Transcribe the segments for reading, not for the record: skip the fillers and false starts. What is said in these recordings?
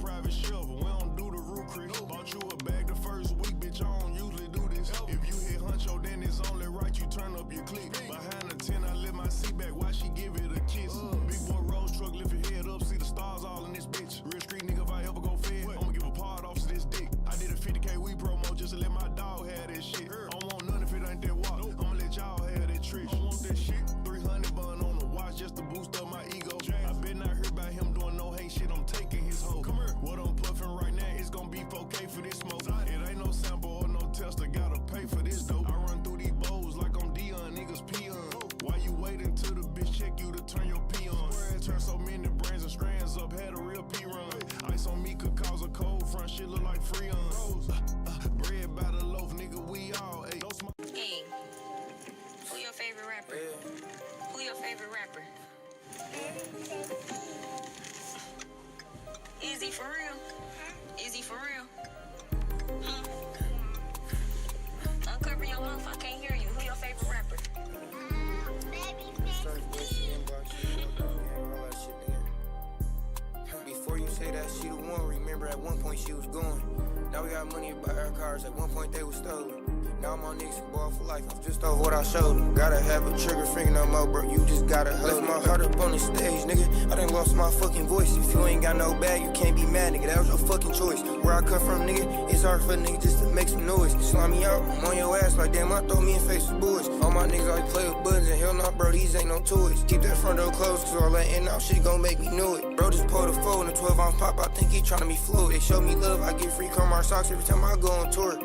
private chef. We don't do the root Chris. Bought you a bag the first week, bitch. I don't usually do this. If you hit huncho, then it's only right you turn up your click. Behind the tent, I lift my seat back. Why she give it a kiss? Big boy road truck, lift your head up, see the stars all in this bitch. Real street nigga, if I ever go fed, I'ma give a part off to this dick. I did a 50K weed promo just to let my dog have that shit. I don't want none if it ain't that walk. I'ma let y'all have that trick. I don't want that shit. 300 bun on the watch just to boost up my ego. I bet not heard about him doing no hate shit. I'm taking his hoe. Come here. What I'm puffing right now, it's gonna be 4K for this smoke. It ain't no sample or no test. I gotta pay for this dope. I run through these bowls like I'm Dion, niggas peon. Why you waiting till the bitch check you to turn your P on? Turn so many brands and strands up, had a real P run. Ice on me could cause a cold front, shit look like Freon. Bread by the loaf, nigga, we all ate. Hey, who your favorite rapper? Who your favorite rapper? Is he for real? Is he for real? Uncover your mouth, I can't hear you. Who your favorite rapper? Before you say that she the one, remember at one point she was going. Now we got money to buy our cars, at one point they was stolen. Now I'm on niggas who ball for life, I'm just off what I showed them. Gotta have a trigger finger no more, bro, you just gotta hold. Left my heart up on the stage, nigga, I done lost my fucking voice. If you ain't got no bag, you can't be mad, nigga, that was your fucking choice. Where I come from, nigga, it's hard for a nigga just to make some noise. You slime me out, I'm on your ass like damn, I throw me in face with boys. All my niggas always play with buttons, and hell no, bro, these ain't no toys. Keep that front door closed, cause all that in out shit gon' make me know it. Bro just pulled a 4 in a 12-ounce pop, I think he tryna be fluid. They show me love, I get free Carmar socks every time I go on tour.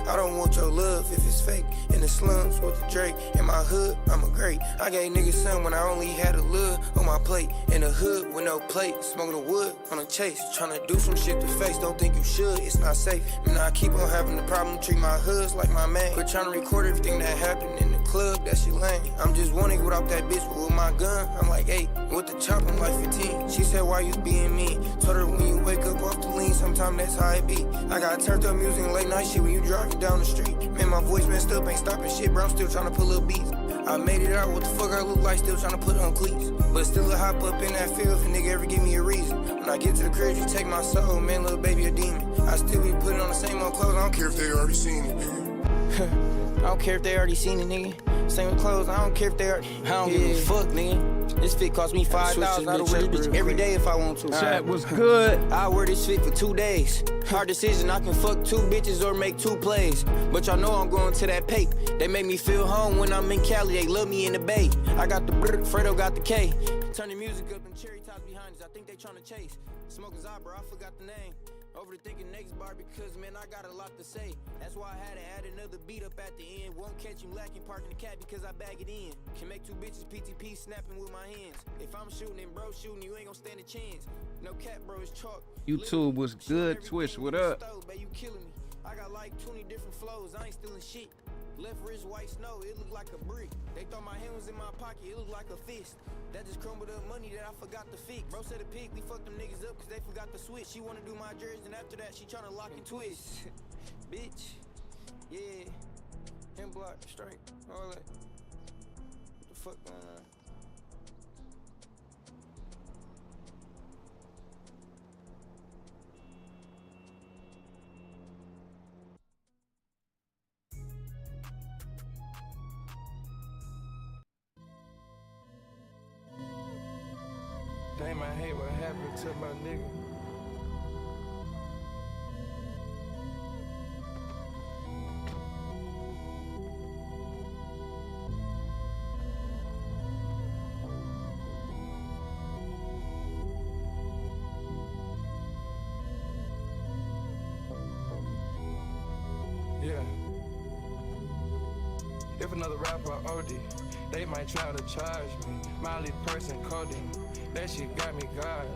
I don't want your love if it's fake. In the slums with the Drake. In my hood, I'm a great. I gave niggas some when I only had a love on my plate. In the hood with no plate. Smoking the wood on a chase. Tryna do some shit to face. Don't think you should, it's not safe. Man, I keep on having the problem. Treat my hoods like my man. Quit trying to record everything that happened in the club. That shit lame. I'm just wanting without that bitch. But with my gun, I'm like 8. With the chop, I'm like 15. She said, why you being mean? Told her when you wake up off the lean, sometimes that's how it be. I got turned up music and late night shit when you driving down the street. Man, my voice messed up, ain't stopping shit, bro, I'm still trying to pull up beats. I made it out, what the fuck I look like, still trying to put on cleats. But still a hop up in that field if a nigga ever give me a reason. When I get to the crib, you take my soul, man, little baby a demon. I still be putting on the same old clothes, I don't care if they already seen it, nigga. I don't care if they already seen it, nigga. Same with clothes, I don't care if they already, I don't give a fuck, nigga. This fit cost me $5,000, I'll wear this bitch every day if I want to. Chat was good. I wear this fit for 2 days. Hard decision, I can fuck 2 bitches or make 2 plays. But y'all know I'm going to that pape. They make me feel home when I'm in Cali, they love me in the Bay. I got the brr, Fredo got the K. Turn the music up and cherry tops behind us, I think they tryna chase. Smoking Zabra, I forgot the name. Overthinking next bar because, man, I got a lot to say. That's why I had to add another beat up at the end. Won't catch him lacking, parking the cat because I bag it in. Can make 2 bitches PTP snapping with my hands. If I'm shooting and bro shooting, you ain't gonna stand a chance. No cat, bro, it's chalk. YouTube was good. Twitch, what up? You killing me. I got like 20 different flows, I ain't stealing shit. Left wrist white snow, it looked like a brick. They thought my hand was in my pocket, it looked like a fist. That just crumbled up money that I forgot to fix. Bro said a pig, we fucked them niggas up cause they forgot to switch. She wanna do my jersey and after that she tryna lock and twist. Bitch, yeah, him block, straight, all that. What the fuck going on? They might hate what happened to my nigga. Yeah. If another rapper OD, they might try to charge me. Miley person coding, that shit got me guarded.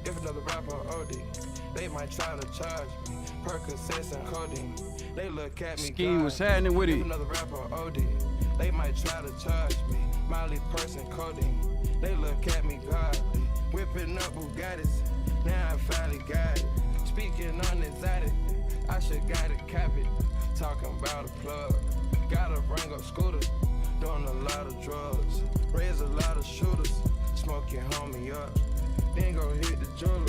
If another rapper OD, they might try to charge me. Percocets and codeine, they look at me. Ski was happening with it. If another rapper OD, they might try to charge me. Miley person coding, they look at me guarded. Whipping up Bugattis, now I finally got it. Speaking on exotic, I should got it capped. Talking about a plug, gotta bring up scooters. Doing a lot of drugs, raise a lot of shooters. Smoking homie up, then go hit the jeweler.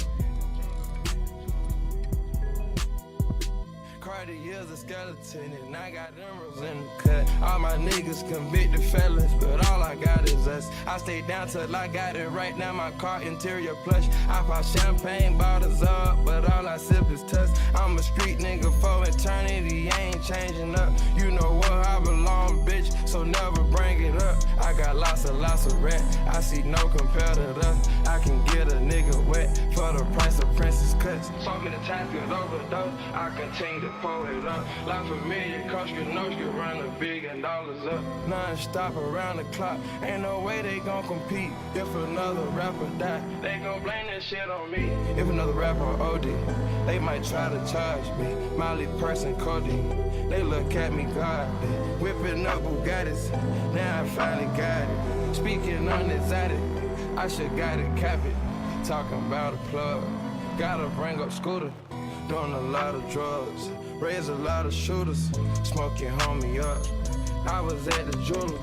30 years of skeleton, and I got emeralds in the cut. All my niggas convicted felons, but all I got is us. I stay down till I got it right now. My car interior plush. I pop champagne bottles up, but all I sip is tuss. I'm a street nigga for eternity, ain't changing up. You know where I belong, bitch, so never bring it up. I got lots of rent. I see no competitor. I can get a nigga wet for the price of princess cuts. So many times get overdose. I continue to pull it up. Like familiar, Koshka, Noshka, run $1 billion up. Non-stop around the clock. Ain't no way they gon' compete. If another rapper die, they gon' blame that shit on me. If another rapper OD, they might try to charge me. Molly person codeine. They look at me godly. Whipping up Bugattis. Now I finally got it. Speaking on this addict, I should got it, cap it. Talking about a plug. Gotta bring up Scooter. Doing a lot of drugs. Raise a lot of shooters. Smoke your homie up. I was at the jeweler.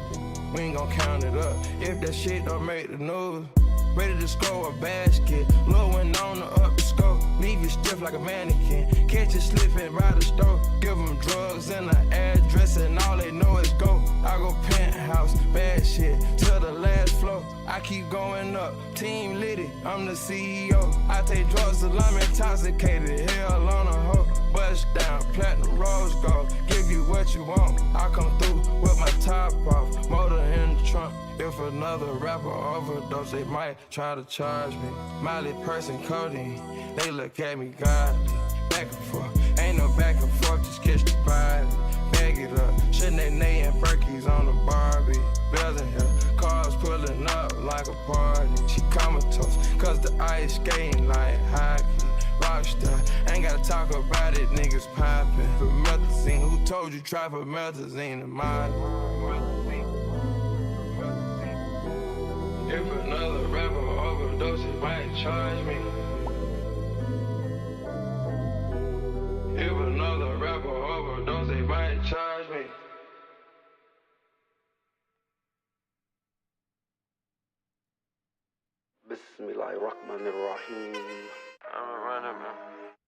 We ain't gon' count it up. If that shit don't make the news. Ready to score a basket. Low and on the up the scope. Leave you stiff like a mannequin. Catch you slipping by the stove. Give them drugs and an address and all they know is go. I go penthouse, bad shit, to the last floor. I keep going up, team litty, I'm the CEO. I take drugs till I'm intoxicated, hell on a hoe. Bust down, platinum, rose gold, give you what you want. I come through with my top off, motor in the trunk. If another rapper overdose, they might try to charge me. Molly person codeine, they look at me godly. Back and forth, ain't no back and forth, just kiss the body. Bag it up, Sinead and Berkey's on the Barbie. Bells in here, cars pulling up like a party. She comatose, cause the ice skating like hockey. Rockstar, ain't gotta talk about it, niggas poppin'. Promethazine, who told you try promethazine in my If another rapper overdose, it might charge me. If another rapper overdose, they might charge me. Bismillahirrahmanirrahim. I'm a runner, man.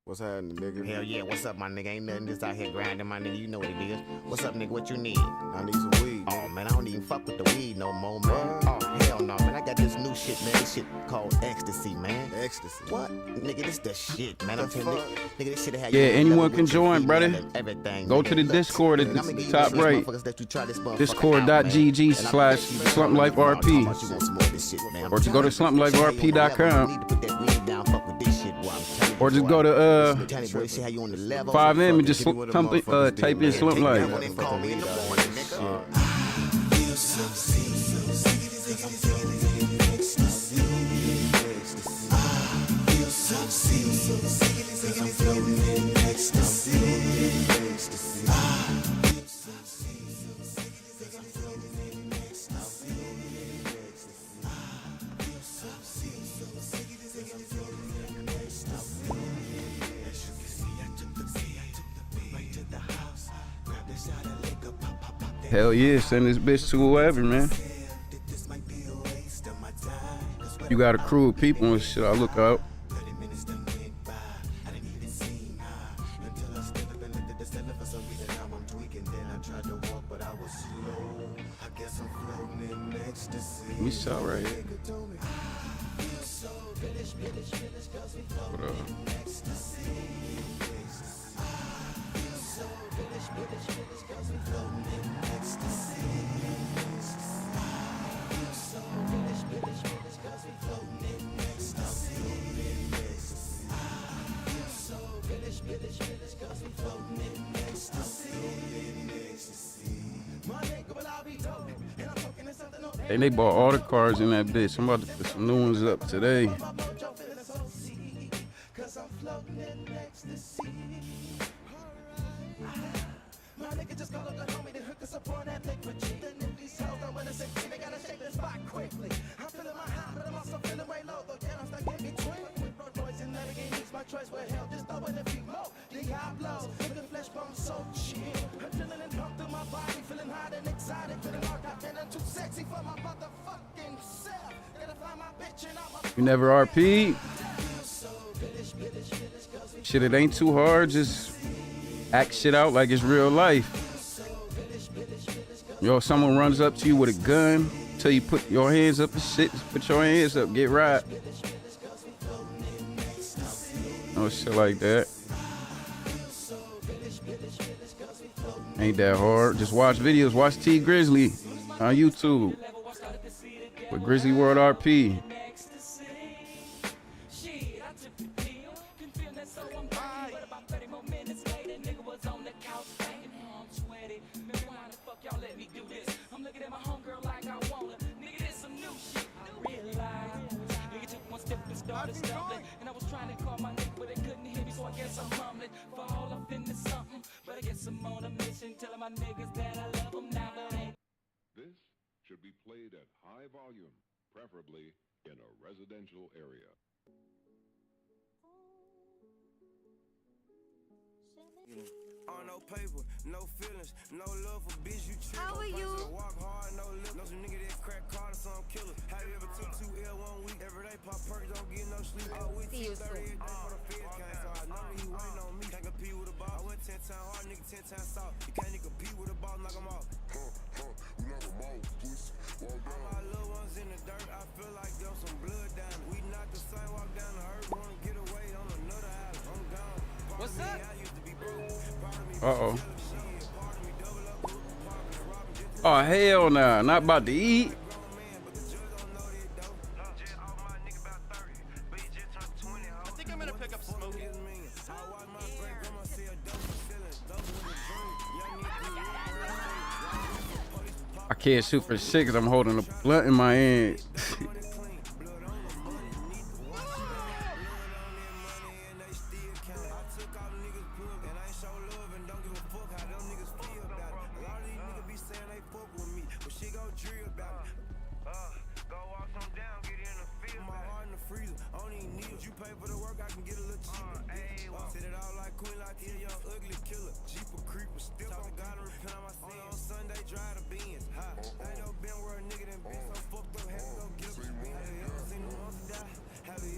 What's happening, nigga? Hell yeah, what's up, my nigga? Ain't nothing just out here grinding, my nigga. You know what it is. What's up, nigga? What you need? I need some weed. Oh, man, I don't even fuck with the weed no more, man. Oh, hell no, man. I got this new shit, man. This shit called ecstasy, man. Ecstasy. What? Nigga, this the shit, man. I'm telling you. Nigga, this shit have Yeah, you anyone level can with your join, feet, brother. man, everything. Go nigga. to the Look, Discord at and the I'ma give you top this right. motherfuckers that you try this motherfucker Discord.gg out, man. /SlumpLife RP. Or just go to SlumpLifeRP.com. Or just go to 5M and just type in Slump Life. Hell yeah, send this bitch to whoever, man. You got a crew of people and shit, I look out. We saw right here. What up? Hey, they bought all the cars in that bitch. I'm about to put some new ones up today. You never RP? Shit, it ain't too hard. Just act shit out like it's real life. Yo, someone runs up to you with a gun, tell you put your hands up and shit, put your hands up, get right. No shit like that. Ain't that hard. Just watch videos. Watch T Grizzly on YouTube with Grizzly World RP. And I was trying to call my nigga, but they couldn't hear me, so I guess I'm mumbling. For all up into something, but I guess I'm on a mission, telling my niggas that I love them now, but ain't. This should be played at high volume, preferably in a residential area. On no paper, no feelings, no love for bitch, you trick. How are you? Walk hard, no lip. Know some nigga that crack card or some killer. Have you ever took 2 L 1 week? Every day pop perks, don't get no sleep. All week, See you 30 soon. every day for the feds came. So I know that he waiting on me. Can't compete with a boss. I went 10 times hard, nigga 10 times soft. You can't even compete with a boss, knock him off. All my little ones in the dirt, I feel like there's some blood down. We knocked the same walk down the hurt. Wanna get away on another island. I'm gone. What's up? I used to be broke. Uh-oh. Oh, hell nah. Not about to eat. I think I'm gonna pick up smoking. I can't shoot for shit because I'm holding a blunt in my hand.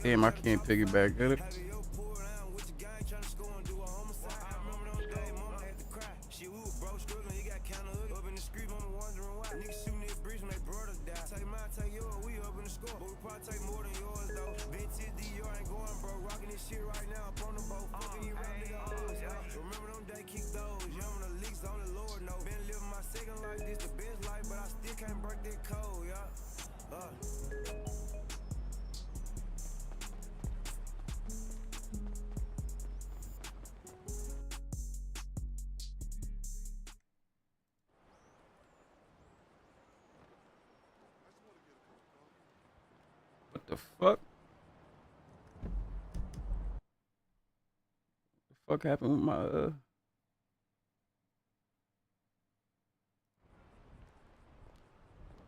Damn, I can't piggyback at it. What the fuck? The fuck happened with my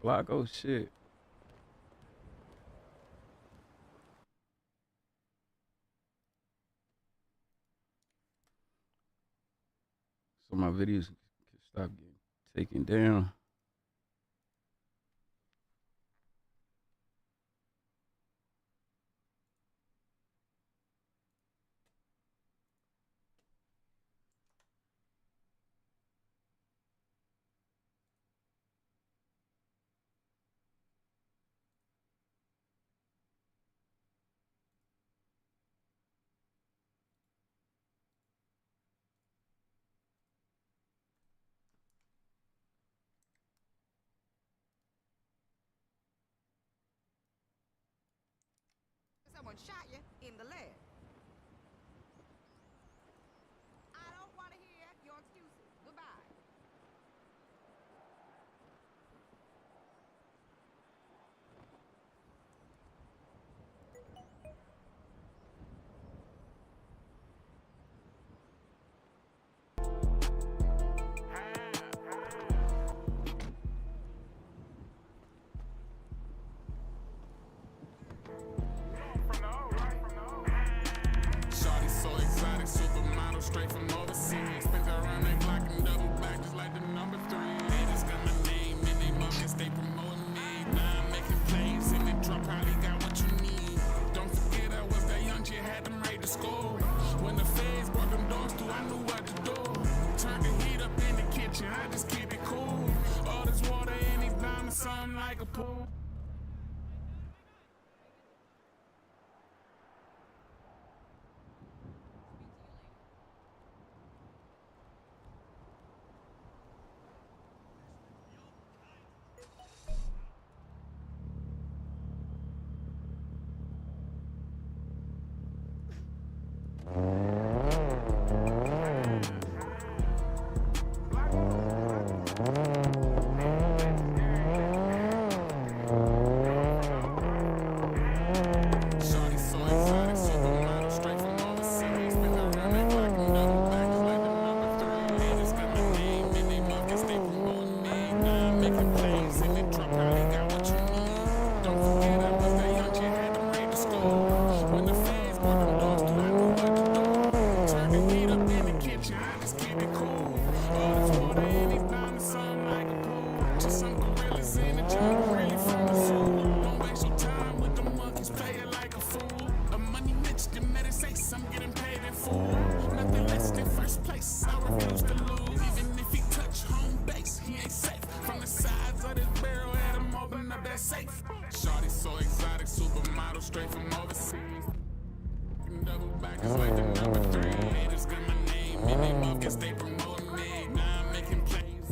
block? Oh shit. So my videos can stop getting taken down. Someone shot you in the leg. I don't want to hear your excuses. Goodbye. Straight from overseas, spent around they block and double back just like the number 3. They just got my name and they markets, they promoting me. Now I'm making plays and the drop probably got what you need. Don't forget I was that young, you had them right to school. When the feds brought them doors through I knew what to do. Turn the heat up in the kitchen, I just keep it cool. All this water in these diamonds, something like a pool. Shawty so exotic, supermodel straight from overseas. Double back is like the number 3. Haters got my name in they mouth 'cause they promoting me. Now I'm making plays.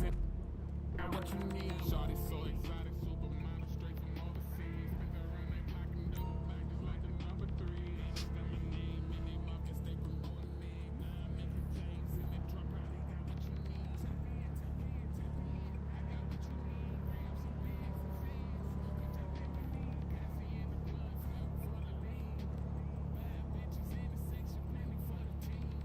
Got what you need. Shawty so exotic, supermodel straight from overseas. Spin around they block and double back is like the number 3. Haters got my name in they mouth 'cause they promoting me. Now I'm making plays in the drop out. They got what you need. I got what you need. Grab some bands and fans.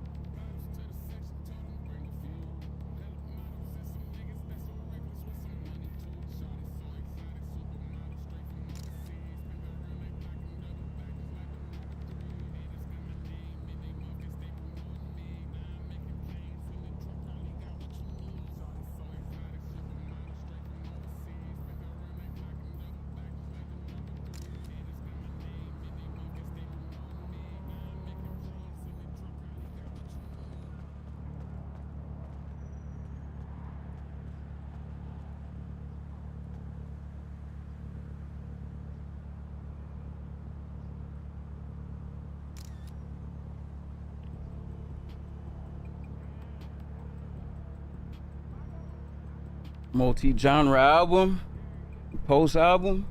Multi-genre album, post album.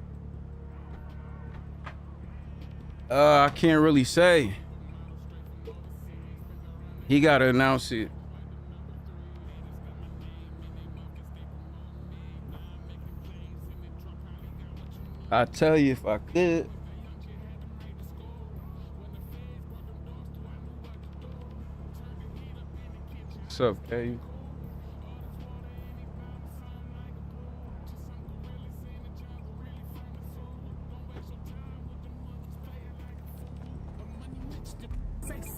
I can't really say. He gotta announce it. I tell you if I could. What's up, K?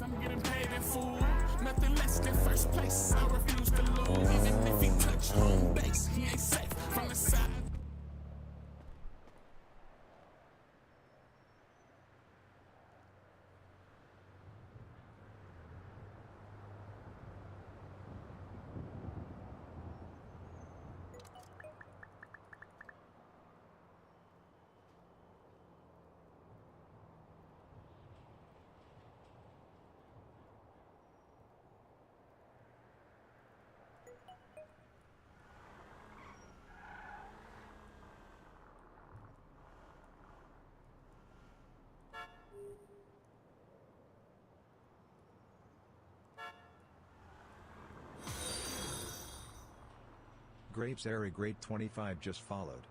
I'm getting paid in full. Nothing less than first place. I refuse to lose. Even if he touch home base, he ain't safe from the side. Grapes Airy Great 25 just followed.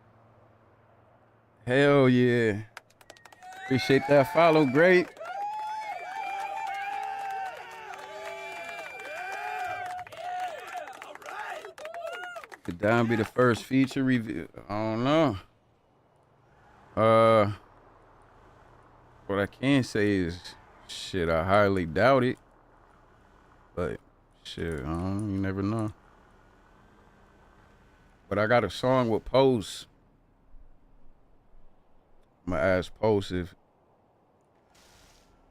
Hell yeah. Appreciate that follow, great. Could Don be the first feature review? I don't know. What I can say is, shit, I highly doubt it. But, shit, you never know. But I got a song with Post. I'm gonna ask Post if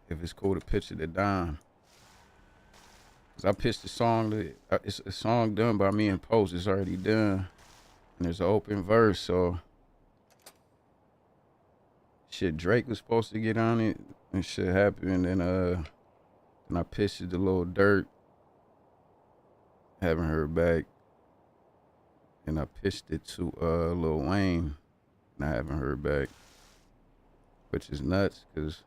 it's cool to pitch it to Don. Cause I pitched the song it's a song done by me and Post. It's already done, and there's an open verse. So shit, Drake was supposed to get on it, and shit happened, and I pitched it to Lil Durk. Haven't heard back, and I pitched it to Lil Wayne, and I haven't heard back, which is nuts. Cause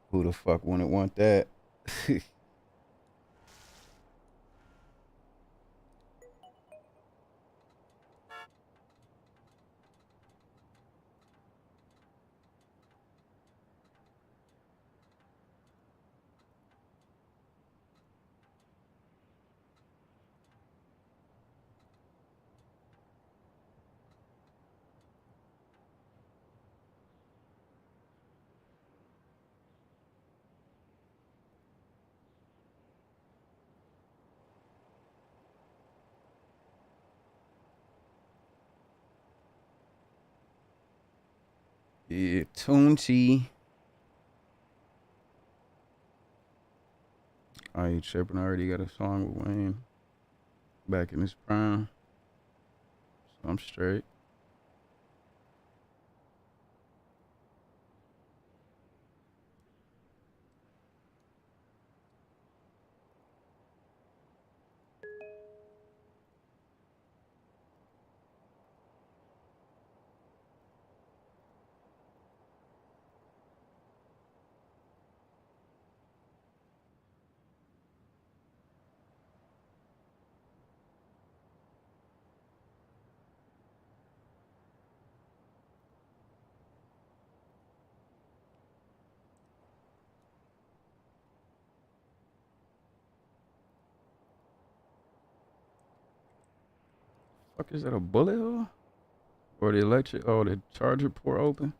who the fuck wouldn't want that? Yeah, Toonchi. I ain't tripping. I already got a song with Wayne back in his prime, so I'm straight. Fuck, is that a bullet hole? Or the electric? Oh, the charger port open?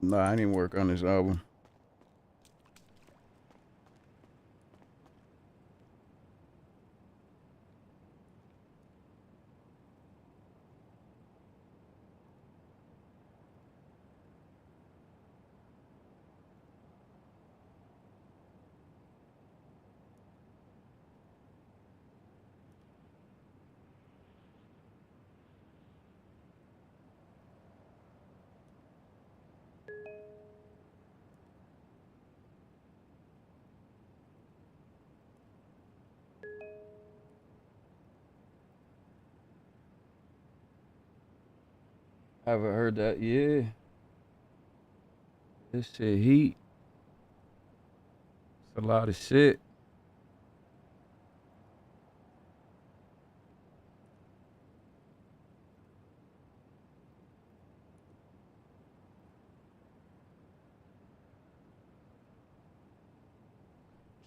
Nah, I didn't work on this album. Haven't heard that. Yeah. This shit heat. It's a lot of shit.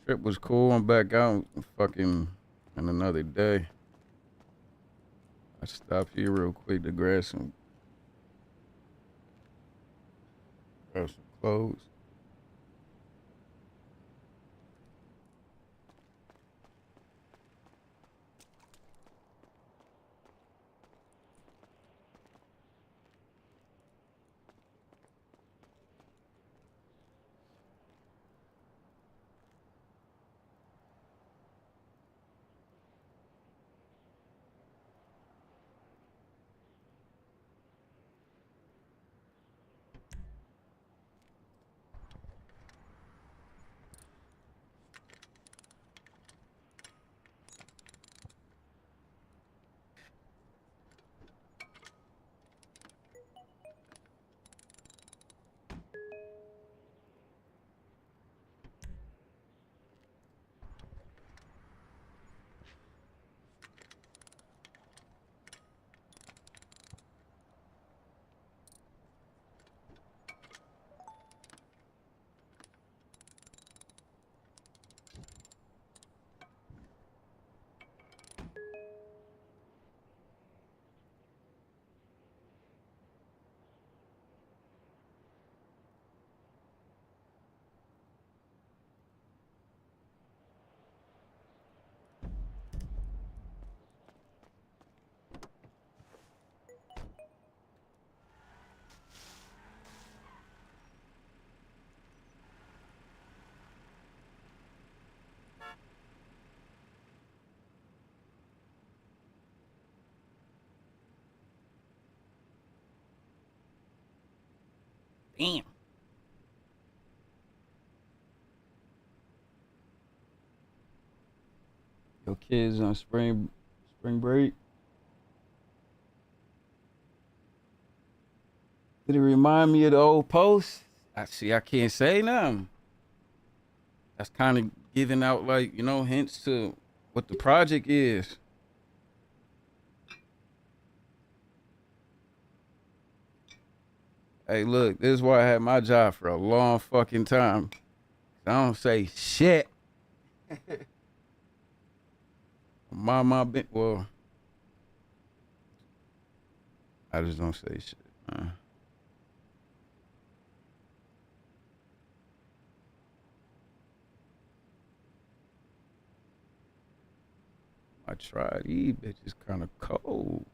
Trip was cool. I'm back out fucking in another day. I stopped here real quick to grab some clothes. Damn. Your kids on spring break. Did it remind me of the old post? I can't say nothing. That's kind of giving out, like, you know, hints to what the project is. Hey, look, this is why I had my job for a long fucking time. I don't say shit. Well, I just don't say shit, man. I tried these bitches kind of cold.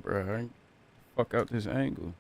Bruh, I ain't fuck out this angle.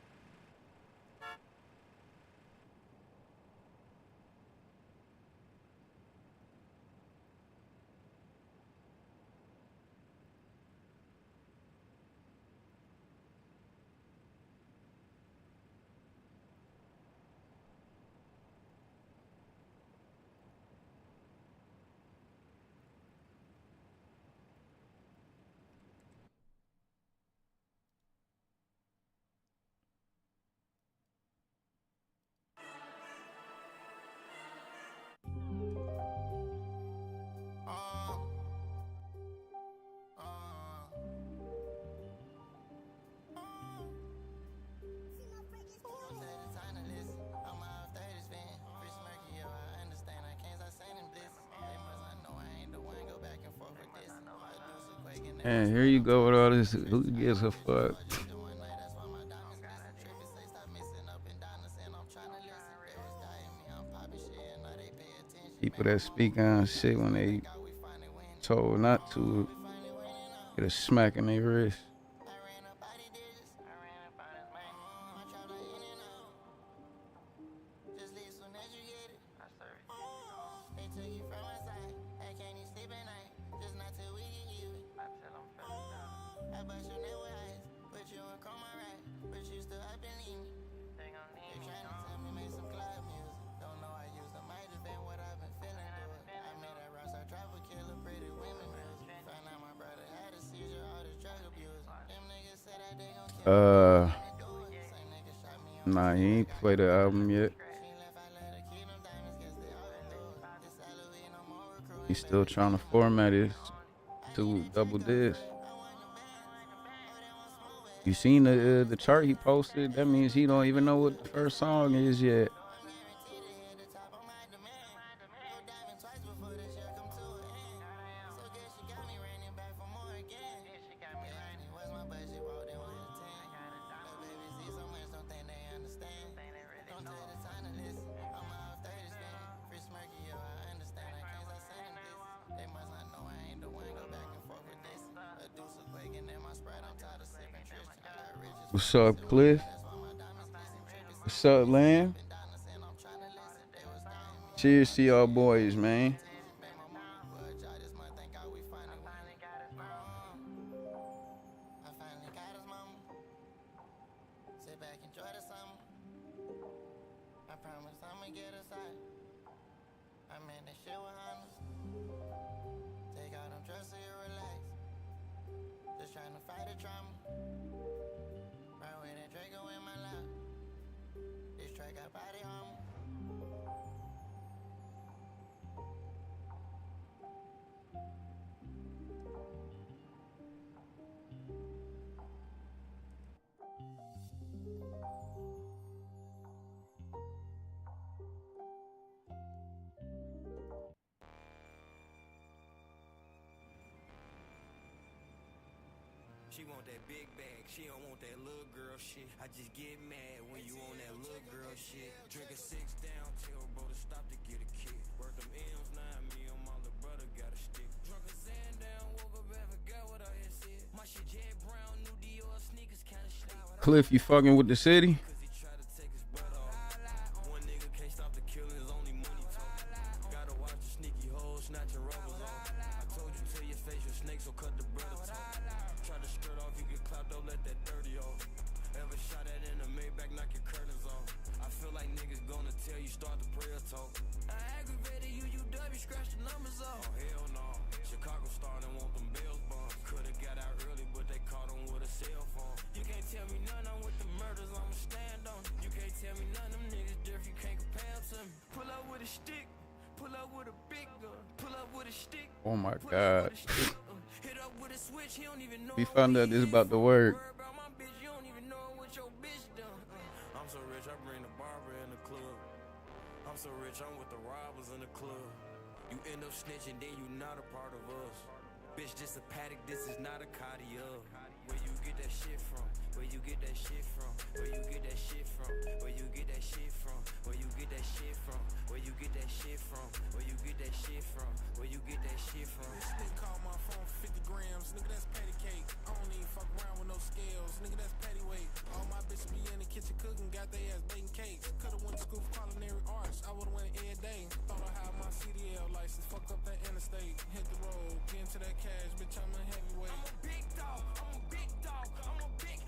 And here you go with all this. Who gives a fuck? People that speak on shit when they told not to get a smack in their wrist. Nah, he ain't played the album yet. He's still trying to format it to double disc. You seen the chart he posted? That means he don't even know what the first song is yet. What's up, Cliff? What's up, Lamb? Cheers to y'all boys, man. She want that big bag, she don't want that little girl shit. I just get mad when you on that little girl shit. Drink a 6 down, tell bro to stop to get a kick. Work them M's, 9 me and my little brother got a stick. Drunk a sand down, woke up and forgot what I had Cliff, you fucking with the city? One nigga can't stop the killing, only money talk. Gotta watch the sneaky hoes, snatching rubbers off. I told you to your face, your snakes will cut the brother talk. Try to skirt off, you get clapped, don't let that dirty off. Ever shot at in a Maybach, knock your curtains off. I feel like niggas gonna tell you, start the prayer talk. I aggravated you, UW, scratch the numbers off. Oh, hell no. Chicago starting want them bills bonds. Could've got out early, but they caught him with a cell phone. You can't tell me none, I'm with the murders, I'ma stand on. You can't tell me none, them niggas different, you can't compare to me. Pull up with a stick, pull up with a big gun, pull up with a stick. Oh my God. Hit up with a switch, he don't even know. We found out this about to work. About my bitch, you don't even know what your bitch done. I'm so rich, I bring the barber in the club. I'm so rich, I'm with the robbers in the club. You end up snitching, then you not a part of us. Bitch, this a paddock, this is not a cardio. Where you get that shit from? Where you get that shit from? Where you get that shit from? Where you get that shit from? Where you get that shit from? Where you get that shit from? Where you get that shit from? Where you get that shit from? This nigga call my phone 50 grams, nigga that's patty cake. I don't even fuck around with no scales, nigga that's patty weight. All my bitches be in the kitchen cooking, got their ass baking cakes. Could've went to school for culinary arts, I would've went every day. Thought I had my CDL license, fucked up that interstate. Hit the road, get into that cash, bitch, I'm a heavyweight. I'm a big dog, I'm a big dog, I'm a big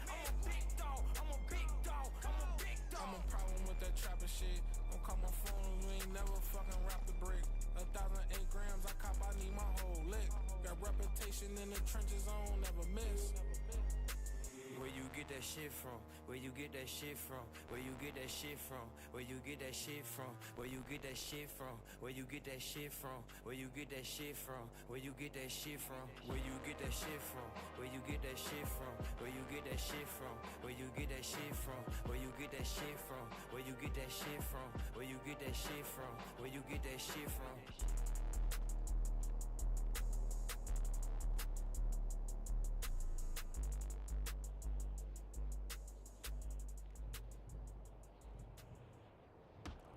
dog, I'm a big dog, I'm a big dog. I'm a problem with that trapper shit. Don't call my phone, you ain't never fucking wrapped the brick. 1,008 grams, I cop, I need my whole lick. Got reputation in the trenches, I don't never miss. Where you get that shit from? Where you get that shit from? Where you get that shit from? Where you get that shit from? Where you get that shit from? Where you get that shit from? Where you get that shit from? Where you get that shit from? Where you get that shit from? Where you get that shit from? Where you get that shit from? Where you get that shit from? Where you get that shit from? Where you get that shit from? Where you get that shit from? Where you get that shit from?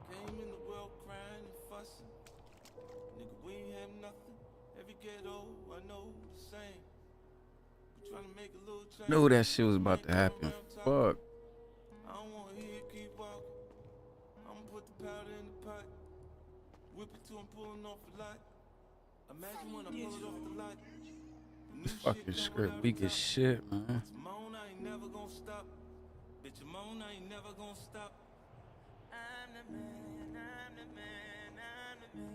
Came in the world crying and fussing. Nigga, we ain't have nothing. Every ghetto, I know the same. We tryna make a little change. Knew that shit was about to happen. Fuck. I don't wanna hear it keep walking. I'ma put the powder in the pot. Whip it till I'm pulling off the lot. Imagine when I pull it off the lot. Fucking script weak as shit, man. Moan, I ain't never gonna stop. Bitch, moan, I ain't never gonna stop. I'm the man, I'm the man, I'm the man.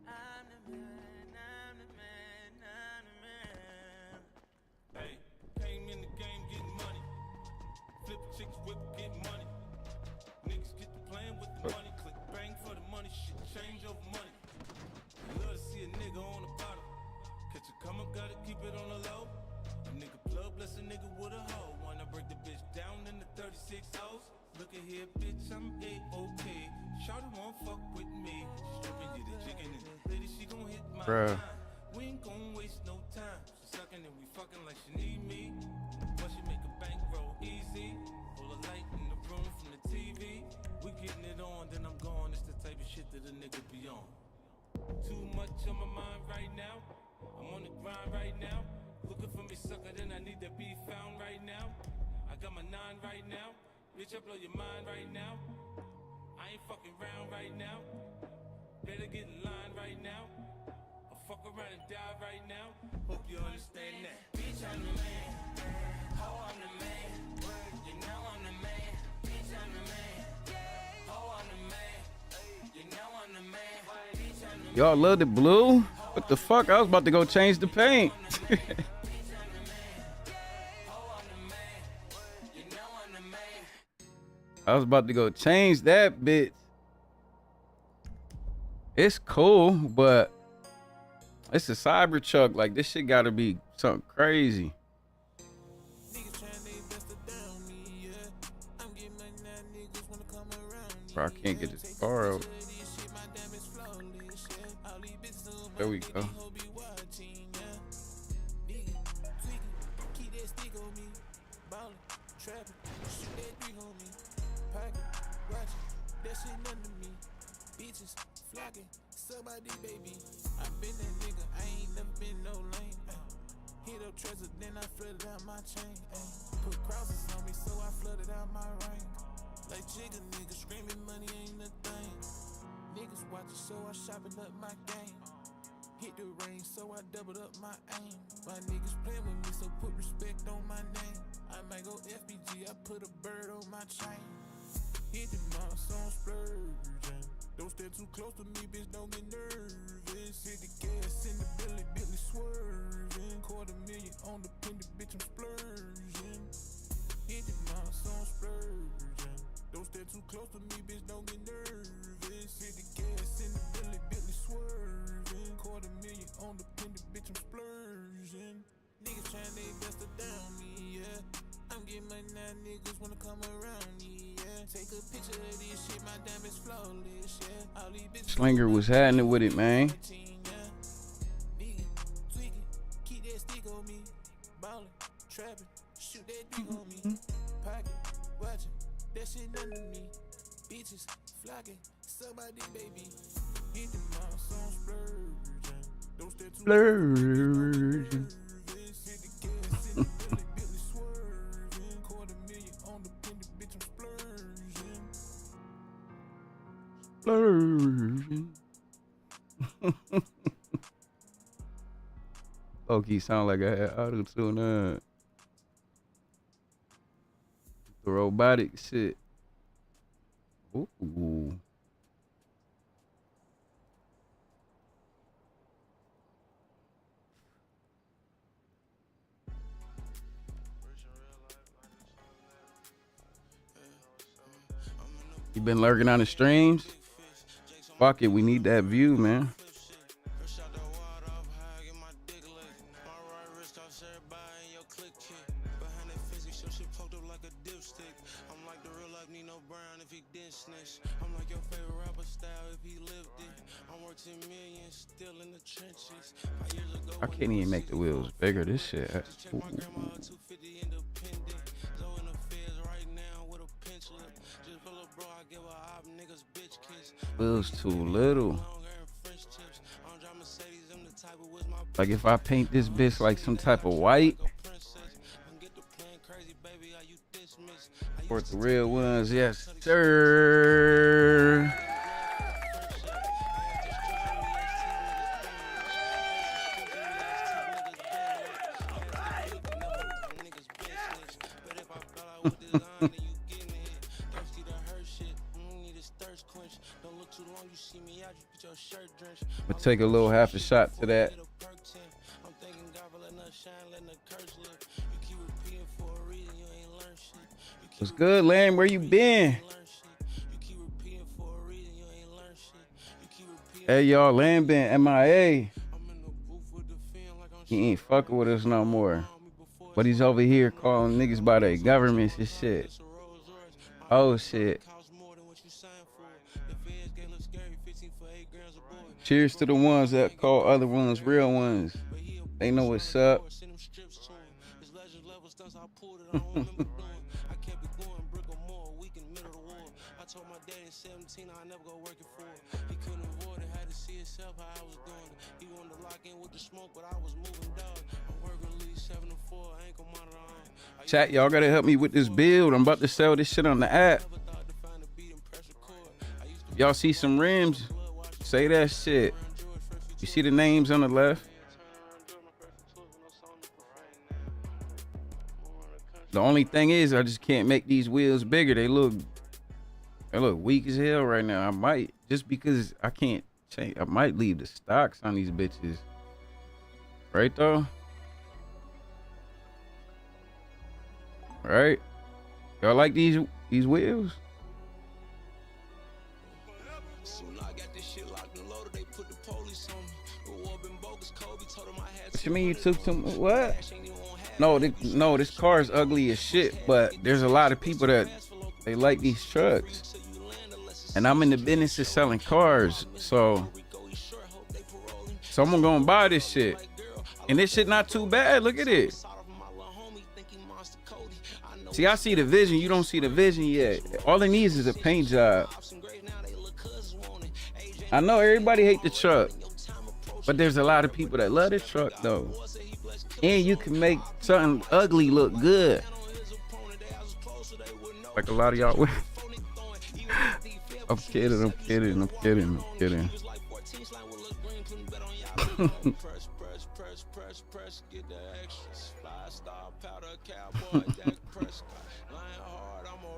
I'm the man, I'm the man, I'm the man. Hey, came in the game getting money. Flip chicks, whip, get money. Niggas get to playing with the money. Click bang for the money, shit change over money. Love to see a nigga on the bottom. Catch a come up, gotta keep it on the low. A nigga plug, bless a nigga with a hoe. Wanna break the bitch down in the 36 hoes. Look at here, bitch, I'm A-OK. Shawty won't fuck with me. Stripping you the chicken and lady, she gon' hit my Bruh. line. We ain't gon' waste no time. She sucking and we fucking like she need me. But she make a bankroll easy. Pull a light in the room from the TV. We getting it on, then I'm gone. It's the type of shit that a nigga be on. Too much on my mind right now. I'm on the grind right now. Looking for me, sucker, then I need to be found right now. I got my 9 right now. Bitch, I blow your mind right now. I ain't fucking around right now. Better get in line right now. I'll fuck around and die right now. Hope you understand that. Bitch, I'm the man. Ho, I'm the man. You know I'm the man. Bitch, I'm the man. Ho, I'm the man. You know I'm the man. Bitch, I'm the man. Y'all love the blue? What the fuck? I was about to go change the paint. I was about to go change that bitch. It's cool, but it's a Cybertruck. Like, this shit gotta be something crazy. Bro, I can't get this car out. There we go. Somebody, baby, I been that nigga, I ain't never been no lame. Hit up treasure, then I flooded out my chain. put crosses on me, so I flooded out my range. Like Jigga niggas screaming money ain't a thing. Niggas watching, so I sharpened up my game. Hit the range, so I doubled up my aim. My niggas playing with me, so put respect on my name. I might go FBG, I put a bird on my chain. Hit the mouse on splurging. Don't stand too close to me, bitch, don't get nervous. Hit the gas in the Billy swerving. $250,000 on the pin, the bitch, I'm splurging. Hit the mouse on splurging. Don't stand too close to me, bitch, don't get nervous. Hit the gas in the Billy swerving. $250,000 on the pin, the bitch, I'm splurging. Niggas trying their best to down me, yeah. I'm getting money now, niggas wanna come around me, yeah. Take a picture of this shit, my diamonds flawless, yeah. All these bitches Slinger was happening with it, man. Nigga, tweaking, keep that stick on me. Ballin', trapping, shoot that dick on me. Pocket, watching, that shit under me. Bitches, flocking, somebody baby. Hit the mouse on splurging. Don't stay too Splurging. Splurging. Okay, sound like I had auto-tune on. The robotic shit. Ooh. You been lurking on the streams? Fuck it, we need that view, man. I can't even make the wheels bigger. This shit. Ooh. Wheels too little. Like if I paint this bitch like some type of white, for the real ones, yes sir. But take a little half a shot to that. What's good, Lamb? Where you been? Hey, y'all, Lamb been MIA. He ain't fucking with us no more. But he's over here calling niggas by their governments and shit. Oh, shit. Cheers to the ones that call other ones real ones. They know what's up. Chat, y'all gotta help me with this build. I'm about to sell this shit on the app. Y'all see some rims? Say that shit. You see the names on the left? The only thing is I just can't make these wheels bigger. They look weak as hell right now. I might, just because I can't change, I might leave the stocks on these bitches. Right though? Right? Y'all like these wheels? What you mean you took some, what? No, this car is ugly as shit, but there's a lot of people that they like these trucks. And I'm in the business of selling cars, so someone gonna buy this shit. And this shit not too bad, look at it. See, I see the vision, you don't see the vision yet. All it needs is a paint job. I know everybody hate the truck, but there's a lot of people that love this truck though. And you can make something ugly look good. like a lot of y'all. I'm kidding.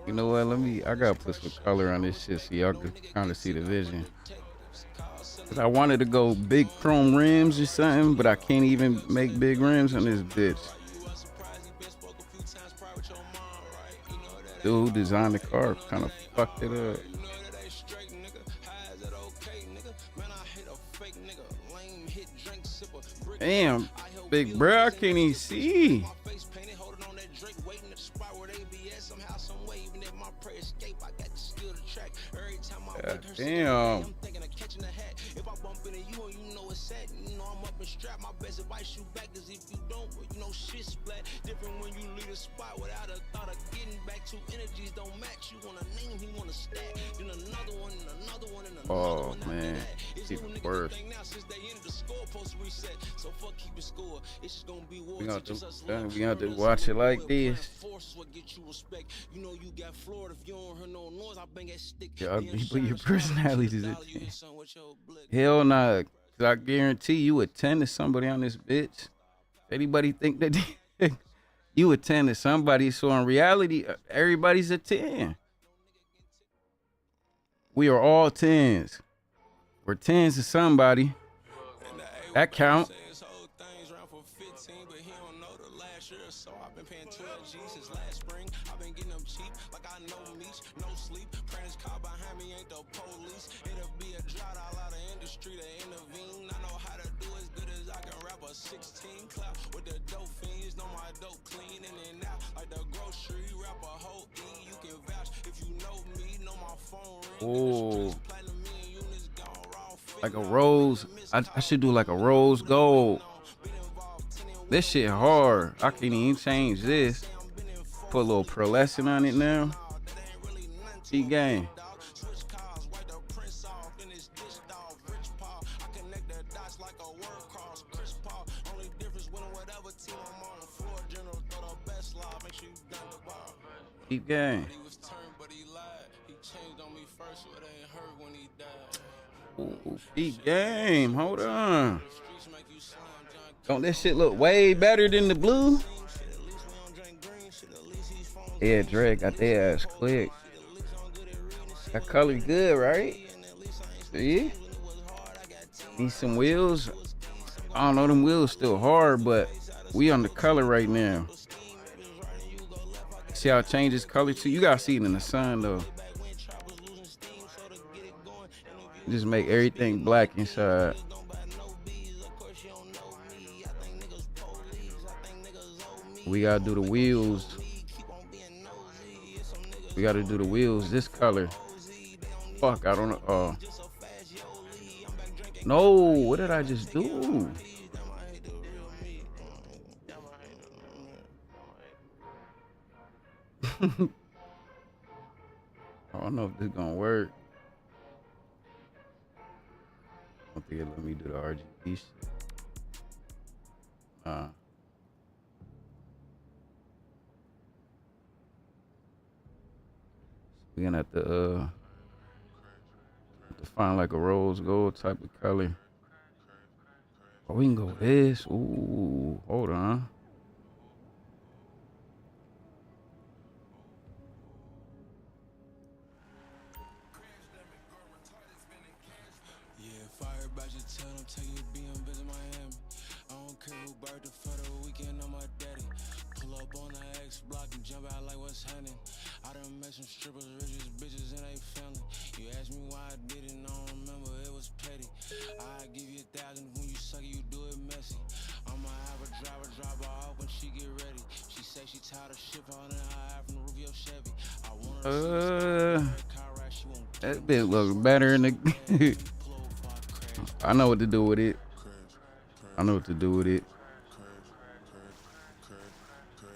You know what? I gotta put some color on this shit so y'all can kind of see the vision. Cause I wanted to go big chrome rims or something, but I can't even make big rims on this bitch. Dude who designed the car kind of fucked it up. Damn, big bro, I can't even see. God damn. Oh man, it's even worse. We gonna have to watch it like this. Yeah, you put your personalities in. Hell nah, cause I guarantee you a 10 to somebody on this bitch. Anybody think that you a 10 to somebody? So in reality, everybody's a 10. We are all 10s. We're 10s to somebody. That count. Oh, like a rose. I should do like a rose gold. This shit hard. I can't even change this. Put a little pearlescent on it now. Gang. Keep gang. Ooh, keep game. Hold on. Don't this shit look way better than the blue? Yeah, Drake got their ass quick. That color good, right? See? Need some wheels. I don't know, them wheels still hard, but we on the color right now. See how it changes color too? You gotta see it in the sun though. Just make everything black inside. We gotta do the wheels. We gotta do the wheels this color. Fuck, I don't know. No, what did I just do? I don't know if this is gonna work. I don't think it let me do the RGB shit. We're gonna have to find like a rose gold type of color. Oh, we can go with this. Ooh, hold on. Some strippers, richest bitches, and they family. You ask me why I did it, I don't remember, it was petty. I give you 1,000 when you suck it, you do it messy. I'ma have a driver drop her off when she get ready. She say she tired of shit falling in her eye from the roof of your Chevy. I want her that bit look better in the I know what to do with it.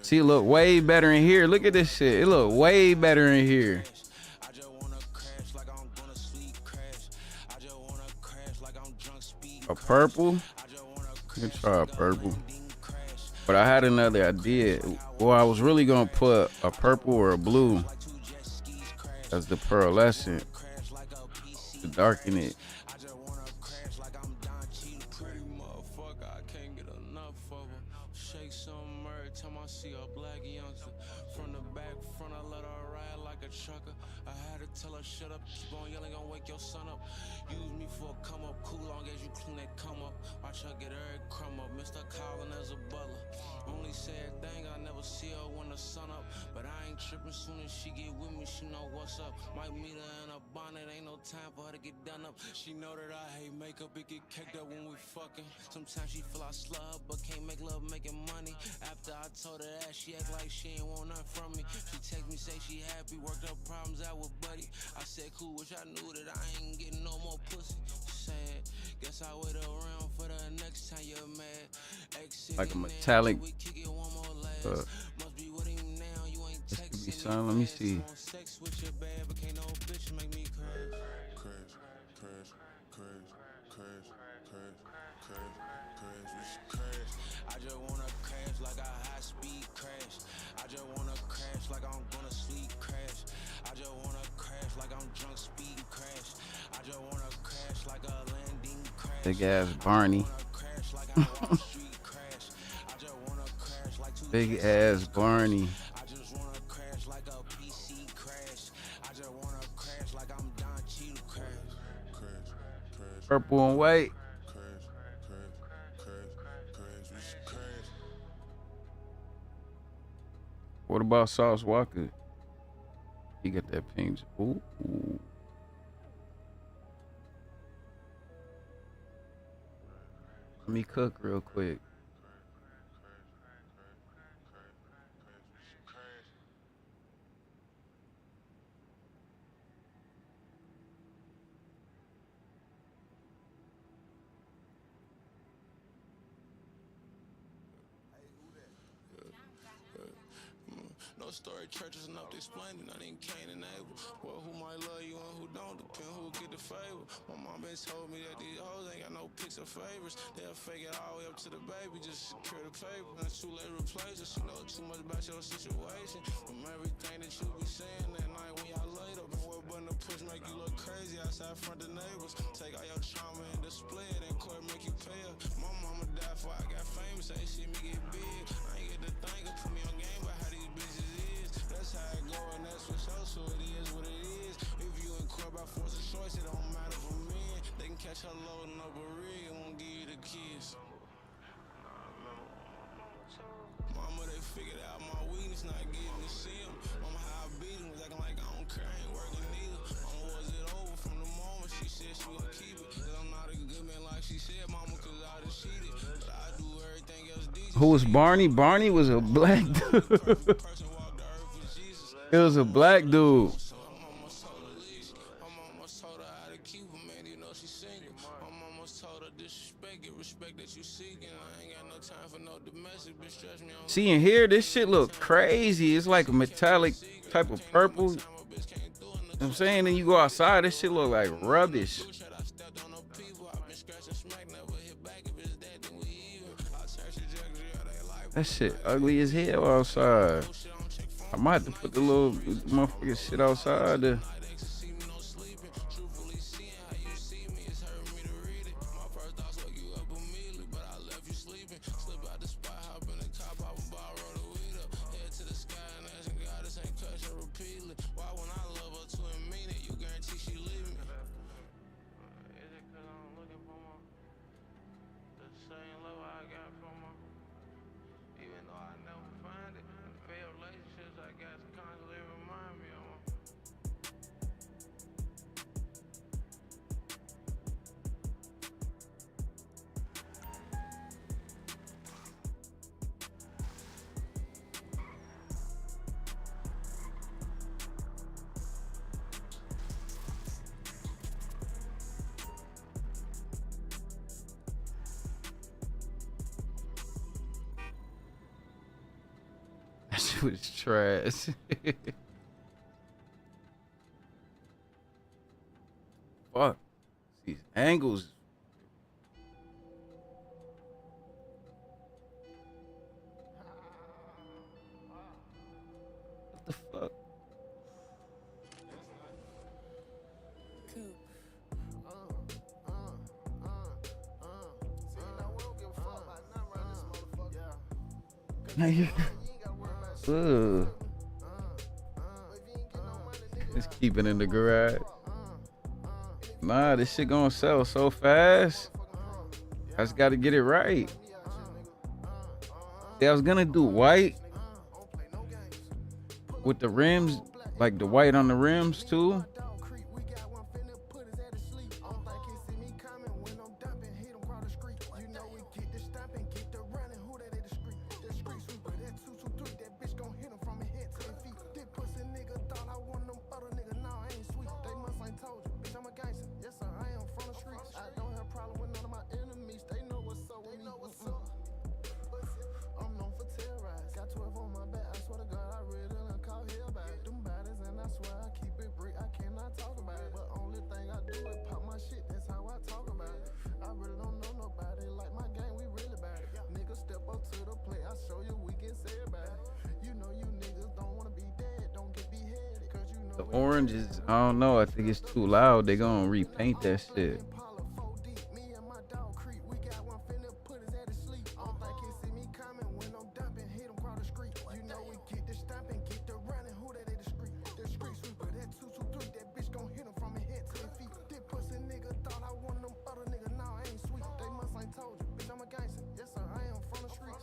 See, it look way better in here. Look at this shit. It look way better in here. A purple? You can try a purple. But I had another idea. Well, I was really gonna put a purple or a blue. That's the pearlescent to darken it. I just wanna crash like I'm Don Cheadle. Pretty motherfucker, I can't get enough of her. Shake some every time I see a black youngster. From the back front, I let her ride like a trucker. I had to tell her shut up, keep on yelling, gon' wake your son up. Use me for a come up, cool long as you clean that come up. Watch her get every crumb up, Mr. Collin as a butler. Only sad thing, I never see her when the sun up. But I ain't tripping, soon as she get with me, she know what's up. Might meet her in a bonnet, ain't no time for her to get done up. She know that I hate makeup, it get caked up when we fucking. Sometimes she feel I slub, but can't make love making money. After I told her that, she act like she ain't want nothing from me. She text me, say she happy, worked her problems out with buddy. I said cool, wish I knew that I ain't getting no more pussy. Sad, guess I wait around for the next time you're mad. Like a metallic. Must be with him now, you ain't This could be texting something. Let me see. sex with your bad, but can't no bitch make me crash. I just wanna crash like a high speed crash. I just wanna crash like I'm gonna sleep crash. I just wanna crash like I'm drunk speed crash. I just wanna crash like a landing crash. Big ass Barney. Big ass Barney. I just wanna crash like a PC crash. I just wanna crash like I'm Don Cheadle crash. Purple and white. What about Sauce Walker? He got that pink. Ooh. Let me cook real quick. No story, churches enough to explain it, nothing Cain and Abel. Well, who might love you and who don't, depend who get the favor. My mom been told me that these hoes ain't got no pics or favors. They'll fake it all the way up to the baby, just secure the paper. And it's too late to replace it, she know too much about your situation. From everything that you be saying that night when y'all laid up. And what button to push make you look crazy outside front of neighbors. Take all your trauma and display it, and court make you pay up. My mama died before I got famous, say she me get big. I ain't get to think or put me on game about how these bitches is. That's how it go, and that's for sure, so it is what it is. If you in court by force of choice, it don't matter for men. They can catch her loading up a rig and won't give you the kids. Mama, they figured out my weakness, not getting to see him. Mama, how I beat him, was acting like I don't care, I ain't working neither. Mama, was it over from the moment she said she gon' keep it? Cause I'm not a good man like she said, mama, cause I done cheated. But I do everything else decent. Who was Barney? Barney was a black dude. It was a black dude. See in here, this shit look crazy. It's like a metallic type of purple. You know what I'm saying? And you go outside, this shit look like rubbish. That shit ugly as hell outside. I might have to put the little motherfucking shit outside there. That shit was trash. Fuck. These angles. What the fuck? Ugh. Let's keep it in the garage. Nah, this shit gonna sell so fast. I just gotta get it right. See, I was gonna do white with the rims, like the white on the rims too. The orange is, I don't know, I think it's too loud. They gonna repaint that shit.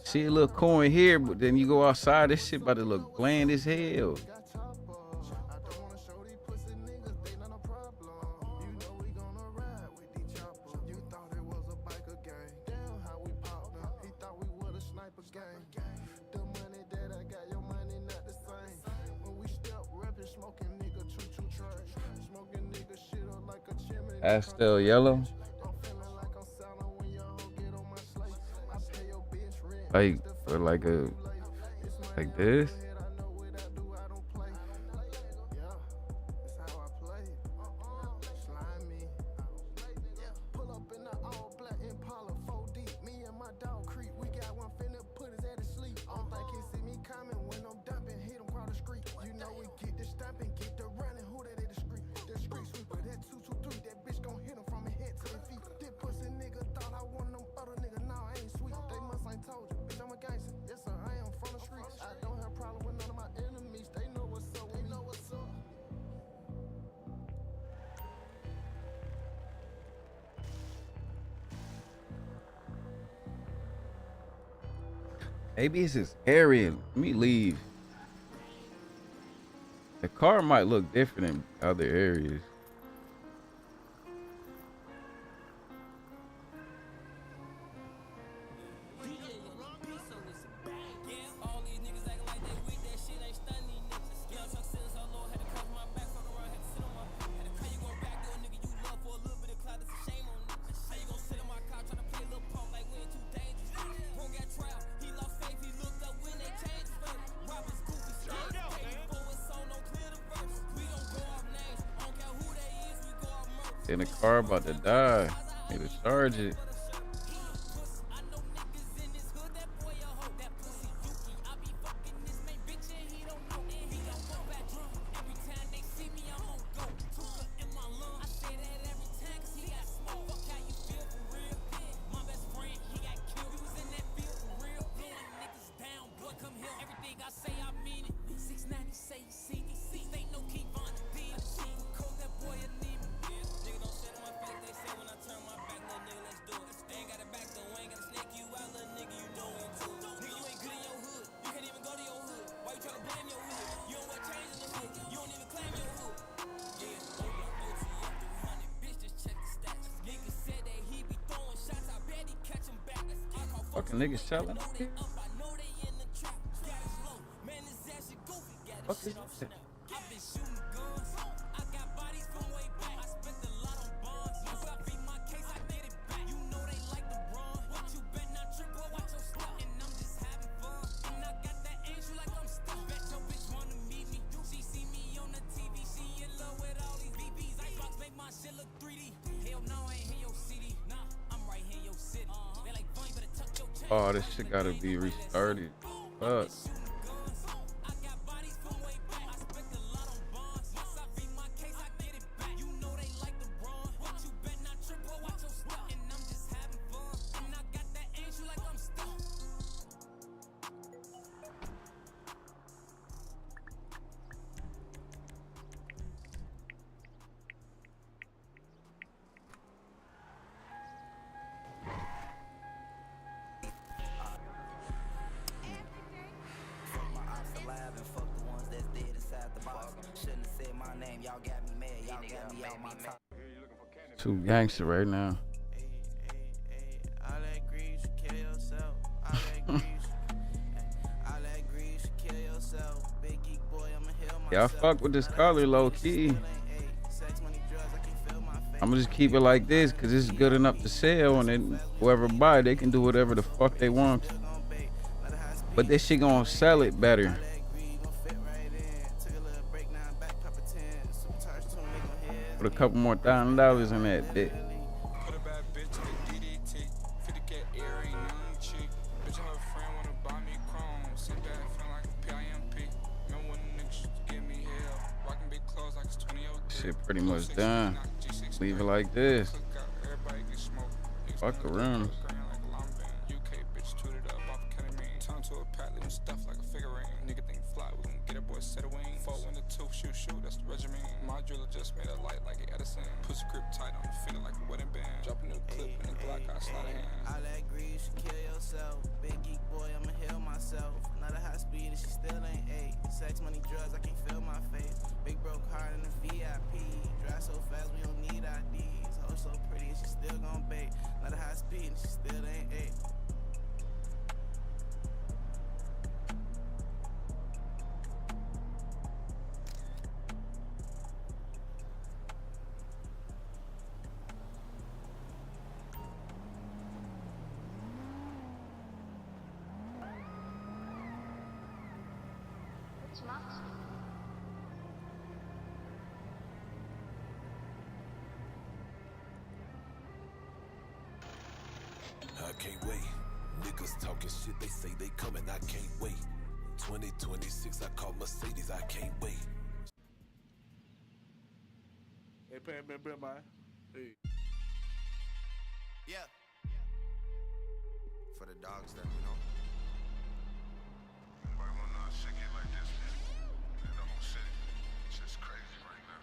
See a little coin here, but then you go outside, this shit about to look bland as hell. Pastel yellow. Like, or like this. Maybe it's this area. Let me leave. The car might look different in other areas. In the car about to die. Need to charge it. Fucking niggas selling. Fuck is that? Oh, this shit gotta be restarted. Fuck. my name, y'all got me mad, y'all got me out my top. Too gangster right now. I let grease, kill yourself. I let grease. I let grease, kill yourself. Big geek boy, I'ma heal myself. Yeah, I fuck with this color low key. I'ma just keep it like this because it's good enough to sell, and then whoever buy it, they can do whatever the fuck they want. But this shit gonna sell it better. Put a couple more $1,000 in that bitch. Put a bad bitch in the DDT. 50K air ain't nothing cheap. Bitch, her friend wanna buy me chrome. Sit back, feeling like a PIMP. Remember when niggas used to give me hell? Rockin' big clothes like it's 2003. Shit pretty much done. Leave it like this. Everybody get smoked. Fuck the rims. UK bitch tooted up off ketamine. Turn to a pat, leaving stuff like a figurine. Nigga think fly, we gon' get a boy set a wing. 4 in the tooth, shoot, that's the regimen. My driller just made a light like an Edison. Pussy grip tight on the finger like a wedding band. Drop a new clip in the Glock, I slide a hand. I let grease, kill yourself. Big geek boy, I'ma heal myself. Not a high speed and she still ain't 8. Sex, money, drugs, I can't feel my face. Big broke heart in the VIP. Drive so fast, we don't need IDs. Hoe so pretty and she still gon' bait. Not a high speed and she still ain't 8. I can't wait. Niggas talking shit, they say they coming, I can't wait. 2026, I call Mercedes, I can't wait. Hey, man. Hey. Yeah. For the dogs that we know. Anybody wanna know how shit get like this, man? In the whole city. It's just crazy right now.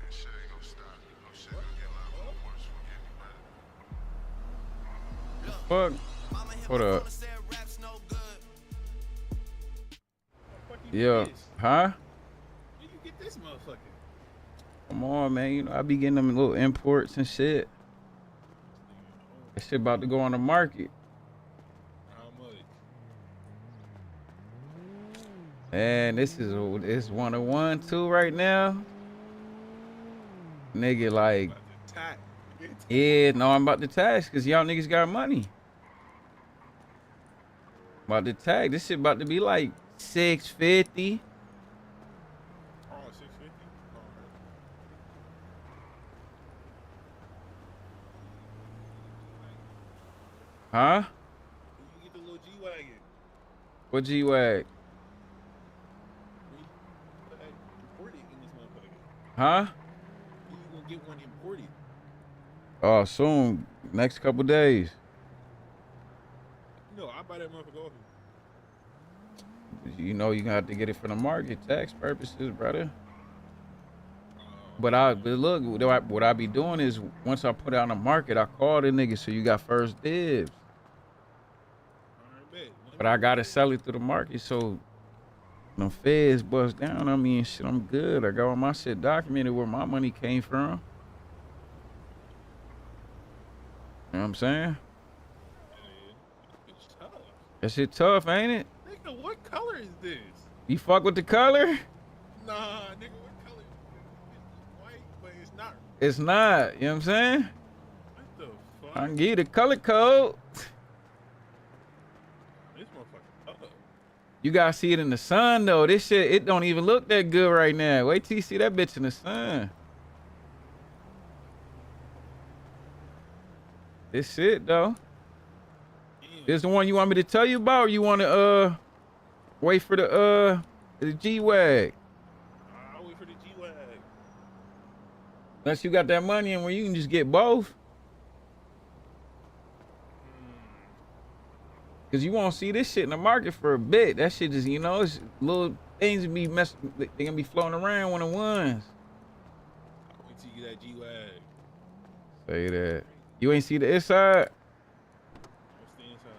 And shit ain't gonna stop. No shit gonna get a lot more worse from getting better. Fuck. What up? Yeah. Huh? Where you get this motherfucker? Come on, man. You know, I be getting them little imports and shit. That shit about to go on the market. How much? Man, this is 101 too right now. Nigga, like, yeah, no, I'm about to tax because y'all niggas got money. About to tag. This shit about to be like 650. Oh, 650? Huh? You get the little G-Wagon. What G-Wag? Imported in this motherfucker. Huh? You gonna get one imported. Oh, soon. Next couple days. No, I buy that motherfucker off you. You know you gonna have to get it for the market tax purposes, brother. But look, what I be doing is once I put it on the market, I call the nigga so you got first dibs. But I gotta sell it through the market so the feds bust down on me and shit. I'm good. I got all my shit documented where my money came from. You know what I'm saying? That shit tough, ain't it? Nigga, what color is this? You fuck with the color? Nah, nigga, what color? It's white, but it's not. It's not. You know what I'm saying? What the fuck? I can give you the color code. This motherfucker up. You gotta see it in the sun though. This shit, it don't even look that good right now. Wait till you see that bitch in the sun. This shit though. This the one you want me to tell you about, or you wanna wait for the G-Wag? I'll wait for the G-Wag. Unless you got that money and where you can just get both. Cause you won't see this shit in the market for a bit. That shit just, you know, it's little things be they gonna be floating around one of ones. I'll wait till you get that G-Wag. Say that. You ain't see the inside? What's the inside?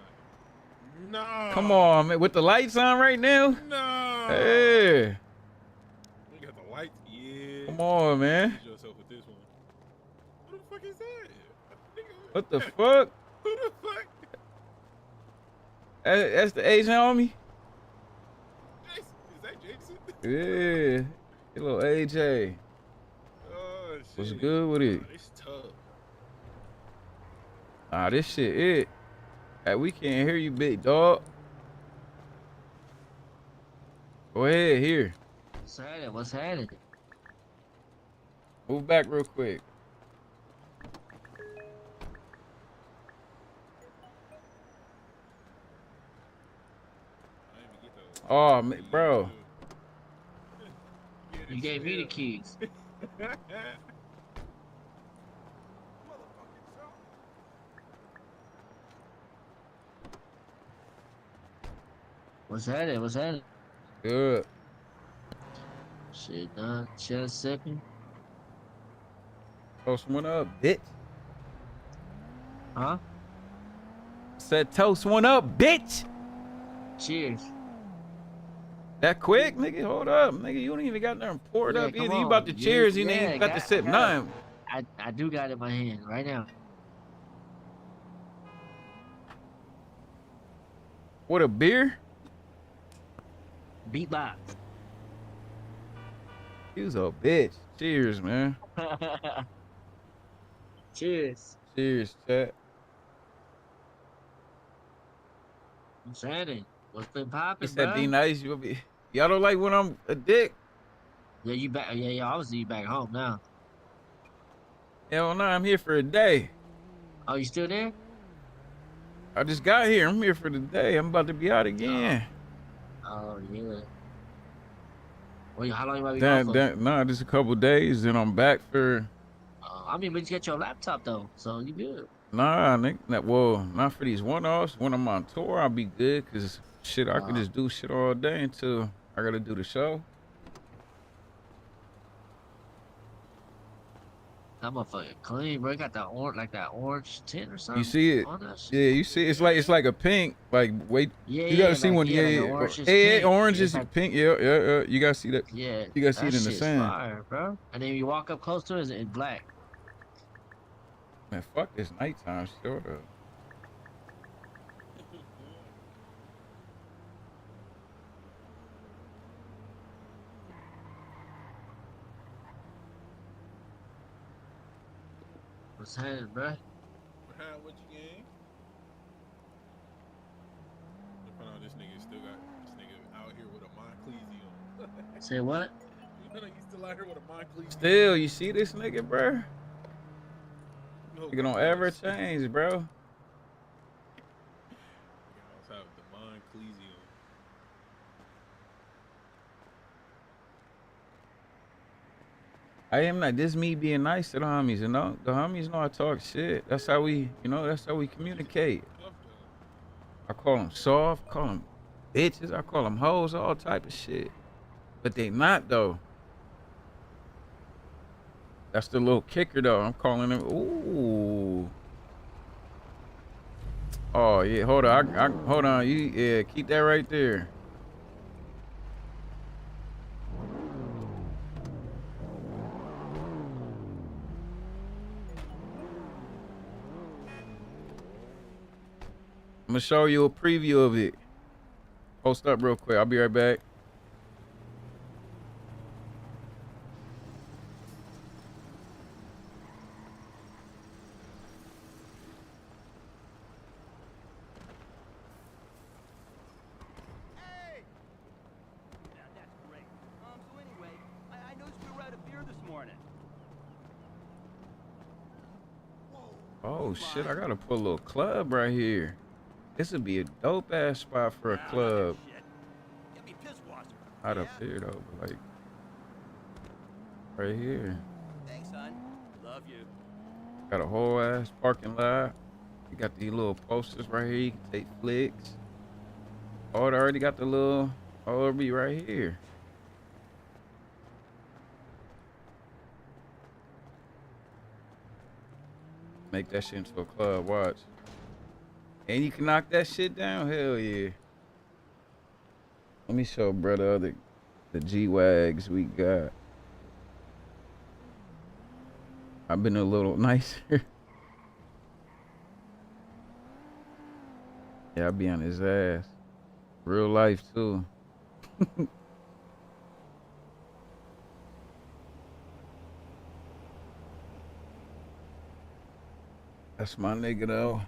No. Come on, man. With the lights on right now? No. Hey. We got the lights. Yeah. on, man. Hit yourself with this one. Who the fuck is that? Nigga, What the fuck? who the fuck? That's the Asian homie? Jason. Is that Jason? Yeah. Hey, little AJ. Oh, shit. What's good with it? It's tough. Ah, this shit it. Hey, we can't hear you, big dog. Go ahead, here. What's happening? What's happening? Move back real quick. Oh, bro. You gave me the keys. What's happening? What's happening? Good. Shit, done. Chill a second. Toast one up, bitch. Huh? Said toast one up, bitch. Cheers. That quick, nigga? Hold up, nigga. You don't even got nothing poured up either. You about to cheers, you ain't even got to sip none. I do got it in my hand right now. What, a beer? Beatbox. You was a bitch. Cheers, man. Cheers. Cheers, chat. What's happening? What's been popping, He said, bro? D nice. You'll be. Y'all don't like when I'm a dick? Yeah, you back? Yeah. Obviously, you back home now. Hell no, I'm here for a day. Oh, you still there? I just got here. I'm here for the day. I'm about to be out again. Oh yeah. Well, how long you might be gone for? Nah, just a couple days, and I'm back for. I mean, but you get your laptop though, so you good. Nah, nigga. Well, not for these one-offs. When I'm on tour, I'll be good, cause shit, I could just do shit all day until I gotta do the show. That motherfucker clean, bro. You got that orange, like that orange tint or something. You see it? On that shit. Yeah, you see it's like a pink. Like wait, Yeah, you gotta see like, one. yeah, Yeah, like the orange is yeah, pink. orange It's is like- pink. Yeah. You gotta see that. Yeah, You gotta see that it in the shit's sand. fire, bro. And then you walk up close to it, it's black. Man, fuck this nighttime shit up. What's happening, bro? What you gang? Look on this nigga still got this nigga out here with a Monclesi on. Say what? You still out here with a Monclesi. Still, you see this nigga, bro? No, Nigga don't ever change, bro. Nigga outside with the Monclesi on. I am not. This me being nice to the homies, you know. The homies know I talk shit. That's how we, that's how we communicate. I call them soft, call them bitches, I call them hoes, all type of shit. But they not though. That's the little kicker though. I'm calling them. Ooh. Oh yeah. Hold on. Hold on. You keep that right there. I'm gonna show you a preview of it. Post up real quick. I'll be right back. I noticed we were out of beer this morning. Oh shit, I gotta put a little club right here. This would be a dope ass spot for a club. Not up here though, but like right here. Thanks, son. Love you. Got a whole ass parking lot. You got these little posters right here. You can take flicks. Oh, they already got the little ORB right here. Make that shit into a club, watch. And you can knock that shit down, hell yeah. Let me show brother the G-Wags we got. I've been a little nicer. Yeah, I be on his ass. Real life too. That's my nigga though.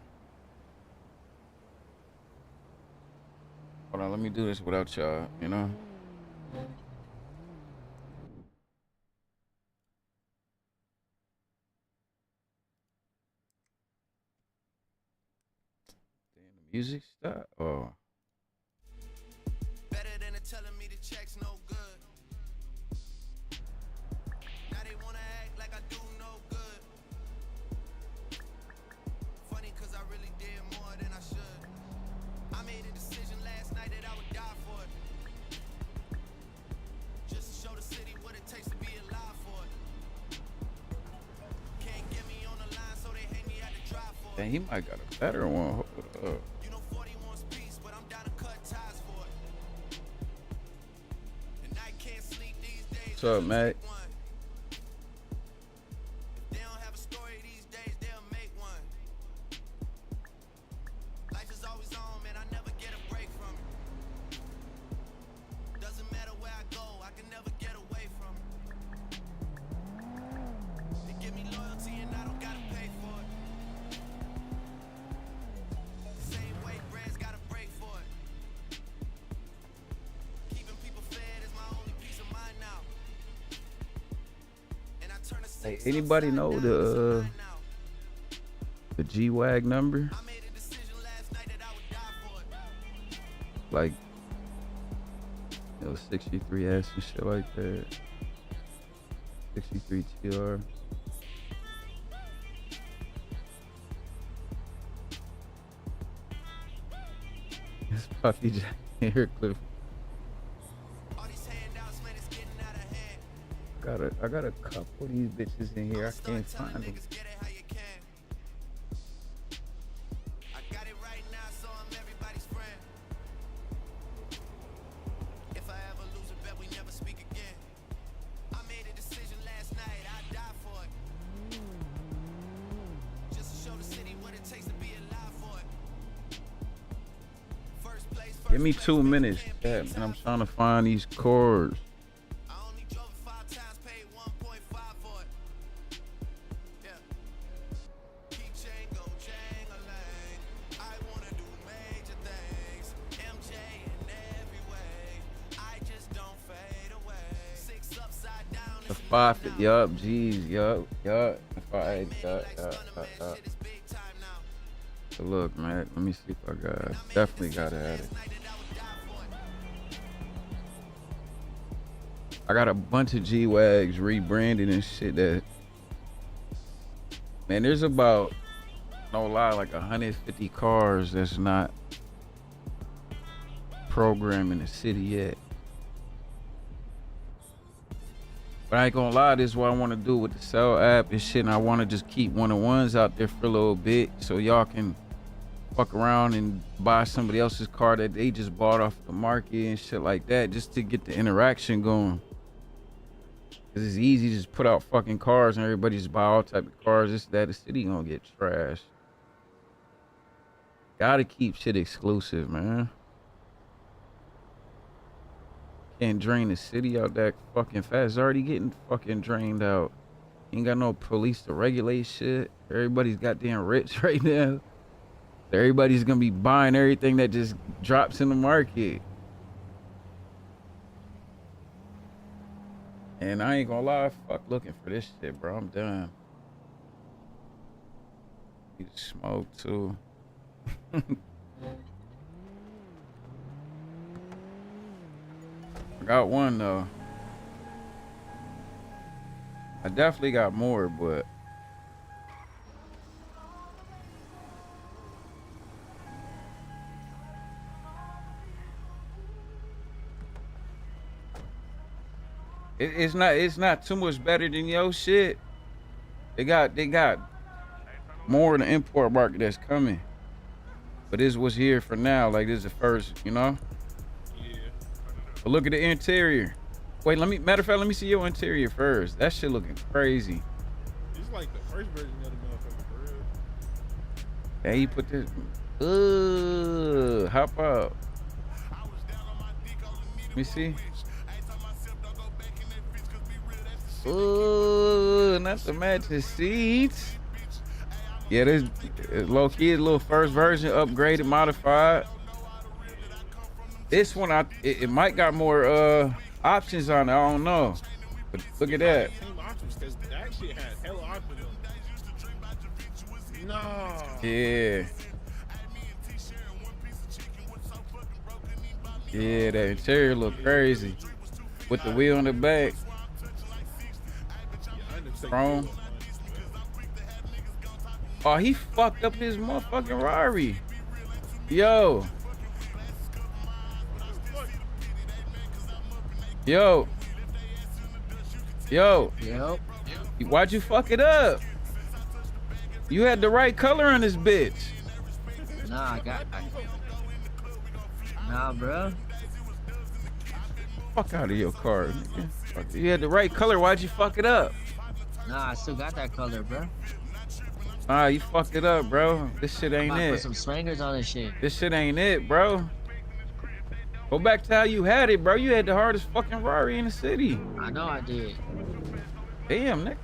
Hold on, let me do this without y'all, you know? Damn, the music stop. Oh. Better than telling me the check's no good. Now they wanna act like I do no good. Funny cause I really did more than I should. I made a decision last night that I would die for it. Just to show the city what it takes to be alive for it. Can't get me on the line so they hang me out to dry for it. Dang, he might got a better one. Hold up. You know 40 wants peace, but I'm down to cut ties for it. And I can't sleep these days. What's up, Matt? They don't have a story these days, they'll make one. Life is always on, man, I never get a break from it. Doesn't matter where I go, I can never get away from it. They give me loyalty and I don't gotta pay for it. Same way bread's gotta break for it. Keeping people fed is my only peace of mind now. And I turn a Hey, anybody know the G-Wag number? Like, you know, 63S and shit like that. 63 TR. It's Puffy Jack here, Cliff. I got a couple of these bitches in here. I can't find them. If I ever lose a bet, we never speak again. I made a decision last night, I die for it. Just to show the city what it takes to be alive for it. First place, Give me 2 minutes, yeah, man. I'm trying to find these chords. I only drove it 5 times, paid 1.5 for it. Yeah. Keychain go jang-a-lang. I wanna do major things. MJ in every way. I just don't fade away. 6 upside down. The 5, yup, G's, yup. The 5, yup. So look, man, let me see if I got. Definitely gotta add it. I got a bunch of G-Wags rebranded and shit that. Man, there's about, no lie, like 150 cars that's not programmed in the city yet. But I ain't gonna lie, this is what I want to do with the Cell app and shit, and I want to just keep one-on-ones out there for a little bit so y'all can fuck around and buy somebody else's car that they just bought off the market and shit like that, just to get the interaction going. Cause it's easy to just put out fucking cars and everybody just buy all type of cars. This, that, the city gonna get trashed. Gotta keep shit exclusive, man. Can't drain the city out that fucking fast. It's already getting fucking drained out. Ain't got no police to regulate shit. Everybody's goddamn rich right now. Everybody's gonna be buying everything that just drops in the market. And I ain't gonna lie, fuck looking for this shit, bro. I'm done. Need to smoke too. I got one though. I definitely got more, but it's not too much better than your shit. They got more in the import market that's coming. But this was here for now. Like, this is the first, you know? Yeah. But look at the interior. Wait, matter of fact, let me see your interior first. That shit looking crazy. It's like the first version of the motherfucker for real. Hey, you put this. Hop out. Let me see. Not to match his seats. Yeah, this low key is a little first version, upgraded, modified. This one, it might got more options on it. I don't know. But look at that. Same options, because that shit has hella options on it. No. Yeah. Yeah, that interior look crazy. With the wheel in the back. Chrome. Oh, he fucked up his motherfucking Rari. Yo. Yo. Yo. Yep. Why'd you fuck it up? You had the right color on this bitch. Nah, Nah, bro. Fuck out of your car, nigga. You had the right color. Why'd you fuck it up? Nah, I still got that color, bro. Ah, you fucked it up, bro. This shit ain't it. Put some swingers on this shit. This shit ain't it, bro. Go back to how you had it, bro. You had the hardest fucking Rari in the city. I know I did. Damn, nigga.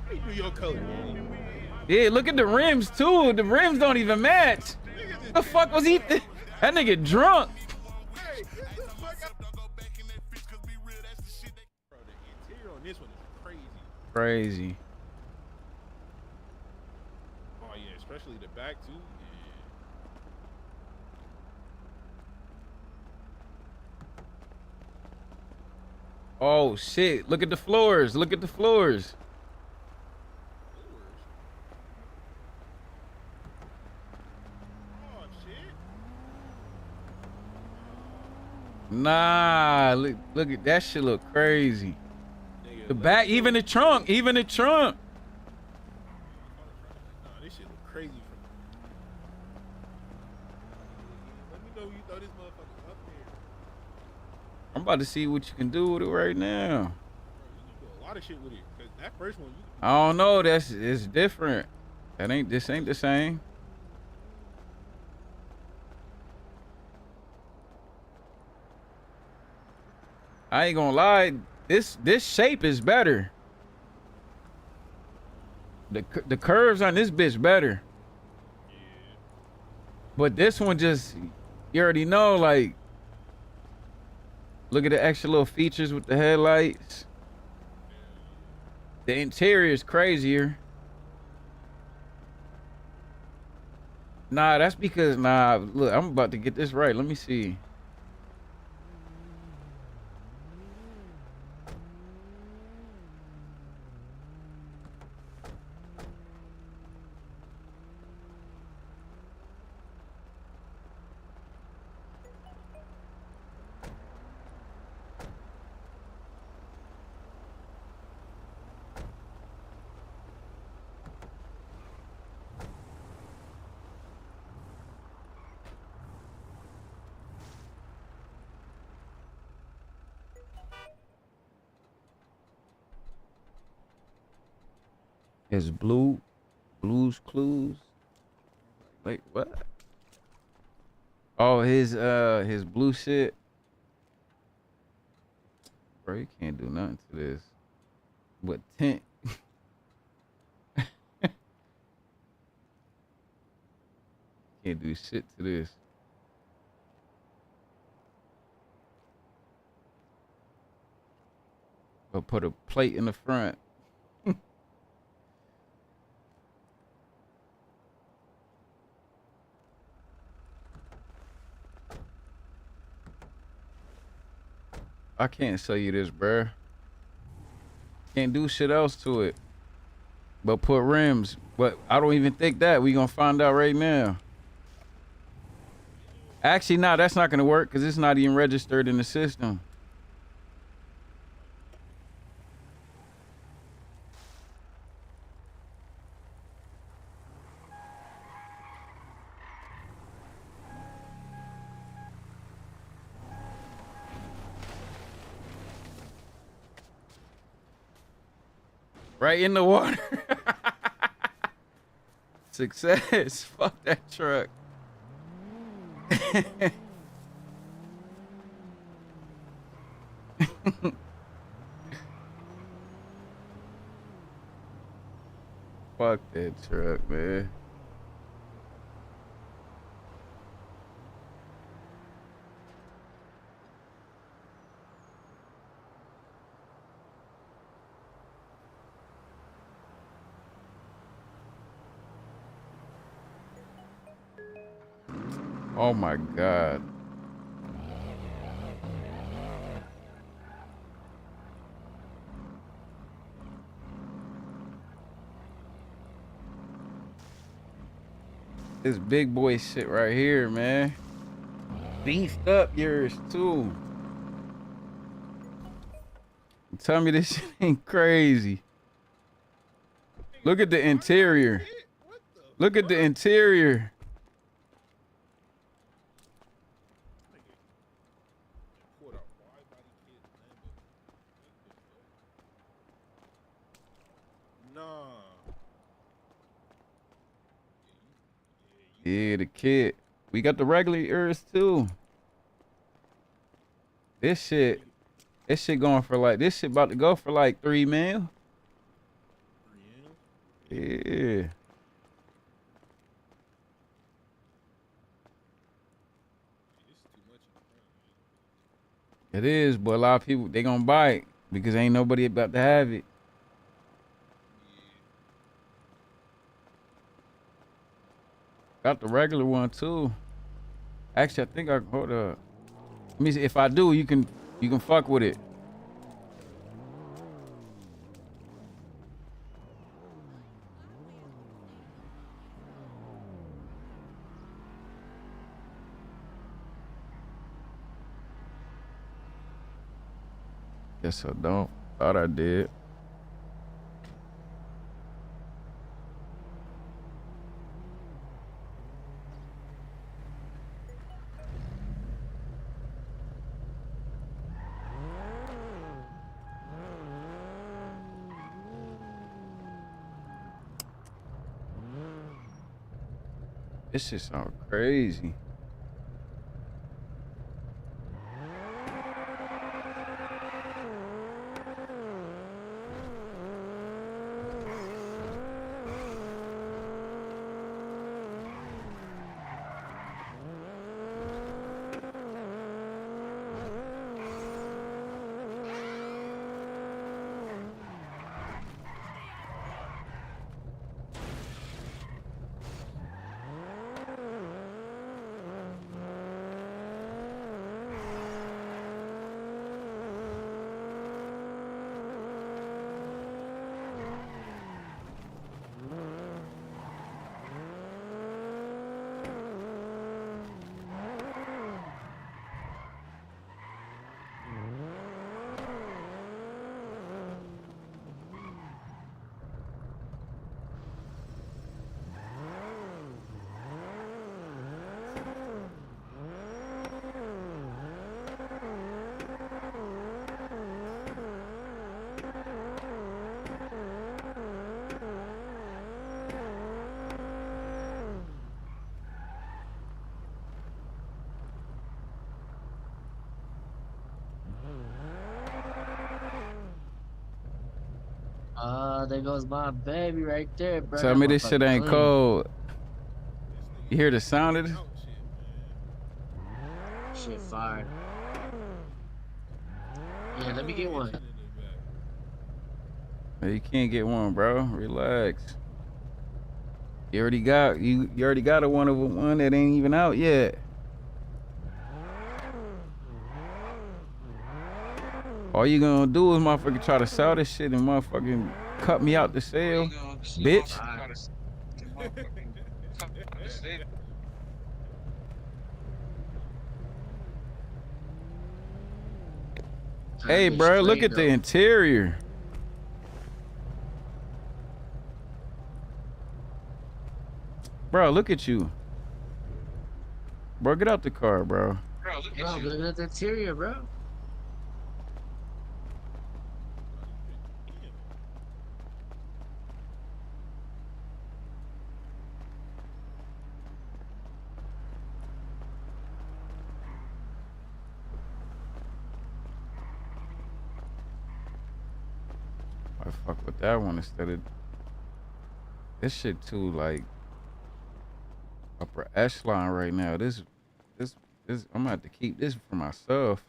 Do your color, man. Yeah, look at the rims too. The rims don't even match. The fuck was he? That nigga drunk. Hey, get the fuck out. Bro, the interior on this one is crazy. Crazy. Oh yeah, especially the back too. Yeah. Oh shit! Look at the floors. Look at the floors. Oh shit. Nah, look at that shit. Look crazy. Nigga, The back, even the trunk, even the trunk. Nah, this shit look crazy from. Let me know when you throw this motherfucker up there. I'm about to see what you can do with it right now. Bro, you can do a lot of shit with it. Cause that first one, I don't know. It's different. This ain't the same. I ain't gonna lie. This shape is better. The curves on this bitch better. Yeah. But this one just, you already know, like, look at the extra little features with the headlights. The interior is crazier. Nah, that's because, look, I'm about to get this right. Let me see. His Blues Clues. Wait, what? Oh, his blue shit. Bro, you can't do nothing to this. But tint. Can't do shit to this. Or put a plate in the front. I can't sell you this, bruh. Can't do shit else to it. But put rims. But I don't even think that. We gonna find out right now. Actually, nah, that's not gonna work because it's not even registered in the system. Right in the water. Success. Fuck that truck. Fuck that truck, man. Oh my God. This big boy shit right here, man. Beefed up yours too. Tell me this shit ain't crazy. Look at the interior. Look at the interior. Yeah, the kid. We got the regular ears too. This shit going for like, this shit about to go for like 3 mil. Yeah. It is, but a lot of people, they gonna buy it because ain't nobody about to have it. Got the regular one too. Actually, I think I can hold up. Let me see. If I do, you can fuck with it. Guess I don't. Thought I did. This shit sound crazy. There goes my baby right there, bro. Tell me this shit ain't cold. You hear the sound of it? Shit fire. Yeah, let me get one. Hey, you can't get one, bro. Relax. You already got a one that ain't even out yet. All you gonna do is motherfucking try to sell this shit and motherfucking cut me out the sale, bitch. Hey, bro, look at the interior. Bro, look at you. Bro, get out the car, bro. Bro, look at the interior, bro. I fuck with that one instead of this shit too, like upper echelon right now. This I'm gonna have to keep this for myself.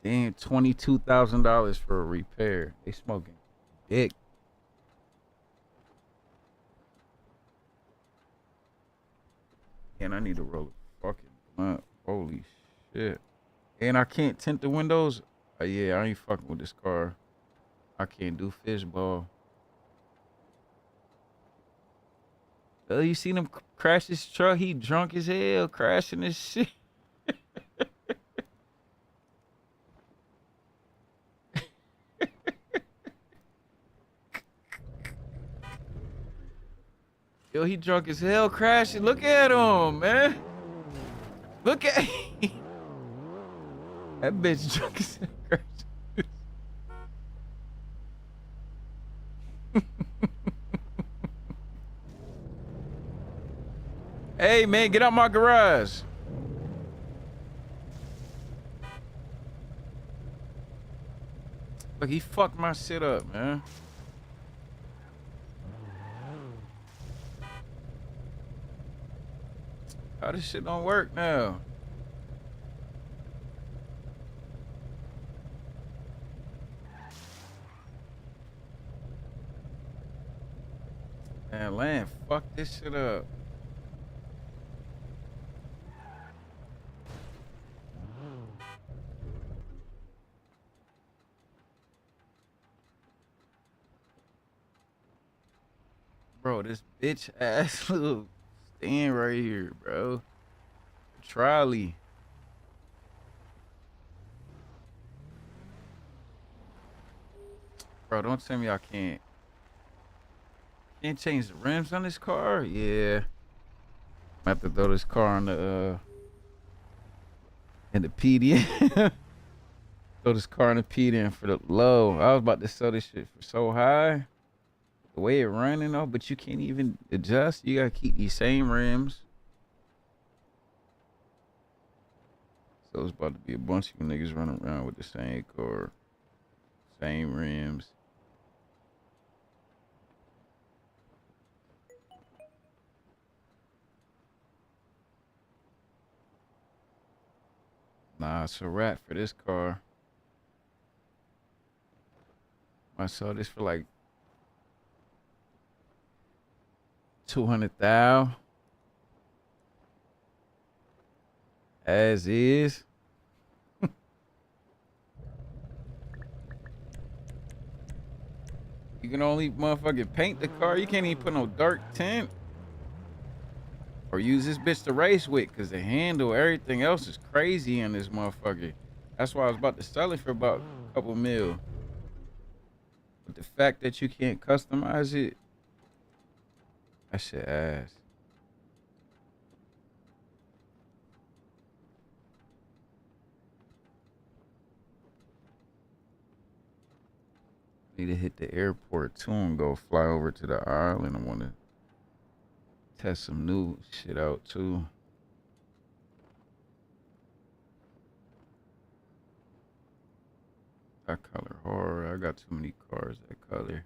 Damn, $22,000 for a repair. They smoking dick. And I need to roll a fucking blunt. Holy shit. And I can't tint the windows. Yeah, I ain't fucking with this car. I can't do fishbowl. Oh, you seen him crash his truck? He drunk as hell crashing this shit. Yo, he drunk as hell crashing. Look at him, man. Look at that bitch drunk as hell crashing. Hey, man, get out my garage. Look, he fucked my shit up, man. How this shit don't work now? Man, Land, fuck this shit up. Bro, this bitch ass little stand right here, bro. Trolley. Bro, don't tell me I can't change the rims on this car? Yeah. I have to throw this car on the in the PDN. Throw this car in the PDN for the low. I was about to sell this shit for so high. The way it running though, but you can't even adjust. You gotta keep these same rims. So it's about to be a bunch of you niggas running around with the same car, same rims. Nah, it's a wrap for this car. I saw this for like 200,000 as is. You can only motherfucking paint the car. You can't even put no dark tint or use this bitch to race with, because the handle, everything else is crazy in this motherfucker. That's why I was about to sell it for about a couple mil. But the fact that you can't customize it, that shit ass. Need to hit the airport too and go fly over to the island. I want to test some new shit out too. That color hard. I got too many cars that color.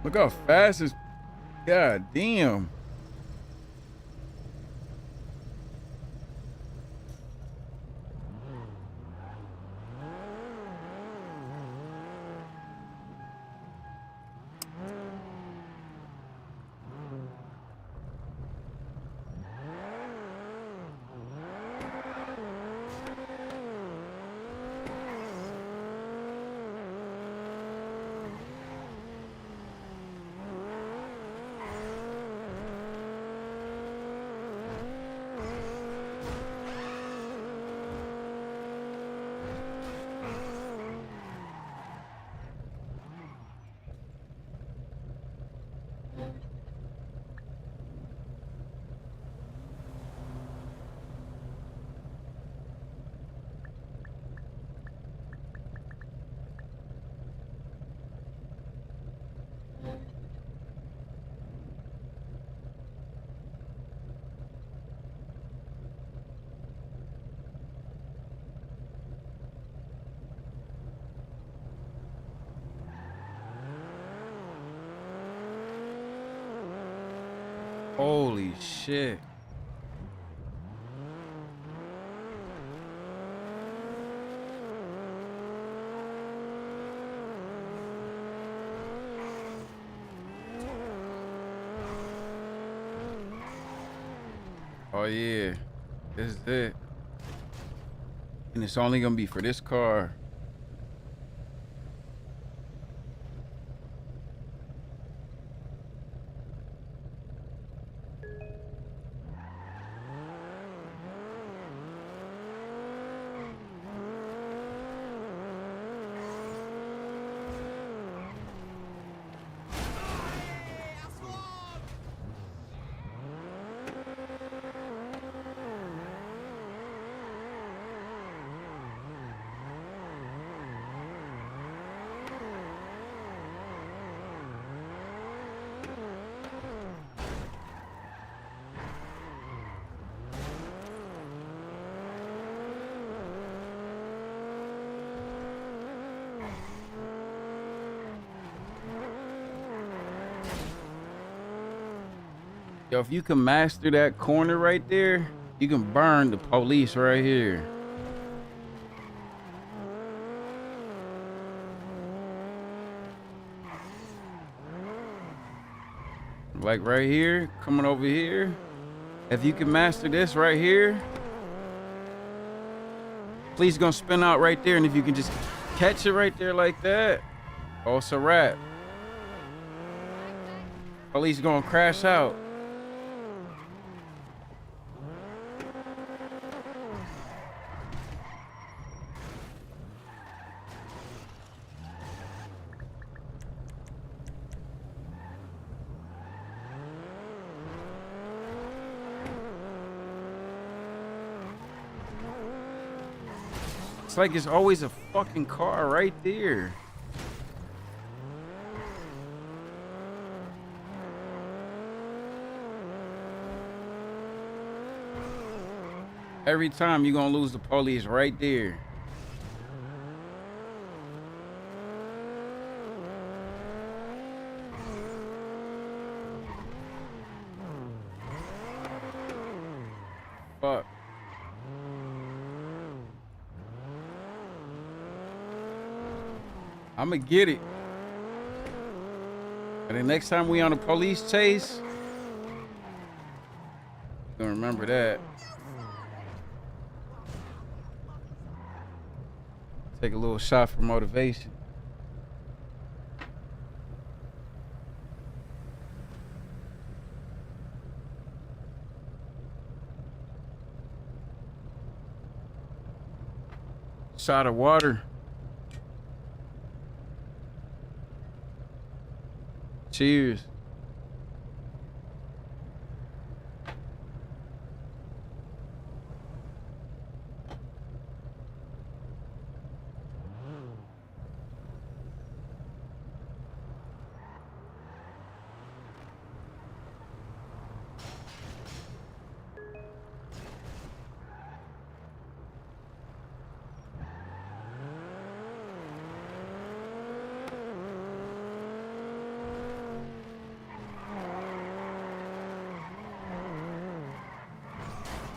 Look how fast it's. God damn. Holy shit. Oh yeah, this is it. And it's only gonna be for this car. Yo, if you can master that corner right there, you can burn the police right here. Like right here, coming over here. If you can master this right here, police gonna spin out right there, and if you can just catch it right there like that, oh, it's a wrap. Police gonna crash out. It's like it's always a fucking car right there. Every time you're gonna lose the police right there. Fuck. I'ma get it. And the next time we on a police chase, you're gonna remember that. Take a little shot for motivation. Shot of water. Cheers.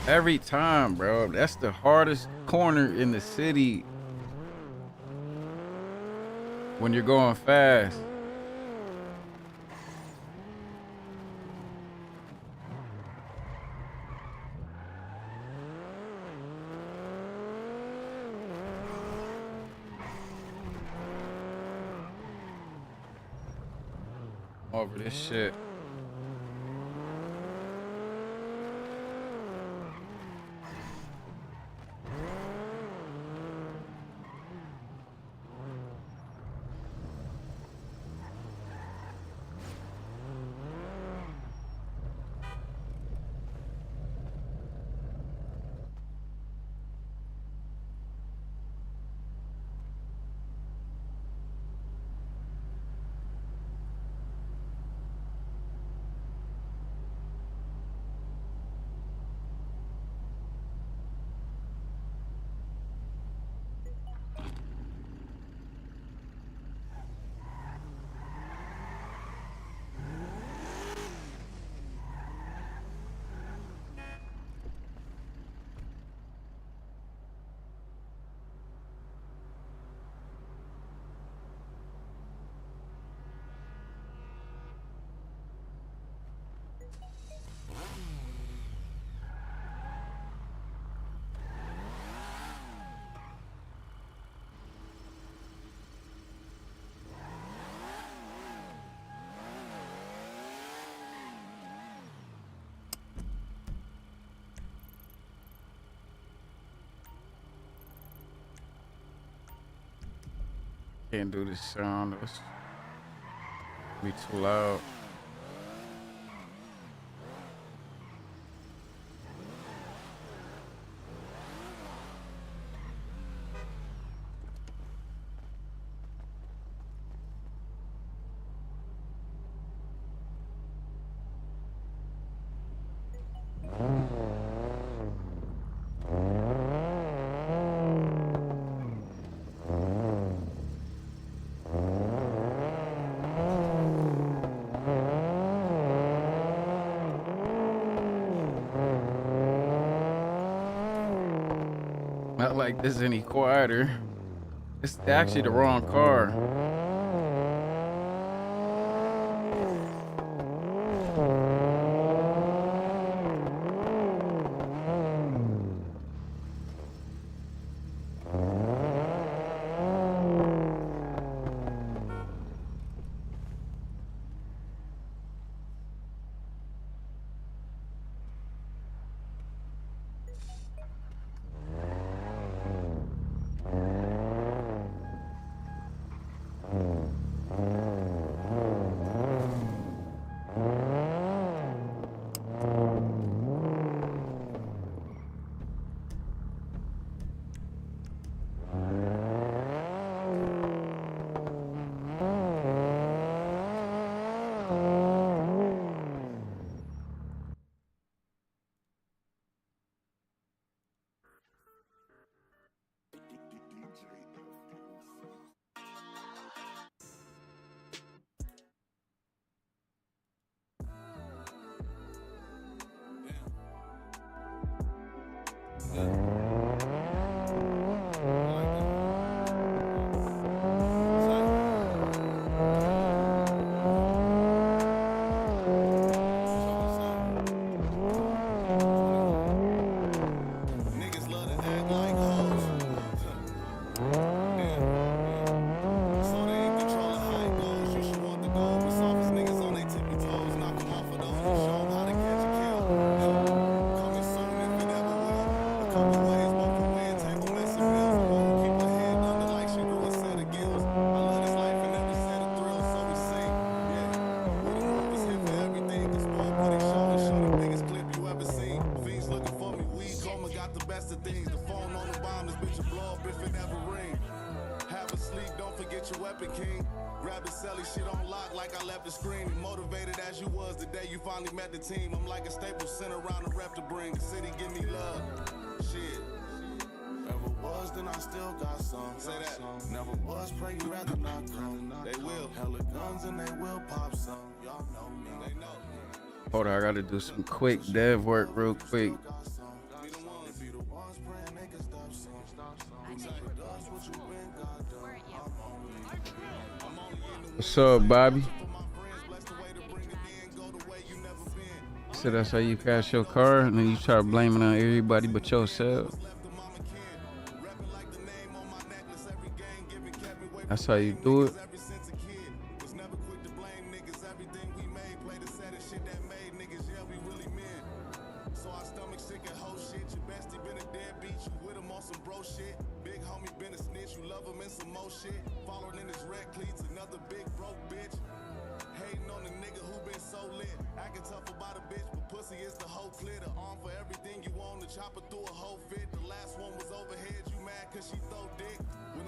Every time, bro. That's the hardest corner in the city when you're going fast. Over this shit. Can't do this sound. It's be too loud. Not like this any quieter. It's actually the wrong car. Met the team, I'm like a staple sent around the rep to bring the city, give me love. Shit. Never was, then I still got some. Say that. Never was, pray you rather not come. They will. Hella guns and they will pop some. Y'all know me. They know. Hold on, I gotta do some quick dev work real quick. What's up, Bobby? So that's how you crash your car, and then you try blaming on everybody but yourself. That's how you do it.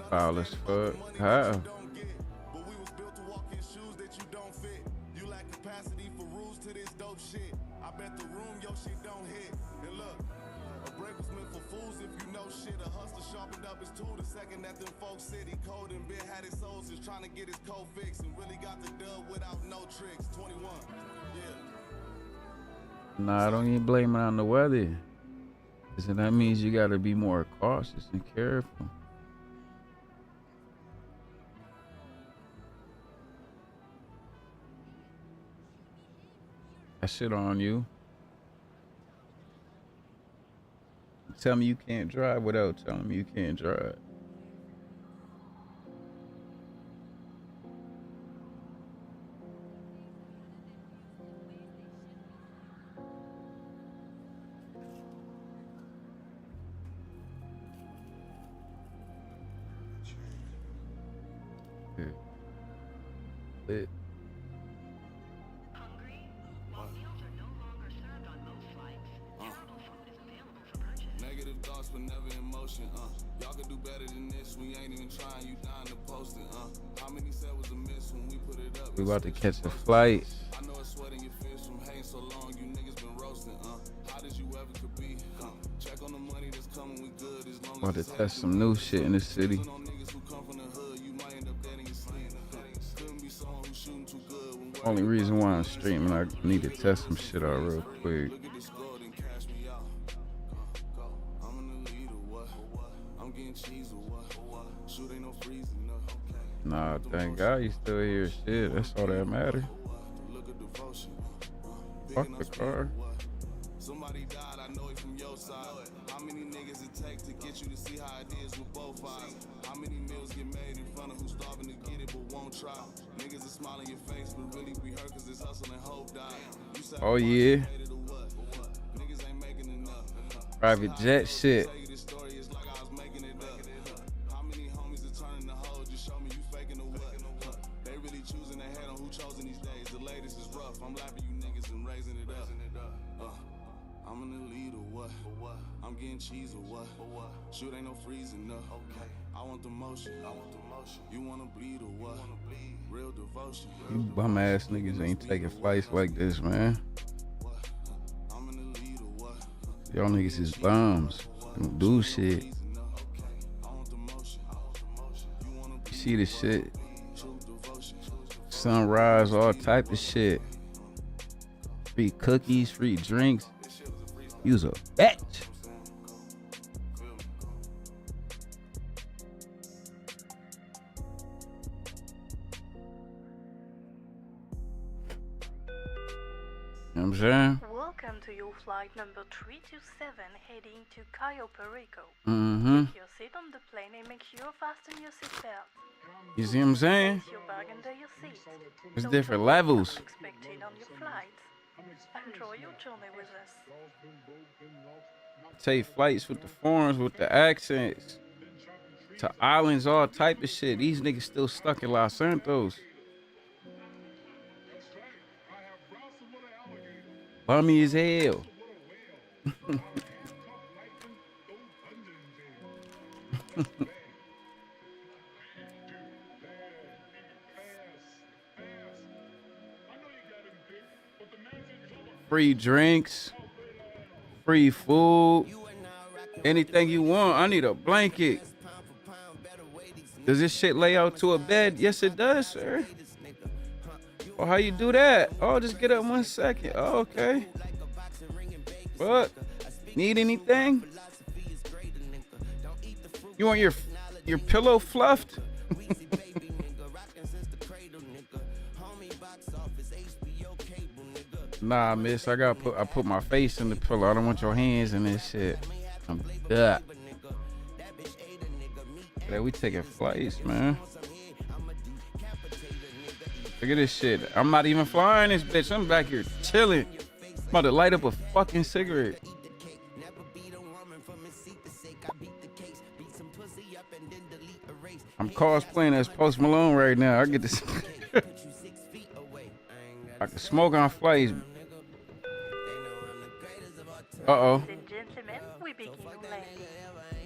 Foul as fuck. How? Nah, I don't even blame it on the weather. Cause that means you gotta be more cautious and careful. That shit on you. Tell me you can't drive without telling me you can't drive. Lit. Negative thoughts but never in motion, y'all can do better than this. We ain't even trying, you dying to post it, How many said was a miss when we put it up? We about to catch a flight. I know it's sweating your fist from hating so long, you niggas been roasting, How did you ever could be, Check on the money that's coming, we good as long About to test some new shit in the city. Only reason why I'm streaming, I need to test some shit out real quick. Nah, thank God you still here. Shit, that's all that matters. Fuck the car. Somebody died, I know it from your side. How many niggas it take to get you to see how it is with both eyes? How many meals get made in front of who's starving to get it but won't try? Niggas are smiling your face, but really we hurt cause it's hustle and hope die. Oh yeah. Private jet shit. I'm in the lead or what? I'm getting cheese or what? Shoot ain't no freezing up. Okay. I want the motion. You wanna bleed or what? Real devotion. You bum ass niggas ain't taking flights like this, man. Y'all niggas is bums. Don't do shit. You see the shit? Sunrise, all type of shit. Free cookies, free drinks. You's a bitch. You know what I'm saying? Welcome to your flight number 327 heading to Cayo Perico. Mm-hmm. Take your seat on the plane and make sure you fasten your seatbelt. You see what I'm saying? Place your bag under your seat. There's No different trouble levels. unexpected on your flight. Enjoy your journey with us. Take flights with the foreigners, with the accents. To islands, all type of shit. These niggas still stuck in Los Santos. Bummy as hell. Free drinks, free food, anything you want. I need a blanket. Does this shit lay out to a bed? Yes, it does, sir. Oh, how you do that? Oh, just get up 1 second. Oh, okay. What? Need anything? You want your your pillow fluffed? Nah, miss, I put my face in the pillow. I don't want your hands in this shit. I'm done. Yeah, we taking flights, man. Look at this shit. I'm not even flying this bitch. I'm back here chilling. I'm about to light up a fucking cigarette. I'm cosplaying as Post Malone right now. I get this. I can smoke on flights. Uh-oh. Ladies and gentlemen, we begin landing.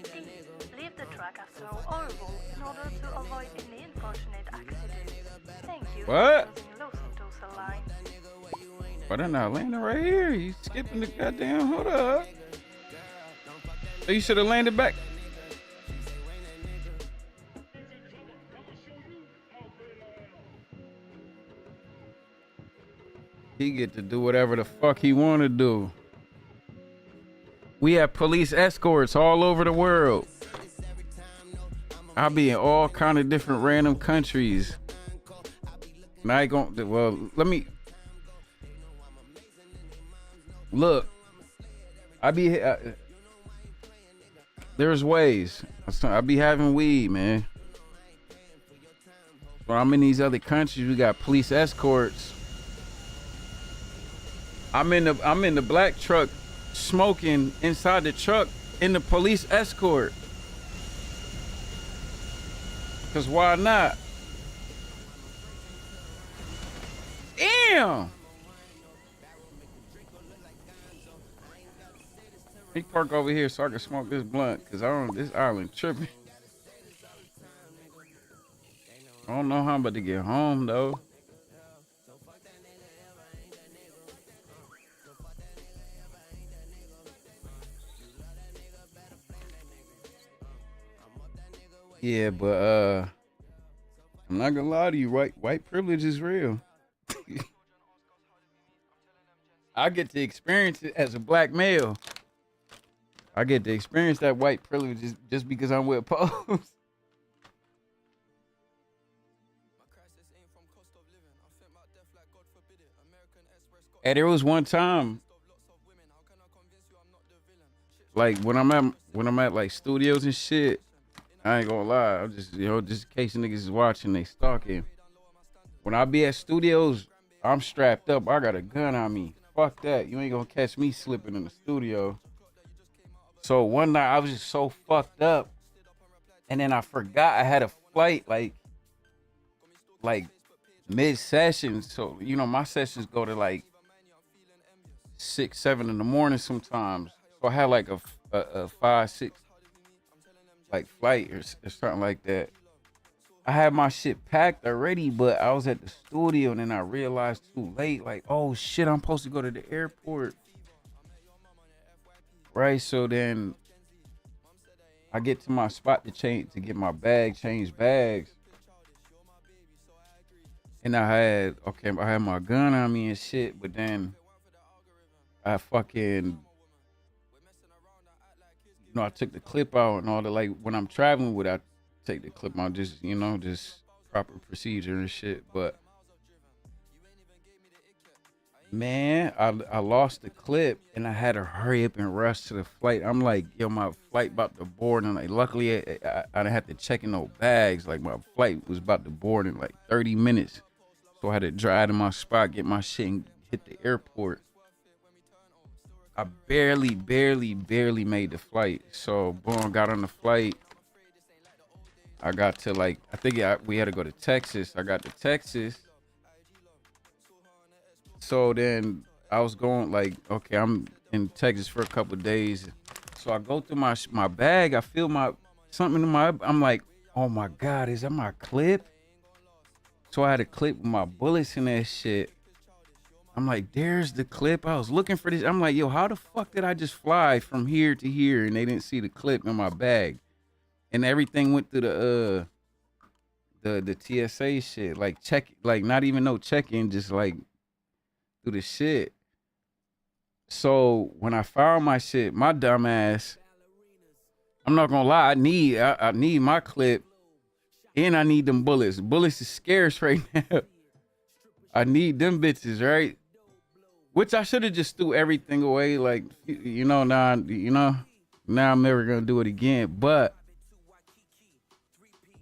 Please leave the track after our roll in order to avoid any unfortunate accidents. Thank you What? for using Los Santos line. But they're not landing right here. You skipping the goddamn, hold up. So you should have landed back. He get to do whatever the fuck he want to do. We have police escorts all over the world. I'll be in all kind of different random countries. And I ain't gonna, well, let me, look, there's ways. I be having weed, man. When I'm in these other countries, we got police escorts. I'm in the black truck smoking inside the truck in the police escort. Cause why not? Damn! He park over here so I can smoke this blunt, cause this island tripping. I don't know how I'm about to get home though. Yeah, but I'm not gonna lie to you, white privilege is real. I get to experience it as a black male. I get to experience that white privilege just because I'm with Post. And there was one time, like when I'm at like studios and shit, I ain't gonna lie, I'm just, just in case niggas is watching, they stalking. When I be at studios, I'm strapped up. I got a gun on me. Fuck that. You ain't gonna catch me slipping in the studio. So one night I was just so fucked up, and then I forgot I had a flight like mid-session. So my sessions go to like 6, 7 in the morning sometimes. So I had like a 5, 6 like flight or something like that. I had my shit packed already, but I was at the studio and then I realized too late, like, oh shit, I'm supposed to go to the airport. Right, so then I get to my spot to get my bag, change bags. And I had my gun on me and shit, but then I fucking, I took the clip out and all that. Like when I'm traveling with, I take the clip out, just proper procedure and shit. But man, I lost the clip and I had to hurry up and rush to the flight. I'm like, yo, my flight about to board, and like luckily I didn't have to check in no bags. Like my flight was about to board in like 30 minutes, so I had to drive to my spot, get my shit, and hit the airport. I barely made the flight. So boom, got on the flight. I got to we had to go to Texas. I got to Texas. So then I was going okay, I'm in Texas for a couple of days. So I go through my bag. I feel something in I'm like, oh my God, is that my clip? So I had a clip with my bullets in that shit. I'm like, there's the clip. I was looking for this. I'm like, yo, how the fuck did I just fly from here to here and they didn't see the clip in my bag? And everything went through the TSA shit, not even no check-in, just like through the shit. So when I found my shit, my dumb ass I'm not gonna lie. I need my clip, and I need them bullets. Bullets is scarce right now. I need them bitches, right? Which I should have just threw everything away. Like, now I'm never gonna do it again. But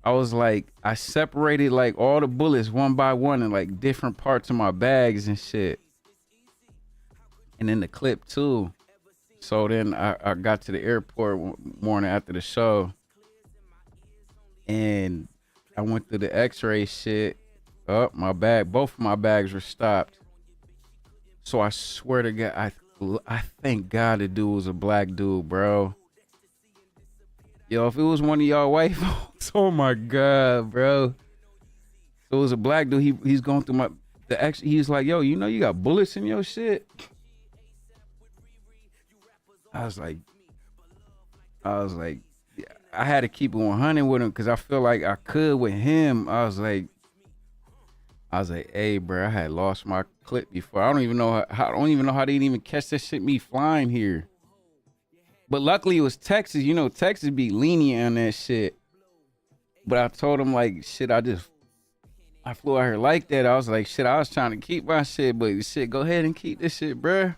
I was like, I separated like all the bullets one by one in like different parts of my bags and shit. And then the clip too. So then I got to the airport one morning after the show, and I went through the x-ray shit. My bag, both of my bags were stopped. So I swear to God, I thank God the dude was a black dude, bro. Yo, if it was one of y'all white folks, oh my God, bro. So it was a black dude. He's going through he's like, yo, you got bullets in your shit? I was like, yeah, I had to keep it 100 with him because I feel like I could with him. I was like, hey, bro, I had lost my clip before. I don't even know how they didn't even catch that shit me flying here. But luckily it was Texas. Texas be lenient on that shit. But I told him like, shit, I flew out here like that. I was like, shit, I was trying to keep my shit, but shit, go ahead and keep this shit, bro.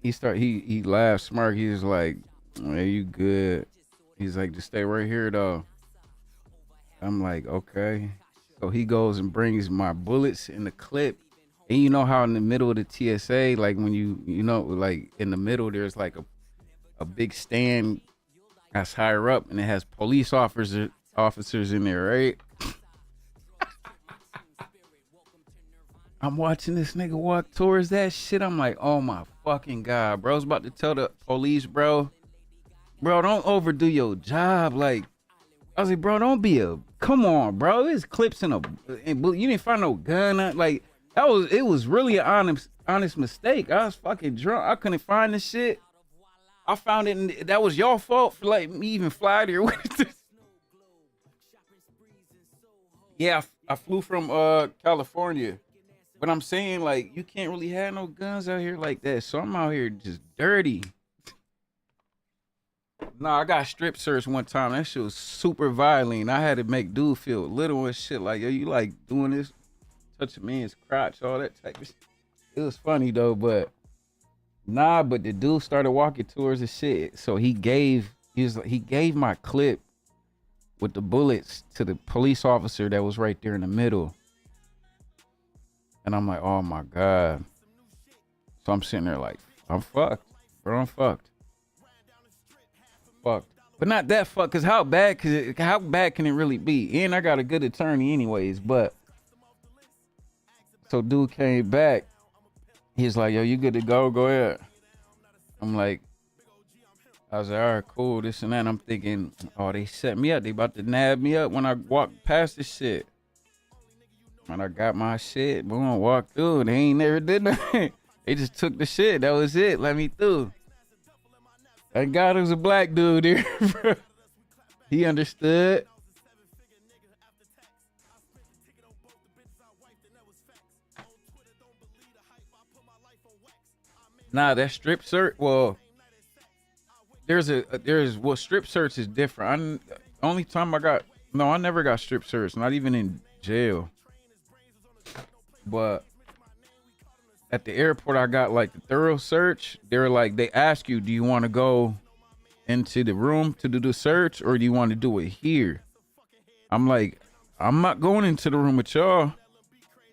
He laughed, smirked. He was like, hey, you good? He's like, just stay right here though. I'm like, okay. So he goes and brings my bullets in the clip. And you know how in the middle of the TSA, like when like in the middle, there's like a big stand that's higher up and it has police officers in there, right? I'm watching this nigga walk towards that shit. I'm like, oh my fucking God, bro. I was about to tell the police, bro, don't overdo your job. Like, I was like, bro, come on, bro. There's clips you didn't find no gun. Like, it was really an honest mistake. I was fucking drunk. I couldn't find the shit. I found it, and that was your fault for like me even fly there with this. Yeah, I flew from California. But I'm saying, like, you can't really have no guns out here like that. So I'm out here just dirty. Nah, I got strip searched one time. That shit was super violent. I had to make dude feel little and shit. Like, yo, you like doing this? Touching man's crotch, all that type of shit. It was funny, though, but the dude started walking towards the shit. So he gave my clip with the bullets to the police officer that was right there in the middle. And I'm like, oh my God. So I'm sitting there like, I'm fucked. Bro, I'm fucked. Fucked. But not that fucked, because how bad can it really be? And I got a good attorney anyways, but. So dude came back. He's like, yo, you good to go? Go ahead. I'm like, I was like, all right, cool, this and that. And I'm thinking, oh, they set me up. They about to nab me up when I walk past this shit. When I got my shit, boom, walked through. They ain't never did nothing. They just took the shit. That was it. Let me through. Thank God it was a black dude there, bro. He understood. Nah, that strip search. Well, strip search is different. Only time I never got strip search. Not even in jail. But at the airport, I got like the thorough search. They ask you, do you want to go into the room to do the search or do you want to do it here? I'm like, I'm not going into the room with y'all.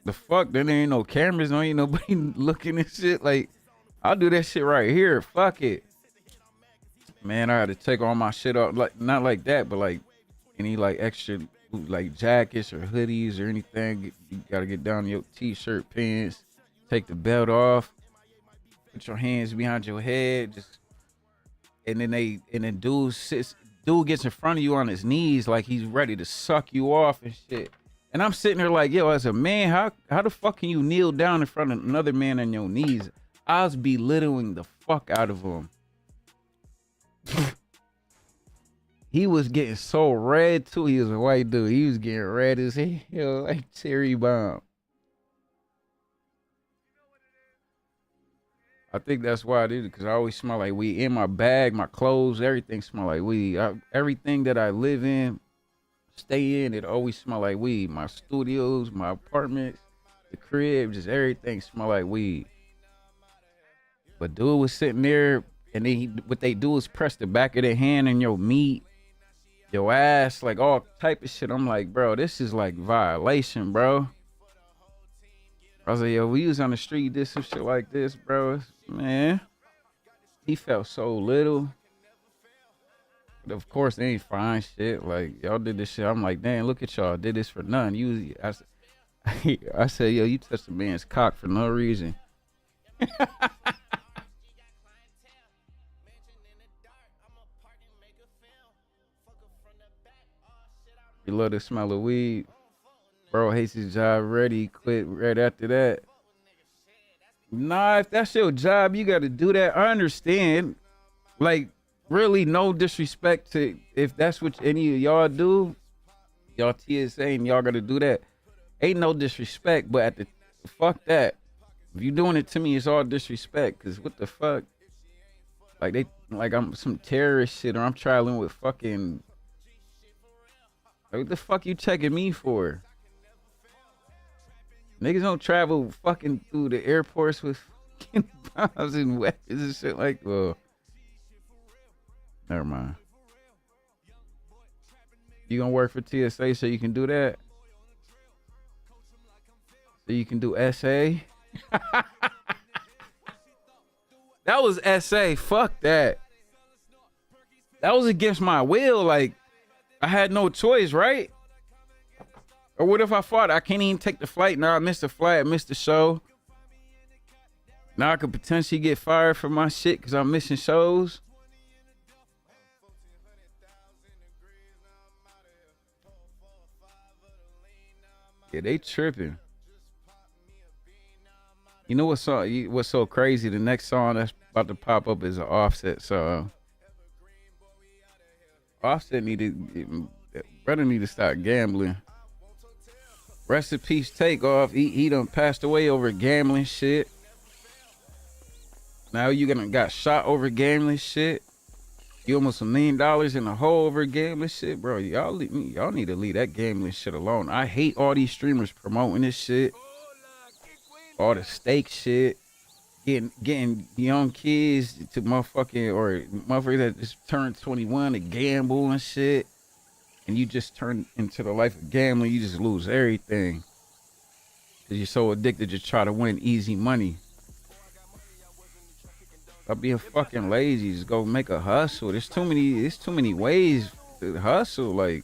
The fuck? There ain't no cameras, no ain't nobody looking at shit. Like, I'll do that shit right here. Fuck it. Man, I had to take all my shit off. Like, not like that, but like any like extra like jackets or hoodies or anything. You gotta get down to your t-shirt, pants, take the belt off, put your hands behind your head, and then dude gets in front of you on his knees like he's ready to suck you off and shit. And I'm sitting there like, yo, as a man, how the fuck can you kneel down in front of another man on your knees? I was belittling the fuck out of him. He was getting so red too. He was a white dude. He was getting red as hell, like cherry bomb. I think that's why I did it, because I always smell like weed. In my bag, my clothes, everything smell like weed. Everything that I live in, stay in, it always smell like weed. My studios, my apartments, the crib, just everything smell like weed. But dude was sitting there, and then what they do is press the back of their hand in your meat, your ass, like all type of shit. I'm like, bro, this is like violation, bro. I was like, yo, we was on the street, did some shit like this, bro. Man, he felt so little. But of course, they ain't fine shit. Like, y'all did this shit. I'm like, damn, look at y'all. Did this for nothing. I said, yo, you touched a man's cock for no reason. You love the smell of weed. Bro hates his job, ready, quit right after that. Nah, if that's your job, you got to do that. I understand. Like, really, no disrespect to if that's what any of y'all do. Y'all TSA and y'all got to do that. Ain't no disrespect, but fuck that. If you doing it to me, it's all disrespect. Because what the fuck? Like I'm some terrorist shit, or I'm traveling with fucking... Like, what the fuck you checking me for? Niggas don't travel fucking through the airports with fucking bombs and weapons and shit like, well, never mind. You gonna work for TSA so you can do that? So you can do SA? That was SA. Fuck that. That was against my will. Like, I had no choice, right? Or what if I fought? I can't even take the flight. Now I missed the flight. I missed the show. Now I could potentially get fired for my shit because I'm missing shows. Yeah, they tripping. You know what's so crazy? The next song that's about to pop up is an Offset song. Offset brother need to start gambling. Rest in peace, Takeoff. He done passed away over gambling shit. Now you got shot over gambling shit. You almost $1 million in the hole over gambling shit, bro. Y'all need to leave that gambling shit alone. I hate all these streamers promoting this shit. All the stake shit. Getting young kids to motherfuckers that just turned 21 to gamble and shit. And you just turn into the life of gambling, you just lose everything. Cause you're so addicted to try to win easy money. Stop being fucking lazy. Just go make a hustle. There's too many ways to hustle. Like,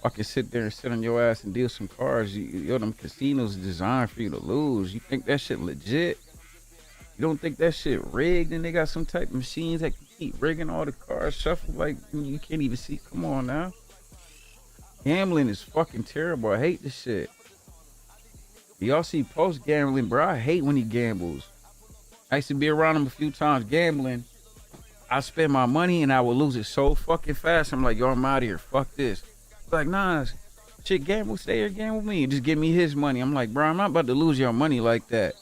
I can sit there and sit on your ass and deal some cards. Them casinos designed for you to lose. You think that shit legit? You don't think that shit rigged and they got some type of machines that can keep rigging all the cards shuffle like you can't even see? Come on now. Gambling is fucking terrible. I hate this shit. Y'all see post gambling, bro. I hate when he gambles. I used to be around him a few times gambling. I spend my money and I would lose it so fucking fast. I'm like, yo, I'm out of here. Fuck this. Like, nah, shit, gamble, stay here, gamble with me. Just give me his money. I'm like, bro, I'm not about to lose your money like that.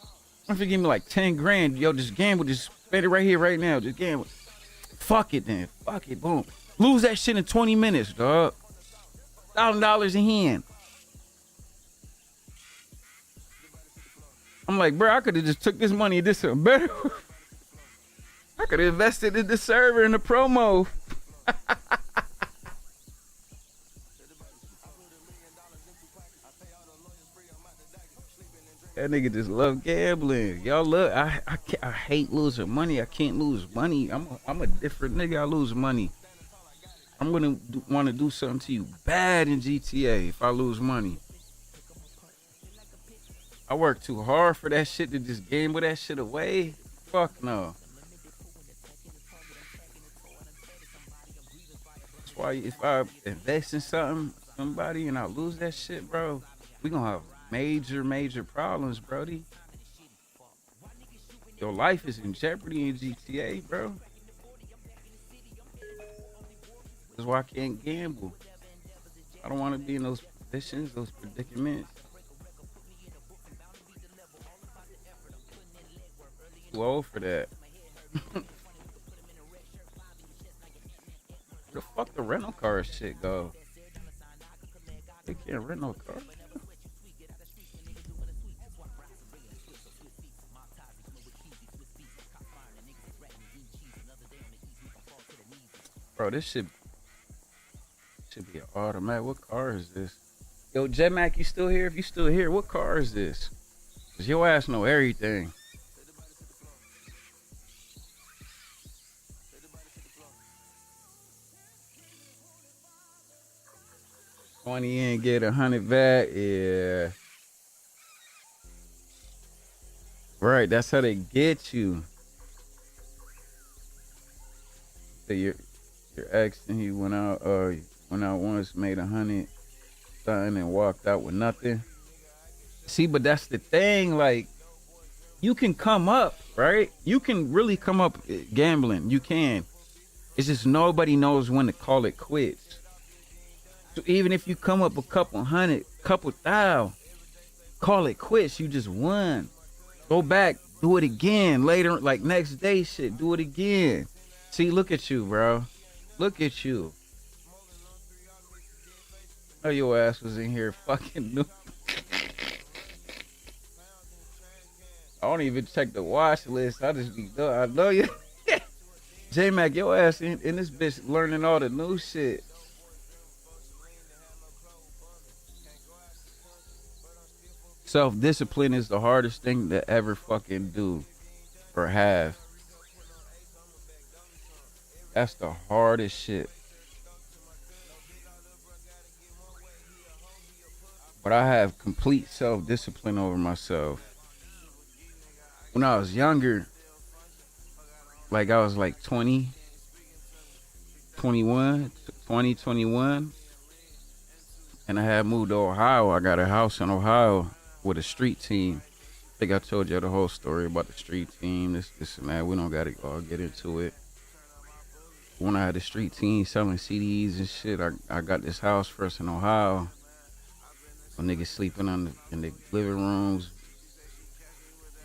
If you give me like 10 grand, yo, just gamble, just spend it right here, right now. Just gamble. Fuck it then. Fuck it, boom. Lose that shit in 20 minutes, dog. $1,000 in hand. I'm like, bro, I could have just took this money and did something better. I could have invested in the server and the promo. That nigga just love gambling. Y'all look, I hate losing money. I can't lose money. I'm a different nigga. I lose money. I'm gonna want to do something to you bad in GTA if I lose money. I work too hard for that shit to just gamble that shit away. Fuck no. That's why if I invest in somebody and I lose that shit, bro, we gonna have major problems, brody. Your life is in jeopardy in GTA, bro. That's why I can't gamble. I don't want to be in those positions, those predicaments. too old for that. Where the fuck the rental car shit go? They can't rent no car. Bro, this should be an automatic. What car is this? Yo, J-Mac, you still here? If you still here, what car is this? Cause your ass know everything. $20 in, get 100 back. Yeah. Right, that's how they get you. So your ex, and he went out once, made 100 something and walked out with nothing. See, but that's the thing, like, you can come up, right? You can really come up gambling. You can. It's just nobody knows when to call it quits. So even if you come up a couple hundred, couple thousand, call it quits. You just won. Go back, do it again later, like next day shit, do it again. See, look at you, bro. Look at you. Oh, your ass was in here fucking new. I don't even check the watch list. I just be I know you. J-Mac, your ass in this bitch learning all the new shit. Self-discipline is the hardest thing to ever fucking do or have. That's the hardest shit. But I have complete self-discipline over myself. When I was younger, like I was like 20, 21, and I had moved to Ohio. I got a house in Ohio with a street team. I think I told you the whole story about the street team, this and that. We don't gotta all get into it. When I had the street team selling CDs and shit, I got this house first in Ohio. Some niggas sleeping in the living rooms.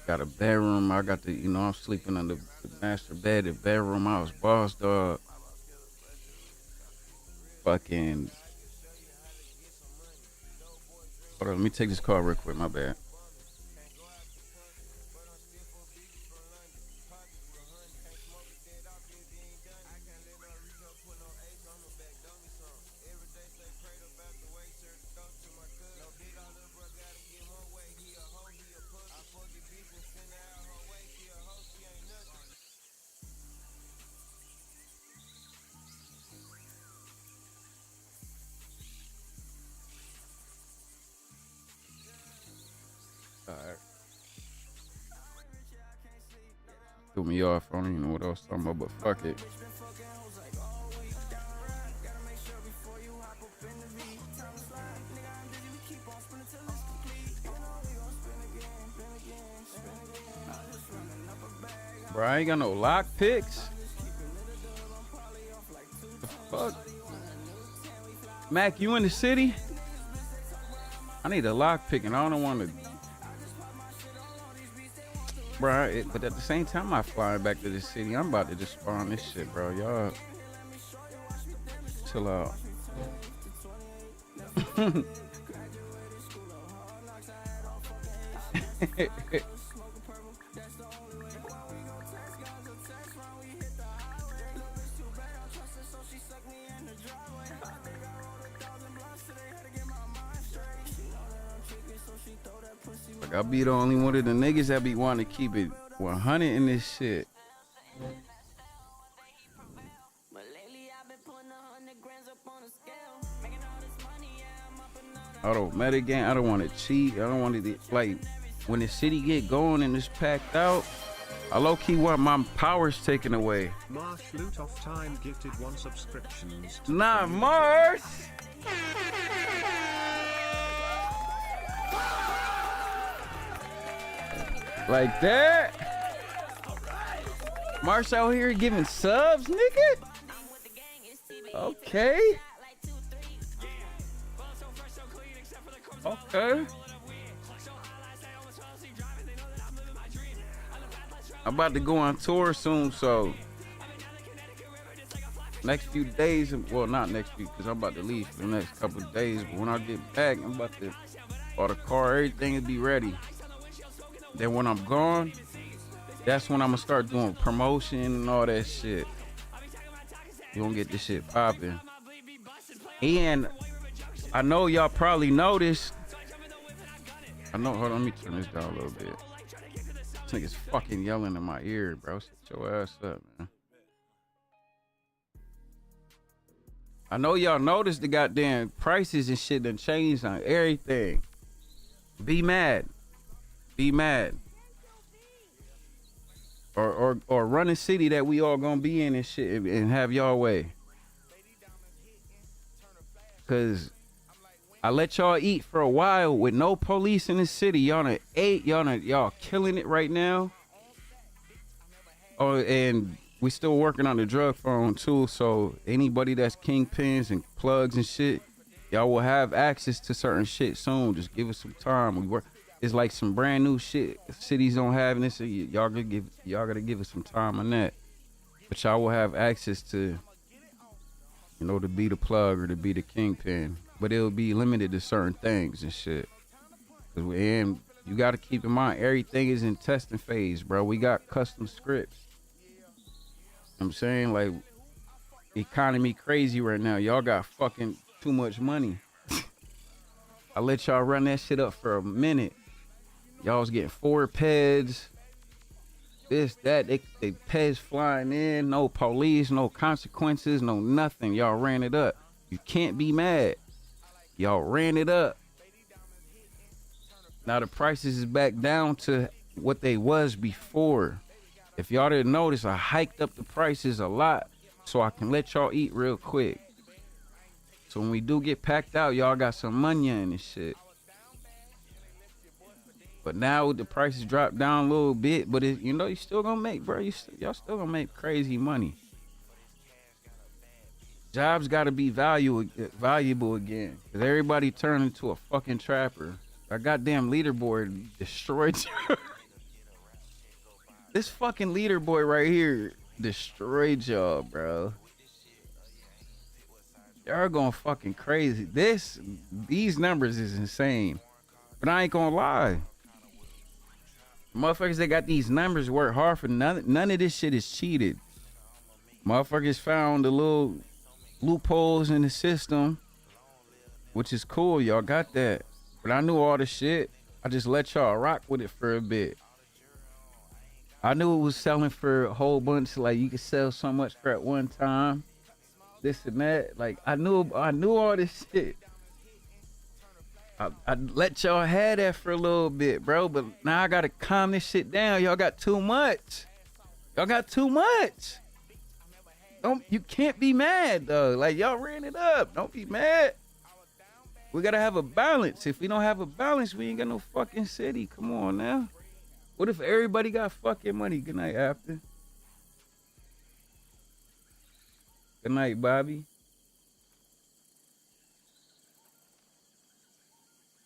Got a bedroom. I got I'm sleeping on the master bed, the bedroom. I was boss dog. Fucking. Hold on, let me take this call real quick. My bad. Threw me off. I don't even know what I was talking about, but fuck it. Bro, I ain't got no lock picks. The fuck? Mac, you in the city? I need a lock pick and I don't want to. Bro, but at the same time I flying back to the city, I'm about to just spawn this shit, bro. Y'all chill out. Like, I'll be the only one of the niggas that be wanting to keep it 100 in this shit. Auto meta game, I don't want to cheat. I don't want to, like, when the city get going and it's packed out, I low-key want my powers taken away. Marsh Loot Off Time gifted 1 subscriptions. Nah, Marsh! Like that? Marsh out here giving subs, nigga? Okay. Okay. I'm about to go on tour soon, so next few days, well, not next week, because I'm about to leave for the next couple of days, but when I get back, I'm about to, all the car, everything will be ready. Then when I'm gone, that's when I'm gonna start doing promotion and all that shit. You gonna get this shit popping. And I know y'all probably noticed. Hold on, let me turn this down a little bit. This nigga's fucking yelling in my ear, bro. Shut your ass up, man. I know y'all noticed the goddamn prices and shit done changed on everything. Be mad. Be mad. Or run a city that we all gonna be in and shit and have y'all way. Cause I let y'all eat for a while with no police in the city. Y'all done ate, y'all killing it right now. Oh, and we still working on the drug phone too. So anybody that's kingpins and plugs and shit, y'all will have access to certain shit soon. Just give us some time. We work. It's like some brand new shit cities don't have, and this y'all gotta give us some time on that. But y'all will have access to, you know, to be the plug or to be the kingpin. But it'll be limited to certain things and shit. And you got to keep in mind, everything is in testing phase, bro. We got custom scripts. I'm saying, like, economy crazy right now. Y'all got fucking too much money. I let y'all run that shit up for a minute. Y'all was getting 4 peds. This, that, they peds flying in. No police, no consequences, no nothing. Y'all ran it up. You can't be mad. Y'all ran it up. Now the prices is back down to what they was before. If y'all didn't notice, I hiked up the prices a lot so I can let y'all eat real quick. So when we do get packed out, y'all got some money in and shit. But now the prices dropped down a little bit, but you know, you still gonna make, bro. Y'all still gonna make crazy money. Jobs gotta be valuable again. Cause everybody turned into a fucking trapper. Our goddamn leaderboard destroyed you. This fucking leaderboard right here destroyed y'all, bro. Y'all going fucking crazy. These numbers is insane. But I ain't gonna lie. Motherfuckers that got these numbers work hard for none of this shit is cheated. Motherfuckers found the little loopholes in the system, which is cool. Y'all got that. But I knew all the shit. I just let y'all rock with it for a bit. I knew it was selling for a whole bunch. Like, you could sell so much for at one time. This and that. Like, I knew all this shit. I let y'all have that for a little bit, bro. But now I gotta calm this shit down. Y'all got too much. Y'all got too much. You can't be mad though. Like, y'all ran it up. Don't be mad. We gotta have a balance. If we don't have a balance, we ain't got no fucking city. Come on now. What if everybody got fucking money? Good night, After. Good night, Bobby.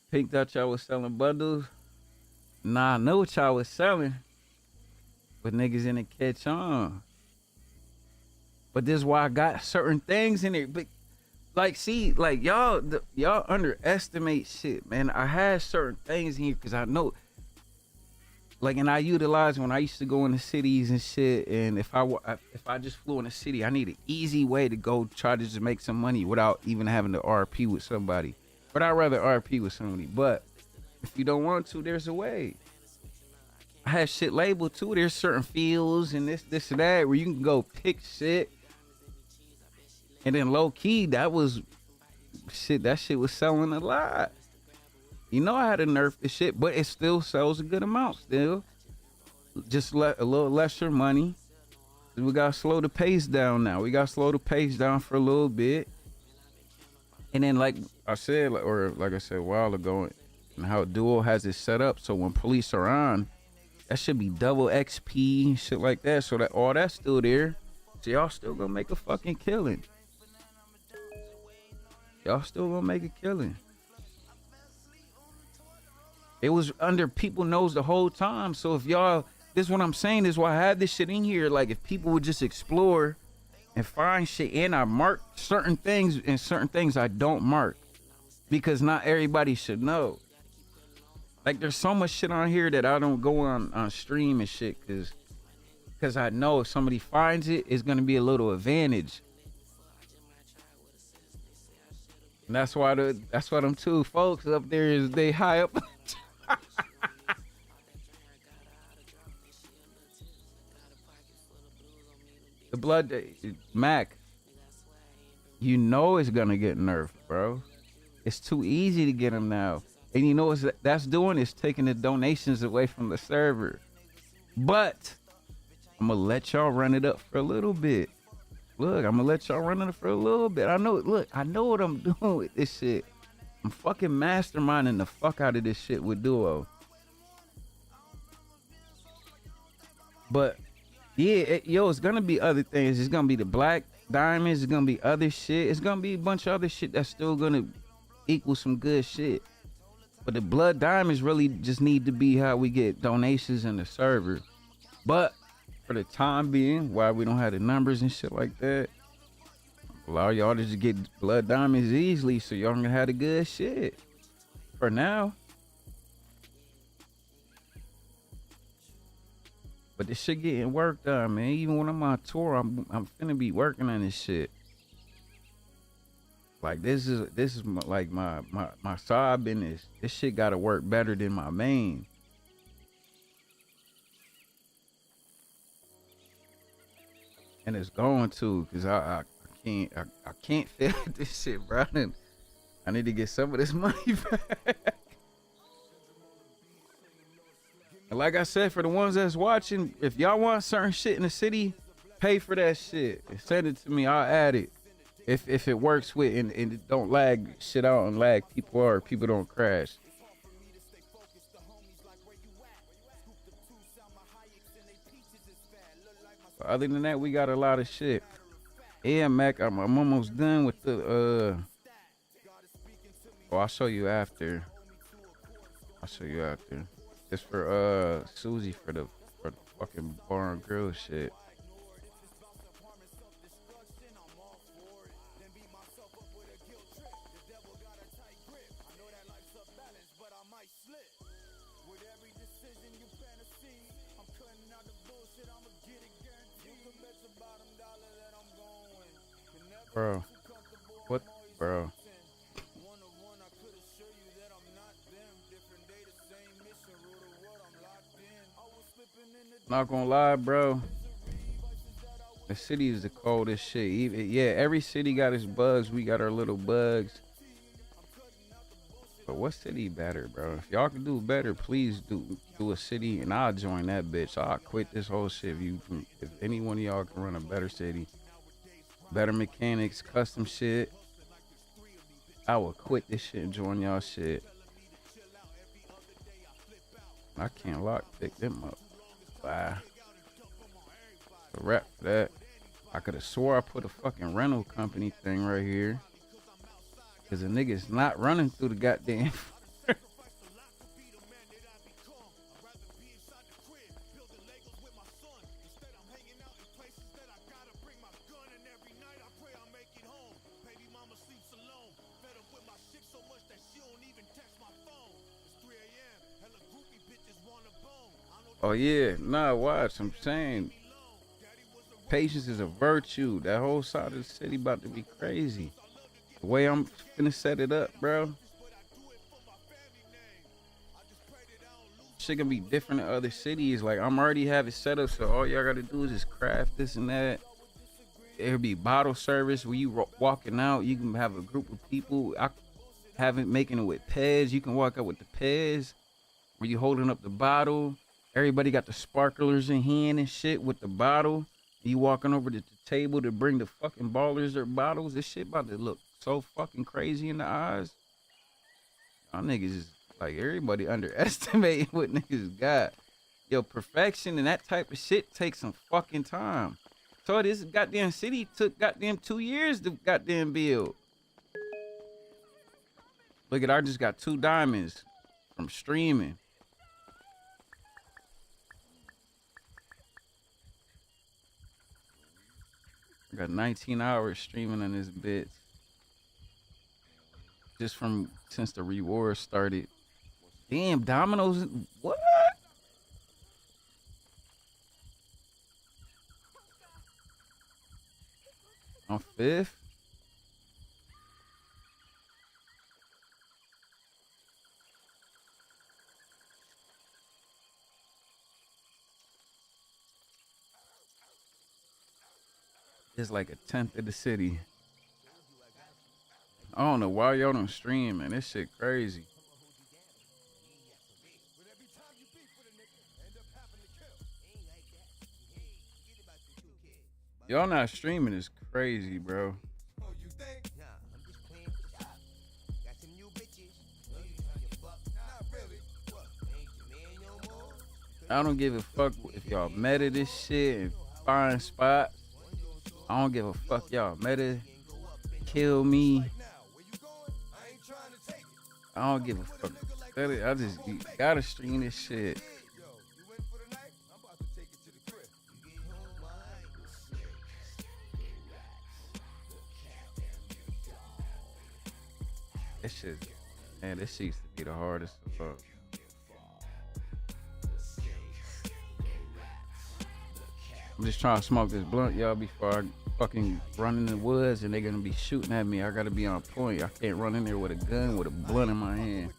Pink thought y'all was selling bundles. Nah, I know what y'all was selling. But niggas in the catch on. But this is why I got certain things in it. But like, see, like y'all underestimate shit, man. I had certain things in here because I know, like, and I utilized when I used to go in the cities and shit. And if I just flew in the city, I need an easy way to go try to just make some money without even having to RP with somebody. But I'd rather RP with somebody. But if you don't want to, there's a way. I had shit labeled too. There's certain fields and this and that where you can go pick shit. And then low key, that shit was selling a lot. You know, I had to nerf the shit, but it still sells a good amount still. Just a little lesser money. We gotta slow the pace down now. We gotta slow the pace down for a little bit. And then, like I said, like I said a while ago, and how Duo has it set up, so when police are on, that should be double XP, shit like that. So that all that's still there. So y'all still gonna make a fucking killing. Y'all still gonna make a killing. It was under people nose the whole time. So if y'all this is what I'm saying. This is why I had this shit in here. Like, if people would just explore and find shit, and I mark certain things, and certain things I don't mark because not everybody should know. Like, there's so much shit on here that I don't go on stream and shit because I know if somebody finds it, it's gonna be a little advantage. And that's why them two folks up there is they high up. The blood, Mac, you know it's gonna get nerfed, bro. It's too easy to get them now. And you know what that's doing? Is taking the donations away from the server. But I'm gonna let y'all run it up for a little bit. Look, I'm gonna let y'all run it for a little bit. I know what I'm doing with this shit. I'm fucking masterminding the fuck out of this shit with Duo. But yeah, it's gonna be other things. It's gonna be the black diamonds. It's gonna be other shit. It's gonna be a bunch of other shit that's still gonna equal some good shit. But the blood diamonds really just need to be how we get donations in the server. But for the time being, why we don't have the numbers and shit like that, allow y'all to just get blood diamonds easily so y'all can have the good shit. For now. But this shit getting work done, man. Even when I'm on tour, I'm finna be working on this shit. Like this is my side business. This shit gotta work better than my main. And it's going to, cause I can't fail at this shit, bro. I need to get some of this money back. And like I said, for the ones that's watching, if y'all want certain shit in the city, pay for that shit and send it to me. I'll add it. If it works with and it don't lag shit out and lag people or people don't crash. But other than that, we got a lot of shit. Yeah, Mac, I'm almost done with the I'll show you after. It's for Susie for the fucking bar and grill shit. Bro, what, bro? Not gonna lie, bro. The city is the coldest shit. Yeah, every city got its bugs. We got our little bugs. But what city better, bro? If y'all can do better, please do a city, and I'll join that bitch. I'll quit this whole shit. If any one of y'all can run a better city, better mechanics, custom shit, I will quit this shit and join y'all shit. I can't pick them up. Bye. The rap for that. I could have swore I put a fucking rental company thing right here. Cause the nigga's not running through the goddamn. Oh yeah, nah, watch, I'm saying patience is a virtue. That whole side of the city about to be crazy. The way I'm finna set it up, bro. Shit gonna be different in other cities. Like, I'm already have it set up, so all y'all gotta do is just craft this and that. There'll be bottle service where you walking out, you can have a group of people. I have it making it with Pez. You can walk out with the Pez where you holding up the bottle. Everybody got the sparklers in hand and shit with the bottle. You walking over to the table to bring the fucking ballers their bottles. This shit about to look so fucking crazy in the eyes. Y'all niggas is like, everybody underestimating what niggas got. Yo, perfection and that type of shit takes some fucking time. So this goddamn city took goddamn 2 years to goddamn build. Look at, I just got 2 diamonds from streaming. I got 19 hours streaming on this bitch. Just from since the rewards started. Damn, Domino's. What? On 5th? It's like a tenth of the city. I don't know why y'all don't stream, man. This shit crazy. Y'all not streaming is crazy, bro. I don't give a fuck if y'all meta this shit and find spots. I don't give a fuck y'all meta. Kill me. I don't give a fuck. I just gotta stream this shit. This shit, man, this shit used to be the hardest to fuck. I'm just trying to smoke this blunt, y'all, before I fucking run in the woods and they're gonna be shooting at me. I gotta be on point. I can't run in there with a gun with a blunt in my hand.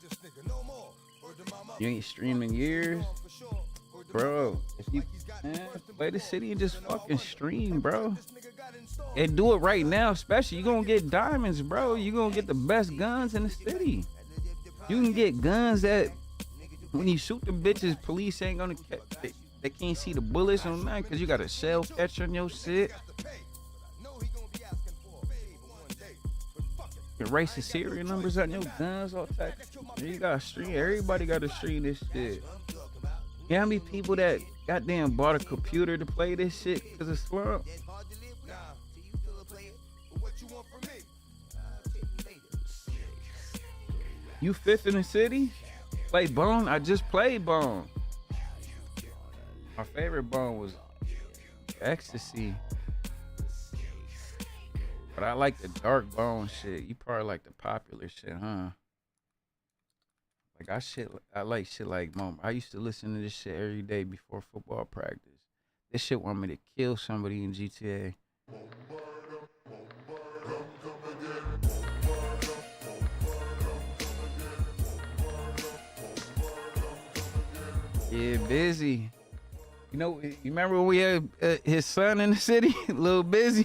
You ain't streaming years? Bro, if you play the city and just fucking stream, bro. And do it right now, especially. You gonna get diamonds, bro. You gonna get the best guns in the city. You can get guns that when you shoot the bitches, police ain't gonna catch. They can't see the bullets on that because you got a shell catcher in your shit. Erase the serial numbers on your guns, all that. You gotta stream. Everybody gotta stream this shit. You know how many people that goddamn bought a computer to play this shit because of Slump? You 5th in the city? Play Bone? I just played Bone. My favorite Bone was Ecstasy. But I like the dark Bone shit. You probably like the popular shit, huh? Like I like shit like Mom. I used to listen to this shit every day before football practice. This shit want me to kill somebody in GTA. Yeah, Busy. You know, you remember when we had his son in the city? Little Busy.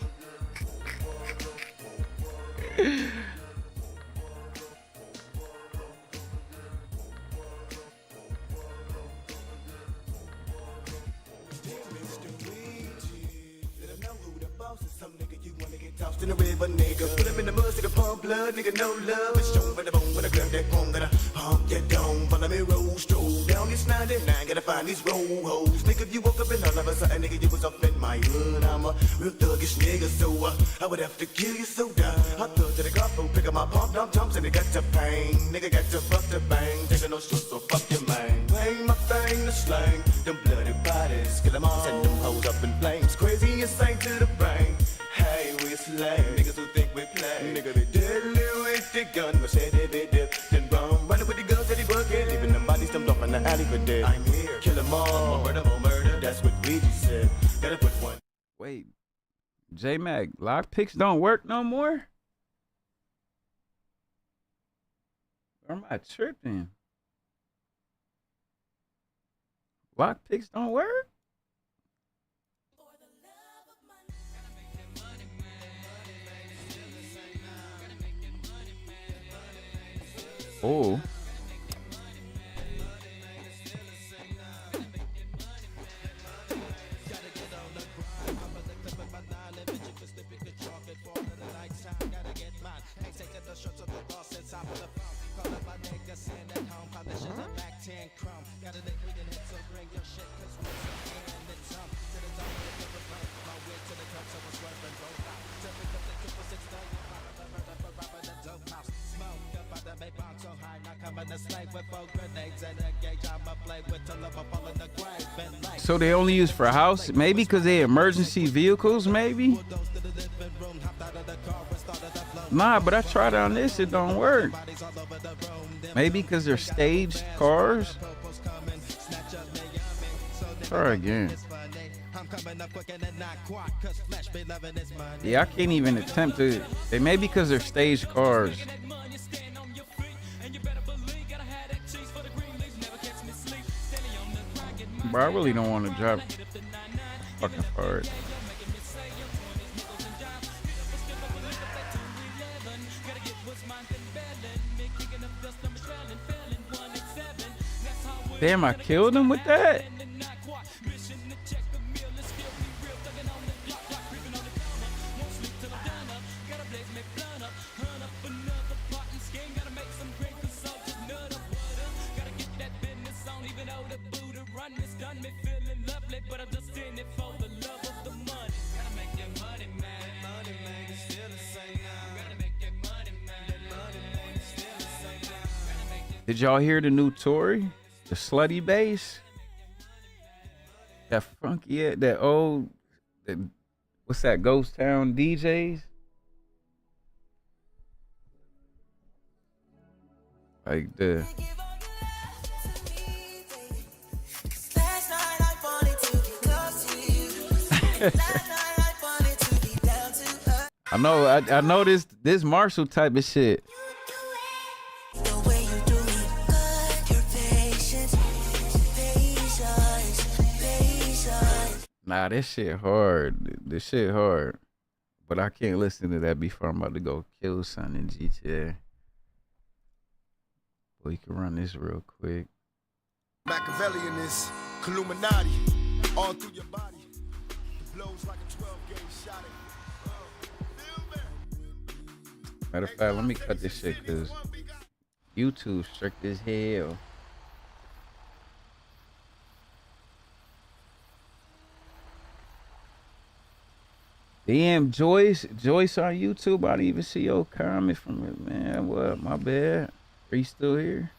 In the river, nigga. Put him in the mud, nigga, pump blood, nigga, no love. It's shown by the bone when I grab that phone, gonna hump your dome. Follow me, roll, stroll down this 99, gotta find these roll hoes. Nigga, if you woke up and all of a sudden, nigga, you was up in my hood. I'm a real thuggish nigga, so I would have to kill you so down. I thug to the gospel, pick up my pump, dump, jumps, and it got to pain. Nigga got to fuck the bang, taking no shit, so fuck your man. Bang my thing, the slang, them bloody bodies, kill them all, send them hoes up in flames. Crazy insane to the brain. Hey, we slay niggas who think we play. Nigga, they deadly with the gun, machete, they dip, then run. Running with the guns that he bucket, leaving them bodies dumped off in the alley for dead. I'm here, kill them all, more murder, that's what Ouija said. Gotta put one. Wait, J-Mac, lockpicks don't work no more? Or am I tripping? Lockpicks don't work? Oh. So they only use for house? Maybe because they emergency vehicles, maybe? Nah, but I tried on this, it don't work. Maybe because they're staged cars. Try again. Yeah, I can't even attempt to. They may because they're staged cars. Bro, I really don't want to drop fucking hard. Damn, I killed him with that? Did y'all hear the new Tory? The slutty bass? That funky, that old, what's that, Ghost Town DJs? Like the... I know this Marshall type of shit. Nah, this shit hard. This shit hard. But I can't listen to that before I'm about to go kill something in GTA. Well, you can run this real quick. Machiavellian is Illuminati all through your body. It blows like a 12-gauge shot. Matter of fact, let me cut this shit because YouTube strict as hell. Damn, Joyce on YouTube. I didn't even see your comment from it, man. What? My bad. Are you still here?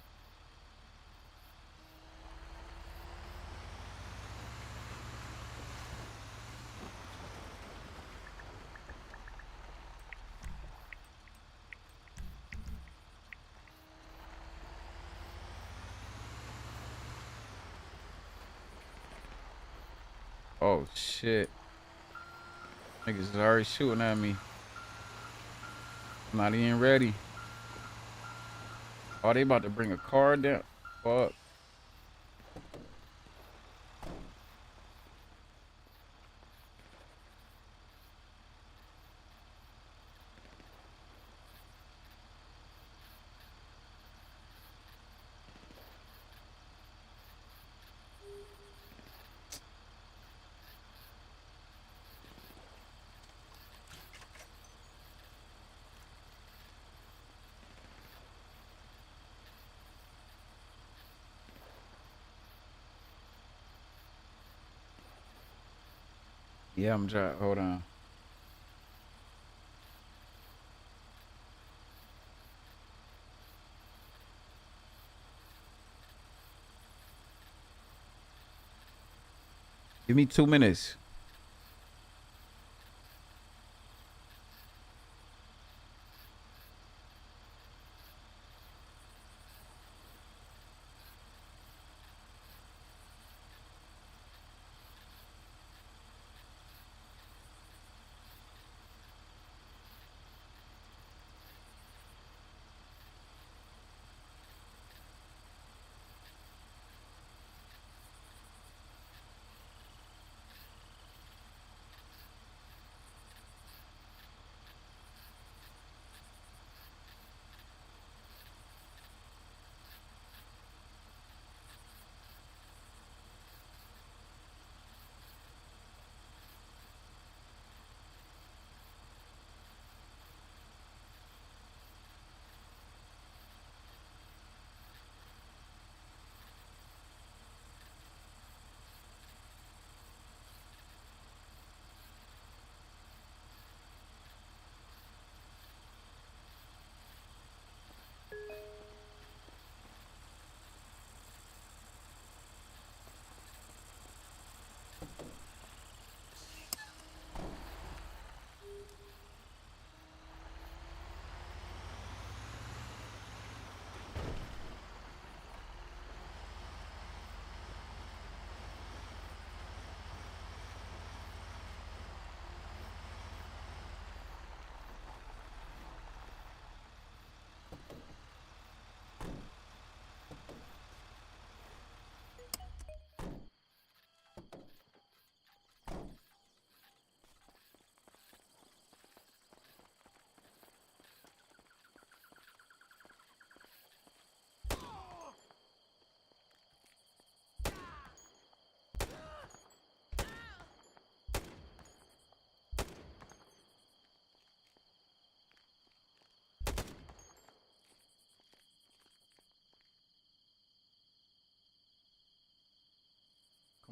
Oh shit. Niggas is already shooting at me. I'm not even ready. Oh, they about to bring a car down. Fuck. Yeah, I'm trying. Hold on. Give me 2 minutes.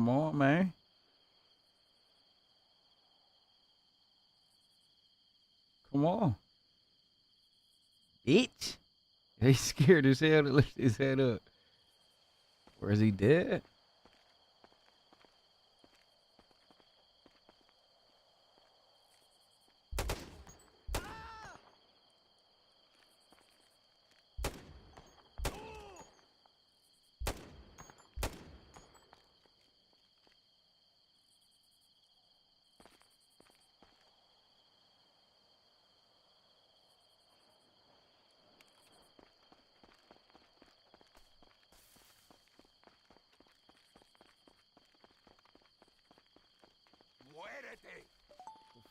Come on, man. Come on. Bitch. He's scared as hell to lift his head up. Or is he dead?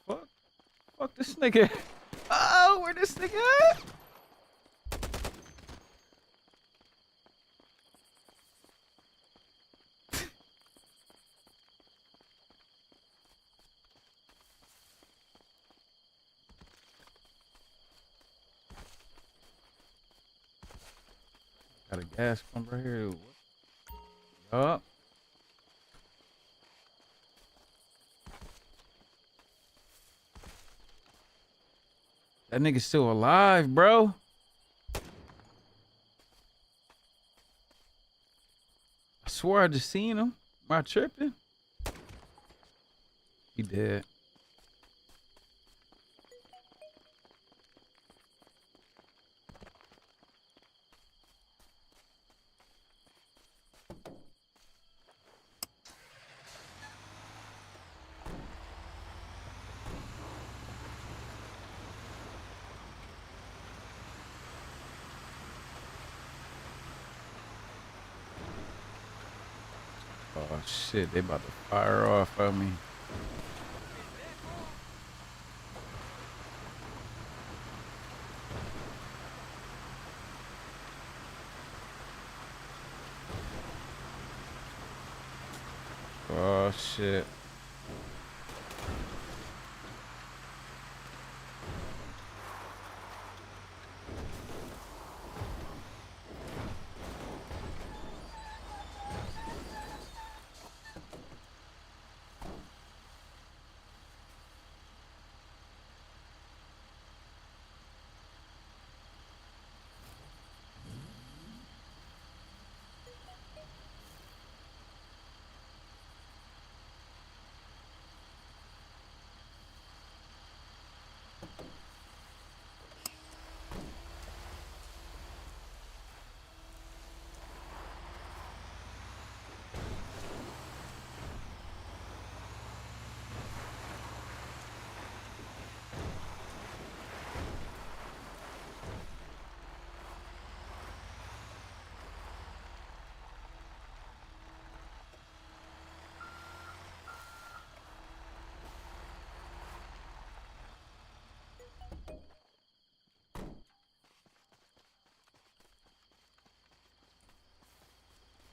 Fuck. Fuck this nigga. Oh, where this nigga at? Got a gas pump right here. Yup. That nigga's still alive, bro. I swear I just seen him. Am I tripping? He dead. Oh shit, they about to fire off on me. Oh shit.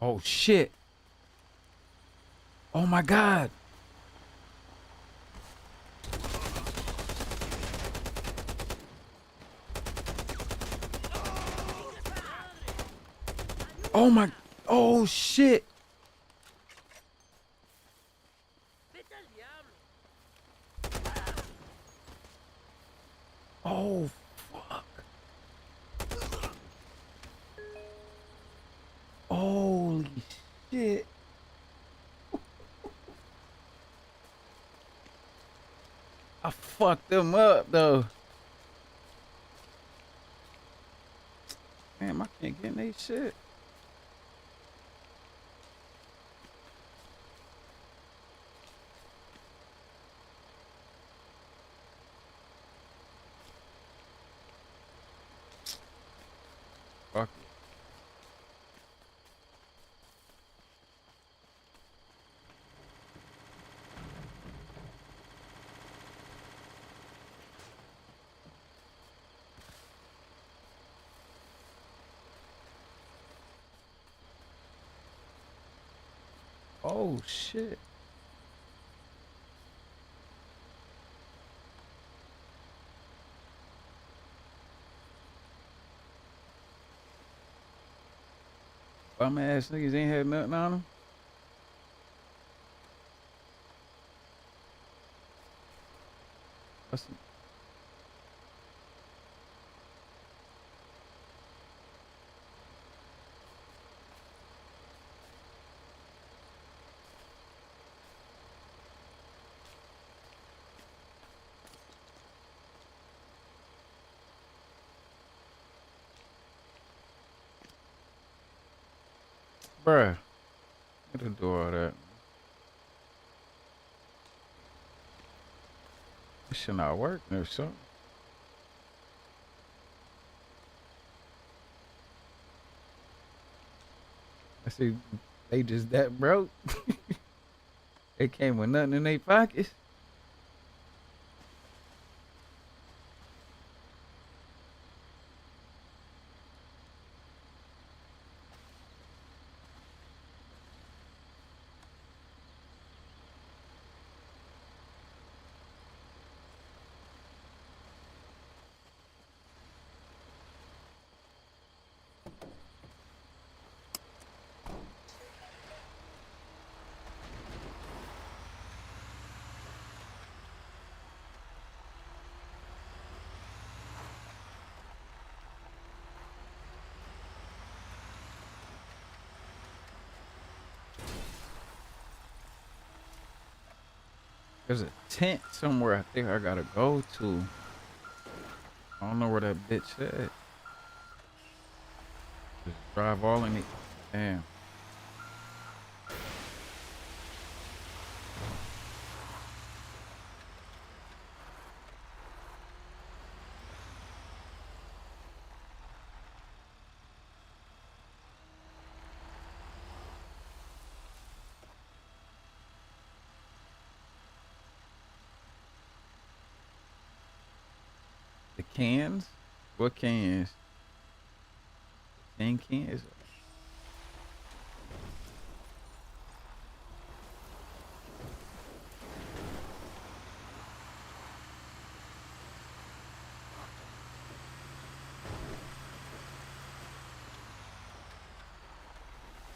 Oh shit. Oh my god. Oh my. Oh shit. Oh fuck. Holy shit. I fucked them up though. Damn, I can't get in they shit. Fuck it. Oh shit. Bum ass niggas ain't had nothing on them. That's bruh. It'll do all that. This should not work or something. I see they just that broke. They came with nothing in their pockets. There's a tent somewhere I think I gotta go to. I don't know where that bitch at. Just drive all in it. Damn. The cans? What cans? 10 cans?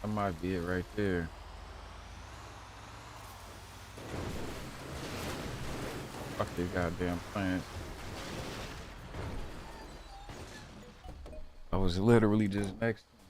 That might be it right there. Fuck these goddamn plants. I was literally just next to him.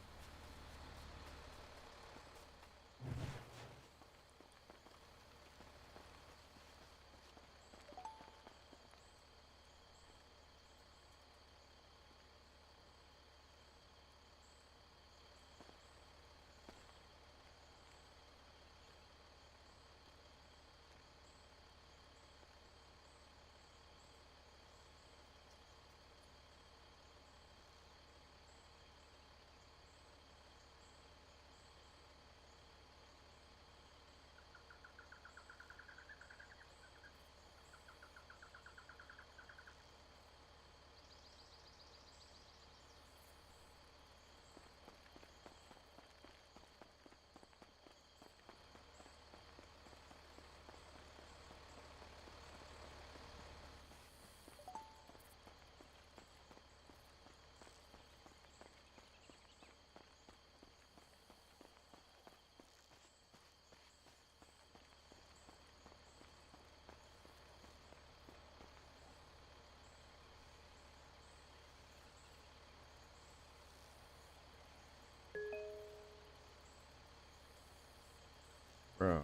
Bro.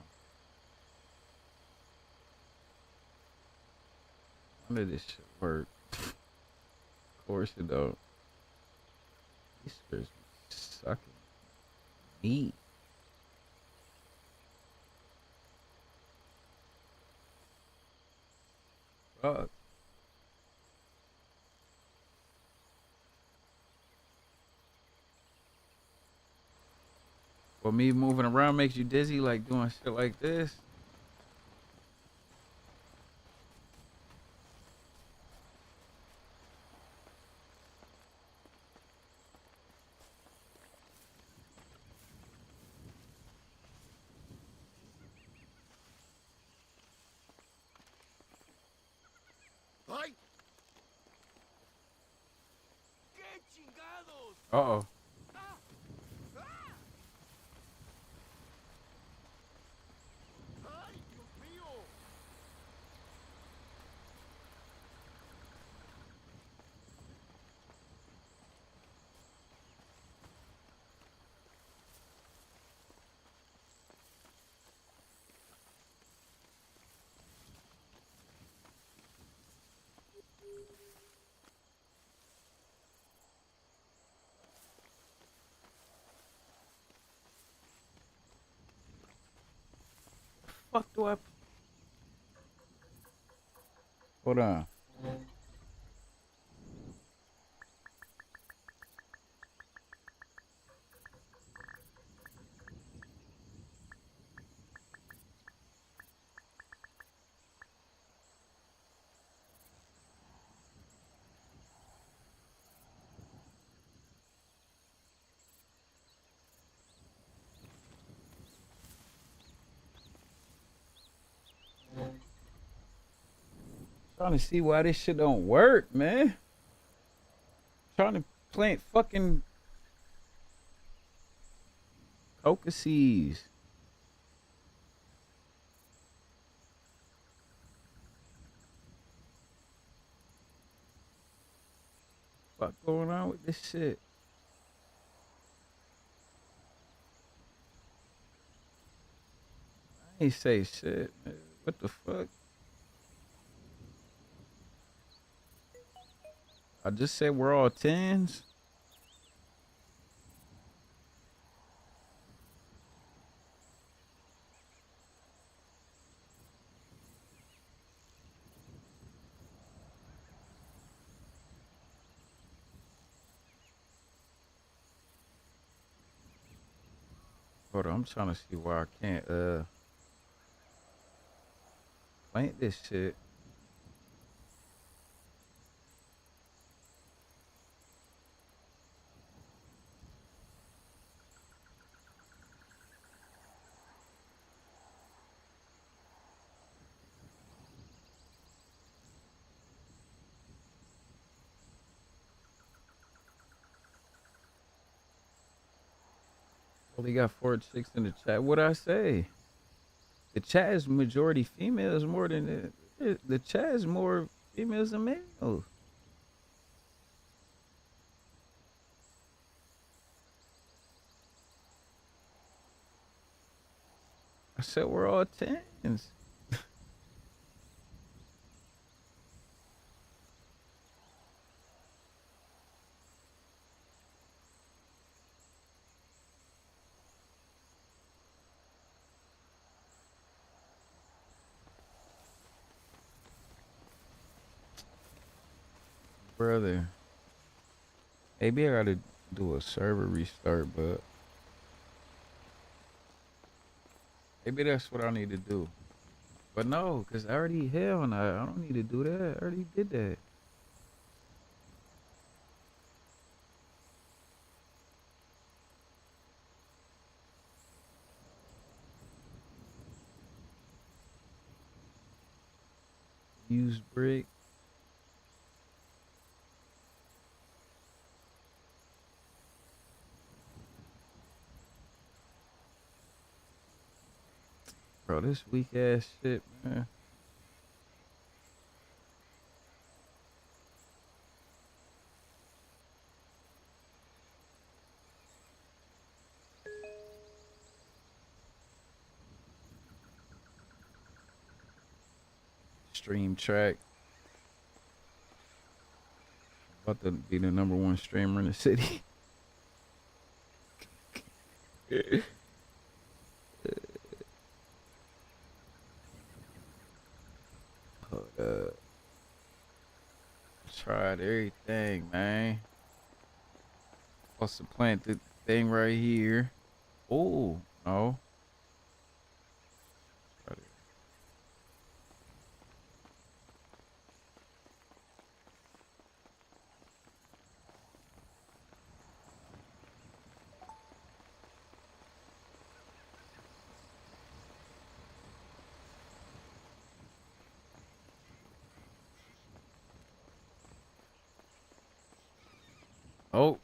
None of this shit work. Of course it don't. These scares me sucking meat. Fuck. Well, me moving around makes you dizzy, like doing shit like this. Ay, ¿Qué chingados? Uh-oh. ay, Dios mío. fuck do I? Hold on. Trying to see why this shit don't work, man. Trying to plant fucking coca seeds. What going on with this shit? I ain't say shit, man. What the fuck? I just said we're all 10s. Hold on, I'm trying to see why I can't plant this shit. Only got 4 chicks in the chat. What'd I say? The chat is majority females more than the chat is more females than males. I said we're all 10s. Brother, maybe I gotta do a server restart, but maybe that's what I need to do. But no, cause I already hell no, I don't need to do that. I already did that. Use brick. Bro, this weak ass shit, man. Stream track. About to be the #1 streamer in the city. Hold up. Tried everything, man. Supposed to plant the thing right here. Oh, no. Oh.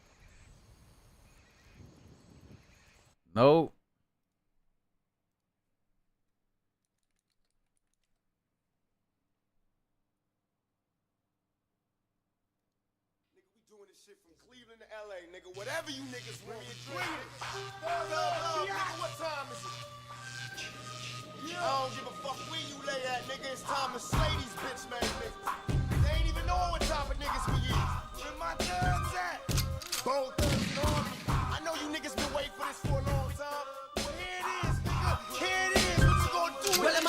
No. Doing this shit from Cleveland to LA, nigga. Whatever you niggas want. Nigga, what time is it? I don't give a fuck where you lay at, nigga. It's time to slay these bitch man niggas. They ain't even know what type of niggas we is. Where my thugs at? Both thugs and army. I know you niggas been waiting for this for a long time. Well, here it is, nigga. Here it is. What you gonna do with it?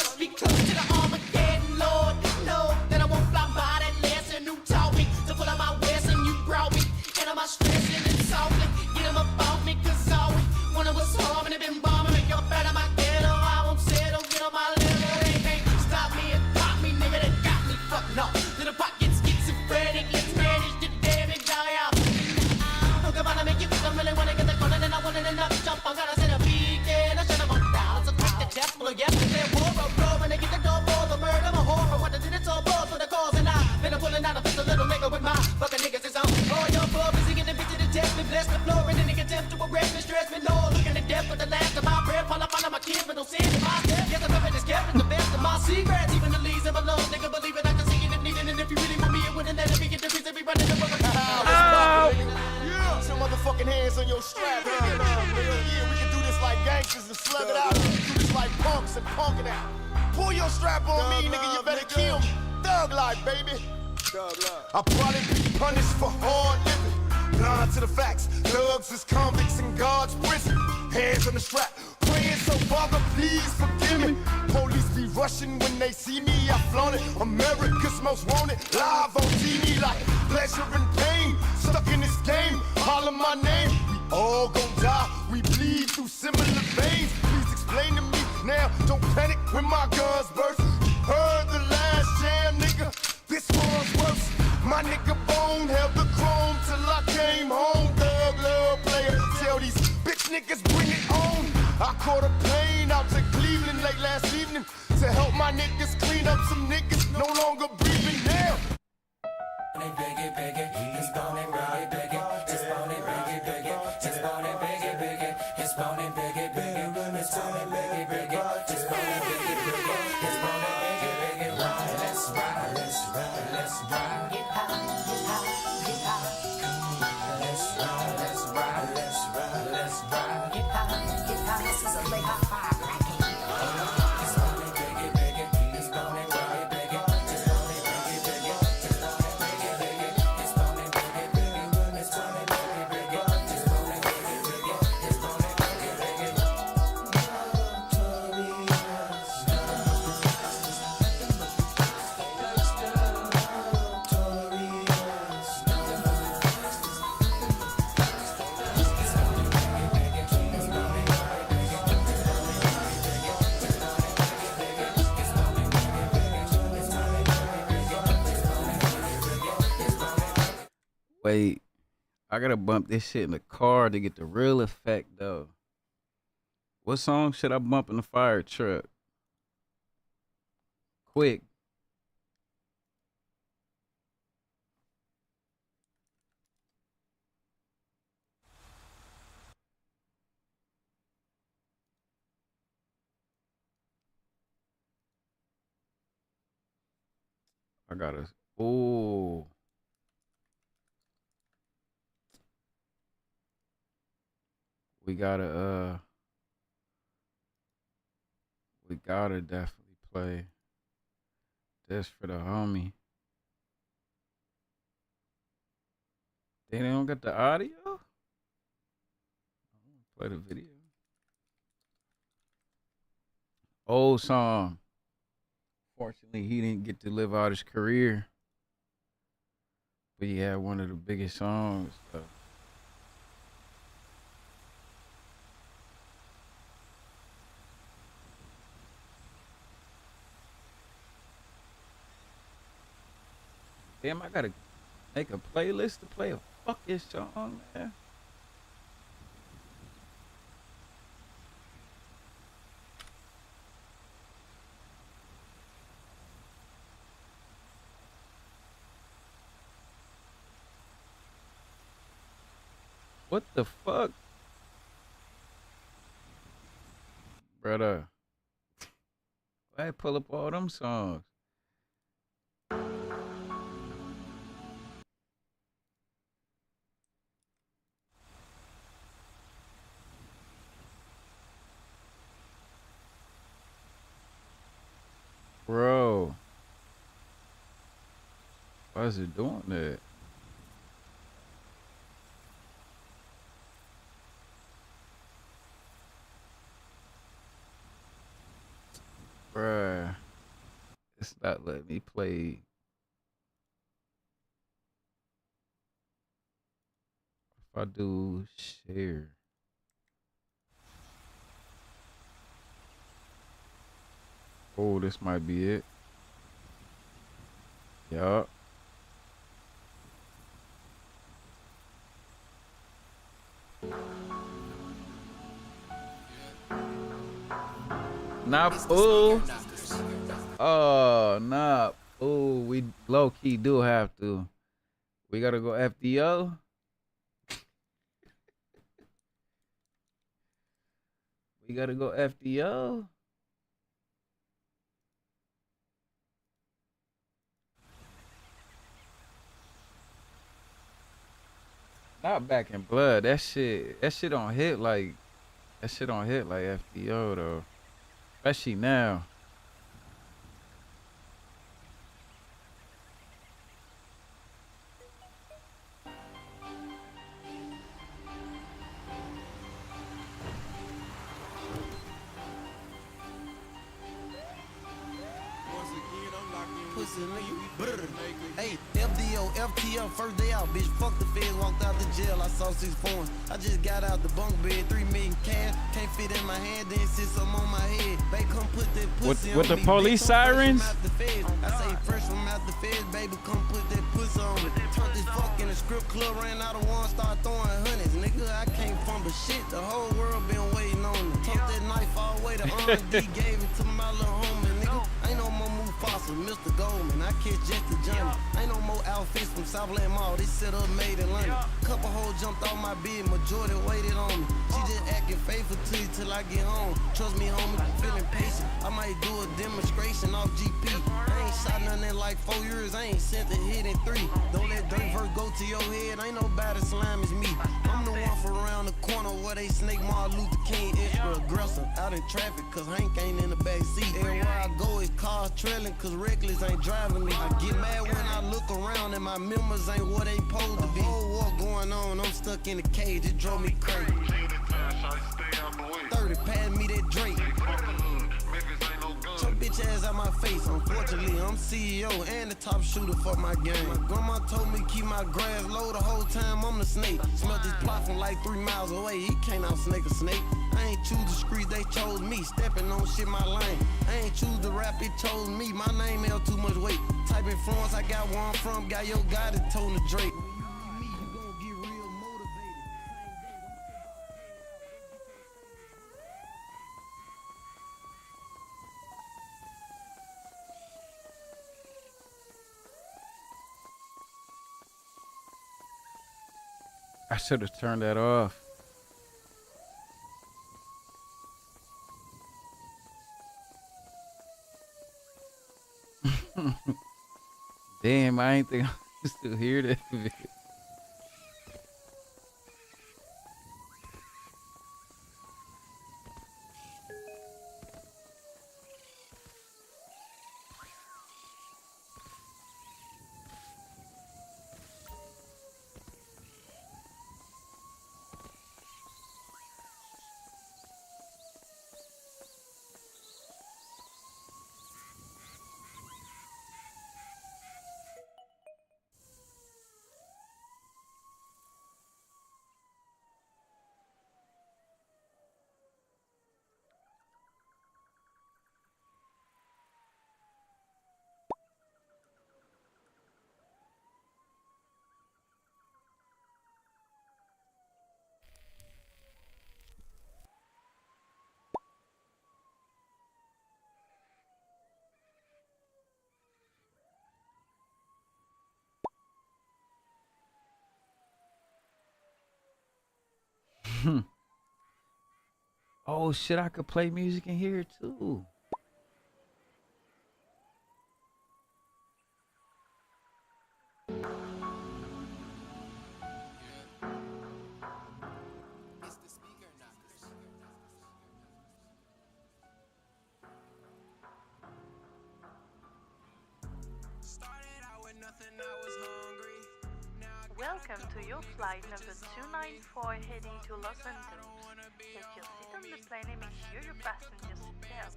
me, bless the floor, and any attempt to arrest me, stress me, Lord. Looking to death with the last of my breath. Fall up my kids, but don't see it in my step. Yes, I'm up in this cap, the best of my secrets. Even the leaves of my lungs, nigga, believe it, I can see it if needed. And if you really want me, it wouldn't let it be a difference if we running the fucking Yeah, some motherfucking hands on your strap. Yeah, we can do this like gangsters and slug it out. Do this like punks and punk it out. Pull your strap on me, nigga, you better kill me. Thug life, baby. I'll probably be punished for hard living. Blind to the facts, thugs is convicts in God's prison. Hands on the strap, praying so Father, please forgive me. Police be rushing when they see me, I flaunt it. America's most wanted, live on TV like pleasure and pain. Stuck in this game, holler my name. We all gon' die, we bleed through similar veins. Please explain to me now, don't panic when my guns burst. You heard the last jam, nigga, this one's worse. My nigga Bone held the chrome till I came home. Thug love player, tell these bitch niggas bring it on. I caught a plane out to Cleveland late last evening to help my niggas clean up some niggas no longer breathing now. They beg it, it's bone and beg it, it's bone and beg it, it's bone and beg it, it's bone and beg it, it's bone and beg it, it's bone and beg it, it's bone and beg it, ride, let's ride, let's ride, let's ride, get high, get high, get high, let's ride, let's ride, let's ride, let's ride, get high, get high, this is a late high five. Wait, I gotta bump this shit in the car to get the real effect though. What song should I bump in the fire truck? Quick. I gotta, ooh. We gotta definitely play this for the homie. They don't got the audio? Play the video. Old song. Fortunately, he didn't get to live out his career. But he had one of the biggest songs. So. Damn, I gotta make a playlist to play a fucking song, man. What the fuck? Brother. Why pull up all them songs? Bro. Why is it doing that? Bruh. It's not letting me play. If I do share. Oh, this might be it. Yup. Nah, ooh. Oh, nah. Ooh, we low key do have to. We gotta go FDO. We gotta go FDO. Not Back in Blood. That shit don't hit like FDO though. Especially now. Hey, FDO, FTO, first day out, bitch. Fuck the feds, walked out the jail. I saw 6 points. I just got out the bunk bed, 3 million cash. Can't fit in my hand, then sit some on my head. They come put that pussy with on the me. police sirens? I say fresh from out the feds, baby. Come put that pussy on me. Turned this fuck in the strip club, ran out of one, start throwing hundreds. Nigga, I can't fumble shit. The whole world been waiting on me. Took that knife all the way to R&D, gave it to my little homie. Nigga, ain't no more Mufasa, Mr. Goldman. I catch just the Johnny. Ain't no more outfits from Southland Mall. This set up made in London. Couple hoes jumped off my bed, majority waited on me. She just acting faithful to you till I get home. Trust me, homie, feeling patient. I might do a demonstration off GP. I ain't shot nothing in like 4 years. I ain't sent a hit in 3. Don't let dirt verse go to your head. Ain't nobody slime as me. I'm the one for around the corner where they snake Martin Luther King extra aggressive. Out in traffic, cause Hank ain't in the back seat. Everywhere I go, it's cars trailing, cause reckless ain't driving me. I get mad when I look around and my members ain't what they supposed to be. Whole war going on, I'm stuck in a cage, it drove me crazy. 30, pass me that Drake. Your bitch ass out my face. Unfortunately, I'm CEO and the top shooter for my game. My grandma told me keep my grass low the whole time I'm the snake. Smelt this plot from like 3 miles away. He can't outsnake a snake. I ain't choose the streets, they chose me. Stepping on shit my lane. I ain't choose the rap, it chose me. My name held too much weight. Type influence, I got where I'm from. Got your guy that told the Drake. I should have turned that off. Damn, I ain't think I could still hear that. Oh shit, I could play music in here too. Welcome to your flight number 294 heading to Los Angeles. Take your seat on the plane and make sure your passenger seatbelt.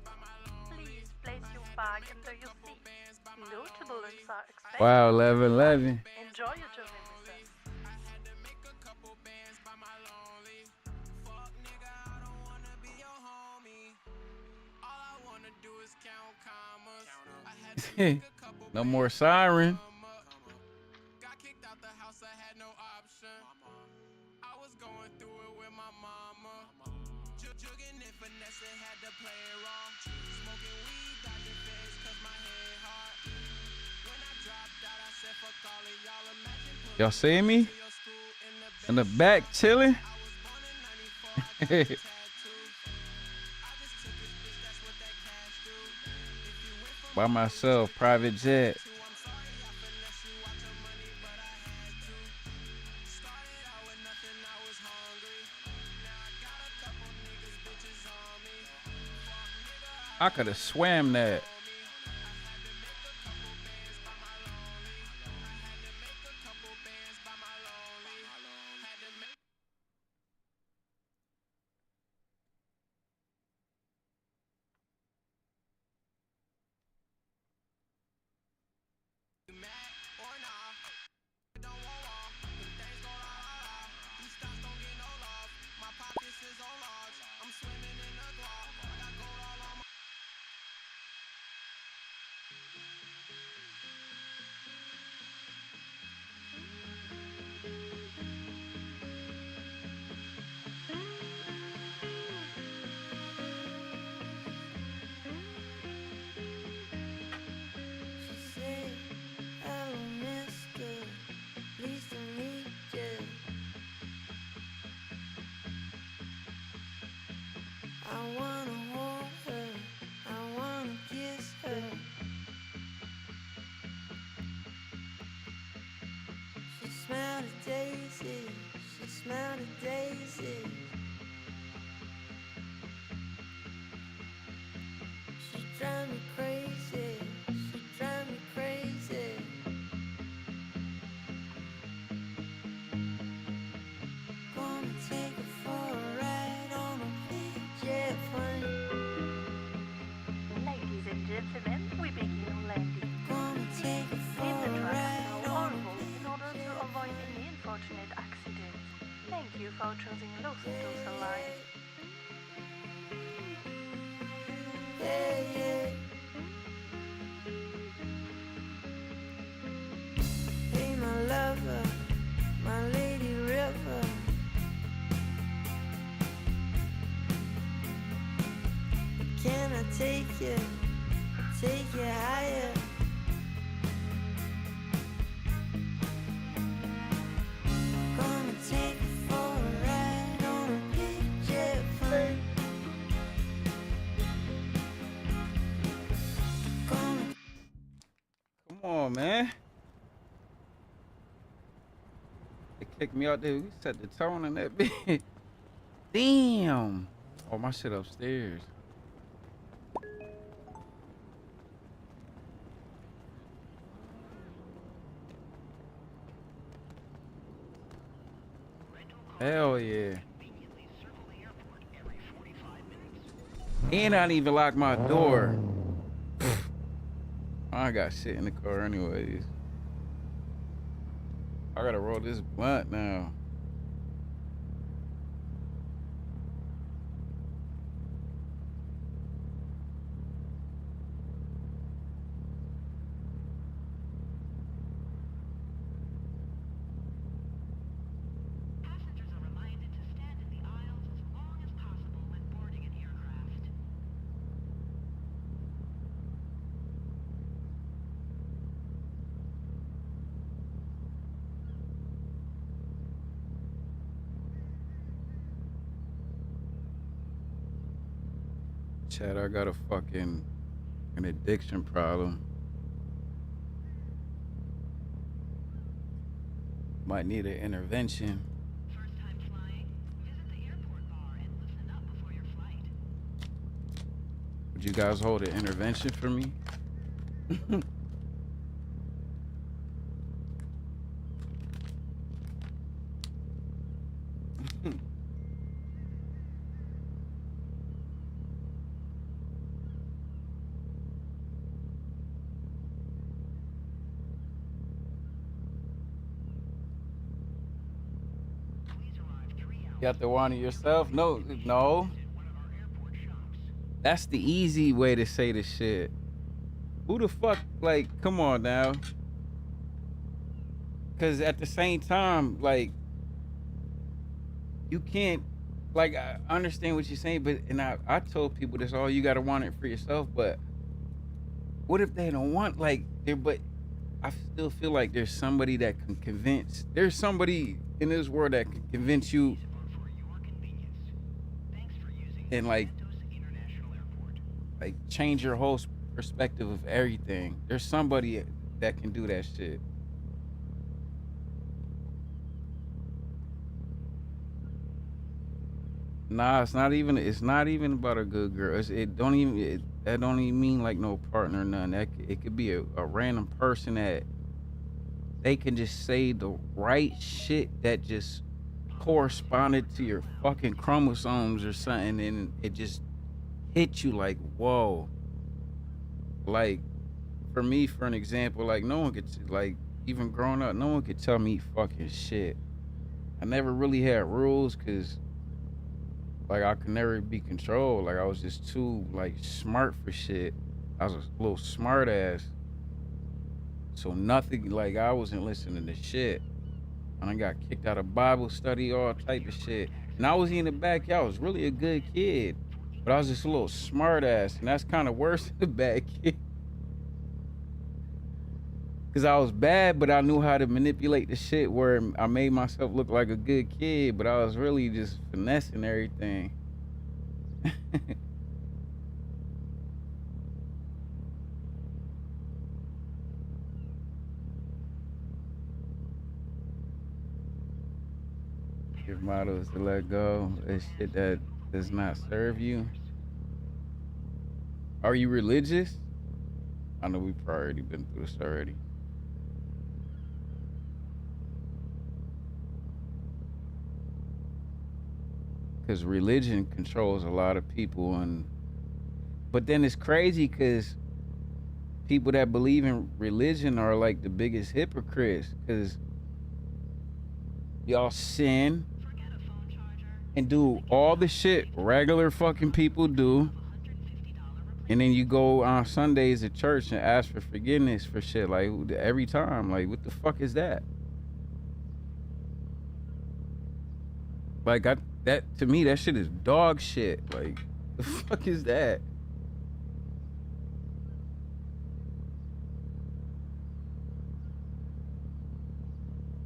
Please place your bag under your seat. No turbulence are expected. Wow, 11-11. Enjoy your journey with us. No more siren. Y'all see me? In the back chilling? by myself, private jet. I could have swam that. Smelled a daisy, she smelled a daisy. She drive me crazy, she drive me crazy. Gonna take her for a ride on a big jet plane. Ladies and gentlemen, we begin landing. Gonna take her for a ride on a in order to avoid any unfortunate accidents. Thank you for choosing Los Santos Alliance. yeah, yeah. Hey, my lover, my lady river. Can I take you higher? Gonna take you for a ride on a big jet plane. Come on, man. They kicked me out there. We set the tone in that bitch. Damn. Oh, my shit upstairs. Hell yeah. And I didn't even lock my door. I got shit in the car anyways. I gotta roll this blunt now. Chad, I got an addiction problem. Might need an intervention. Would you guys hold an intervention for me? You have to want it yourself? No. That's the easy way to say the shit. Who the fuck, like, come on now. Cause at the same time, like, you can't, like, I understand what you're saying, but, and I told people this, oh, you gotta want it for yourself, but what if they don't want, like, but I still feel like there's somebody that can convince, there's somebody in this world that can convince you and like change your whole perspective of everything. There's somebody that can do that shit. Nah, it's not even about a good girl. That don't even mean like no partner or none. It could be a random person that they can just say the right shit that just corresponded to your fucking chromosomes or something, and it just hit you like, whoa. Like, for me, for an example, like, no one could, like, even growing up, no one could tell me fucking shit. I never really had rules because, like, I could never be controlled. Like, I was just too, like, smart for shit. I was a little smart ass. So nothing, like, I wasn't listening to shit. And I got kicked out of Bible study, all type of shit. And I was in the backyard. I was really a good kid. But I was just a little smart ass. And that's kind of worse than a bad kid. Because I was bad, but I knew how to manipulate the shit where I made myself look like a good kid. But I was really just finessing everything. Your motto is to let go of shit that does not serve you. Are you religious? I know we've already been through this already. Because religion controls a lot of people, but then it's crazy because people that believe in religion are like the biggest hypocrites, because y'all sin and do all the shit regular fucking people do, and then you go on Sundays at church and ask for forgiveness for shit like every time. Like, what the fuck is that? Like, that to me, that shit is dog shit. Like, the fuck is that?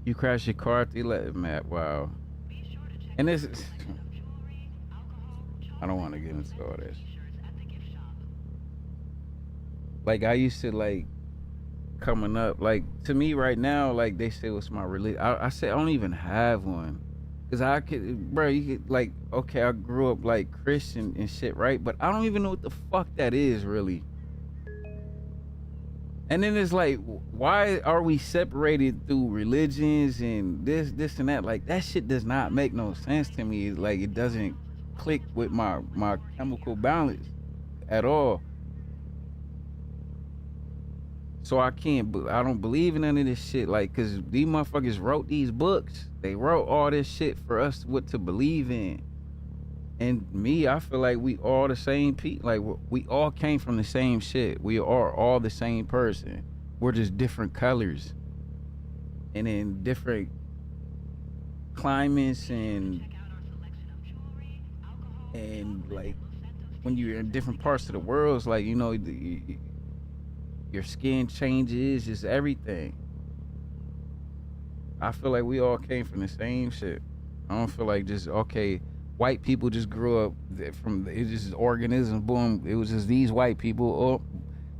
You crash your car at the 11, Matt. Wow. And this is, I don't want to get into all this. Like, I used to, like, coming up, like, to me right now, like, they say what's my religion. I say I don't even have one. Because I could, bro, you could, like, okay, I grew up, like, Christian and shit, right? But I don't even know what the fuck that is, really. And then it's like, why are we separated through religions and this and that? Like, that shit does not make no sense to me. Like, it doesn't click with my chemical balance at all. So I don't believe in none of this shit. Like, cause these motherfuckers wrote these books. They wrote all this shit for us what to believe in. And me, I feel like we all the same people. Like, we all came from the same shit. We are all the same person. We're just different colors. And in different climates and like, when you're in different parts of the world, it's like, you know, your skin changes, just everything. I feel like we all came from the same shit. I don't feel like just, okay, white people just grew up from, it's just organisms, boom, it was just these white people. Oh,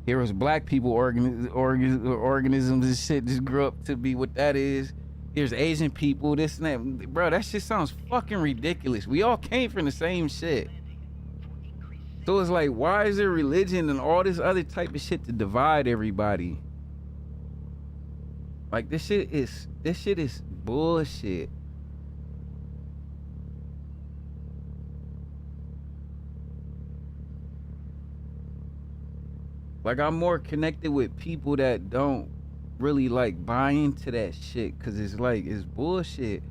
here was black people, organisms and shit just grew up to be what that is. Here's Asian people, this and that. Bro, that shit sounds fucking ridiculous. We all came from the same shit. So it's like, why is there religion and all this other type of shit to divide everybody? Like, this shit is bullshit. Like, I'm more connected with people that don't really like buy into that shit, cause it's like, it's bullshit.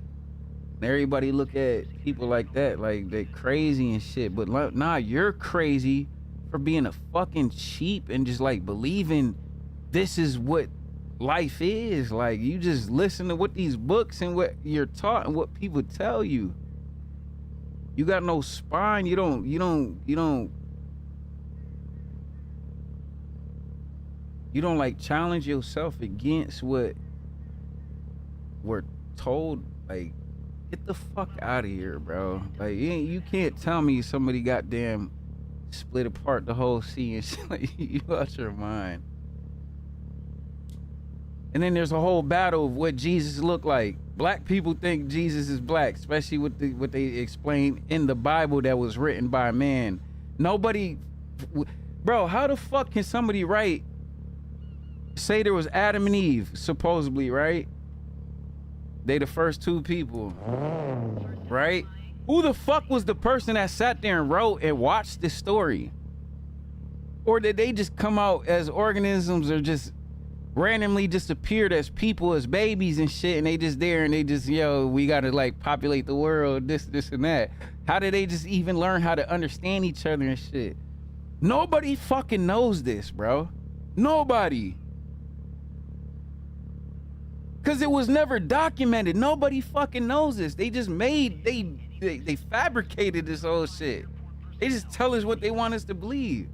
And everybody look at people like that like they crazy and shit, but like, nah, you're crazy for being a fucking sheep and just like believing this is what life is. Like, you just listen to what these books and what you're taught and what people tell you. You got no spine. You don't like challenge yourself against what we're told. Like, get the fuck out of here, bro. Like, you can't tell me somebody goddamn split apart the whole sea and shit. Like, you out your mind. And then there's a whole battle of what Jesus looked like. Black people think Jesus is black, especially with what they explain in the Bible that was written by a man. Nobody, bro, how the fuck can somebody say there was Adam and Eve, supposedly, right? They the first two people, right? Who the fuck was the person that sat there and wrote and watched this story? Or did they just come out as organisms or just randomly just appeared as people, as babies and shit, and they just there and they just, yo, we gotta like populate the world, this and that. How did they just even learn how to understand each other and shit? Nobody fucking knows this, bro. Nobody. Cause it was never documented. Nobody fucking knows this. They just made, they fabricated this whole shit. They just tell us what they want us to believe.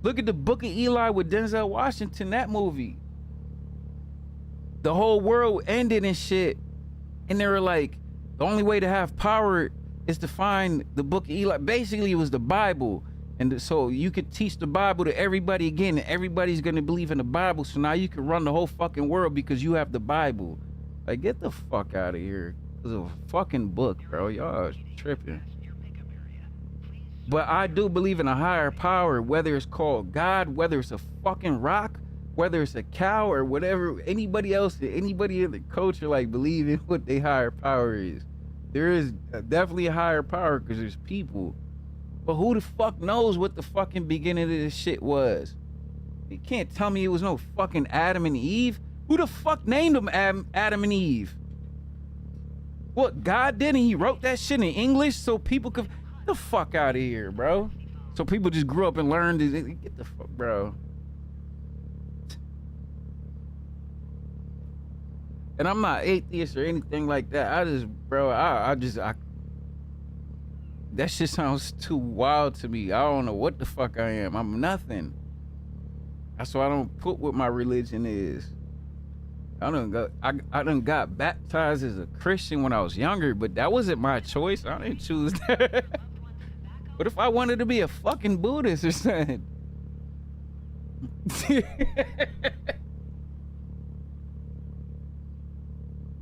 Look at the Book of Eli with Denzel Washington, that movie. The whole world ended and shit. And they were like, the only way to have power is to find the Book of Eli. Basically, it was the Bible. And so you could teach the Bible to everybody again, and everybody's gonna believe in the Bible. So now you can run the whole fucking world because you have the Bible. Like, get the fuck out of here. It's a fucking book, bro. Y'all are tripping. But I do believe in a higher power, whether it's called God, whether it's a fucking rock, whether it's a cow or whatever, anybody else, anybody in the culture, like, believe in what their higher power is. There is definitely a higher power because there's people. But who the fuck knows what the fucking beginning of this shit was? You can't tell me it was no fucking Adam and Eve. Who the fuck named them Adam and Eve? What, God did, and he wrote that shit in English so people could... Get the fuck out of here, bro. So people just grew up and learned it. Get the fuck, bro. And I'm not atheist or anything like that. I just, bro, I that shit sounds too wild to me. I don't know what the fuck I am. I'm nothing. That's why I don't put what my religion is. I done got baptized as a Christian when I was younger, but that wasn't my choice. I didn't choose that. What if I wanted to be a fucking Buddhist or something?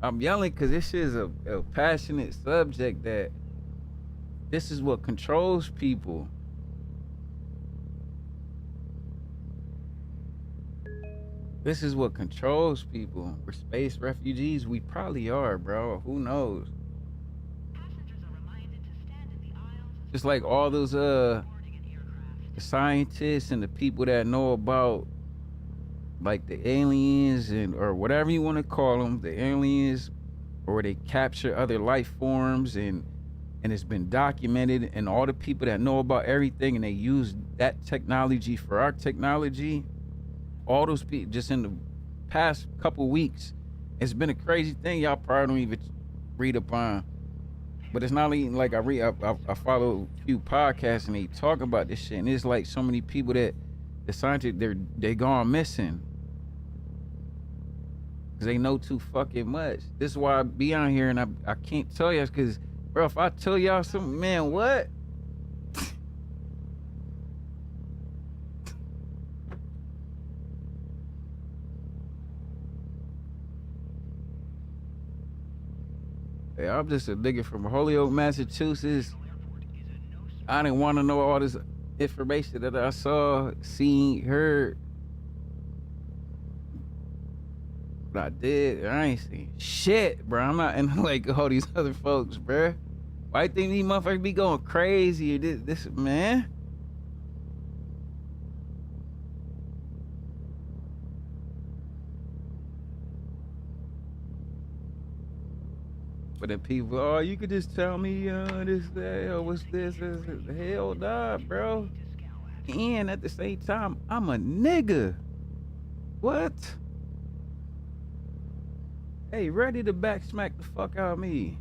I'm yelling because this shit is a passionate subject that this is what controls people. This is what controls people. We're space refugees. We probably are, bro. Who knows? Just like all those the scientists and the people that know about like the aliens and or whatever you want to call them, the aliens, or they capture other life forms and it's been documented, and all the people that know about everything and they use that technology for our technology, all those people just in the past couple weeks, it's been a crazy thing y'all probably don't even read up on. But it's not even like I follow a few podcasts and they talk about this shit, and it's like so many people that the scientists they gone missing because they know too fucking much. This is why I be on here and I can't tell you, because bro, if I tell y'all something, man, what? Hey, I'm just a nigga from Holyoke, Massachusetts. I didn't want to know all this information that I saw, seen, heard. But I did. I ain't seen shit, bro. I'm not in like all these other folks, bro. Why you think these motherfuckers be going crazy or this man? But then people, oh, you could just tell me this, that, what's this? Hell nah, bro. And at the same time, I'm a nigga. What? Hey, ready to back smack the fuck out of me.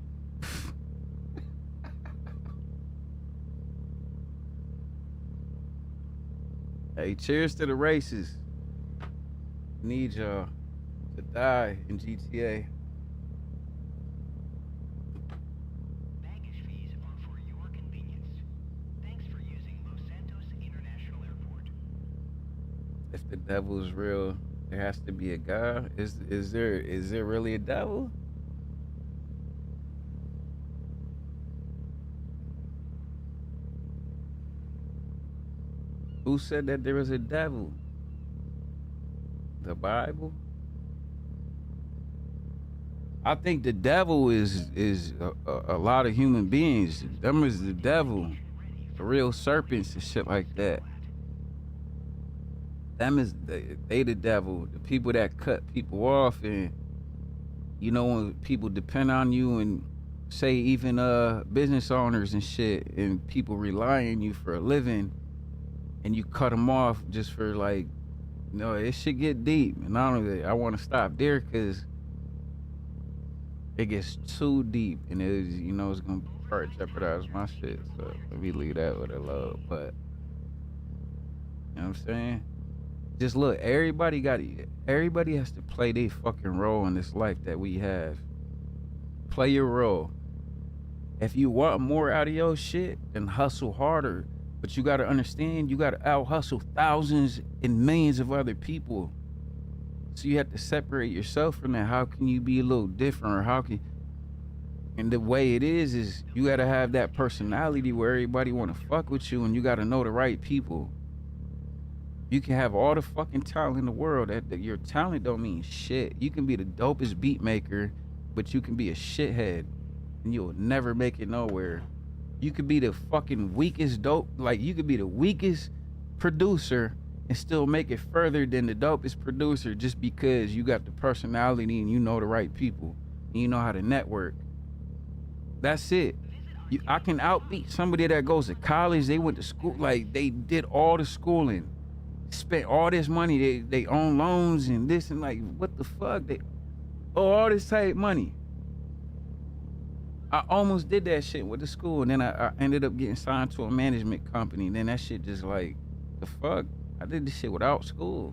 Hey, cheers to the races. Need y'all to die in GTA. if the devil is real, there has to be a God. Is there really a devil? Who said that there was a devil? The Bible? I think the devil is a lot of human beings. Them is the devil. The real serpents and shit like that. Them is they the devil. The people that cut people off, and you know, when people depend on you, and say even business owners and shit, and people rely on you for a living, and you cut them off just for like, you know, it should get deep. And not only that, I want to stop there because it gets too deep, and it is, you know, it's gonna probably jeopardize my shit. So let me leave that with a love. But you know what I'm saying? Just look, everybody has to play their fucking role in this life that we have. Play your role. If you want more out of your shit, then hustle harder. But you gotta understand, you gotta out hustle thousands and millions of other people. So you have to separate yourself from that. How can you be a little different, or how can? And the way it is you gotta have that personality where everybody wanna fuck with you, and you gotta know the right people. You can have all the fucking talent in the world. That your talent don't mean shit. You can be the dopest beat maker, but you can be a shithead, and you'll never make it nowhere. You could be the fucking weakest dope, like you could be the weakest producer and still make it further than the dopest producer, just because you got the personality and you know the right people and you know how to network. That's it. I can outbeat somebody that goes to college. They went to school, like they did all the schooling, spent all this money, they own loans and this, and like, what the fuck? They owe all this type money. I almost did that shit with the school, and then I ended up getting signed to a management company, and then that shit just like, the fuck? I did this shit without school.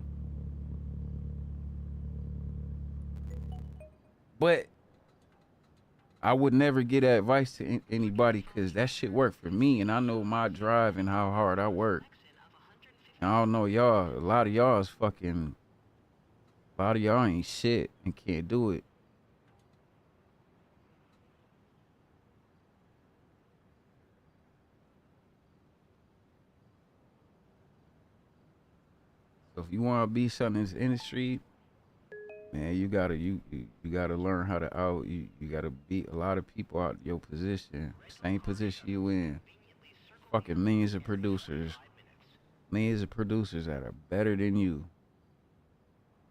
But I would never get advice to anybody, because that shit worked for me, and I know my drive and how hard I work. And I don't know y'all, a lot of y'all ain't shit and can't do it. So if you want to be something in this industry, man, you gotta learn how to you gotta beat a lot of people out your position, same position you in. Fucking millions of producers that are better than you.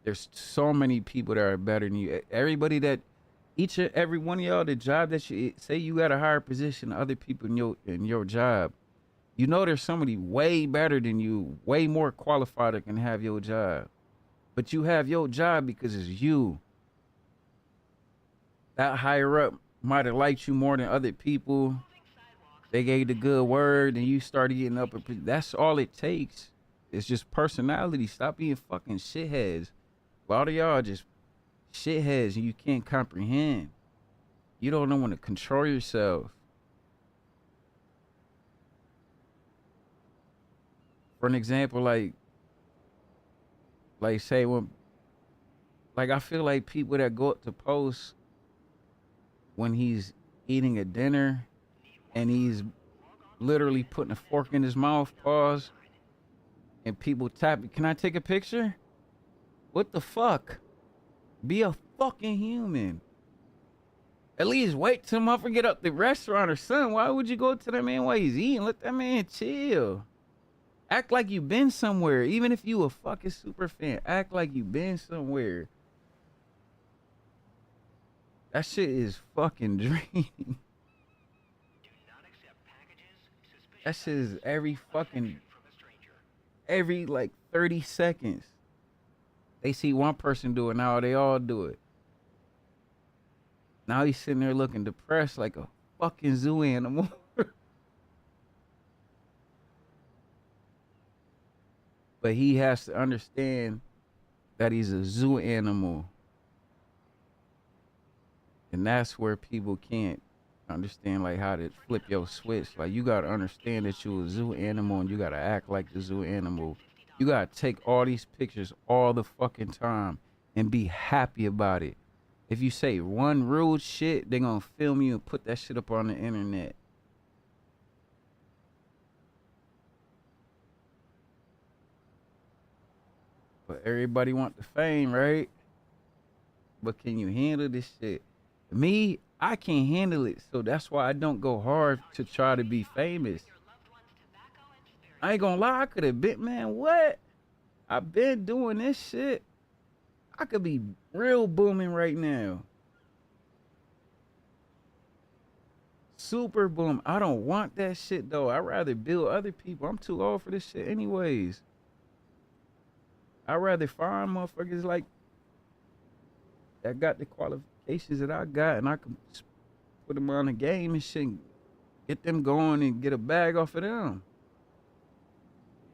There's so many people that are better than you. Everybody that, each and every one of y'all, the job that you say, you got a higher position than other people in your job. You know there's somebody way better than you, way more qualified that can have your job. But you have your job because it's you. That higher up might have liked you more than other people. They gave the good word and you started getting up. That's all it takes. It's just personality. Stop being fucking shitheads. A lot of y'all just shitheads and you can't comprehend. You don't know when to control yourself. For an example, like say when, like I feel like people that go up to post when he's eating a dinner and he's literally putting a fork in his mouth, pause, and people tap it. Can I take a picture? What the fuck? Be a fucking human. At least wait till motherfucker get up the restaurant or something. Why would you go to that man while he's eating? Let that man chill. Act like you been somewhere. Even if you a fucking super fan, act like you been somewhere. That shit is fucking dream. That shit is every like 30 seconds. They see one person do it, now they all do it. Now he's sitting there looking depressed like a fucking zoo animal. But he has to understand that he's a zoo animal. And that's where people can't understand like how to flip your switch. Like you gotta understand that you're a zoo animal and you gotta act like the zoo animal You gotta take all these pictures all the fucking time and be happy about it. If you say one rude shit, they gonna film you and put that shit up on the internet. But everybody want the fame, right? But can you handle this shit? Me, I can't handle it. So that's why I don't go hard to try to be famous. I ain't gonna lie, I could have been, man, what? I've been doing this shit. I could be real booming right now. Super boom. I don't want that shit though. I'd rather build other people. I'm too old for this shit anyways. I'd rather find motherfuckers like that got the qualifications that I got, and I can put them on the game and shit, and get them going and get a bag off of them.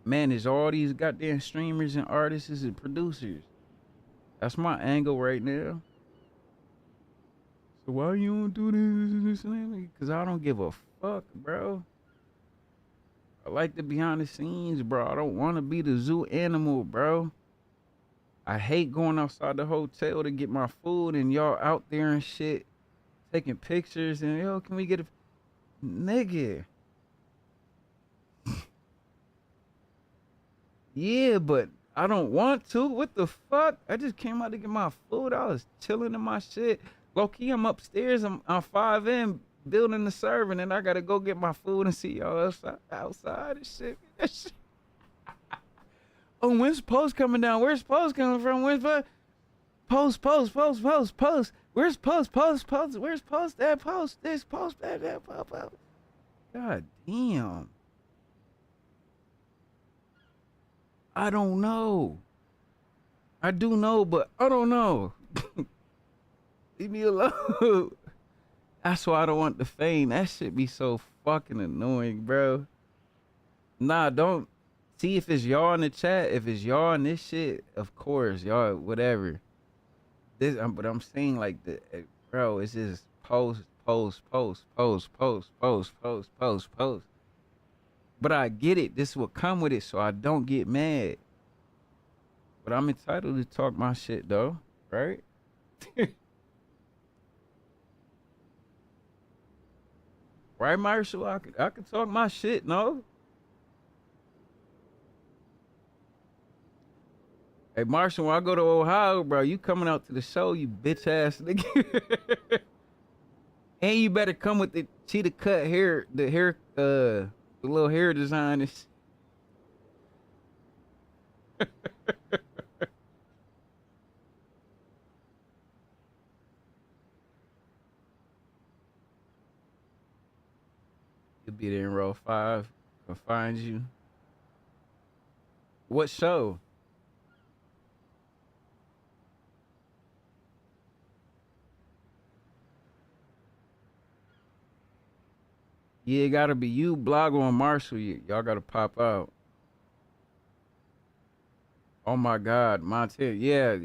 Man, there's all these goddamn streamers and artists and producers. That's my angle right now. So why you don't do this and that? Because I don't give a fuck, bro. I like the behind the scenes, bro. I don't want to be the zoo animal, bro. I hate going outside the hotel to get my food and y'all out there and shit, taking pictures and, yo, can we get a... Nigga. Yeah, but I don't want to. What the fuck? I just came out to get my food. I was chilling in my shit. Low-key, I'm upstairs. I'm on 5M building the server, and I got to go get my food and see y'all outside and shit. Oh, when's Post coming down? Where's Post coming from? Where's Post? Where's Post? Where's Post? That Post? This Post? That Post? God damn. I don't know. I do know, but I don't know. Leave me alone. That's why I don't want the fame. That shit be so fucking annoying, bro. Nah, don't. See if it's y'all in the chat. If it's y'all in this shit, of course, y'all, whatever. This, but I'm saying like bro, it's just post. But I get it. This will come with it, so I don't get mad. But I'm entitled to talk my shit, though, right? Right, Marshall? I could talk my shit, no? Hey, Marshall, when I go to Ohio, bro, you coming out to the show, you bitch ass nigga. And you better come with the cheetah cut hair, the little hair design is. You'll be there in row 5. I'll find you. What show? Yeah, it gotta be you, Blogger, and Marshall. Y'all gotta pop out. Oh my God, Montana. Yeah.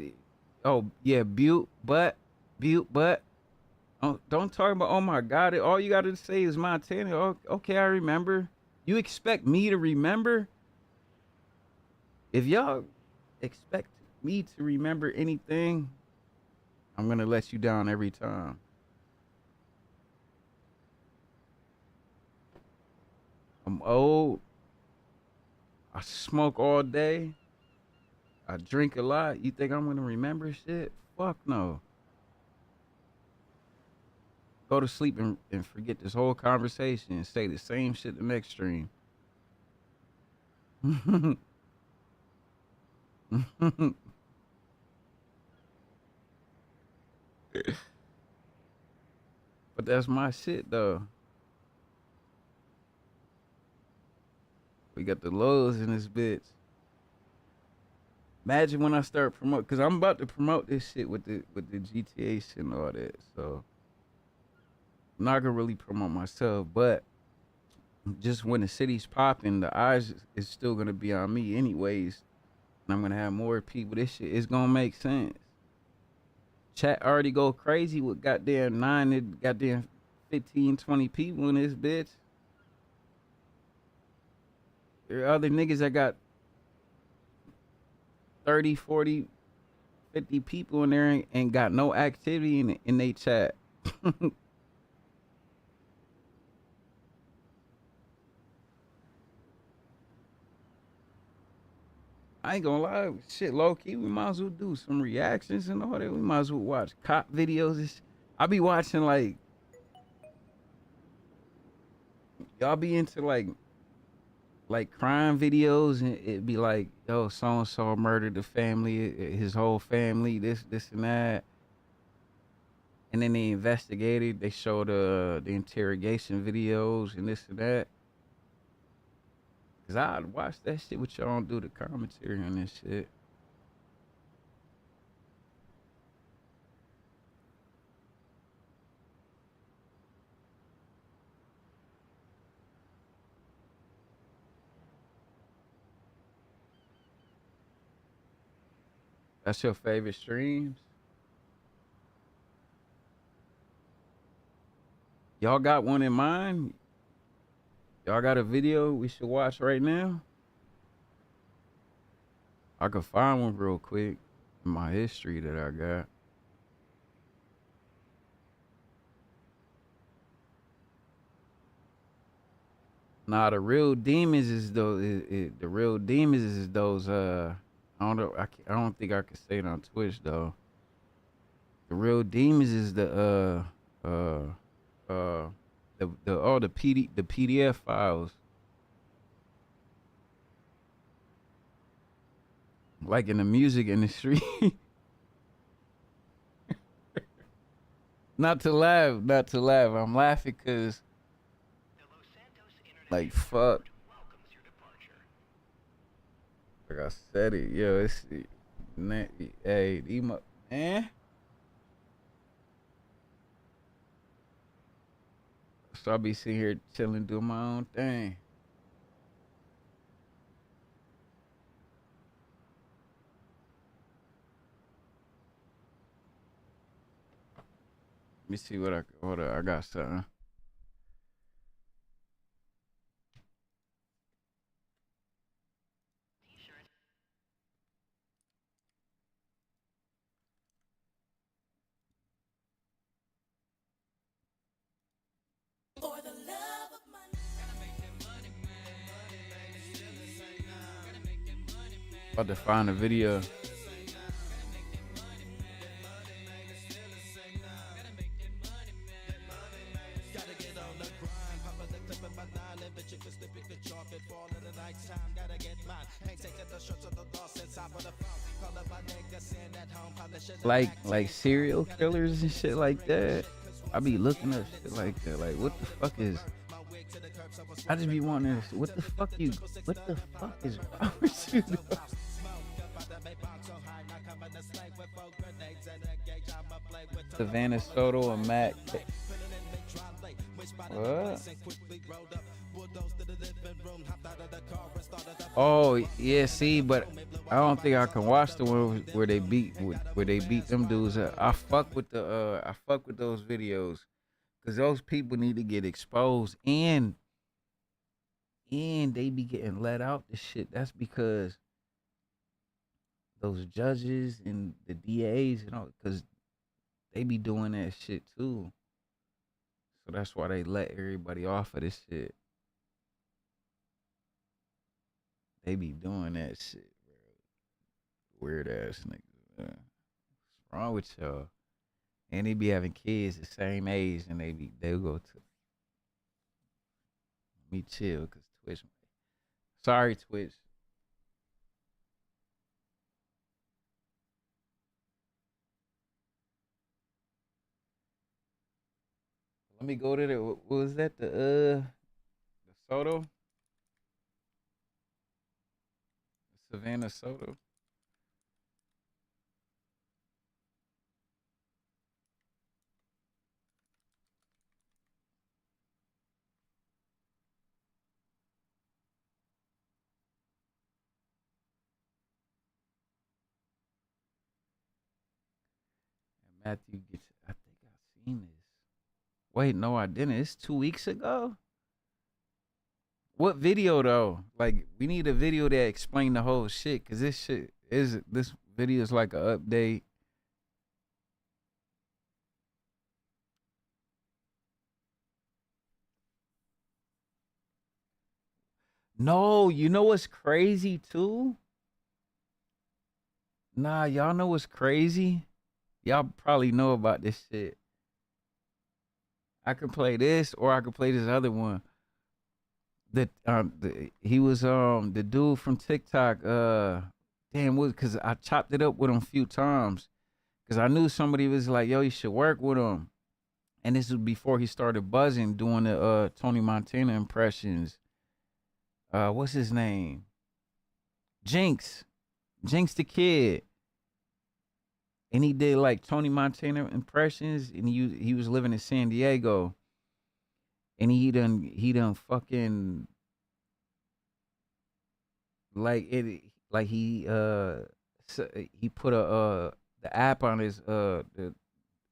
Oh yeah, Butte, but. Oh, don't talk about. Oh my God. All you gotta say is Montana. Oh, okay, I remember. You expect me to remember? If y'all expect me to remember anything, I'm gonna let you down every time. I'm old. I smoke all day. I drink a lot. You think I'm gonna remember shit? Fuck no. Go to sleep and forget this whole conversation and say the same shit the next stream. But that's my shit though. We got the lows in this bitch. Imagine when I start promote, cause I'm about to promote this shit with the GTA shit and all that. So I'm not gonna really promote myself, but just when the city's popping, the eyes is still gonna be on me anyways. And I'm gonna have more people. This shit is gonna make sense. Chat already go crazy with goddamn 15, 20 people in this bitch. There are other niggas that got 30, 40, 50 people in there and got no activity in they chat. I ain't gonna lie, shit, low key, we might as well do some reactions and all that. We might as well watch cop videos. I be watching like, y'all be into like crime videos, and it'd be like, yo, so and so murdered the family, his whole family, this and that. And then they investigated. They showed the interrogation videos and this and that. Cause I'd watch that shit with y'all do the commentary on this shit. That's your favorite streams? Y'all got one in mind? Y'all got a video we should watch right now? I could find one real quick in my history that I got. Nah, the real demons is those. The real demons is those. I don't know. I don't think I can say it on Twitch though. The real demons is the PDF files. Like in the music industry. Not to laugh. I'm laughing because, like, fuck. Like I said it, yo, it's, hey, man. So I be sitting here chilling, doing my own thing. Let me see what I got something. About to find a video. Like serial killers and shit like that. I be looking up shit like that. Like, what the fuck is? I just be wondering, what the fuck is wrong with you? Savannah Soto and Matt. What? Oh yeah, see, but I don't think I can watch the one where they beat them dudes. I fuck with those videos because those people need to get exposed, and they be getting let out the shit. That's because those judges and the DAs, you know, because they be doing that shit too. So that's why they let everybody off of this shit. They be doing that shit, bro. Weird ass niggas, man. What's wrong with y'all? And they be having kids the same age, and they'll go to. Let me chill, cause Twitch. Sorry, Twitch. Let me go to the. What was that? The Soto. Savannah Soto. And Matthew gets. I think I've seen this. Wait, no, I didn't. It's 2 weeks ago. What video though? Like, we need a video that explain the whole shit, cause this shit this video is like an update. No, you know what's crazy too? Nah, y'all know what's crazy? Y'all probably know about this shit. I could play this or I could play this other one. He was the dude from TikTok. Cause I chopped it up with him a few times. Cause I knew somebody was like, yo, you should work with him. And this was before he started buzzing, doing the Tony Montana impressions. What's his name? Jinx the Kid. And he did like Tony Montana impressions, and he was living in San Diego. And he done fucking he put the app on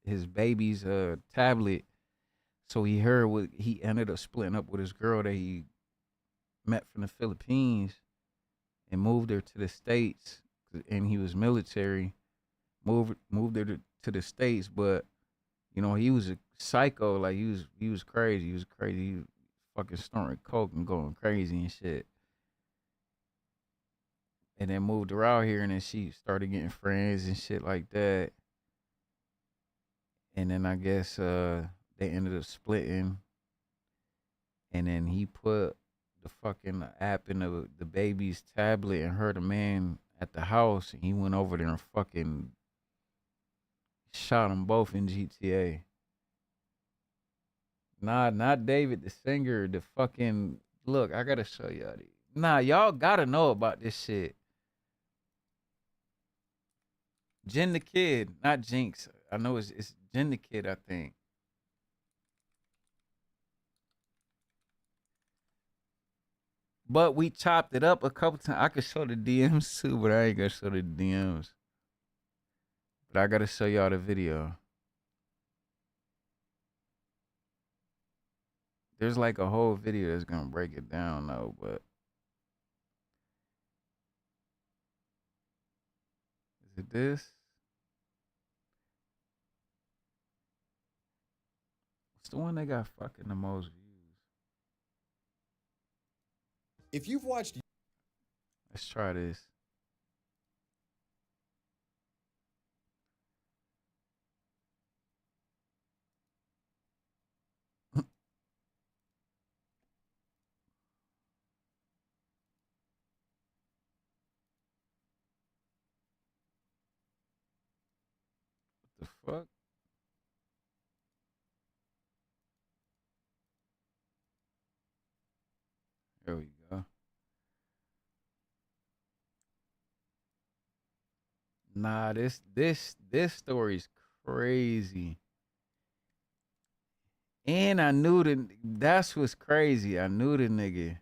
his baby's tablet, so he heard what he ended up splitting up with his girl that he met from the Philippines and moved her to the States, and he was military. Moved her to the States, but you know, he was a psycho. Like he was crazy. He was crazy. He was fucking snorting coke and going crazy and shit. And then moved her out here, and then she started getting friends and shit like that. And then I guess they ended up splitting. And then he put the fucking app in the baby's tablet and heard a man at the house, and he went over there and fucking shot them both in GTA. Nah, not David the singer. The fucking look. I gotta show y'all these. Nah, y'all gotta know about this shit. Jen the Kid, not Jinx. I know it's Jen the Kid, I think. But we chopped it up a couple times. I could show the DMs too, but I ain't gonna show the DMs. But I gotta show y'all the video. There's like a whole video that's gonna break it down though, but is it this? What's the one that got fucking the most views? If you've watched... Let's try this. The fuck? There we go. Nah, this story's crazy. And I knew that's what's crazy. I knew the nigga.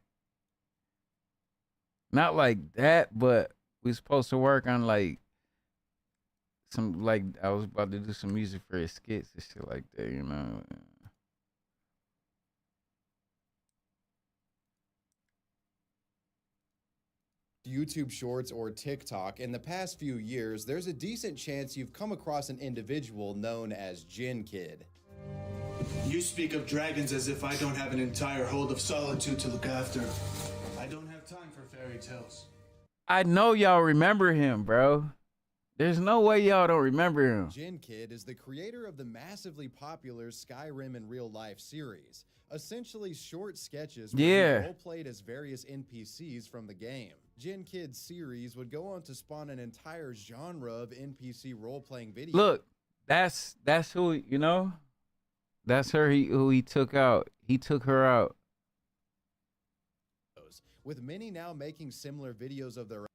Not like that, but we supposed to work on like some, like I was about to do some music for his skits and shit like that, you know. YouTube Shorts or TikTok, in the past few years, there's a decent chance you've come across an individual known as Jin Kid. You speak of dragons as if I don't have an entire hold of solitude to look after. I don't have time for fairy tales. I know y'all remember him, bro. There's no way y'all don't remember him. Jin Kid is the creator of the massively popular Skyrim in Real Life series, essentially short sketches where he role-played as various NPCs from the game. Jin Kid's series would go on to spawn an entire genre of NPC role-playing videos. Look, that's who, you know? That's who he took out. He took her out. With many now making similar videos of their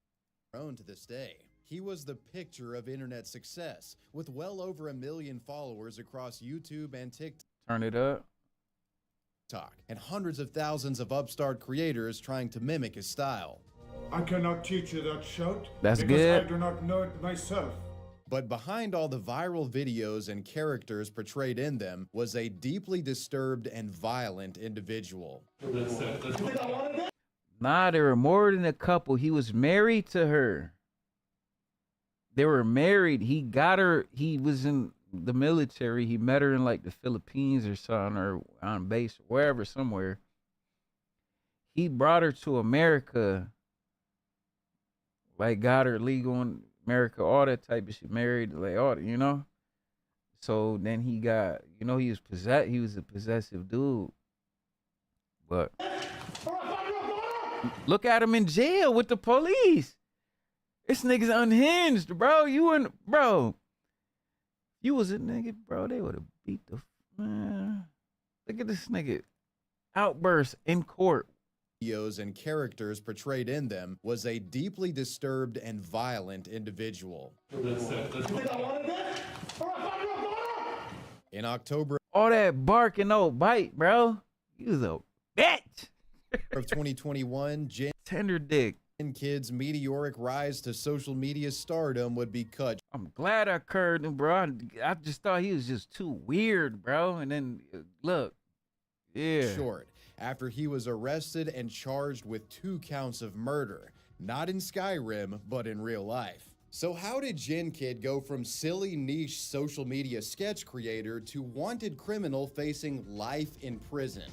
own to this day. He was the picture of internet success, with well over 1 million followers across YouTube and TikTok. Turn it up. And hundreds of thousands of upstart creators trying to mimic his style. I cannot teach you that shout. That's because good. I do not know it myself. But behind all the viral videos and characters portrayed in them was a deeply disturbed and violent individual. Nah, there were more than a couple. He was married to her. They were married. He got her. He was in the military. He met her in like the Philippines or something, or on base, or wherever, somewhere. He brought her to America, like got her legal in America, all that type of shit, married, like all that, you know? So then he got, you know, he was a possessive dude. But look at him in jail with the police. This nigga's unhinged, bro. Bro. You was a nigga, bro. They would have beat the man. Look at this nigga outburst in court. Videos and characters portrayed in them was a deeply disturbed and violent individual. In October all that bark and no bite, bro. You was a bitch. of 2021, Tender dick. Kid's meteoric rise to social media stardom would be cut. I'm glad I curved him, bro. I just thought he was just too weird, bro. And then look, yeah. Short after he was arrested and charged with 2 counts of murder, not in Skyrim, but in real life. So how did Jin Kid go from silly niche social media sketch creator to wanted criminal facing life in prison?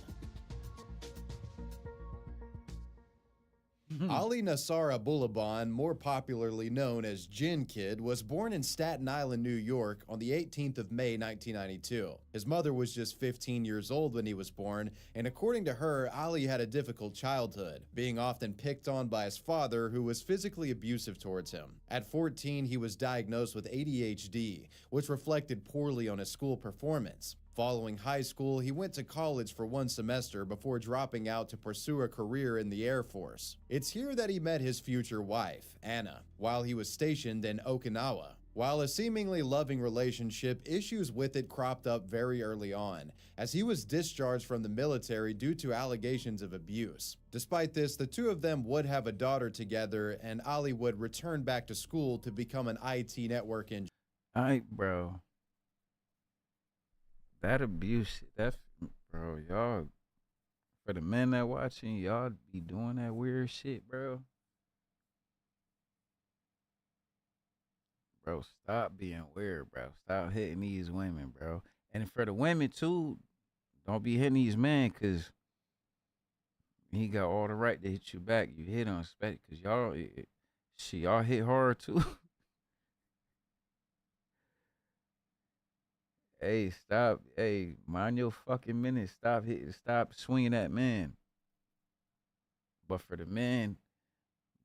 Ali Nassar Abulaban, more popularly known as Jin Kid, was born in Staten Island, New York on the 18th of May, 1992. His mother was just 15 years old when he was born, and according to her, Ali had a difficult childhood, being often picked on by his father, who was physically abusive towards him. At 14, he was diagnosed with ADHD, which reflected poorly on his school performance. Following high school, he went to college for 1 semester before dropping out to pursue a career in the Air Force. It's here that he met his future wife, Anna, while he was stationed in Okinawa. While a seemingly loving relationship, issues with it cropped up very early on, as he was discharged from the military due to allegations of abuse. Despite this, the two of them would have a daughter together, and Ali would return back to school to become an IT network engineer. Bro. That abuse, bro, y'all, for the men that watching, y'all be doing that weird shit, bro. Bro, stop being weird, bro. Stop hitting these women, bro. And for the women, too, don't be hitting these men, because he got all the right to hit you back. You hit on spec, because y'all hit hard, too. Hey, stop. Hey, mind your fucking minute. Stop swinging at men. But for the men,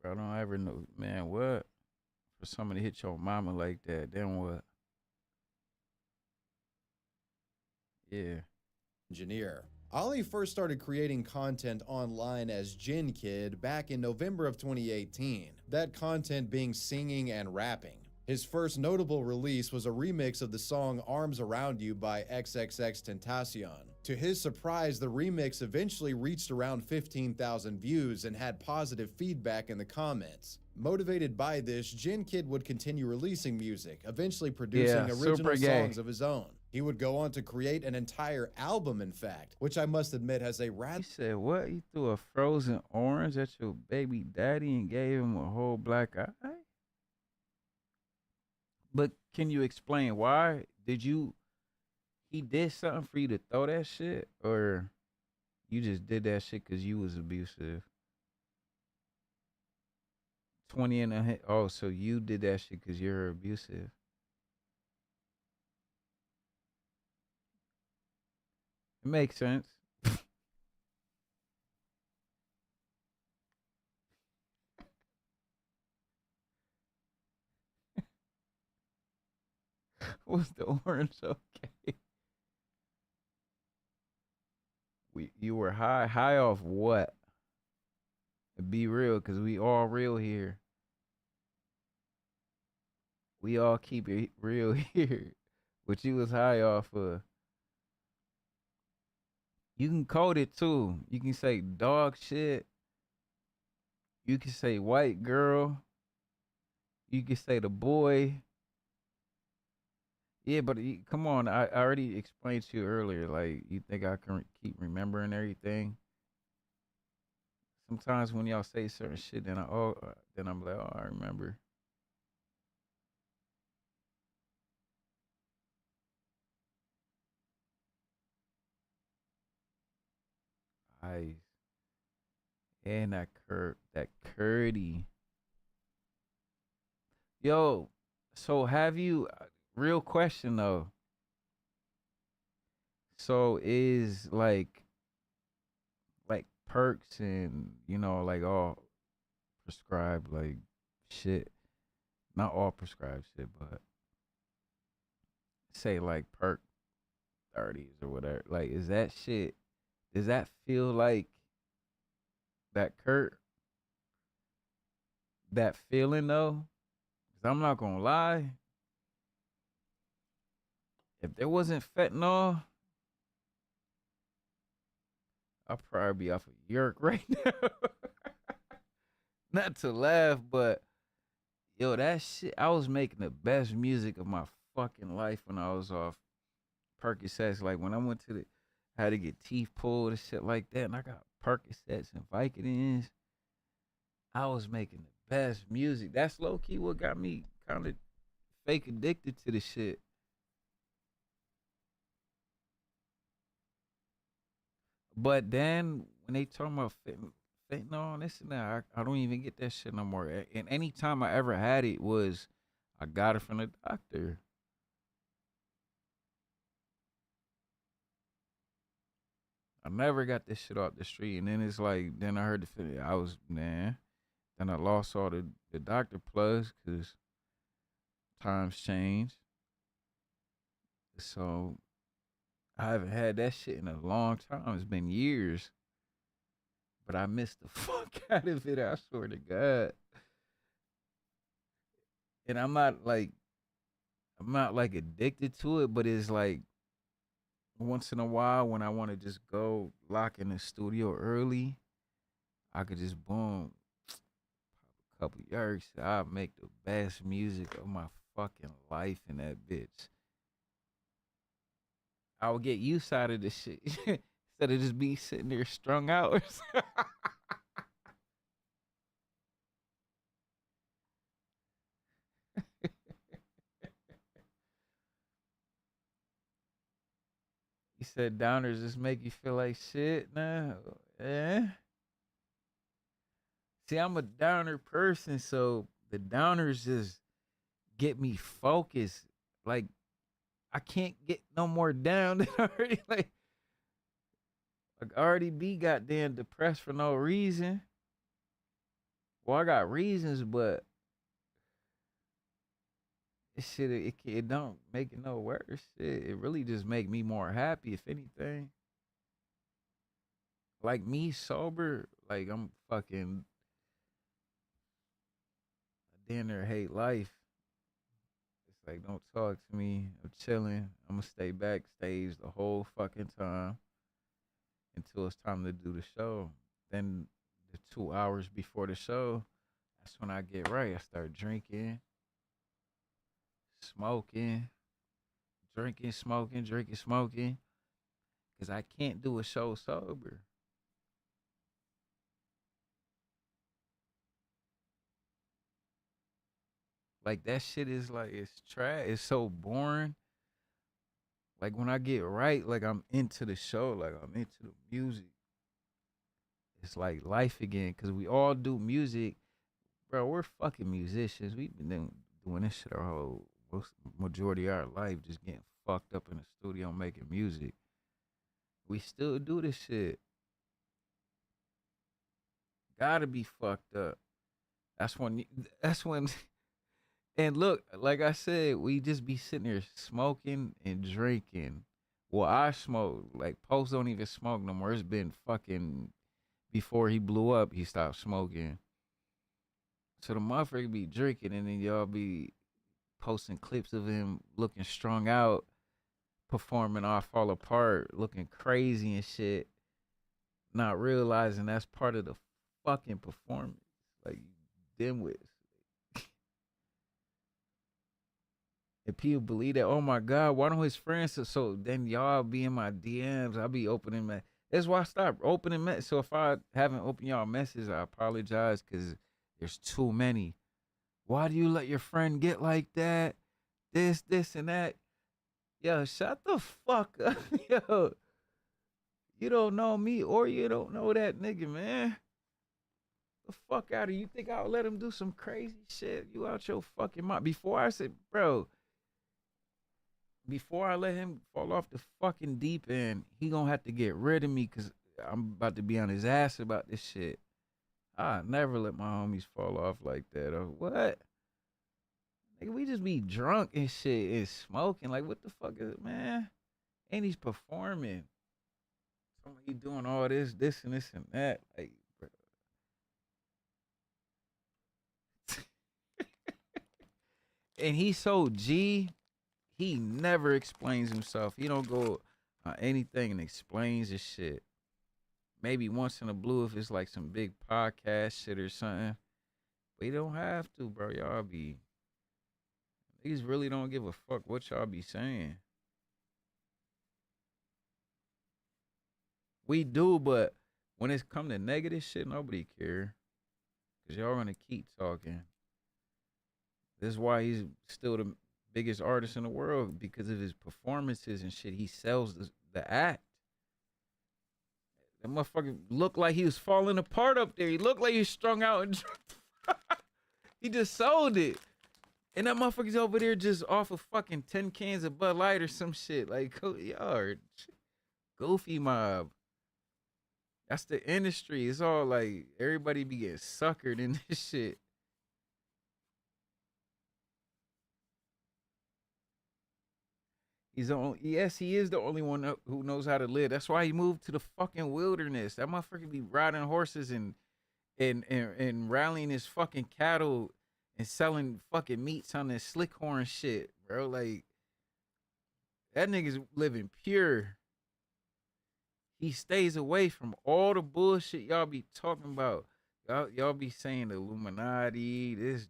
bro, don't ever know, man, what? For somebody to hit your mama like that, then what? Yeah. Engineer. Ali first started creating content online as Jin Kid back in November of 2018. That content being singing and rapping. His first notable release was a remix of the song Arms Around You by XXXTentacion. To his surprise, the remix eventually reached around 15,000 views and had positive feedback in the comments. Motivated by this, Jin Kid would continue releasing music, eventually producing original songs of his own. He would go on to create an entire album, in fact, which I must admit has a rather— He said, what? You threw a frozen orange at your baby daddy and gave him a whole black eye? But can you explain why? He did something for you to throw that shit? Or you just did that shit because you was abusive? 20 and a half. Oh, so you did that shit because you're abusive. It makes sense. Was the orange okay? You were high off what? Be real, because we all real here. We all keep it real here. What you was high off of. You can code it too. You can say dog shit. You can say white girl. You can say the boy. Yeah, but come on. I already explained to you earlier. Like, you think I can keep remembering everything? Sometimes when y'all say certain shit, then I'm like, oh, I remember. Ice. And that curdy. Yo, so have you, real question though. So is like perks and, you know, like all prescribed like shit. Not all prescribed shit, but say like perk 30s or whatever. Like, is that shit, does that feel like that that feeling though? 'Cause I'm not gonna lie. If there wasn't fentanyl, I'd probably be off of Yerk right now. Not to laugh, but yo, that shit, I was making the best music of my fucking life when I was off Percocets. Like when I went to had to get teeth pulled and shit like that, and I got Percocets and Vicodins. I was making the best music. That's low key what got me kind of fake addicted to the shit. But then when they talk about fentanyl and this and that, I don't even get that shit no more. And any time I ever had it was I got it from the doctor. I never got this shit off the street. And then it's like, then I heard I was, man. Then I lost all the doctor plugs because times change. So I haven't had that shit in a long time. It's been years. But I missed the fuck out of it, I swear to God. And I'm not like addicted to it, but it's like once in a while when I want to just go lock in the studio early, I could just boom, pop a couple yerks. I make the best music of my fucking life in that bitch. I would get used out of this shit instead of just be sitting there strung out. You said downers just make you feel like shit? Nah. Eh? See, I'm a downer person, so the downers just get me focused. Like, I can't get no more down than already. Like I already be goddamn depressed for no reason. Well, I got reasons, but this shit, it don't make it no worse. It really just make me more happy, if anything. Like me sober, like I'm fucking damn near hate life. It's like, don't talk to me. I'm chilling. I'm gonna stay backstage the whole fucking time until it's time to do the show. Then the 2 hours before the show, that's when I get right. I start drinking, smoking, smoking. Cause I can't do a show sober. Like that shit is like, it's trash. It's so boring. Like when I get right, like I'm into the show, like I'm into the music. It's like life again. Cause we all do music. Bro, we're fucking musicians. We've been doing this shit our whole majority of our life, just getting fucked up in the studio making music. We still do this shit. Gotta be fucked up. That's when and look, like I said, we just be sitting there smoking and drinking. Well, I smoke. Like Post don't even smoke no more. It's been fucking, before he blew up, he stopped smoking. So the motherfucker be drinking, and then y'all be posting clips of him looking strung out, performing I Fall Apart, looking crazy and shit, not realizing that's part of the fucking performance. Like, dimwits. And people believe that, oh my God, why don't his friends? So then y'all be in my DMs, I'll be opening my, that's why I stopped opening messages. So if I haven't opened y'all messages, I apologize, because there's too many. Why do you let your friend get like that? This, and that. Yo, shut the fuck up. You don't know me or you don't know that nigga, man. The fuck out of you. Think I'll let him do some crazy shit? You out your fucking mind. Before I said, bro, before I let him fall off the fucking deep end, he gonna have to get rid of me because I'm about to be on his ass about this shit. I never let my homies fall off like that. Or what? Nigga, we just be drunk and shit and smoking. Like, what the fuck is it, man? And he's performing. He doing all this and this and that. Like, bro. And he's so G, he never explains himself. He don't go anything and explains his shit. Maybe once in a blue if it's like some big podcast shit or something. But you don't have to, bro. Y'all be... Niggas really don't give a fuck what y'all be saying. We do, but when it's come to negative shit, nobody care. Because y'all gonna keep talking. This is why he's still the biggest artist in the world, because of his performances and shit. He sells the act. That motherfucker looked like he was falling apart up there. He looked like he was strung out and he just sold it. And that motherfucker's over there just off of fucking 10 cans of Bud Light or some shit. Like, y'all goofy mob. That's the industry. It's all like everybody be getting suckered in this shit. He's the only, yes, he is the only one who knows how to live. That's why he moved to the fucking wilderness. That motherfucker be riding horses and rallying his fucking cattle and selling fucking meats on this slick horn shit, bro. Like, that nigga's living pure. He stays away from all the bullshit y'all be talking about. Y'all be saying the Illuminati, this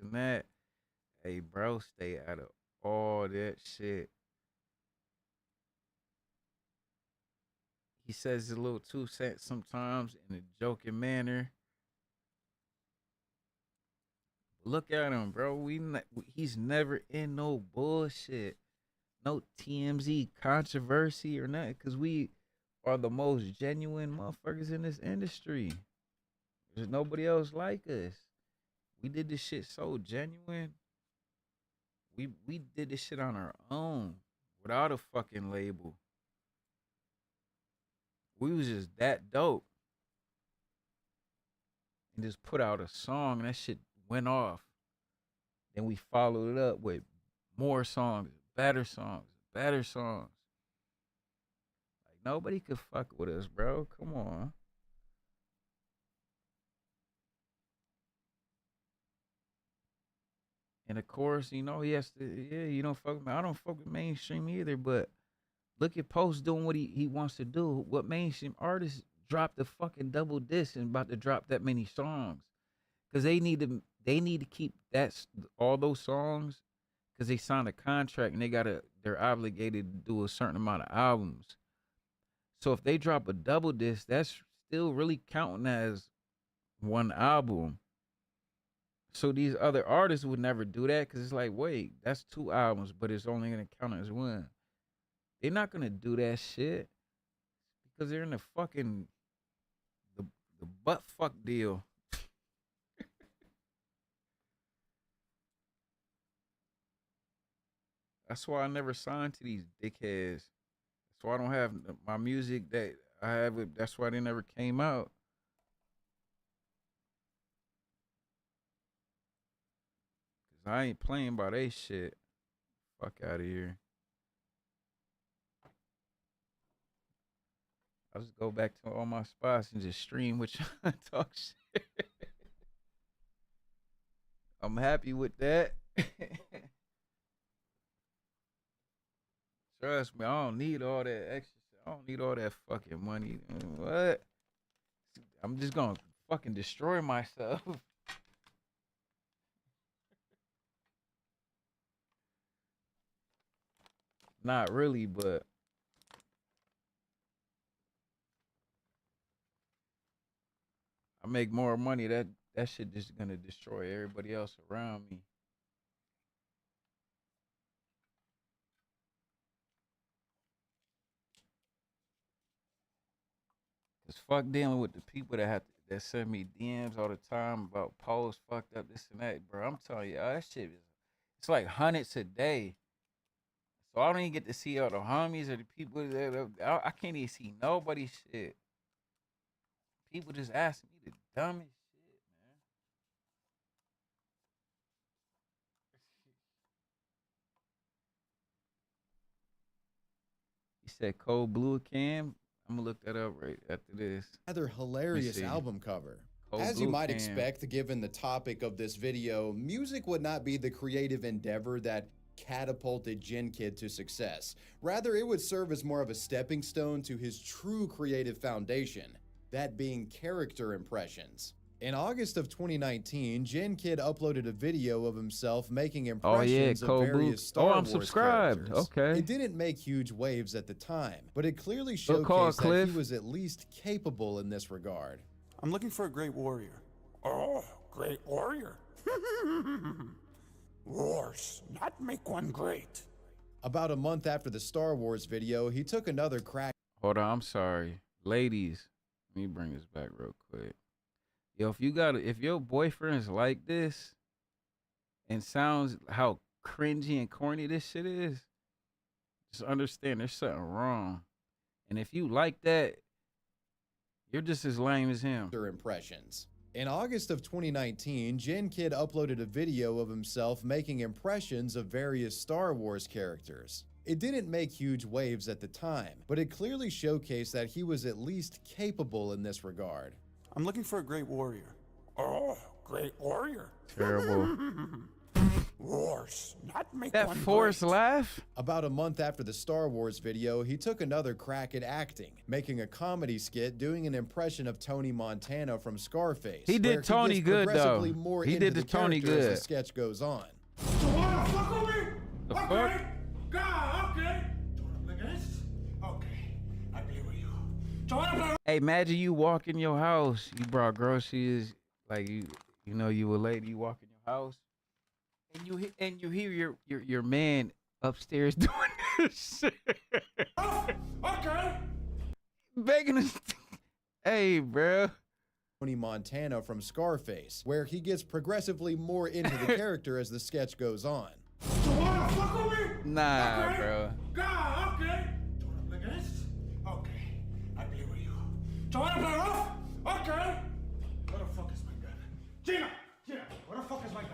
and that. Hey, bro, stay out of all that shit. He says a little too sad sometimes in a joking manner. Look at him, bro. He's never in no bullshit, no TMZ controversy or nothing, because we are the most genuine motherfuckers in this industry. There's nobody else like us. We did this shit so genuine. We did this shit on our own without a fucking label. We was just that dope. And just put out a song and that shit went off. Then we followed it up with more songs, better songs, better songs. Like, nobody could fuck with us, bro. Come on. And of course, you know, he has to, yeah, you don't fuck with me. I don't fuck with mainstream either, but look at Post doing what he wants to do. What mainstream artists dropped the fucking double disc and about to drop that many songs? Because they need to keep all those songs, because they signed a contract and they're obligated to do a certain amount of albums. So if they drop a double disc, that's still really counting as one album. So these other artists would never do that, because it's like, wait, that's 2 albums, but it's only gonna count as one. They're not gonna do that shit because they're in the fucking the butt fuck deal. That's why I never signed to these dickheads. That's why I don't have my music that I have. That's why they never came out. Cause I ain't playing by they shit. Fuck out of here. I'll just go back to all my spots and just stream with y'all talk shit. I'm happy with that. Trust me, I don't need all that extra shit. I don't need all that fucking money. What? I'm just gonna fucking destroy myself. Not really, but I make more money. That shit just gonna destroy everybody else around me. It's fuck dealing with the people that send me DMs all the time about posts fucked up, this and that, bro. I'm telling you, that shit it's like hundreds a day. So I don't even get to see all the homies or the people that I can't even see nobody's shit. People just ask me the dumbest shit, man. He said Cold Blue Cam. I'm gonna look that up right after this. Rather hilarious album cover. Cold As you Blue might Cam. expect, given the topic of this video, music would not be the creative endeavor that catapulted Gen Kid to success. Rather, it would serve as more of a stepping stone to his true creative foundation, that being character impressions. In August of 2019, Gen Kid uploaded a video of himself making impressions of Cold Blue. various Star Wars I'm subscribed. characters. Okay. It didn't make huge waves at the time, but it clearly Good call, showcased that Cliff. he was at least capable in this regard. I'm looking for a great warrior. Oh, great warrior. Wars, not make one great. About a month after the Star Wars video, he took another crack. Hold on, I'm sorry. Ladies, let me bring this back real quick. Yo, if your boyfriend's like this and sounds how cringy and corny this shit is, just understand there's something wrong. And if you like that, you're just as lame as him. Impressions. In August of 2019, Gen Kid uploaded a video of himself making impressions of various Star Wars characters. It didn't make huge waves at the time, but it clearly showcased that he was at least capable in this regard. I'm looking for a great warrior. Oh, great warrior. Terrible. Wars, not make That one forced great. laugh? About a month after the Star Wars video, he took another crack at acting, making a comedy skit doing an impression of Tony Montana from Scarface. He did where Tony gets good, progressively though. More He into did the Tony character as good. the sketch goes on. You wanna fuck with me? The okay. fuck? God, okay. Do you wanna play this? Okay, I play with you. Do you wanna play? Hey, imagine you walk in your house, you brought groceries, like you know you a lady, you walk in your house, and you hear your man upstairs doing this shit. Okay. Begging us. Hey, bro. Tony Montana from Scarface, where he gets progressively more into the character as the sketch goes on. Do you wanna fuck with me? Nah, okay. bro. God, okay. Do you wanna play this? Okay, I play with you. Do you wanna play rough? Okay. Where the fuck is my gun? Gina, where the fuck is my gun?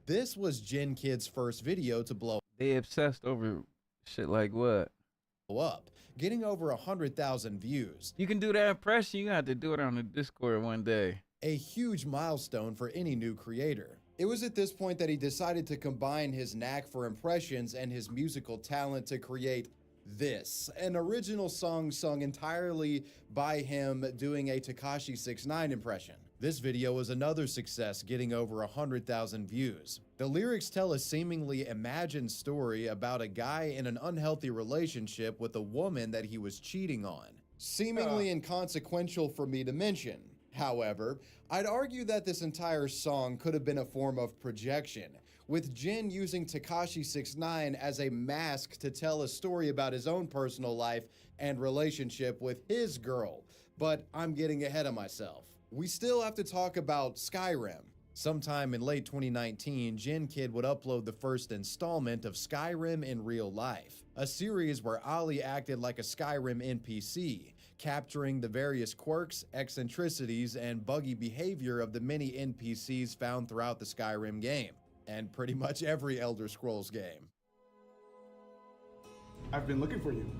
This was Gen Kid's first video to blow They obsessed over shit like what? up, getting over 100,000 views. You can do that impression, you have to do it on the Discord one day. A huge milestone for any new creator. It was at this point that he decided to combine his knack for impressions and his musical talent to create this, an original song sung entirely by him doing a Tekashi 6ix9ine impression. This video was another success, getting over 100,000 views. The lyrics tell a seemingly imagined story about a guy in an unhealthy relationship with a woman that he was cheating on. Seemingly inconsequential for me to mention. However, I'd argue that this entire song could have been a form of projection, with Jin using Tekashi 6ix9ine as a mask to tell a story about his own personal life and relationship with his girl. But I'm getting ahead of myself. We still have to talk about Skyrim. Sometime in late 2019, Gen Kid would upload the first installment of Skyrim in Real Life, a series where Ollie acted like a Skyrim NPC, capturing the various quirks, eccentricities, and buggy behavior of the many NPCs found throughout the Skyrim game, and pretty much every Elder Scrolls game. I've been looking for you.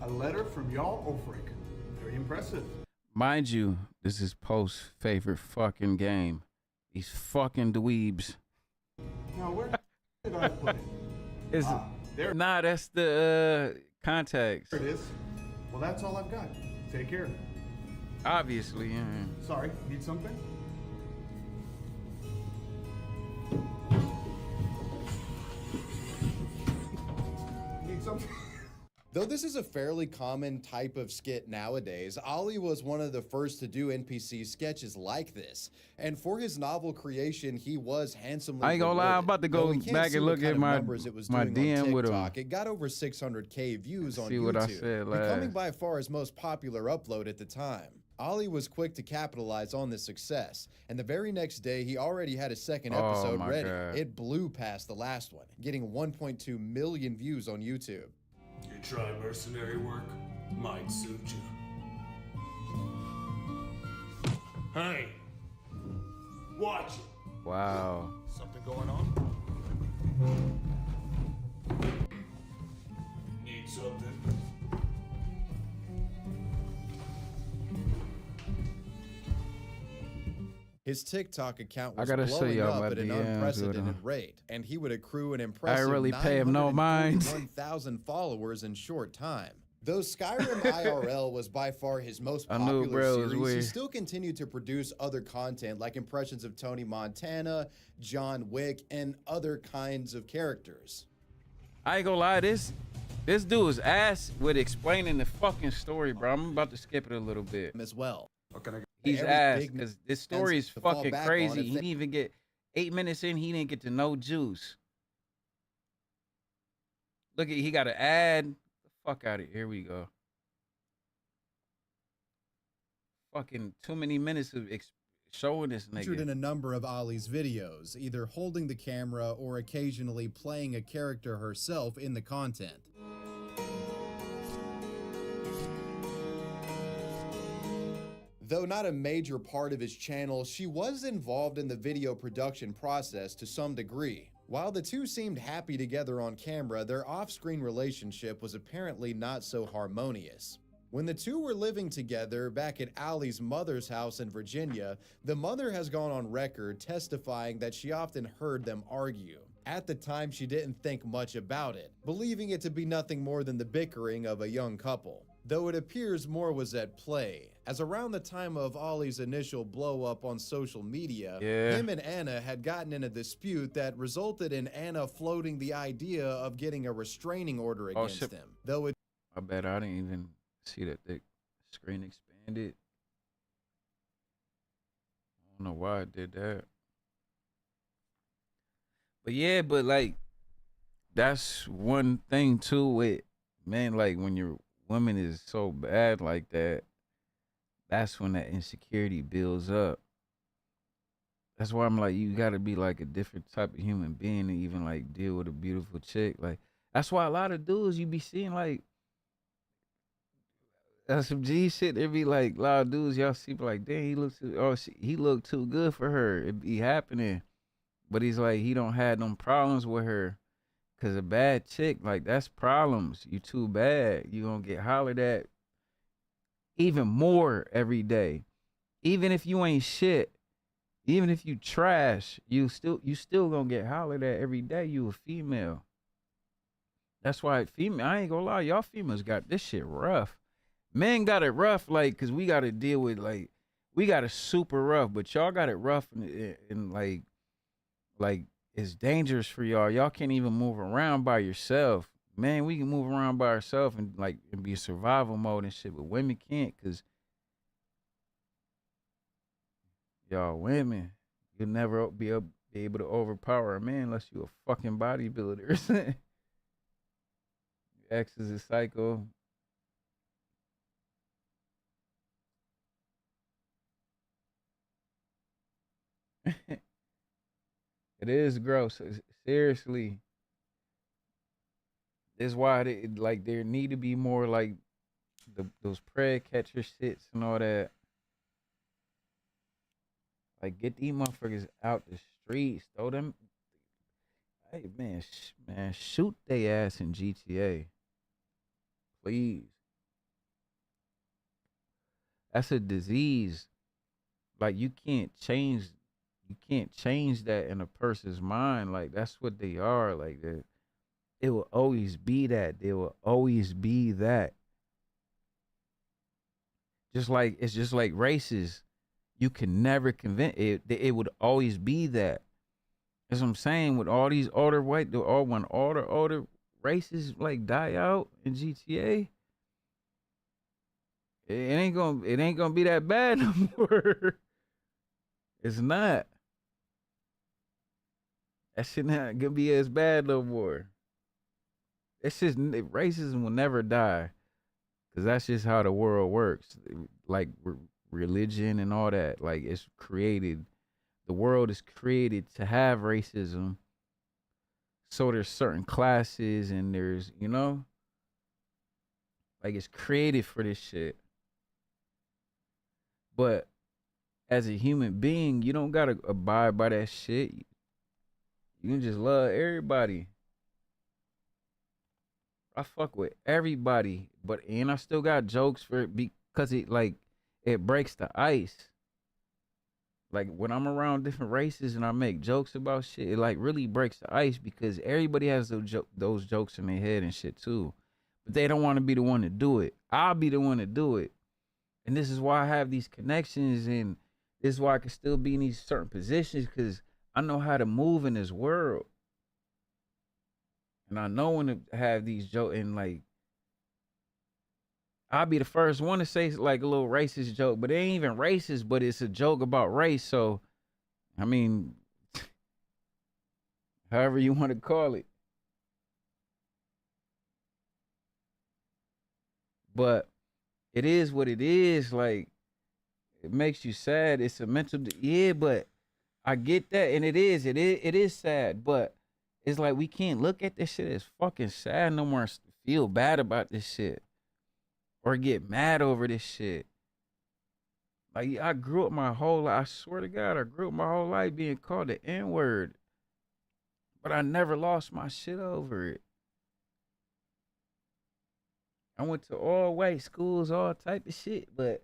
A letter from Jarl Ulfric. Very impressive. Mind you, this is Post's favorite fucking game. These fucking dweebs. Now, where did I put it? There. Nah, that's the contacts. There it is. Well, that's all I've got. Take care. Obviously, yeah. Sorry, need something? Need something? Though this is a fairly common type of skit nowadays, Ollie was one of the first to do NPC sketches like this. And for his novel creation, he was handsomely I ain't gonna lie, I'm rewarded. about to Though go we can't back see and what look kind at of my numbers it was my doing on DM with him. TikTok. It got over 600K views on See YouTube, what I said last. becoming by far his most popular upload at the time. Ollie was quick to capitalize on this success, and the very next day he already had a second Oh episode my ready. God. It blew past the last one, getting 1.2 million views on YouTube. You try mercenary work? Might suit you. Hey! Watch it! Wow. Something going on? Need something? His TikTok account I was gotta show blowing y'all up my at an DMs with unprecedented him. rate, and he would accrue an impressive really pay him no mind. 941,000 followers in short time. Though Skyrim IRL was by far his most I knew popular bro was series, he weird. still continued to produce other content like impressions of Tony Montana, John Wick, and other kinds of characters. I ain't gonna lie, this dude is ass with explaining the fucking story, bro. I'm about to skip it a little bit. As well. He's Every ass big because this story is to fall fucking back on crazy. if He they- didn't even get 8 minutes in. He didn't get to know Juice. Look at, he got an ad. Fuck out of here. Here we go. Fucking too many minutes of showing this Featured in nigga. a number of Ollie's videos, either holding the camera or occasionally playing a character herself in the content. Though not a major part of his channel, she was involved in the video production process to some degree. While the two seemed happy together on camera, their off-screen relationship was apparently not so harmonious. When the two were living together back at Allie's mother's house in Virginia, the mother has gone on record testifying that she often heard them argue. At the time, she didn't think much about it, believing it to be nothing more than the bickering of a young couple. Though it appears more was at play, as around the time of Ollie's initial blow-up on social media, him and Anna had gotten in a dispute that resulted in Anna floating the idea of getting a restraining order against him. Though it I bet I didn't even see that the screen expanded. I don't know why I did that. But yeah, but like, that's one thing too with, man, like when your woman is so bad like that, that's when that insecurity builds up. That's why I'm like, you gotta be like a different type of human being to even like deal with a beautiful chick. Like, that's why a lot of dudes you be seeing like, that's some G shit. There be like a lot of dudes y'all see be like, dang, he looks too, oh, he looked too good for her. It be happening, but he's like, he don't have them problems with her, cause a bad chick, like, that's problems. You too bad. You gonna get hollered at even more every day. Even if you ain't shit, even if you trash, you still gonna get hollered at every day. You a female. That's why female. I ain't gonna lie, y'all females got this shit rough. Men got it rough, like, cause we gotta deal with, like, we got it super rough, but y'all got it rough and like it's dangerous for y'all. Y'all can't even move around by yourself. Man, we can move around by ourselves and like and be survival mode and shit, but women can't, cause y'all women, you'll never be able to overpower a man unless you a fucking bodybuilder. X is a psycho. It is gross. Seriously. That's why like there need to be more like those prey catcher shits and all that. Like, get these motherfuckers out the streets. Throw them. Hey man, man, shoot they ass in GTA. Please. That's a disease. Like, you can't change that in a person's mind. Like, that's what they are. Like, that it will always be that. They will always be that. Just like, it's just like races. You can never convince it. It would always be that. That's what I'm saying. With all these older when all the older races like die out in GTA, it ain't gonna be that bad no more. It's not. That shit not gonna be as bad no more. It's just, racism will never die, cause that's just how the world works. Like, religion and all that. Like it's created, the world is created to have racism. So there's certain classes and there's, you know, like it's created for this shit. But as a human being, you don't gotta abide by that shit. You can just love everybody. I fuck with everybody, and I still got jokes for it because it breaks the ice. Like when I'm around different races and I make jokes about shit, it like really breaks the ice because everybody has those jokes in their head and shit too. But they don't want to be the one to do it. I'll be the one to do it. And this is why I have these connections, and this is why I can still be in these certain positions, because I know how to move in this world. And I know when to have these jokes, and like, I'll be the first one to say like a little racist joke, but it ain't even racist, but it's a joke about race. So, I mean, however you want to call it. But it is what it is. Like, it makes you sad. It's a mental, yeah, but I get that. And it is sad, but it's like, we can't look at this shit as fucking sad no more. Feel bad about this shit or get mad over this shit. Like, I grew up my whole life. I swear to God, I grew up my whole life being called the N-word, but I never lost my shit over it. I went to all white schools, all type of shit, but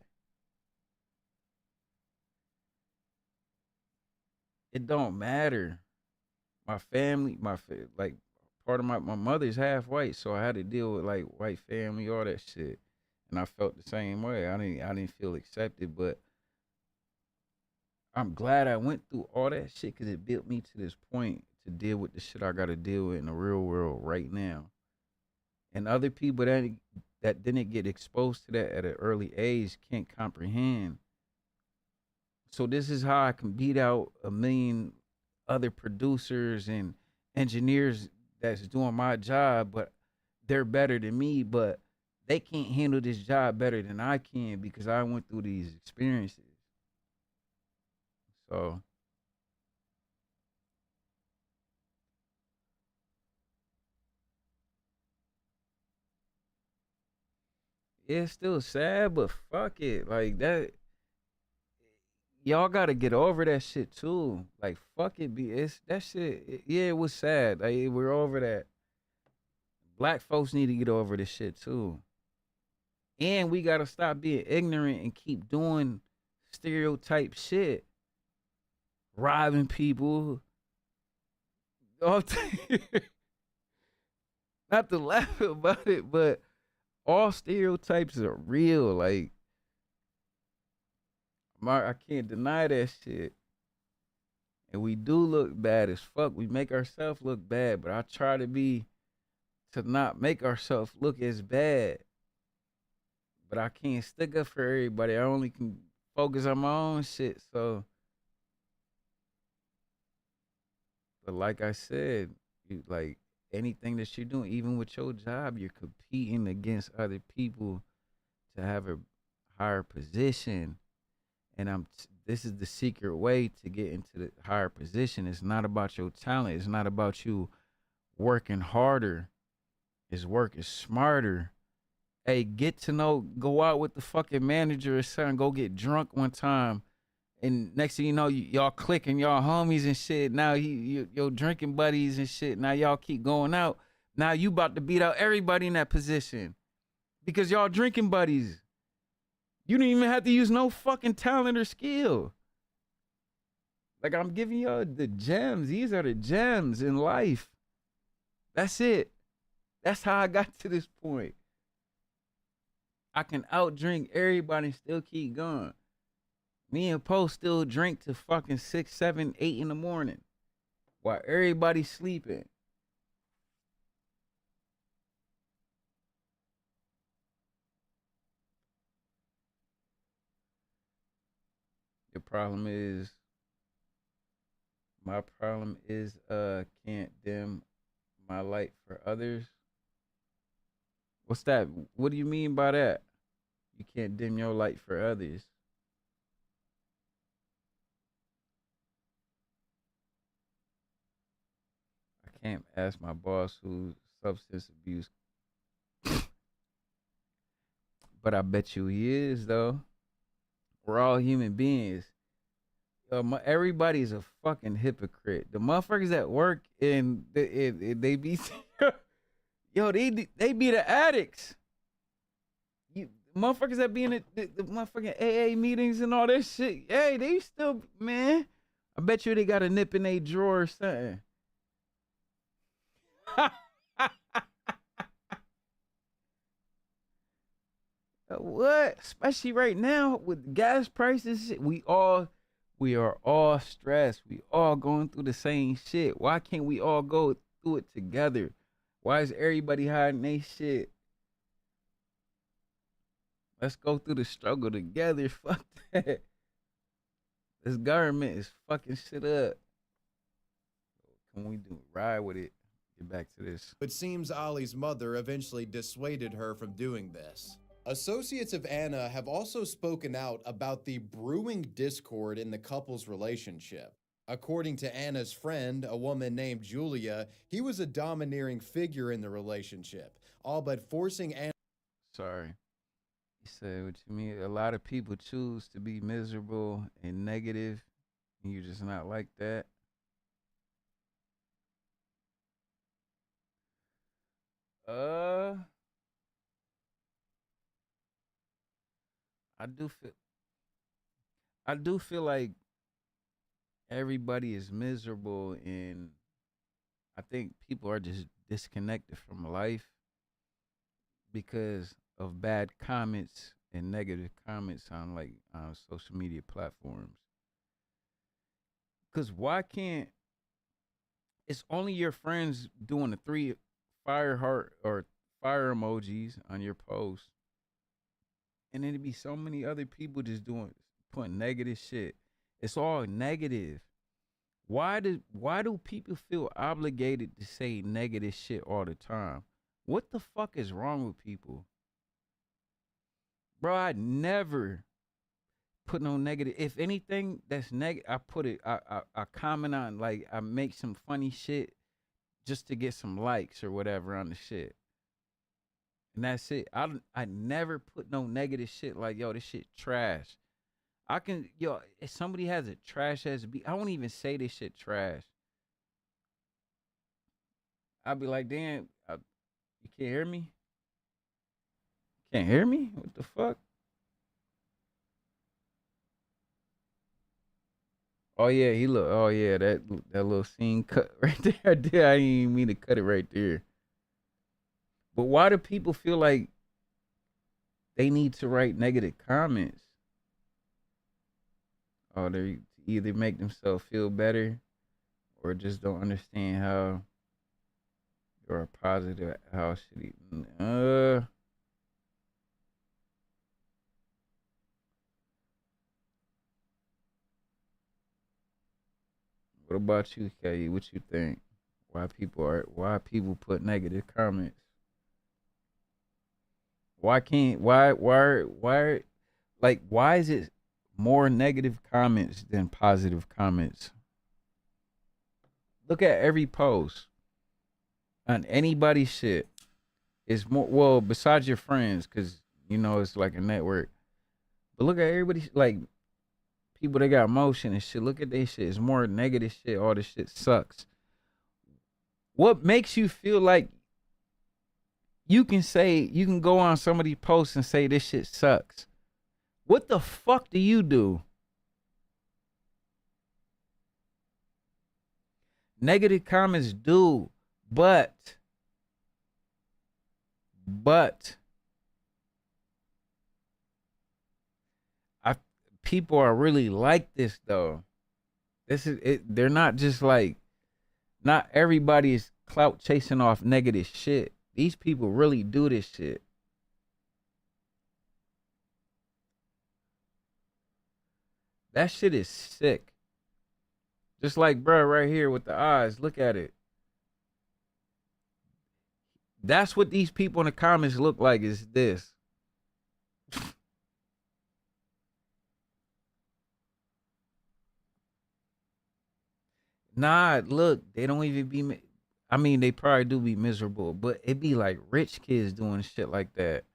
it don't matter. My family, like part of my mother's half white, so I had to deal with like white family, all that shit. And I felt the same way. I didn't feel accepted, but I'm glad I went through all that shit because it built me to this point to deal with the shit I got to deal with in the real world right now. And other people that didn't get exposed to that at an early age can't comprehend. So this is how I can beat out a million other producers and engineers that's doing my job, but they're better than me, but they can't handle this job better than I can because I went through these experiences. So yeah, it's still sad, but fuck it. Like that, y'all gotta get over that shit too. Like fuck it, it's that shit. Yeah, it was sad. Like we're over that. Black folks need to get over this shit too. And we gotta stop being ignorant and keep doing stereotype shit. Robbing people. Not to laugh about it, but all stereotypes are real. Like, I can't deny that shit. And we do look bad as fuck. We make ourselves look bad, but I try to not make ourselves look as bad. But I can't stick up for everybody. I only can focus on my own shit. So, but like I said, like anything that you're doing, even with your job, you're competing against other people to have a higher position. And this is the secret way to get into the higher position. It's not about your talent. It's not about you working harder. It's working smarter. Hey, go out with the fucking manager or something, go get drunk one time. And next thing you know, y'all clicking, y'all homies and shit. Now your drinking buddies and shit. Now y'all keep going out. Now you about to beat out everybody in that position because y'all drinking buddies. You didn't even have to use no fucking talent or skill. Like, I'm giving y'all the gems. These are the gems in life. That's it. That's how I got to this point. I can outdrink everybody and still keep going. Me and Poe still drink to fucking 6, 7, 8 in the morning while everybody's sleeping. My problem is can't dim my light for others. What's that? What do you mean by that? You can't dim your light for others. can't ask my boss who's substance abuse. But I bet you he is, though. We're all human beings. Everybody's a fucking hypocrite. The motherfuckers at work and they be, yo, they be the addicts. You motherfuckers that be in the motherfucking AA meetings and all that shit. Hey, they still, man. I bet you they got a nip in their drawer or something. What? Especially right now with gas prices, we are all stressed. We all going through the same shit. Why can't we all go through it together? Why is everybody hiding their shit? Let's go through the struggle together. Fuck that. This government is fucking shit up. Can we ride with it? Get back to this. It seems Ollie's mother eventually dissuaded her from doing this. Associates of Anna have also spoken out about the brewing discord in the couple's relationship. According to Anna's friend, a woman named Julia, he was a domineering figure in the relationship, all but forcing Anna. Sorry. He said, what you mean? A lot of people choose to be miserable and negative, and you're just not like that. I do feel like everybody is miserable, and I think people are just disconnected from life because of bad comments and negative comments on social media platforms. Cause why can't it's only your friends doing the 3 fire heart or fire emojis on your post, and then it'd be so many other people just putting negative shit. It's all negative. Why do people feel obligated to say negative shit all the time? What the fuck is wrong with people? Bro, I never put no negative. If anything that's negative, I put it, I comment on, like, I make some funny shit just to get some likes or whatever on the shit. And that's it. I never put no negative shit like, yo, this shit trash. If somebody has a trash ass beat, I won't even say this shit trash. I'll be like, damn, you can't hear me? Can't hear me? What the fuck? Oh yeah, that little scene cut right there. I didn't even mean to cut it right there. But why do people feel like they need to write negative comments? Oh, they either make themselves feel better or just don't understand how you're a positive, how shitty. What about you, Kay? What you think? Why people put negative comments? Why is it more negative comments than positive comments? Look at every post on anybody's shit. It's more, well, besides your friends, because it's like a network. But look at everybody's, like, people that got motion and shit. Look at their shit. It's more negative shit. All this shit sucks. What makes you feel like you can go on somebody's post and say this shit sucks? What the fuck do you do? Negative comments do, but people are really like this though. This is it. They're not just like, not everybody is clout chasing off negative shit. These people really do this shit. That shit is sick. Just like, bro, right here with the eyes. Look at it. That's what these people in the comments look like, is this. Nah, look, they don't even be. I mean, they probably do be miserable, but it be like rich kids doing shit like that.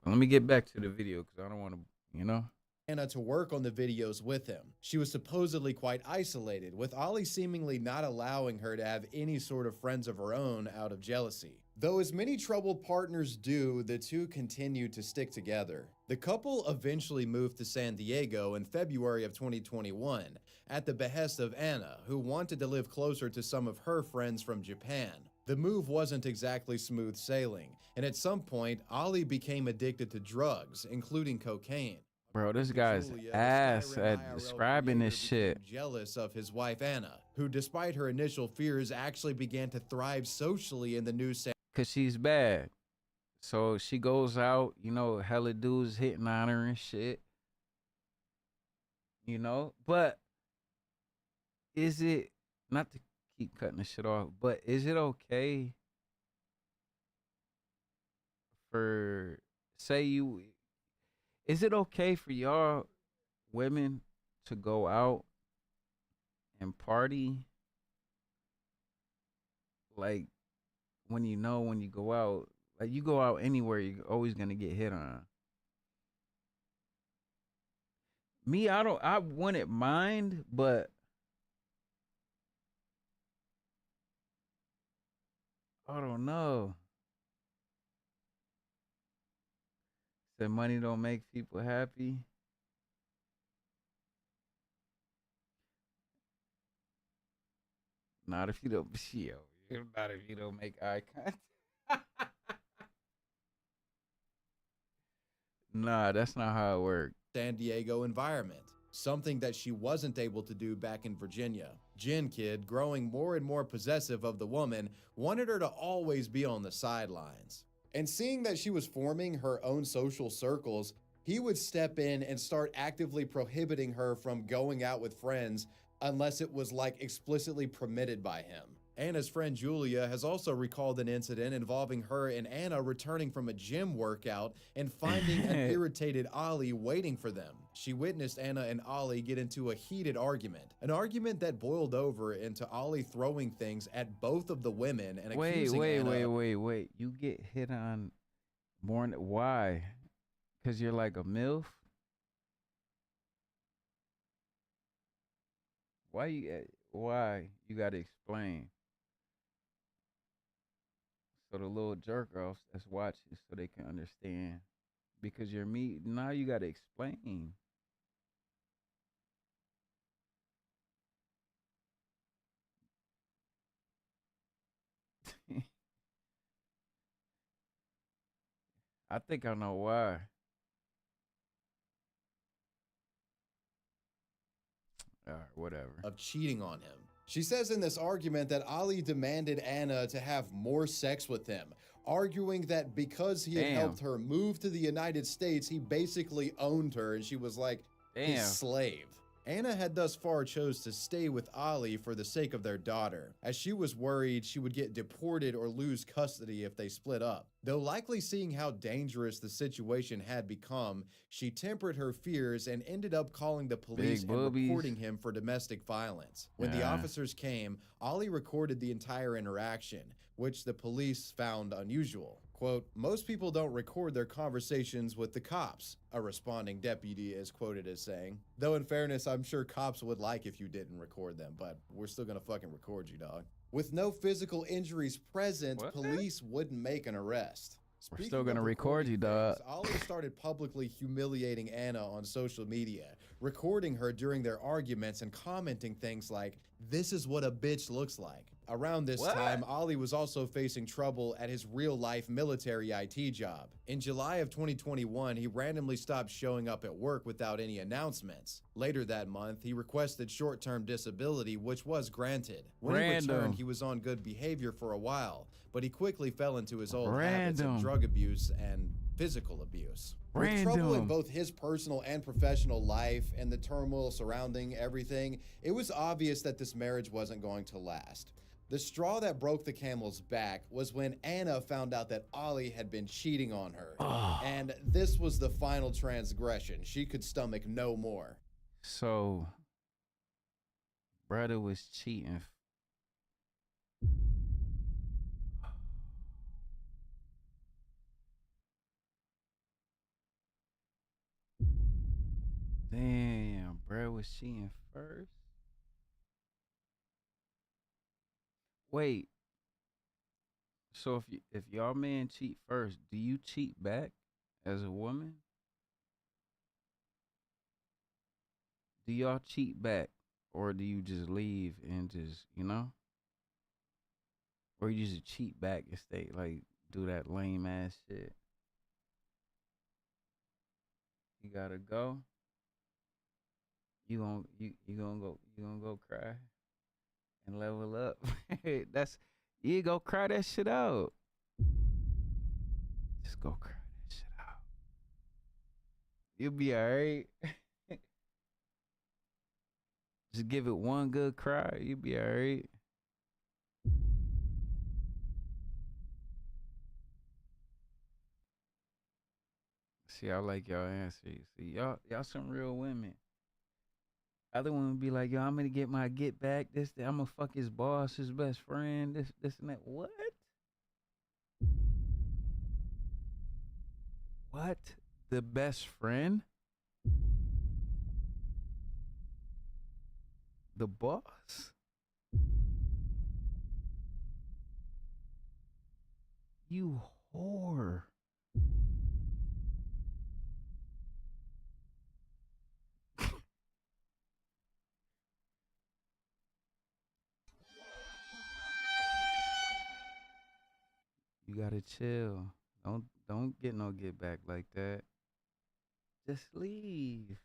But let me get back to the video because I don't want to, you know. Anna to work on the videos with him. She was supposedly quite isolated, with Ollie seemingly not allowing her to have any sort of friends of her own out of jealousy. Though as many troubled partners do, the two continued to stick together. The couple eventually moved to San Diego in February of 2021 at the behest of Anna, who wanted to live closer to some of her friends from Japan. The move wasn't exactly smooth sailing, and at some point, Ollie became addicted to drugs, including cocaine. Bro, this guy's ass at describing this shit. Jealous of his wife Anna, who despite her initial fears actually began to thrive socially in the new San. Cause she's bad. So she goes out, you know, hella dudes hitting on her and shit. You know, but is it, not to keep cutting the shit off, but is it okay for, is it okay for y'all women to go out and party? Like, when you go out, like you go out anywhere, you're always gonna get hit on. Me, I wouldn't mind, but I don't know. Said money don't make people happy. Not if you don't, not if you don't make eye contact. Nah, that's not how it works. San Diego environment, something that she wasn't able to do back in Virginia. Jen Kid, growing more and more possessive of the woman, wanted her to always be on the sidelines. And seeing that she was forming her own social circles, he would step in and start actively prohibiting her from going out with friends unless it was like explicitly permitted by him. Anna's friend Julia has also recalled an incident involving her and Anna returning from a gym workout and finding an irritated Ollie waiting for them. She witnessed Anna and Ollie get into a heated argument, an argument that boiled over into Ollie throwing things at both of the women and accusing Anna. Wait. You get hit on more than, why? Because you're like a MILF? Why you gotta explain? So the little jerk offs that's watching so they can understand. Because you're me, now you gotta explain. I think I know why. All right, whatever. Of cheating on him. She says in this argument that Ollie demanded Anna to have more sex with him, arguing that because he had helped her move to the United States, he basically owned her and she was like his slave. Anna had thus far chose to stay with Ollie for the sake of their daughter, as she was worried she would get deported or lose custody if they split up. Though likely seeing how dangerous the situation had become, she tempered her fears and ended up calling the police and reporting him for domestic violence. When the officers came, Ollie recorded the entire interaction, which the police found unusual. Quote, "Most people don't record their conversations with the cops," a responding deputy is quoted as saying. Though in fairness, I'm sure cops would like if you didn't record them, but we're still gonna fucking record you, dog. With no physical injuries present, police wouldn't make an arrest. We're still gonna record you, dog. Ollie started publicly humiliating Anna on social media, recording her during their arguments and commenting things like, "This is what a bitch looks like." Around this time, Ollie was also facing trouble at his real-life military IT job. In July of 2021, he randomly stopped showing up at work without any announcements. Later that month, he requested short-term disability, which was granted. When he returned, he was on good behavior for a while, but he quickly fell into his old habits of drug abuse and physical abuse. With trouble in both his personal and professional life and the turmoil surrounding everything, it was obvious that this marriage wasn't going to last. The straw that broke the camel's back was when Anna found out that Ollie had been cheating on her. And this was the final transgression. She could stomach no more. So, brother was cheating. Damn, bro, was she in first? Wait, so if y'all man cheat first, do you cheat back as a woman? Do y'all cheat back, or do you just leave and just or you just cheat back and stay like do that lame ass shit? You gotta go. You gonna go cry and level up. That's you go cry that shit out. Just go cry that shit out. You'll be alright. Just give it one good cry. You'll be alright. See, I like y'all answers. See, y'all some real women. Other women be like, yo, I'm gonna get my get back. This, that. I'm gonna fuck his boss, his best friend. This, and that. What? What? The best friend? The boss? You whore. You gotta chill. Don't get no get back like that. Just leave.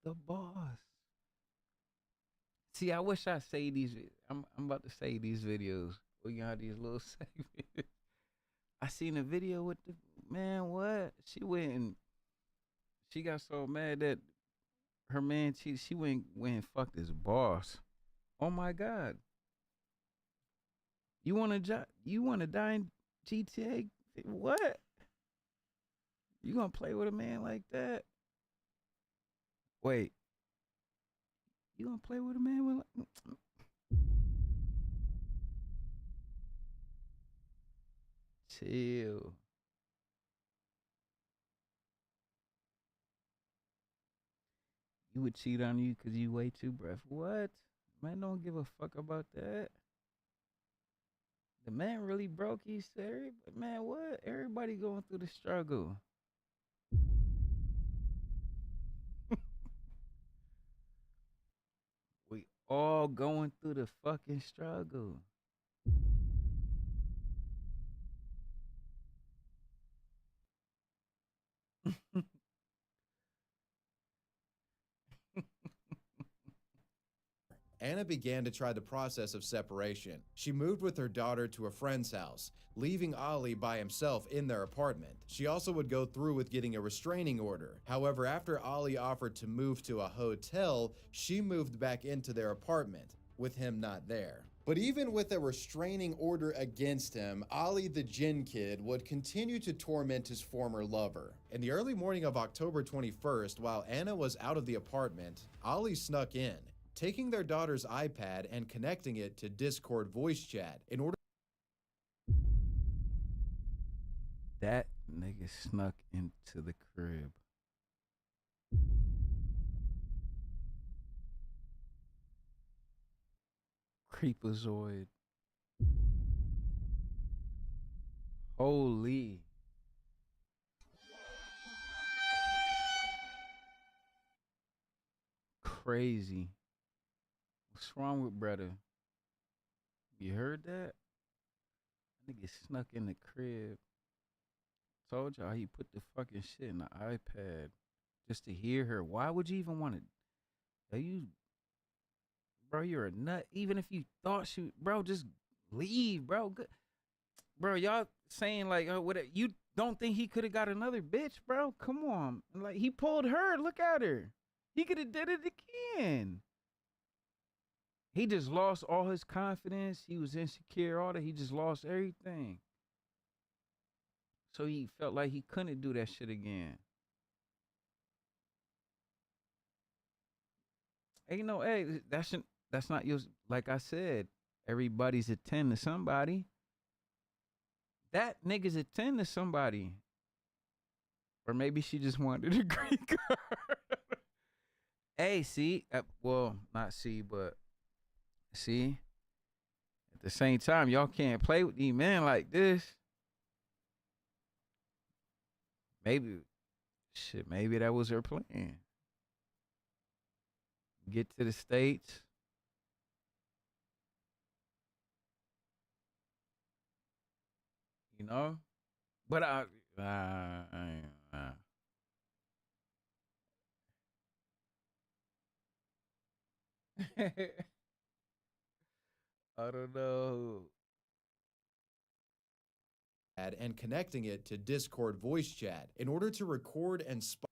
The boss. See, I wish I say these. I'm about to say these videos. We got these little segments. I seen a video with the man. What? She got so mad that her man cheated. She went and fucked his boss. Oh my God. You want to die in GTA? What? You gonna play with a man like that? Wait. You gonna play with a man with? Chill. You would cheat on you because you way too breath. What? Man, don't give a fuck about that. The man really broke. He said, man, what? Everybody going through the struggle. We all going through the fucking struggle. Anna began to try the process of separation. She moved with her daughter to a friend's house, leaving Ali by himself in their apartment. She also would go through with getting a restraining order. However, after Ali offered to move to a hotel, she moved back into their apartment, with him not there. But even with a restraining order against him, Ali the Jinn Kid would continue to torment his former lover. In the early morning of October 21st, while Anna was out of the apartment, Ali snuck in, taking their daughter's iPad and connecting it to Discord voice chat in order. That nigga snuck into the crib. Creepazoid. Holy. Crazy. What's wrong with brother? You heard that? Nigga snuck in the crib. Told y'all he put the fucking shit in the iPad just to hear her. Why would you even want to? Are you, bro? You're a nut. Even if you thought she, bro, just leave, bro. Good. Bro, y'all saying like, what? You don't think he could have got another bitch, bro? Come on, like he pulled her. Look at her. He could have did it again. He just lost all his confidence. He was insecure, all that. He just lost everything. So he felt like he couldn't do that shit again. Ain't no, hey, that's not your, like I said, everybody's a 10 to somebody. That nigga's a 10 to somebody. Or maybe she just wanted a green card. Hey, see, well, not see, but see, at the same time, y'all can't play with these men like this. Maybe, shit, maybe that was her plan. Get to the States. You know? But I don't know. And connecting it to Discord voice chat in order to record and spy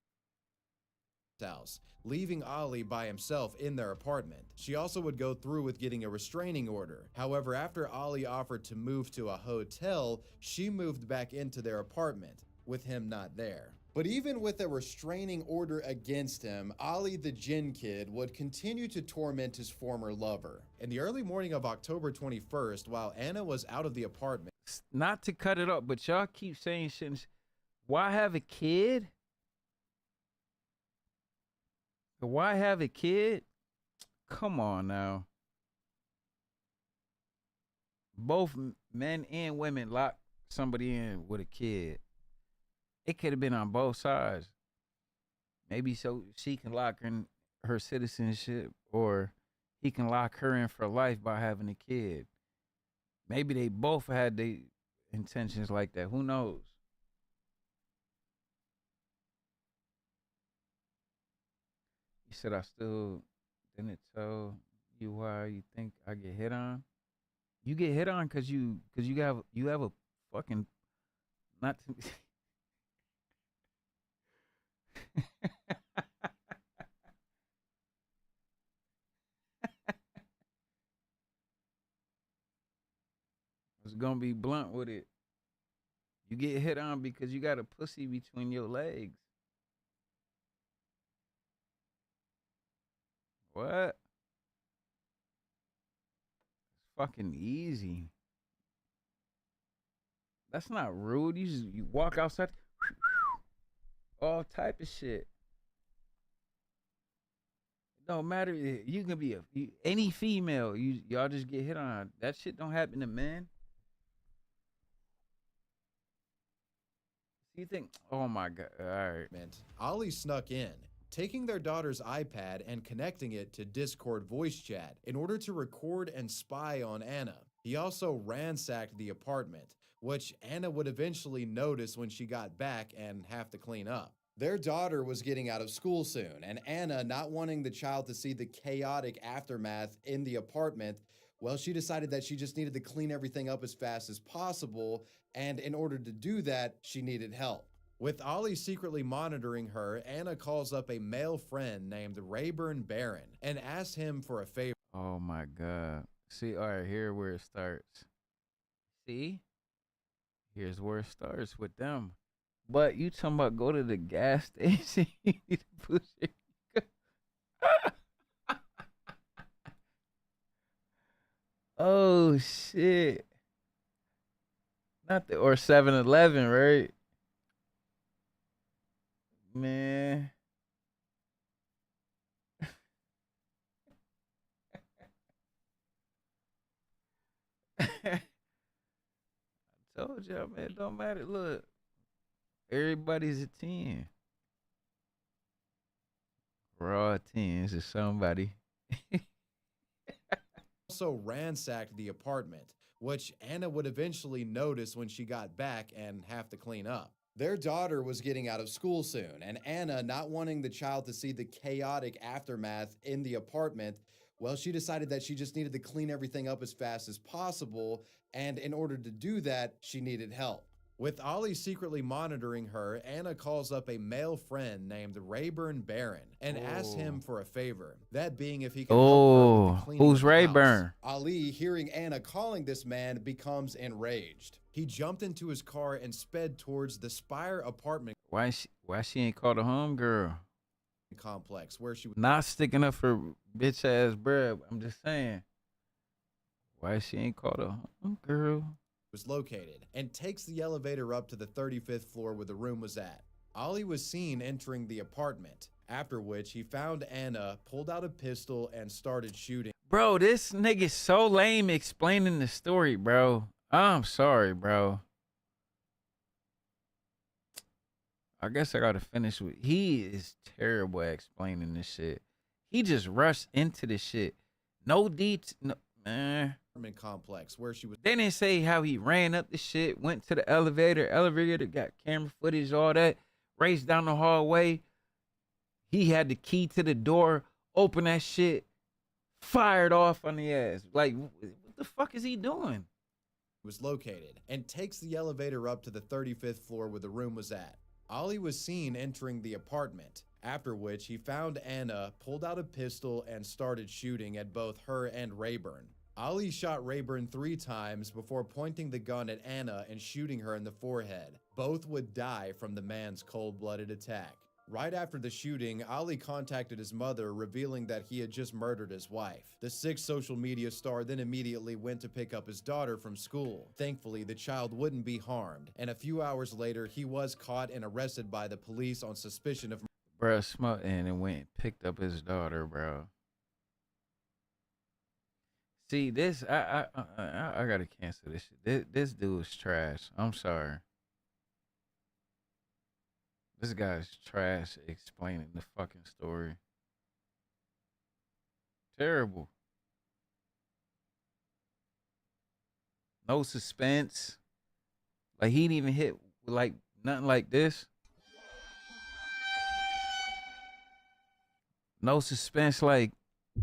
house, leaving Ali by himself in their apartment. She also would go through with getting a restraining order. However, after Ali offered to move to a hotel, she moved back into their apartment, with him not there. But even with a restraining order against him, Ali the Jinn Kid would continue to torment his former lover. In the early morning of October 21st, while Anna was out of the apartment, not to cut it up, but y'all keep saying shit. Why have a kid? Why have a kid? Come on now. Both men and women lock somebody in with a kid. It could have been on both sides. Maybe so she can lock in her citizenship, or he can lock her in for life by having a kid. Maybe they both had their intentions like that. Who knows? You said I still didn't tell you why you think I get hit on. You get hit on because you have a fucking not to. I was gonna be blunt with it. You get hit on because you got a pussy between your legs. What? It's fucking easy. That's not rude. You walk outside, all type of shit. It don't matter. You can be any female. Y'all just get hit on. That shit don't happen to men. You think? Oh my god! All right. Ali snuck in, taking their daughter's iPad and connecting it to Discord voice chat in order to record and spy on Anna. He also ransacked the apartment, which Anna would eventually notice when she got back and have to clean up. Their daughter was getting out of school soon, and Anna, not wanting the child to see the chaotic aftermath in the apartment, well, she decided that she just needed to clean everything up as fast as possible, and in order to do that, she needed help. With Ollie secretly monitoring her, Anna calls up a male friend named Rayburn Barron and asks him for a favor. Oh my god. See, all right, here where it starts. See? Here's where it starts with them. But you talking about go to the gas station, you need to push it. Oh shit. Not the or 7-Eleven, right? Man. I told y'all, man, it don't matter. Look, everybody's a 10. We're all 10s to somebody. Also ransacked the apartment, which Anna would eventually notice when she got back and have to clean up. Their daughter was getting out of school soon, and Anna, not wanting the child to see the chaotic aftermath in the apartment, well, she decided that she just needed to clean everything up as fast as possible, and in order to do that, she needed help. With Ollie secretly monitoring her, Anna calls up a male friend named Rayburn Barron and asks him for a favor. That being if he can help her with the cleaning who's of the Rayburn? house. Ali, hearing Anna calling this man, becomes enraged. He jumped into his car and sped towards the Spire apartment Why she ain't called a homegirl? complex where she was Not sticking up for bitch ass bruh. I'm just saying. Why she ain't called a homegirl? located and takes the elevator up to the 35th floor where the room was at. Ollie was seen entering the apartment, after which he found Anna, pulled out a pistol, and started shooting. Bro, this nigga's so lame explaining the story, bro. I'm sorry, bro. I guess I gotta finish with. He is terrible at explaining this shit. He just rushed into the shit. No details. No, man. Complex where she was. They didn't say how he ran up the shit, went to the elevator. Elevator got camera footage, all that. Raced down the hallway. He had the key to the door. Open that shit. Fired off on the ass. Like, what the fuck is he doing? Was located and takes the elevator up to the 35th floor where the room was at. Ollie was seen entering the apartment, after which he found Anna, pulled out a pistol, and started shooting at both her and Rayburn. Ollie shot Rayburn 3 times before pointing the gun at Anna and shooting her in the forehead. Both would die from the man's cold-blooded attack. Right after the shooting, Ollie contacted his mother, revealing that he had just murdered his wife. The 6 social media star then immediately went to pick up his daughter from school. Thankfully, the child wouldn't be harmed, and a few hours later, he was caught and arrested by the police on suspicion of... Bro, smoked and went and picked up his daughter, bro. See, this, I gotta cancel this shit. This dude is trash. I'm sorry. This guy's trash explaining the fucking story. Terrible. No suspense. Like, he didn't even hit, like, nothing like this. No suspense, like, the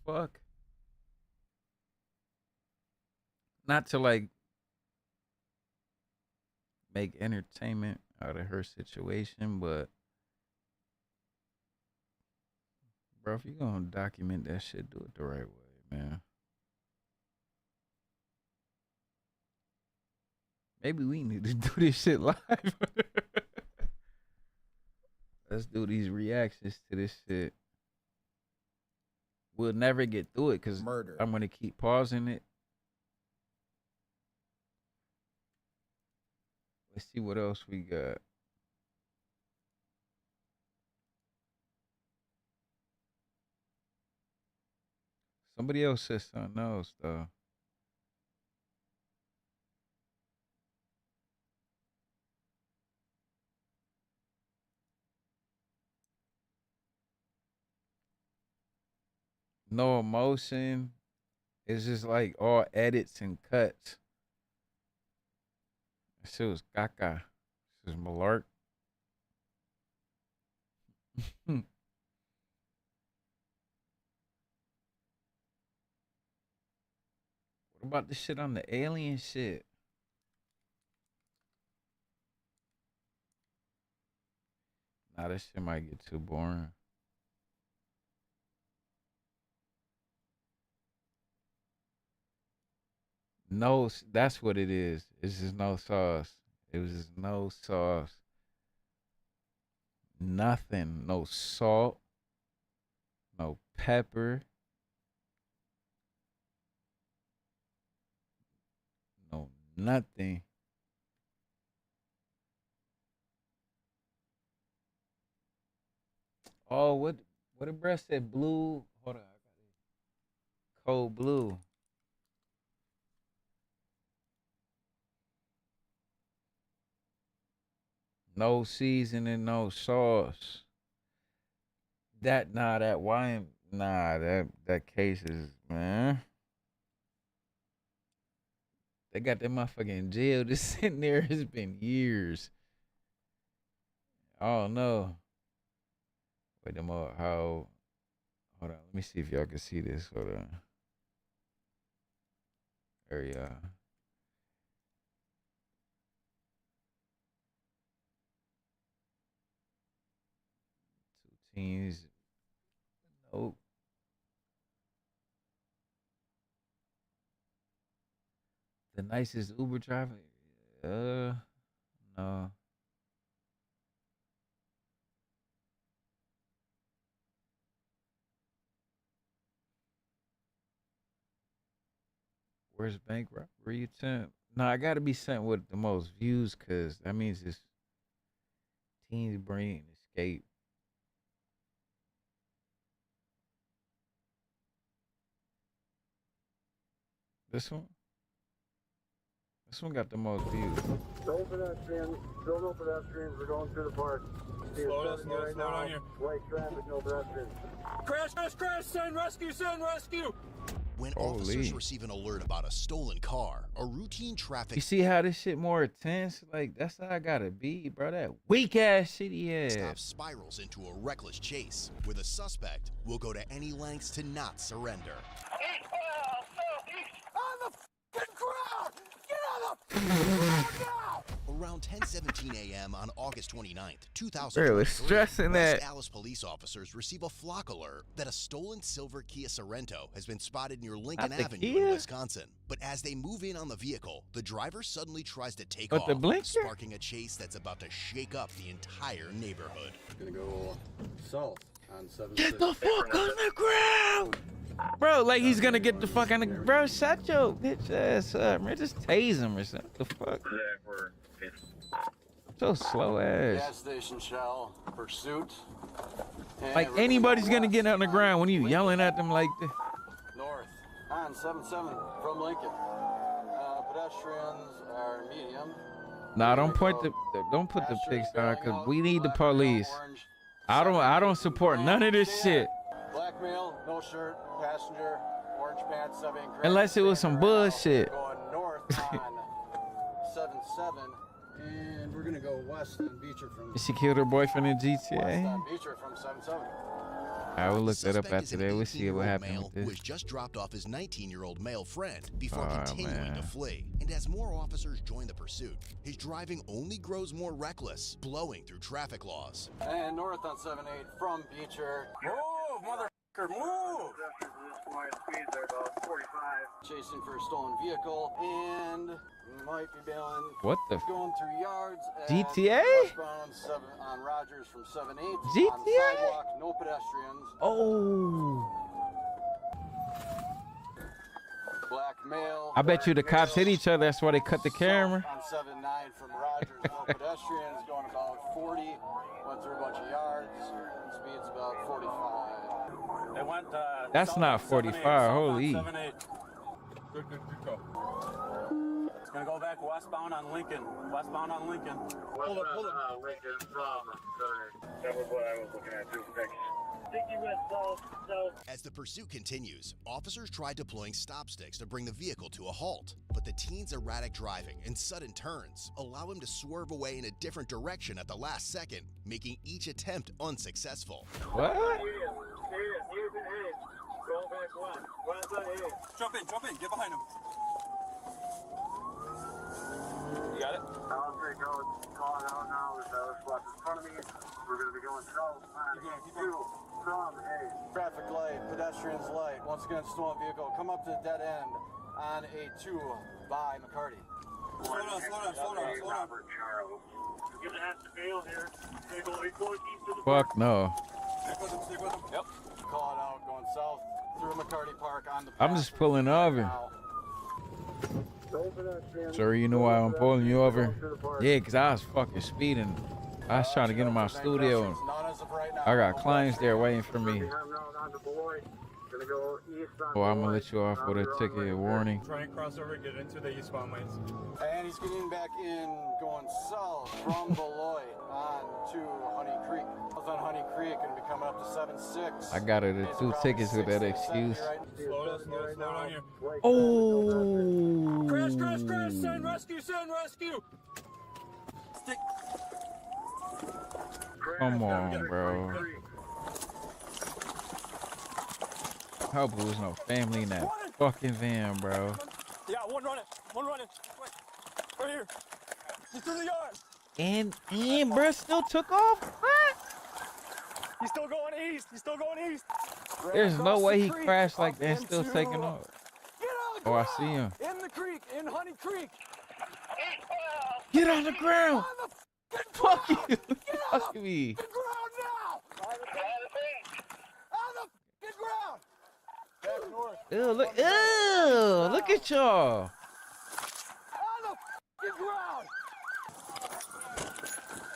fuck? Not to, like, make entertainment out of her situation, but bro, if you're gonna document that shit, do it the right way, man. Maybe we need to do this shit live. Let's do these reactions to this shit. We'll never get through it because I'm gonna keep pausing it. Let's see what else we got. Somebody else said something else, though. No emotion. It's just like all edits and cuts. That shit was caca. This is Malark. What about the shit on the alien shit? Nah, this shit might get too boring. No, that's what it is. It's just no sauce. It was just no sauce. Nothing. No salt. No pepper. No nothing. Oh, what the breast said? Blue. Hold on. I got it. Cold blue. No seasoning, no sauce. That wine, that case is, man. They got that motherfucker in jail just sitting there. It's been years. Oh no. Wait a minute, hold on, let me see if y'all can see this. Hold on. There you are. Teens. Nope. The nicest Uber driver? No. Where's bank robbery attempt? No, I gotta be sent with the most views, cause that means it's Teen's Brain Escape. This one? This one got the most views. No pedestrians, still no pedestrians. We're going through the park. Slow down here. White traffic, no pedestrians. Crash, send rescue. When officers receive an alert about a stolen car, a routine traffic... You see how this shit more intense? Like, that's how I gotta be, bro. That weak-ass shitty stop spirals into a reckless chase, where the suspect will go to any lengths to not surrender. On the fucking ground! Get on the ground now! Around 10:17 a.m. on August 29th, 2023, Bro, it's stressing West that. Dallas police officers receive a flock alert that a stolen silver Kia Sorento has been spotted near Lincoln Not the Avenue Kia? in Wisconsin. But as they move in on the vehicle, the driver suddenly tries to take But off, the blinker? sparking a chase that's about to shake up the entire neighborhood. Gonna go south on 7. Get the fuck on the ground! Bro, like he's gonna get the fuck on the... Bro, shut your bitch ass up, man. Just tase him or something. What the fuck? So slow ass. Gas station shell, pursuit. And Like we're anybody's gonna gonna get on the ground when you yelling at them like this. north on 77 from Lincoln. Pedestrians are medium. Nah, don't put the pigs on, cause we need the police. I don't support none of this shit. Black male, no shirt, passenger, orange pants, 7 inch. Unless it was some bullshit. Going north on 77, and we're gonna go west on Beecher from. She killed her boyfriend in West GTA. on Beecher from 77. I will look that up Suspect is after an that. We'll see what 18-year-old happens male with who this. has just dropped off his 19-year-old male friend before Oh, continuing to man. flee. And as more officers join the pursuit, his driving only grows more reckless, blowing through traffic laws. And north on 78 from Beecher. Move, motherfucker, move! Speeds are about 45. Chasing for a stolen vehicle and might be bailing. What the f- Going through yards. GTA? Westbound 7 on Rogers from 78. GTA? On sidewalk, no pedestrians. Oh. Black male. I bet you the cops hit each other. That's why they cut the camera. On 79 from Rogers, no pedestrians. Going about 40. Went through a bunch of yards. Speeds about 45. They went, That's south not on 45, 78, holy. south on 78. Good go. It's gonna go back westbound on Lincoln. Westbound on Lincoln. Hold up. Lincoln from. That was what I was looking at too. Thanks. As the pursuit continues, officers try deploying stop sticks to bring the vehicle to a halt. But the teen's erratic driving and sudden turns allow him to swerve away in a different direction at the last second, making each attempt unsuccessful. What? Jump in, get behind him. You got it? I'll take out, calling out now. There's another spot in front of me. We're going to be going south on Keep going. from A. Traffic light, pedestrians light. Once again, stolen vehicle. Come up to the dead end on A2 by McCarty. Slow down. Robert Charles. You're going to have to bail here. They're going east to the Fuck no. Stick with him. Yep. Call it out, going south through McCarty Park on the I'm just pulling over. Sir, you know why I'm pulling you over? Yeah, because I was fucking speeding. I was trying to get in my studio. And I got clients there waiting for me. Oh, I'm going to let you off with a ticket warning. Try and cross over, get into the eastbound lanes. And he's getting back in, going south from Beloit on to Honey Creek. On Honey Creek and be coming up to 7-6. I got her the 2 tickets with that excuse. Slow down here. Oh. Crash, send rescue. Stick. Come on, bro. I hope there was no family in that fucking van, bro. Yeah, one running. Wait, right here. He's through the yard. And bro still took off? What? He's still going east. There's no way he crashed like that and still taking off. Oh, I see him. In the creek, in Honey Creek. Get on the ground. Fuck you. Fuck me. Ground now. On the ground. Back north. Ew, look at y'all. On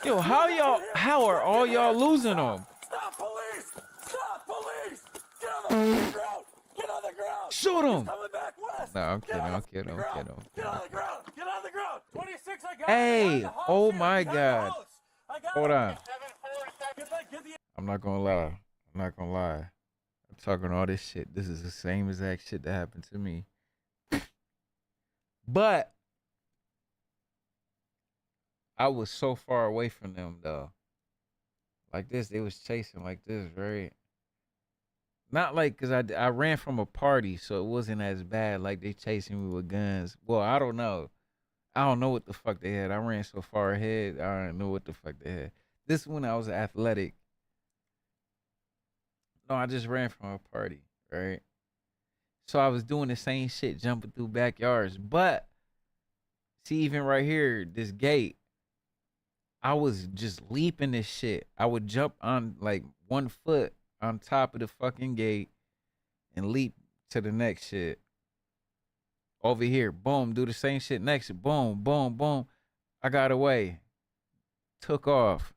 Yo, how are all y'all losing them? Stop, police! Stop, police! Get on the ground! Get on the ground! Shoot him! He's coming back west! No, I'm kidding. I'm kidding. I'm kidding. Get on the ground! Get on the ground! 26, I got Hey, oh my God. Hold on. I'm not gonna lie. I'm not gonna lie. I'm talking all this shit. This is the same exact shit that happened to me. But I was so far away from them though. Like this, they was chasing like this, right? Not like, cause I ran from a party, so it wasn't as bad. Like they chasing me with guns. Well, I don't know. I don't know what the fuck they had. I ran so far ahead, I don't know what the fuck they had. This is when I was athletic. No, I just ran from a party, right? So I was doing the same shit, jumping through backyards. But see, even right here, this gate, I was just leaping this shit. I would jump on like 1 foot on top of the fucking gate and leap to the next shit. Over here, boom, do the same shit next, boom, boom, boom. I got away, took off.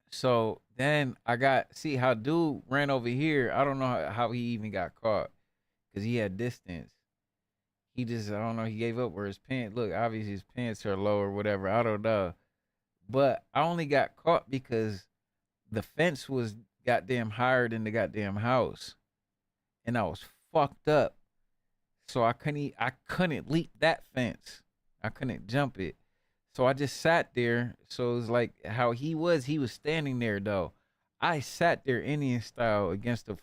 So then I got, see how dude ran over here. I don't know how he even got caught because he had distance. He just, I don't know, he gave up where his pants, look, obviously his pants are low or whatever. I don't know. But I only got caught because the fence was goddamn higher than the goddamn house. And I was fucked up. So I couldn't leap that fence. I couldn't jump it. So I just sat there. So it was like how he was standing there though. I sat there Indian style against the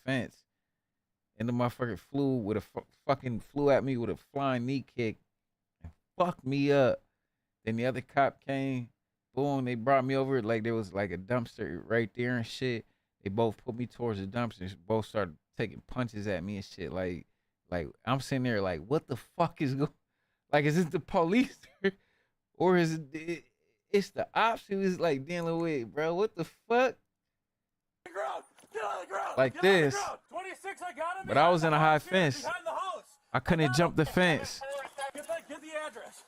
fence. And the motherfucker flew at me with a flying knee kick and fucked me up. Then the other cop came, boom, they brought me over like there was like a dumpster right there and shit. They both put me towards the dumpster. Both started taking punches at me and shit. Like I'm sitting there like, what the fuck is going? Like, is this the police or is it? It's the ops who is like dealing with, bro. What the fuck? Get on the ground! Like this. 26, I got him. But I was in a high fence. Behind the house. I couldn't jump the fence. Get the address.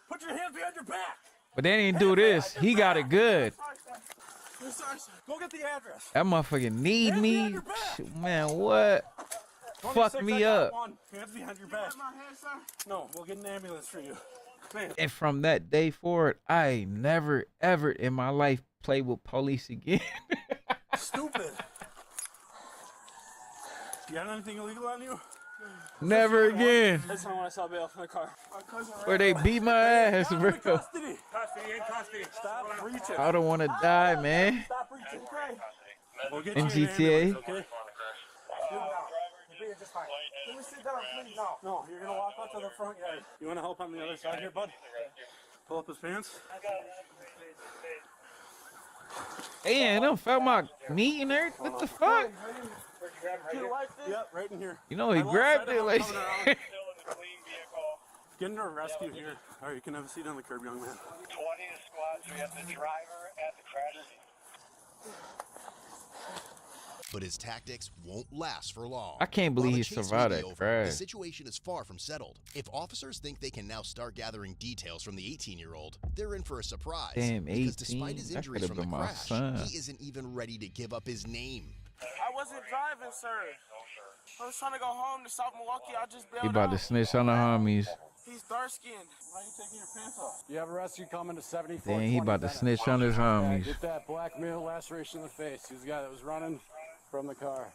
Put your hands behind your back. But they didn't do this. He got it good. Go get the address. That motherfucker need me. Man, what? Fuck me up. Hands behind your back. No, we'll get an ambulance for you. Man. And from that day forward, I never, ever in my life played with police again. Stupid. You got anything illegal on you? Never again. That's not when I saw bail from the car. Where they beat my ass, bro. Custody, in custody. Stop reaching. I don't want to die, man. Stop reaching. We'll get In you GTA. Ambulance, okay? You're just fine. Can we sit down, please? No, you're gonna walk out to the front yard. You want to help on the other side here, bud? Pull up his pants. Hey, I don't felt my knee in there. What the fuck? Yep, right in here. You know, he grabbed it like. Get into a rescue here. All right, you can have a seat on the curb, young man. 20 squads. We have the driver at the crash scene. But his tactics won't last for long. I can't believe he survived that crash. The situation is far from settled. If officers think they can now start gathering details from the 18-year-old, they're in for a surprise. Damn, 18? Because despite his That injuries could've from the been my crash, son. he isn't even ready to give up his name. I wasn't driving, sir. I was trying to go home to South Milwaukee. I just bailed He about out. to snitch on the homies. He's dark-skinned. Why are you taking your pants off? You have a rescue coming to 74. Then he about to snitch on his homies. Get that black male laceration in the face. He's the guy that was running from the car.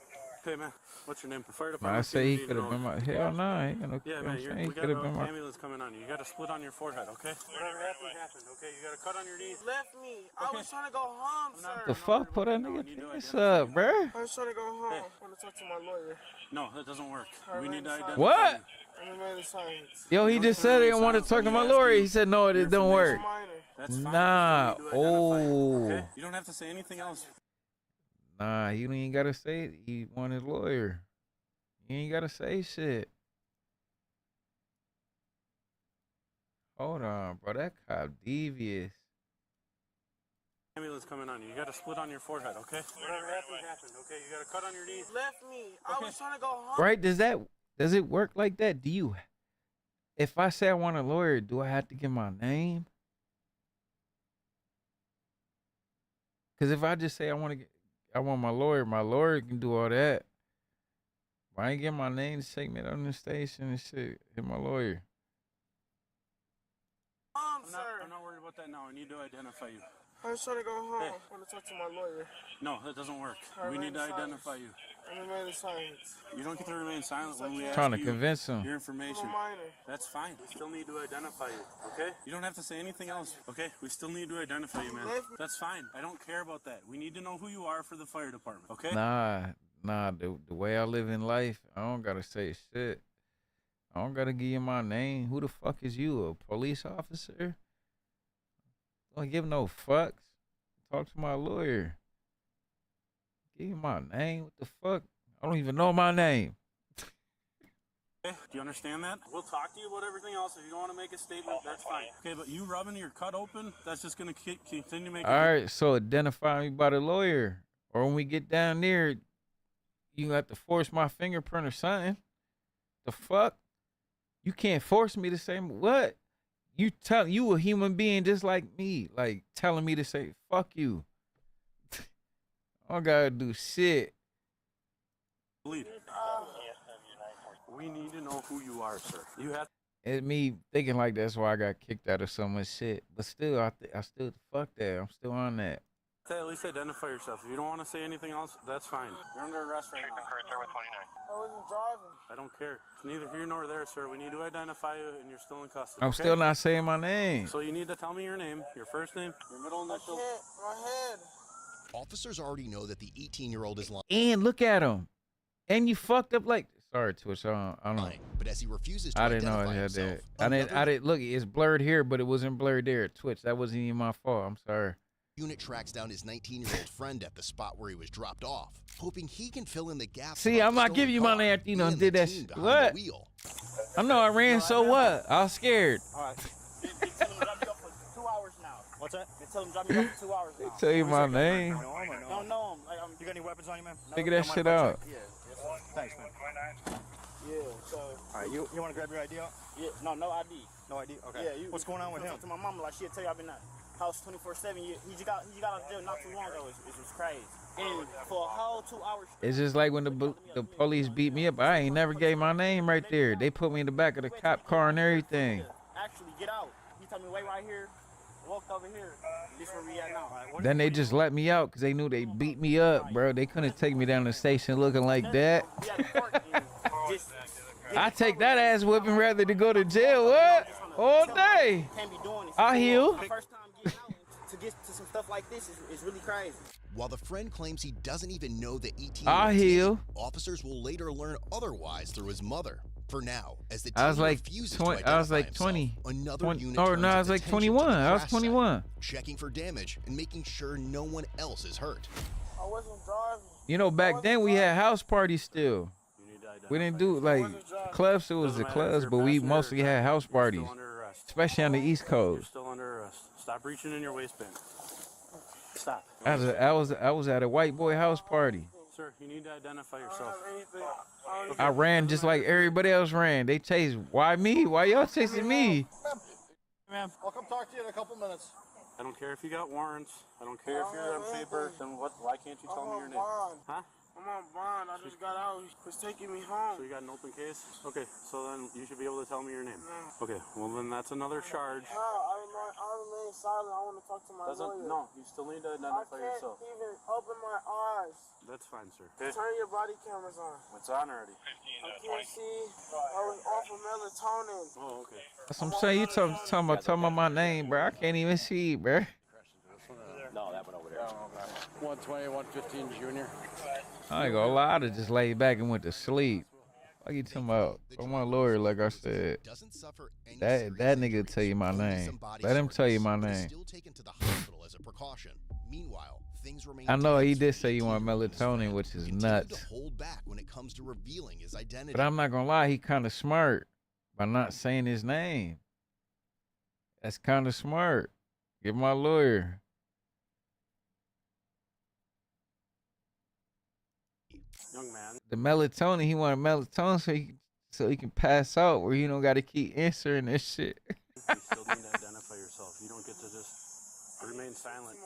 Hey, man, what's your name? The fire I department. say he could have been my hell nah. Yeah, man, He we could have got been an my. ambulance coming on you. You got a split on your forehead, okay? Whatever happened, okay? You got a cut on your knee. Left me. I was trying to go home, sir. The fuck, put that nigga this up, bruh. I was trying to go home. I want to talk to my lawyer. No, that doesn't work. We need to identify. What? I'm in the silence. Yo, he just said he didn't want to talk to my lawyer. He said no, it don't work. That's fine. Nah. Oh. Okay? You don't have to say anything else. Nah, you ain't gotta say it. He wanted a lawyer. You ain't gotta say shit. Hold on, bro. That cop devious. Ambulance coming on you. You got a split on your forehead, okay? Whatever happened, okay? You got a cut on your knee. Left me. I was trying to go home. Right? Does it work like that? If I say I want a lawyer, do I have to give my name? Because if I just say I want my lawyer can do all that. I ain't get my name segment on the station and shit. Hit my lawyer. I'm not worried about that now. I need to identify you. I was trying to go home. Hey. I want to talk to my lawyer. No, that doesn't work. We need to identify you. I'm remaining silent. You don't get to remain silent when we ask Trying to you convince him. your information. I'm a minor. That's fine. We still need to identify you, okay? You don't have to say anything else, okay? We still need to identify you, man. That's fine. I don't care about that. We need to know who you are for the fire department, okay? Nah. The way I live in life, I don't gotta say shit. I don't gotta give you my name. Who the fuck is you? A police officer? Don't give no fucks. Talk to my lawyer. Give you my name. What the fuck? I don't even know my name. Okay, do you understand that? We'll talk to you about everything else. If you don't want to make a statement, that's fine. Okay, but you rubbing your cut open, that's just going to continue making... All right, so identify me by the lawyer. Or when we get down there, you have to force my fingerprint or something. The fuck? You can't force me to say what? You a human being just like me, like telling me to say fuck you. I don't gotta do shit. We need to know who you are, sir. You have. It's me thinking like that's why I got kicked out of so much shit. But still, I still fuck that. I'm still on that. At least identify yourself. If you don't want to say anything else, that's fine. You're under arrest right now. I wasn't driving. I don't care. It's neither here nor there, sir. We need to identify you, and you're still in custody. I'm still not saying my name. So you need to tell me your name, your first name, your middle initial. My head. Officers already know that the 18-year-old is lying. And look at him. And you fucked up like. Sorry, Twitch. I don't know. But as he refuses to I didn't know identify I had himself, that. I didn't look. It's blurred here, but it wasn't blurred there. Twitch. That wasn't even my fault. I'm sorry. Unit tracks down his 19-year-old friend at the spot where he was dropped off, hoping he can fill in the gaps. See, I'm not giving you my name after you done did that shit. What? I know I ran, so what? I was scared. All right. They tell him to drop you off for 2 hours now. What's that? They tell him to drop you off for 2 hours now. Tell you my name. Don't know him. You got any weapons on you, man? Figure that shit out. Yeah. Thanks, man. Yeah, so. All right, you want to grab your ID out? Yeah, no ID. No ID? Okay. Yeah, What's going on with him? To my mama, like she'll tell you I've been at house 24/7. He just got out of jail not too long ago. It was crazy. And for a whole 2 hours. It's just like when the police beat me up. I ain't never gave my name right there. They put me in the back of the cop car and everything. Actually, get out. He told me wait right here. Walked over here. This where we at now. Then they just let me out because they knew they beat me up, bro. They couldn't take me down the station looking like that. I take that ass whipping rather than go to jail. What? All day. I heal. First time getting out to get to some stuff like this is really crazy. While the friend claims he doesn't even know the 18-year-old, I heal. Officers will later learn otherwise through his mother. For now, as the I was teen like refuses 20. to I was like identify 20. himself, another 20 unit oh turns no, I its was like attention to 21. the I was crash 21. site, checking for damage and making sure no one else is hurt. I wasn't driving. You know, back then we had house parties still. We didn't do like clubs. It was the clubs, but we mostly had house parties, especially on the East You're Coast. still under arrest. Stop reaching in your waistband. Stop. I was at a white boy house party. Sir, you need to identify yourself. I ran just like everybody else ran. They chased. Why me? Why y'all chasing me? Ma'am, I'll come talk to you in a couple minutes. I don't care if you got warrants. I don't care if you're on paper. Then what? Why can't you tell me your name? Huh? I'm on bond. I just got out. He was taking me home. So you got an open case? Okay, so then you should be able to tell me your name. Okay, well then that's another charge. No, I remain silent. I want to talk to my lawyer. No, you still need to identify yourself. I can't even open my eyes. That's fine, sir. Turn your body cameras on. It's on already. I can't see. I was off of melatonin. Oh, okay. That's what I'm saying. You talking about my name, bro. I can't even see, bro. No, that one over there. 120, 115 junior. I ain't gonna lie, I just laid back and went to sleep. What you talking about? I'm my lawyer, like I said. That nigga tell you my name. Let him tell you my name. I know he did say you want melatonin, which is nuts. But I'm not gonna lie, he kind of smart by not saying his name. That's kind of smart. Get my lawyer. Young man. The melatonin, he wanted melatonin so he can pass out where you don't got to keep answering this shit. You still need to identify yourself. You don't get to just Remain silent.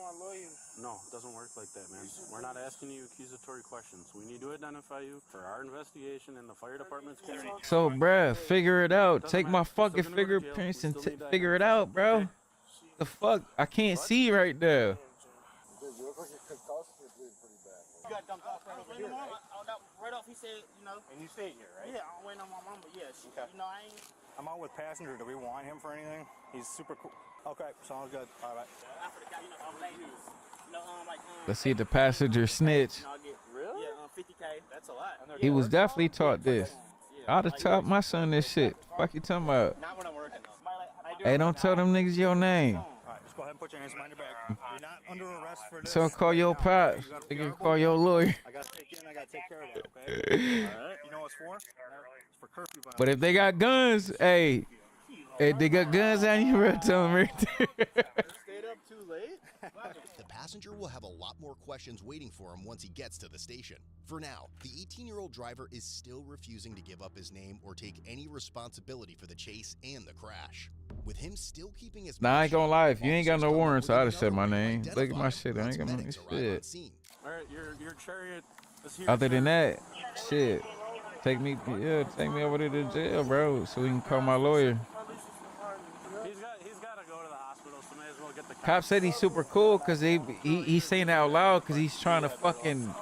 No, it doesn't work like that, man. We're not asking you accusatory questions. We need to identify you for our investigation and the fire department's case. So, bruh, figure it out. Take my fucking fingerprints and figure it out, bro. The fuck? I can't see right there. You got dumped off right over here, right? Right off, he said, you know. And you stayed here, right? Yeah, I'm waiting on my mom, but yeah, Okay. you know, I ain't. I'm out with passenger. Do we want him for anything? He's super cool. Okay, sounds good. All right. After the guy, you know, ladies. You know, Let's see if the passenger snitch. Really? Yeah, 50K. That's a lot. He was definitely taught this. I'd have taught my son this shit. Fuck you talking about? Not when I'm working. Hey, don't tell them niggas your name. All right, just go ahead and put your hands behind your back. You're not under arrest for this. So call your pops. You can call your lawyer. I got to take you in. I got to take care of that, okay? All right. You know what it's for? It's for curfew violation. But if they got guns, hey, they got guns on you, bro. Tell them right there. Stayed up too late? The passenger will have a lot more questions waiting for him once he gets to the station. For now, the 18-year-old driver is still refusing to give up his name or take any responsibility for the chase and the crash. With him still keeping his Nah, I ain't gonna lie. If you ain't got no warrants, I'd have said my name. Look at my shit. I ain't got my shit. All right, your chariot is here. Other than that, shit. Take me over to the jail, bro, so we can call my lawyer. He's got to go to the hospital, so may as well get the Cop said he's super cool because he's saying that out loud because he's trying to fucking.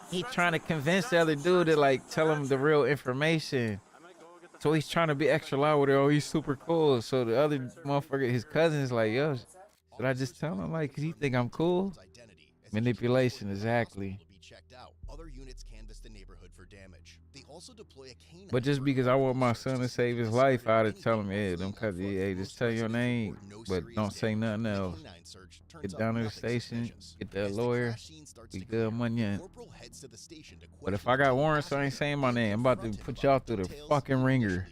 He's trying to convince the other dude to like tell him the real information. So he's trying to be extra loud with it. Oh, he's super cool. So the other motherfucker, his cousin, is like, yo, should I just tell him like, cause he think I'm cool? Manipulation, exactly. Other units canvass the neighborhood for damage. They also deploy a canine. But just because I want my son to save his life, I'd have tell him, hey, them cuz, hey, just tell your name, but don't say nothing else. Get down to the station, get that lawyer, we good money. But if I got warrants, I ain't saying my name. I'm about to put y'all through the fucking ringer.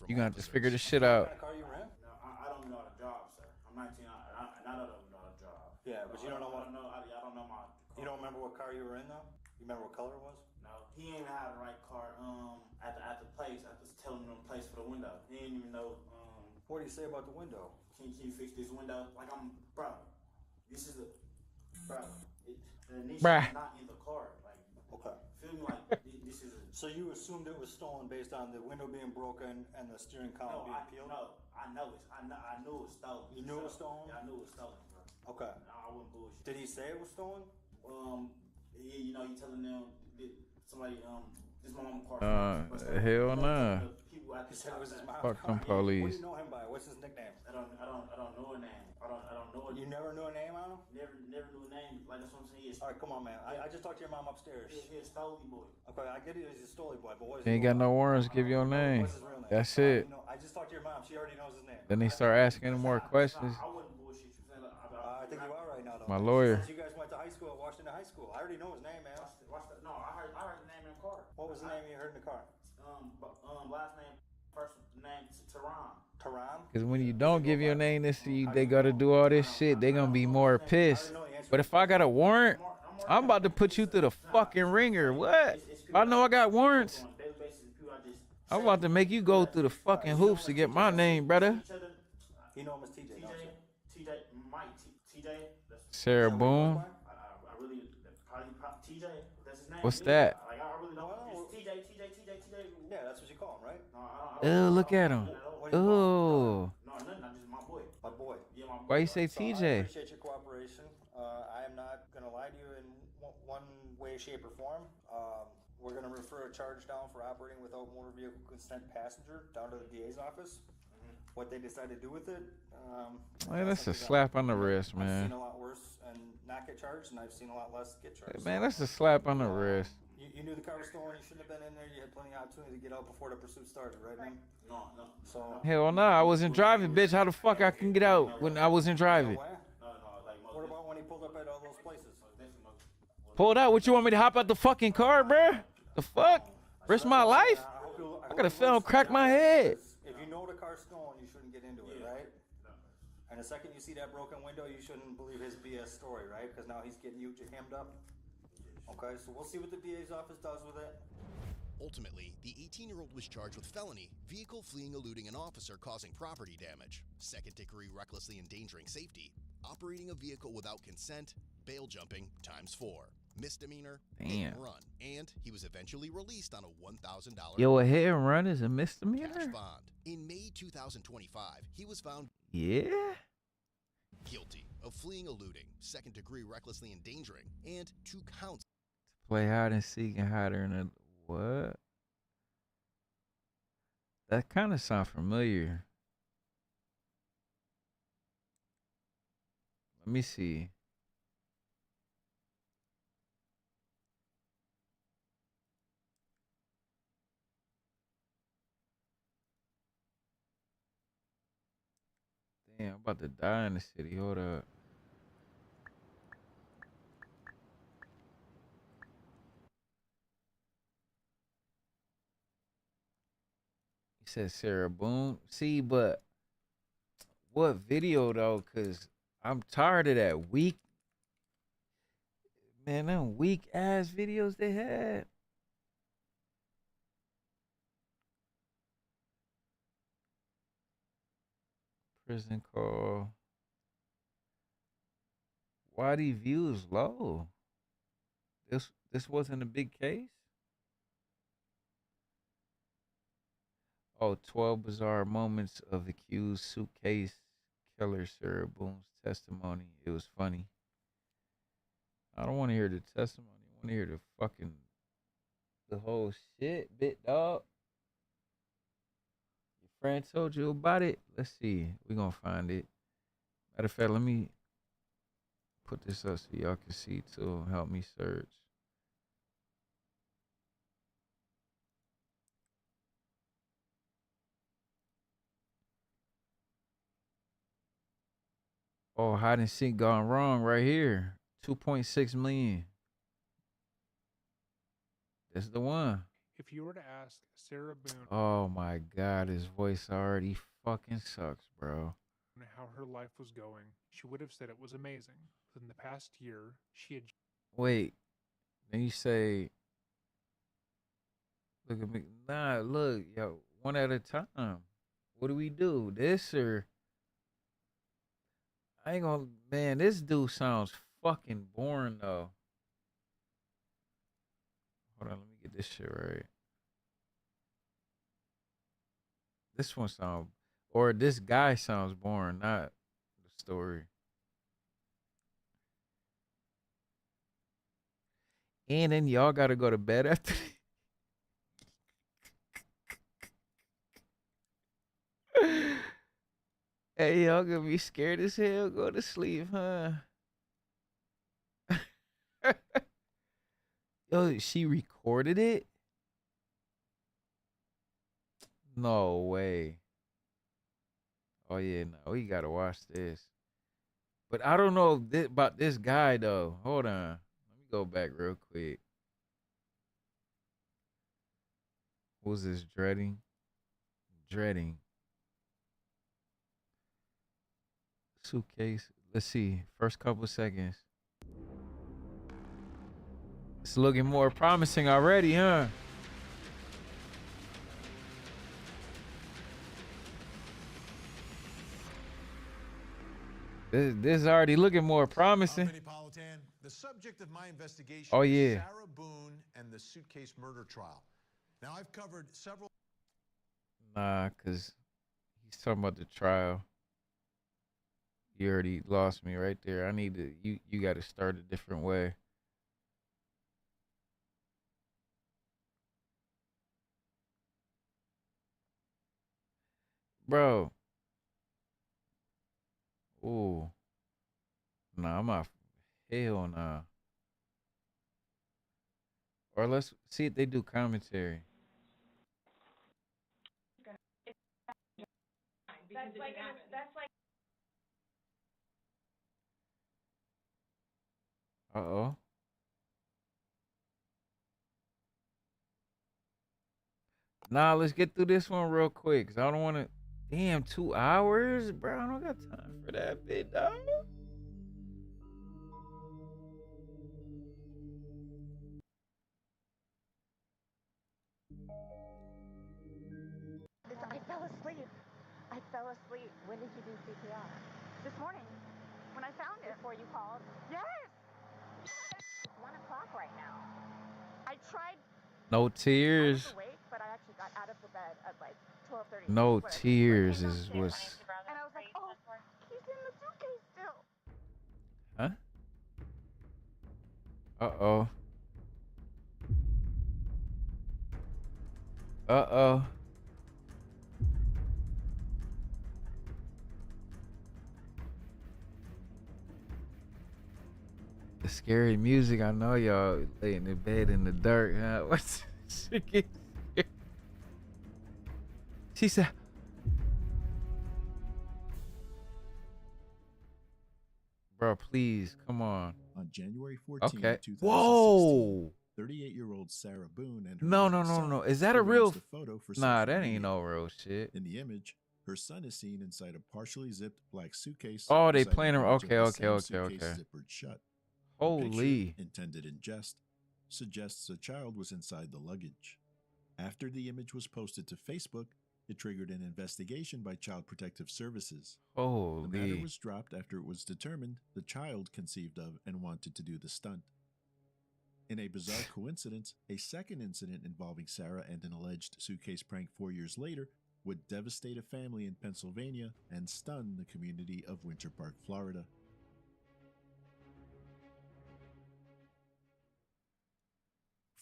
You gonna have to figure this shit out. I don't know how to job, sir. I'm 19. I don't know how to job. Yeah, but you don't know what. I don't know my. You don't remember what car you were in though? You remember what color it was? No, he ain't had the right car. At the place, I was telling him the place for the window. He didn't even know. What do you say about the window? Can you fix this window? Like bro. This is bro. The niche is not in the car. Like, okay. Feel me? Like this is. So you assumed it was stolen based on the window being broken and the steering column being peeled? No, I knew it was stolen. You knew it was stolen? Yeah, I knew it was stolen, bro. Okay. No, I wouldn't bullshit. Did he say it was stolen? You know, he telling them somebody this my mama car. Hell nah. He said it was his mom. Fuck them What do police. you know him by? What's his nickname? I don't know a name. I don't know it. You never knew a name on him? Never knew a name. Like that's what I'm saying. All right, come on, man. I just talked to your mom upstairs. He's a Stoley boy. Okay, I get it. He's a Stoley boy, but what is You ain't got no warrants, give your name. What's his real name? That's it. I just talked to your mom. She already knows his name. Then they start asking him more questions. I wouldn't bullshit you. I think you are right now, though. My lawyer. You guys went to high school at Washington High School. I already know his name, man. No, I heard the name in the car. What was the name you heard in the car? Last name, first name, Tehran. Tehran? Because when you don't give your name, they got to do all this shit. They going to be more pissed. But if I got a warrant, I'm about to put you through the fucking ringer. What? I know I got warrants. I'm about to make you go through the fucking hoops to get my name, brother. You know him as TJ, don't you? TJ, Mike, TJ. Sarah Boone. I really, probably TJ. That's his name. What's that? Like I really know. It's TJ. Yeah, that's what you call him, right? Oh, look at him. Oh. No, nothing. I'm just my boy. My boy. Yeah, my boy. Why you say So I TJ? appreciate your cooperation. I am not going to lie to you in one way, shape, or form. We're going to refer a charge down for operating without motor vehicle consent passenger down to the DA's office. What they decide to do with it. Man, that's a slap on the wrist, I've man. seen a lot worse and not get charged, and I've seen a lot less get charged. Man, that's a slap on the wrist. You knew the car was stolen. You shouldn't have been in there. You had plenty of opportunity to get out before the pursuit started, right, man? No. So. Hell no, I wasn't driving, bitch. How the fuck I can get out when I wasn't driving? No. What about when he pulled up at all those places? Pulled out. What you want me to hop out the fucking car, bruh? The fuck? Risk my life? I could have fell and cracked my head. If you know the car's stolen, you shouldn't get into it, right? And the second you see that broken window, you shouldn't believe his BS story, right? Because now he's getting you hemmed up. Okay, so we'll see what the DA's office does with it. Ultimately, the 18-year-old was charged with felony, vehicle fleeing, eluding an officer, causing property damage, second-degree recklessly endangering safety, operating a vehicle without consent, bail jumping ×4, misdemeanor, hit and run, and he was eventually released on a $1,000 Yo, a hit and run is a misdemeanor? cash bond. In May 2025, he was found guilty of fleeing, eluding, second-degree recklessly endangering, and 2 counts. Play hide and seek and hide in a what? That kind of sounds familiar. Let me see. Damn, I'm about to die in the city. Hold up. He said Sarah Boone. See, but what video though? Cause I'm tired of that weak. Man, them weak ass videos they had. Prison call. Why these views low? This wasn't a big case? Oh, 12 bizarre moments of accused suitcase killer Sarah Boone's testimony. It was funny. I don't want to hear the testimony. I want to hear the whole shit, bit dog. Your friend told you about it? Let's see. We're going to find it. Matter of fact, let me put this up so y'all can see too. Help me search. Oh, hide and seek gone wrong right here. 2.6 million. That's the one. If you were to ask Sarah Boone Oh my God, his voice already fucking sucks, bro. how her life was going, she would have said it was amazing. Within the past year, she had Wait, then you say, look at me. Nah, look, yo, one at a time. What do we do? This or I ain't gonna, man, this dude sounds fucking boring though. Hold on, let me get this shit right. This one sounds, or this guy sounds boring, not the story. And then y'all gotta go to bed after. Hey, y'all gonna be scared as hell. Go to sleep, huh? Yo, she recorded it? No way. Oh yeah, no, we gotta watch this. But I don't know about this guy though. Hold on. Let me go back real quick. Who's this dreading? Dreading. Suitcase. Let's see. First couple seconds. It's looking more promising already, huh? This is already looking more promising. The subject of my investigation Oh, is yeah. Sarah Boone and the suitcase murder trial. Now, I've covered several. Nah, because he's talking about the trial. You already lost me right there. I need to, you got to start a different way. Bro. Ooh. Nah, I'm off. Hell nah. Or let's see if they do commentary. That's like Uh-oh. Nah, let's get through this one real quick. Cause I don't want to. Damn, 2 hours? Bro, I don't got time for that bit, dog. asleep. When did you do CPR? This morning, when I found it. Before you called? Yes! It's 1 o'clock right now. I tried. No I tears. was awake, but I actually got out of the bed at like 12:30. No tears is what's. And I was like, oh, he's in the suitcase still. Huh? Uh-oh. Uh-oh. The scary music. I know y'all lay in the bed in the dark. Huh? What's she said. Bro, please, come on. On January 14, Okay. 2016, Whoa. 38-year-old Sarah Boone and her No, young no, no, son no. Is that a real? arranged a photo for Nah, social that media. ain't no real shit. In the image, her son is seen inside a partially zipped black suitcase. Oh, they beside an playing her. image of Okay, the okay, same okay, suitcase okay. zippered shut. Holy. The picture, intended in jest, suggests a child was inside the luggage. After the image was posted to Facebook, it triggered an investigation by Child Protective Services. Holy. The matter was dropped after it was determined the child conceived of and wanted to do the stunt. In a bizarre coincidence, a second incident involving Sarah and an alleged suitcase prank 4 years later would devastate a family in Pennsylvania and stun the community of Winter Park, Florida.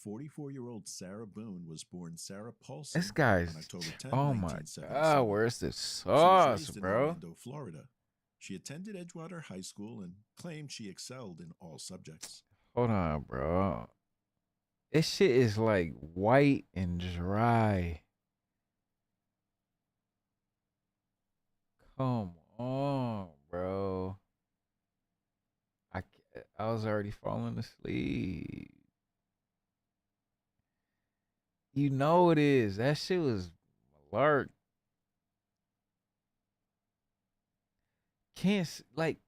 "44-year-old Sarah Boone was born Sarah Paulson This guy's. on October 10, Oh my 1977. God, where's the She was sauce, raised in bro? Orlando, Florida. She attended Edgewater High School and claimed she excelled in all subjects. Hold on, bro. This shit is like white and dry. Come on, bro. I was already falling asleep. You know it is. That shit was malark. Like,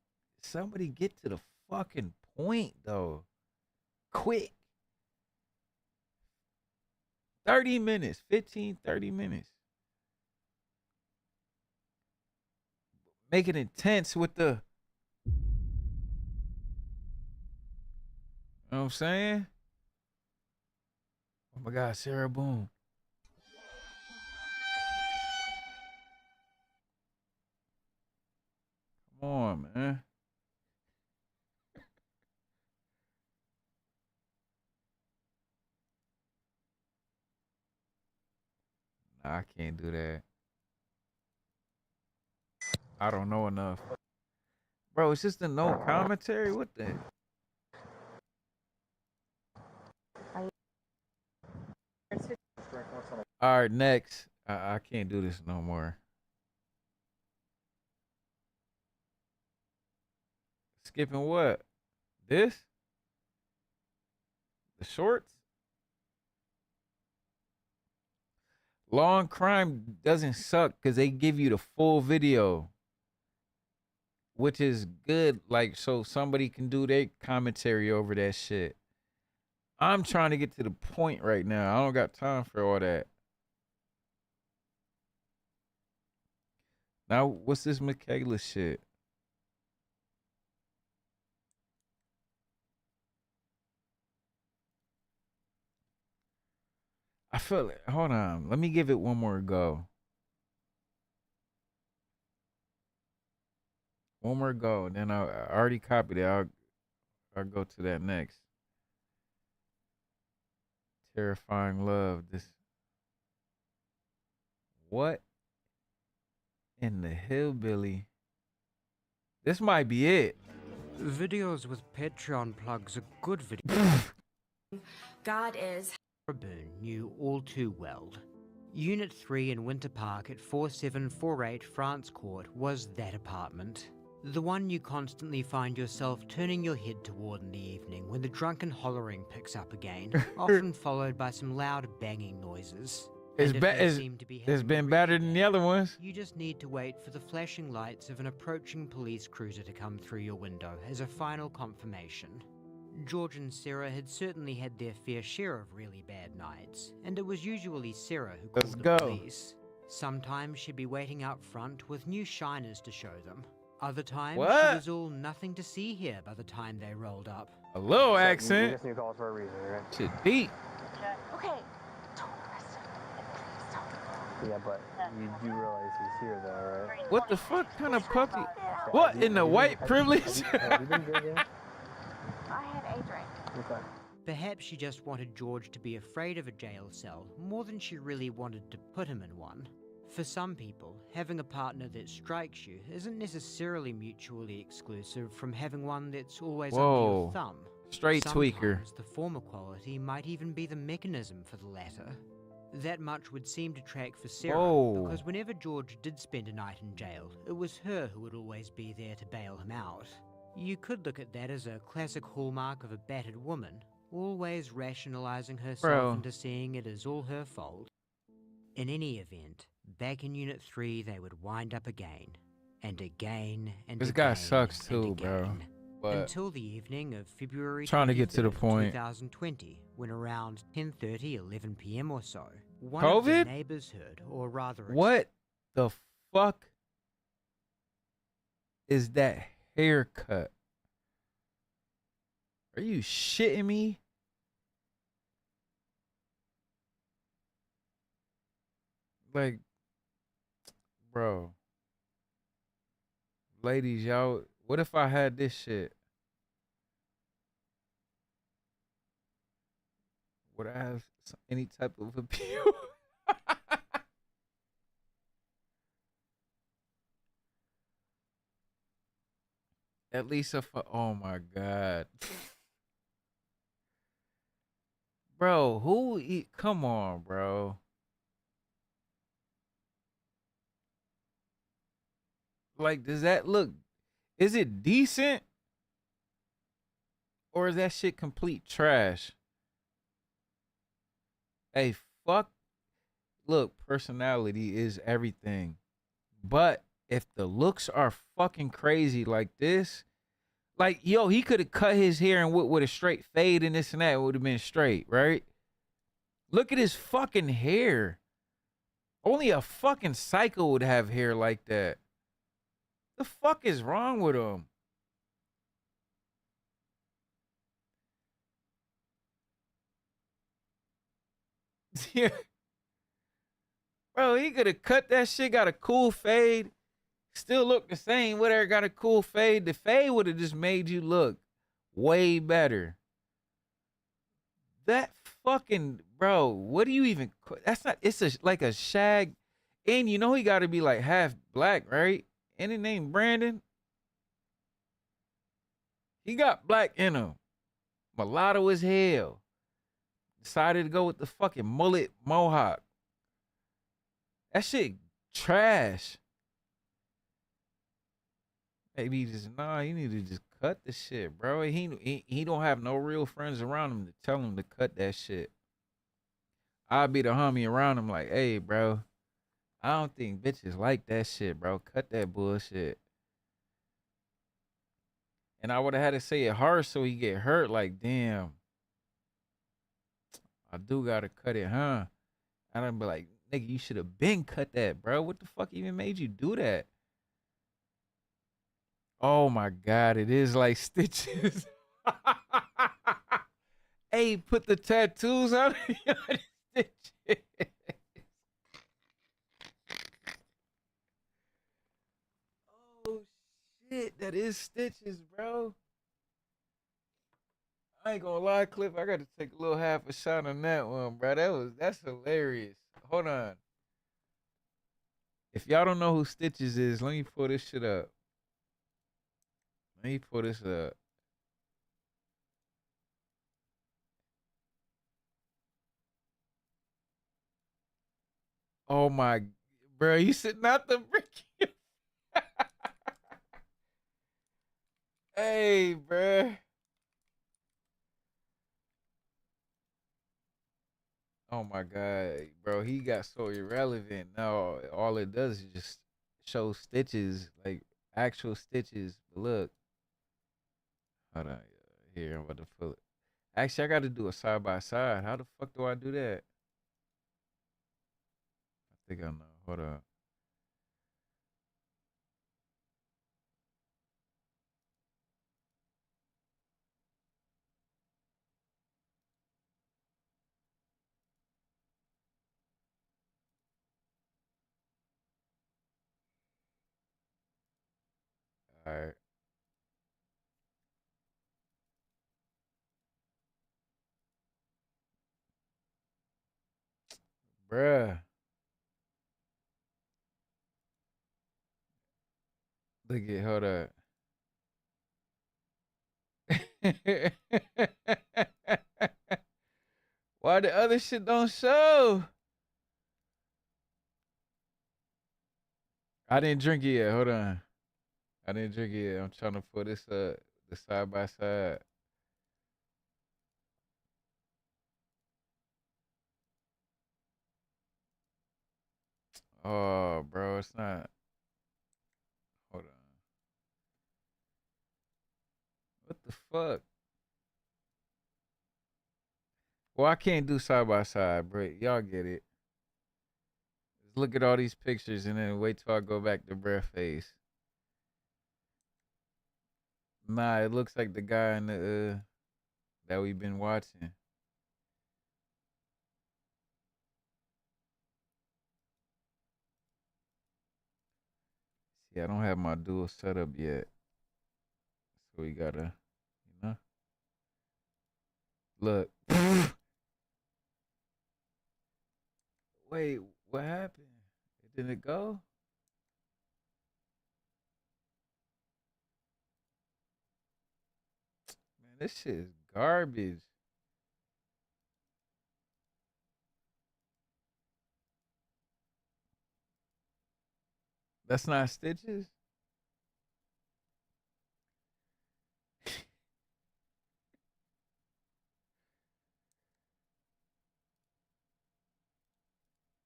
somebody get to the fucking point though. Quick. 30 minutes, 15, 30 minutes. Make it intense with the. You know what I'm saying? Oh my God, Sarah Boone. Come on, man. Nah, I can't do that. I don't know enough. Bro, it's just a no commentary? What the? All right, next. I can't do this no more. Skipping what? This? The shorts? Long crime doesn't suck because they give you the full video, which is good. Like, so somebody can do their commentary over that shit. I'm trying to get to the point right now. I don't got time for all that. Now, what's this Michaela shit? I feel it. Hold on. Let me give it one more go. One more go. Then I already copied it. I'll go to that next. Terrifying love. This. What in the hillbilly? This might be it. Videos with Patreon plugs are good videos. God is. Boone knew all too well. Unit 3 in Winter Park at 4748 France Court was that apartment. The one you constantly find yourself turning your head toward in the evening when the drunken hollering picks up again, often followed by some loud banging noises. It's been better than the other ones. You just need to wait for the flashing lights of an approaching police cruiser to come through your window as a final confirmation. George and Sarah had certainly had their fair share of really bad nights, and it was usually Sarah who called the police. Sometimes she'd be waiting out front with new shiners to show them. Other times What? she was all nothing to see here by the time they rolled up. A little You accent. just need to call us for a reason, right? Shit deep. Okay. Don't arrest him. Please don't. Yeah, but you do realize he's here, though, right? What the fuck kind of puppy? Yeah, What have you- in the have you white been- privilege? Have you been drinking? I had a drink. Okay. Perhaps she just wanted George to be afraid of a jail cell more than she really wanted to put him in one. For some people, having a partner that strikes you isn't necessarily mutually exclusive from having one that's always under Whoa. your thumb. Straight tweaker. Sometimes the former quality might even be the mechanism for the latter. That much would seem to track for Sarah, Whoa. because whenever George did spend a night in jail, it was her who would always be there to bail him out. You could look at that as a classic hallmark of a battered woman, always rationalizing herself Bro. into seeing it as all her fault. In any event, back in Unit 3 they would wind up again, and again, and This again, guy sucks and too, bro. again. But Until the evening of February trying to get to the 23rd, point. 2020, when around 10:30, 11 p.m. or so, one of the COVID? neighbors heard, or rather, what the fuck is that haircut? Are you shitting me? Like, bro. Ladies, y'all, what if I had this shit? Would I have any type of appeal? At least if oh my god. Bro, come on, bro. Like, does that look, is it decent? Or is that shit complete trash? Hey, fuck. Look, personality is everything. But if the looks are fucking crazy like this, like, yo, he could have cut his hair and with a straight fade and this and that, it would have been straight, right? Look at his fucking hair. Only a fucking psycho would have hair like that. The fuck is wrong with him? Yeah. Bro, he could have cut that shit, got a cool fade, still look the same, whatever, got a cool fade. The fade would have just made you look way better. That fucking, bro, what do you even, that's not, it's like a shag, and you know he got to be like half black, right? And his name Brandon. He got black in him. Mulatto as hell. Decided to go with the fucking mullet mohawk. That shit trash. Maybe you need to just cut the shit, bro. He don't have no real friends around him to tell him to cut that shit. I'll be the homie around him like, hey, bro, I don't think bitches like that shit, bro. Cut that bullshit. And I would have had to say it hard so he get hurt. Like, damn, I do gotta cut it, huh? And I'd be like, nigga, you should have been cut that, bro. What the fuck even made you do that? Oh my God, it is like stitches. Hey, put the tattoos on stitches. Oh shit, that is stitches, bro. I ain't gonna lie, Cliff. I got to take a little half a shot on that one, bro. That's hilarious. Hold on. If y'all don't know who Stitches is, let me pull this shit up. Let me pull this up. Oh my, bro, you sitting out the brick. Hey, bro. Oh my God, bro, he got so irrelevant now. All it does is just show stitches, like actual stitches. But look, hold on, here I'm about to pull it. Actually, I got to do a side by side. How the fuck do I do that? I think I know. Hold up. All right. Bruh. Look at, hold up. Why the other shit don't show? I didn't drink it yet. Hold on. I didn't drink it yet. I'm trying to put this the side by side. Oh, bro, it's not. Hold on. What the fuck? Well, I can't do side by side, bro. Y'all get it. Just look at all these pictures and then wait till I go back to breath face. Nah, it looks like the guy in the that we've been watching. See, I don't have my dual setup yet. So we gotta, you know. Look. Wait, what happened? Didn't it go? Man, this shit is garbage. That's not stitches?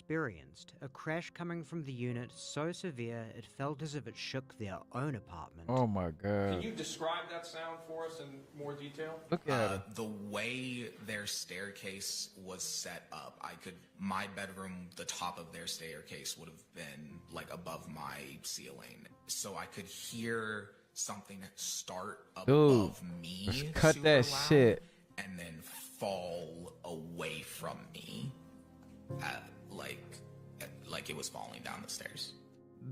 Experienced a crash coming from the unit so severe it felt as if it shook their own apartment. Oh my God. Can you describe that sound for us in more detail? Look at it. The way their staircase was set up, my bedroom, the top of their staircase would have been like above my ceiling. So I could hear something start above me. Let's cut that shit. And then fall away from me. Like it was falling down the stairs.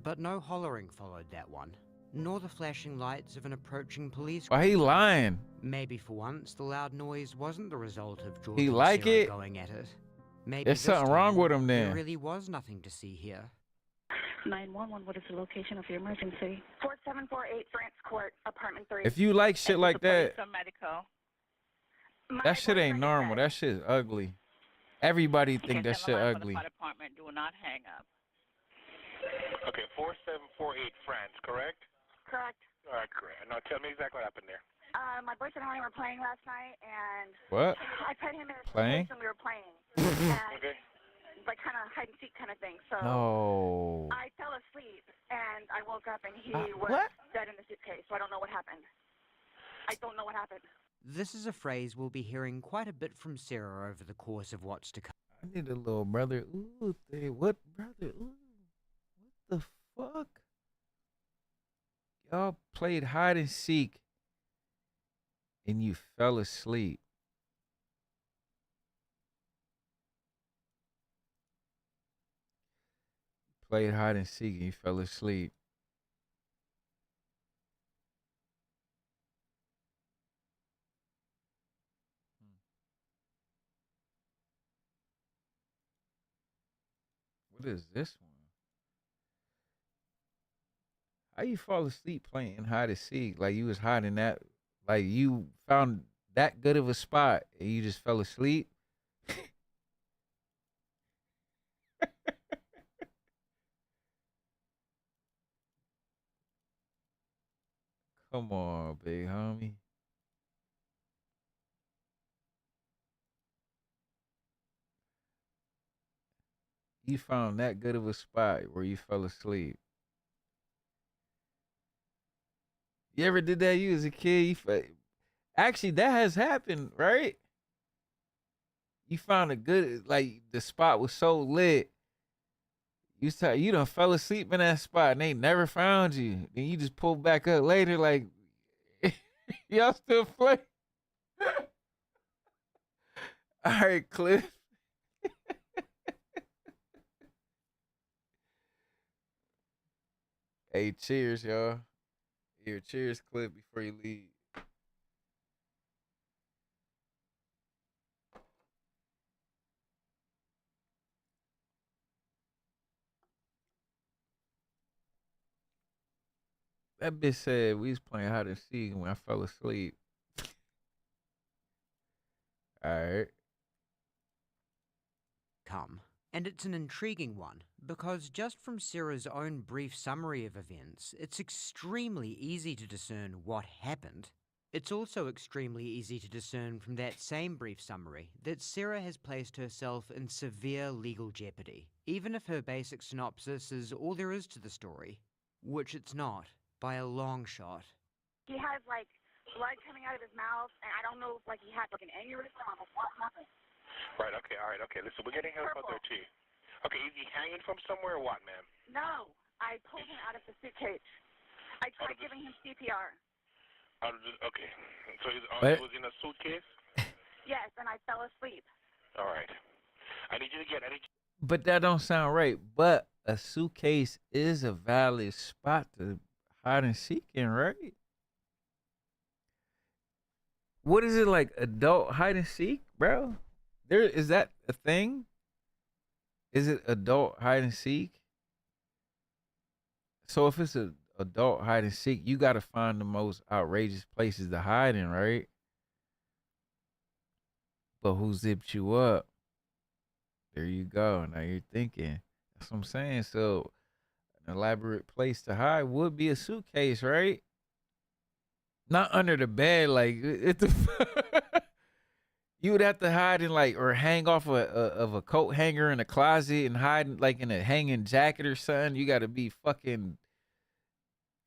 But no hollering followed that one, nor the flashing lights of an approaching police. Why he lying? Maybe for once the loud noise wasn't the result of George He like it? going at it. Maybe There's something wrong with him then. There really was nothing to see here. 911, what is the location of your emergency? 4748 France Court, apartment 3. If you like shit like that, Medical. that shit ain't normal. That shit is ugly. Everybody think that shit ugly. Apartment, do not hang up. Okay, 4748 France, correct? Correct. All right, great. Now tell me exactly what happened there. My boyfriend and I were playing last night, and What? I put him in his Playing? place and we were playing. And Okay. like kind of hide and seek kind of thing. So No. I fell asleep and I woke up and he was what? dead in the suitcase. So I don't know what happened. I don't know what happened. This is a phrase we'll be hearing quite a bit from Sarah over the course of what's to come. I need a little brother. Ooh, what brother? Ooh, what the fuck? Y'all played hide and seek and you fell asleep. Played hide and seek and you fell asleep. What is this one? How you fall asleep playing hide and seek? Like you was hiding that, like you found that good of a spot and you just fell asleep? Come on, big homie. You found that good of a spot where you fell asleep. You ever did that? You as a kid? Actually, that has happened, right? You found a good, like the spot was so lit. You done fell asleep in that spot and they never found you. Then you just pull back up later like, y'all still play. All right, Cliff. Hey, cheers, y'all. Here, cheers, Cliff, before you leave. That bitch said we was playing hide and seek when I fell asleep. All right. Come. And it's an intriguing one, because just from Sarah's own brief summary of events, it's extremely easy to discern what happened. It's also extremely easy to discern from that same brief summary that Sarah has placed herself in severe legal jeopardy, even if her basic synopsis is all there is to the story, which it's not, by a long shot. He has like blood coming out of his mouth, and I don't know if like he had like an aneurysm or what happened. Right, okay, all right, okay. Listen, we're getting help out there, too. Okay, is he hanging from somewhere or what, ma'am? No, I pulled him out of the suitcase. I tried giving him CPR. Okay, so What? he was in a suitcase? Yes, and I fell asleep. All right. I need you to get, But that don't sound right. But a suitcase is a valid spot to hide and seek in, right? What is it, like adult hide and seek, bro? Is that a thing? Is it adult hide and seek? So if it's an adult hide and seek, you got to find the most outrageous places to hide in, right? But who zipped you up? There you go. Now you're thinking. That's what I'm saying. So an elaborate place to hide would be a suitcase, right? Not under the bed, like you would have to hide in like, or hang off of a coat hanger in a closet and hide like in a hanging jacket or something. You got to be fucking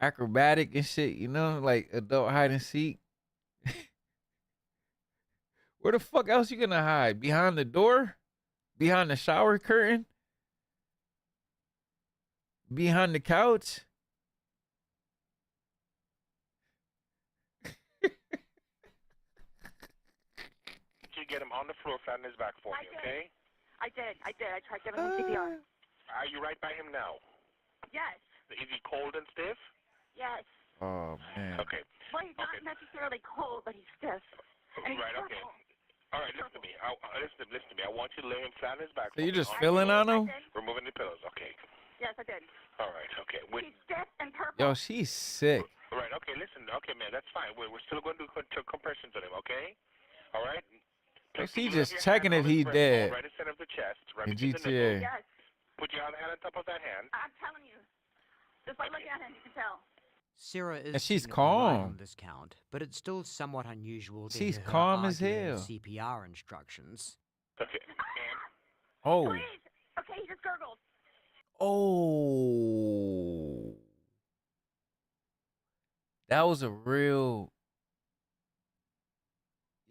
acrobatic and shit, you know, like adult hide and seek. Where the fuck else you gonna hide? Behind the door? Behind the shower curtain? Behind the couch? you get him on the floor, flat on his back for me, okay? I did. I tried giving him CPR. Are you right by him now? Yes. Is he cold and stiff? Yes. Oh, man. Okay. Well, he's not necessarily cold, but he's stiff. And he's Right, okay. All right, listen to me. Listen to me. I want you to lay him flat on his back. So you're just feeling on him? Removing the pillows, okay. Yes, I did. All right, okay. He's stiff and purple. Yo, she's sick. Right, okay, listen. Okay, man, that's fine. We're still going to do compressions on him, okay? All right? She just checking if he dead. Right in center of the chest. Right In between the GTA. nipples. Yes. Put your other hand on top of that hand. I'm telling you. Just by looking at him, you can tell. Sarah is And she's technically right calm. on this count, but it's still somewhat unusual to She's hear her calm as arguing hell. CPR instructions. Okay. Oh. Please. Okay, he just gurgled. Oh. That was a real.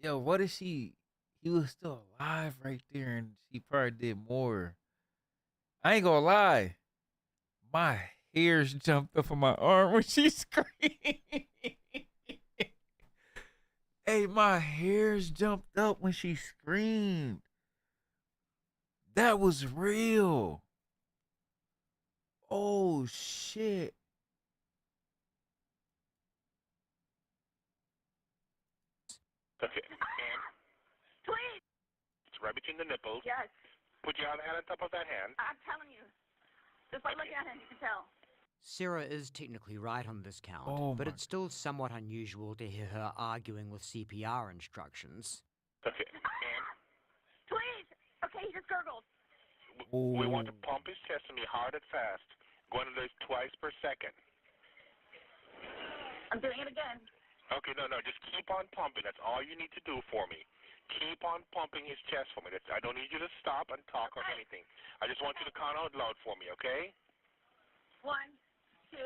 Yo, what is she? He was still alive right there, and she probably did more. I ain't gonna lie. My hairs jumped up on my arm when she screamed. Hey, my hairs jumped up when she screamed. That was real. Oh, shit. Okay. And Please. it's right between the nipples. Yes. Put your other hand on top of that hand. I'm telling you. Just by looking at him, you can tell. Sarah is technically right on this count, Oh but my- it's still somewhat unusual to hear her arguing with CPR instructions. Okay. And Please. Okay, he just gurgled. we want to pump his chest to me hard and fast. Going to this twice per second. I'm doing it again. Okay, no, just keep on pumping. That's all you need to do for me. Keep on pumping his chest for me. I don't need you to stop and talk or anything. I just want you to count out loud for me, okay? 1, 2,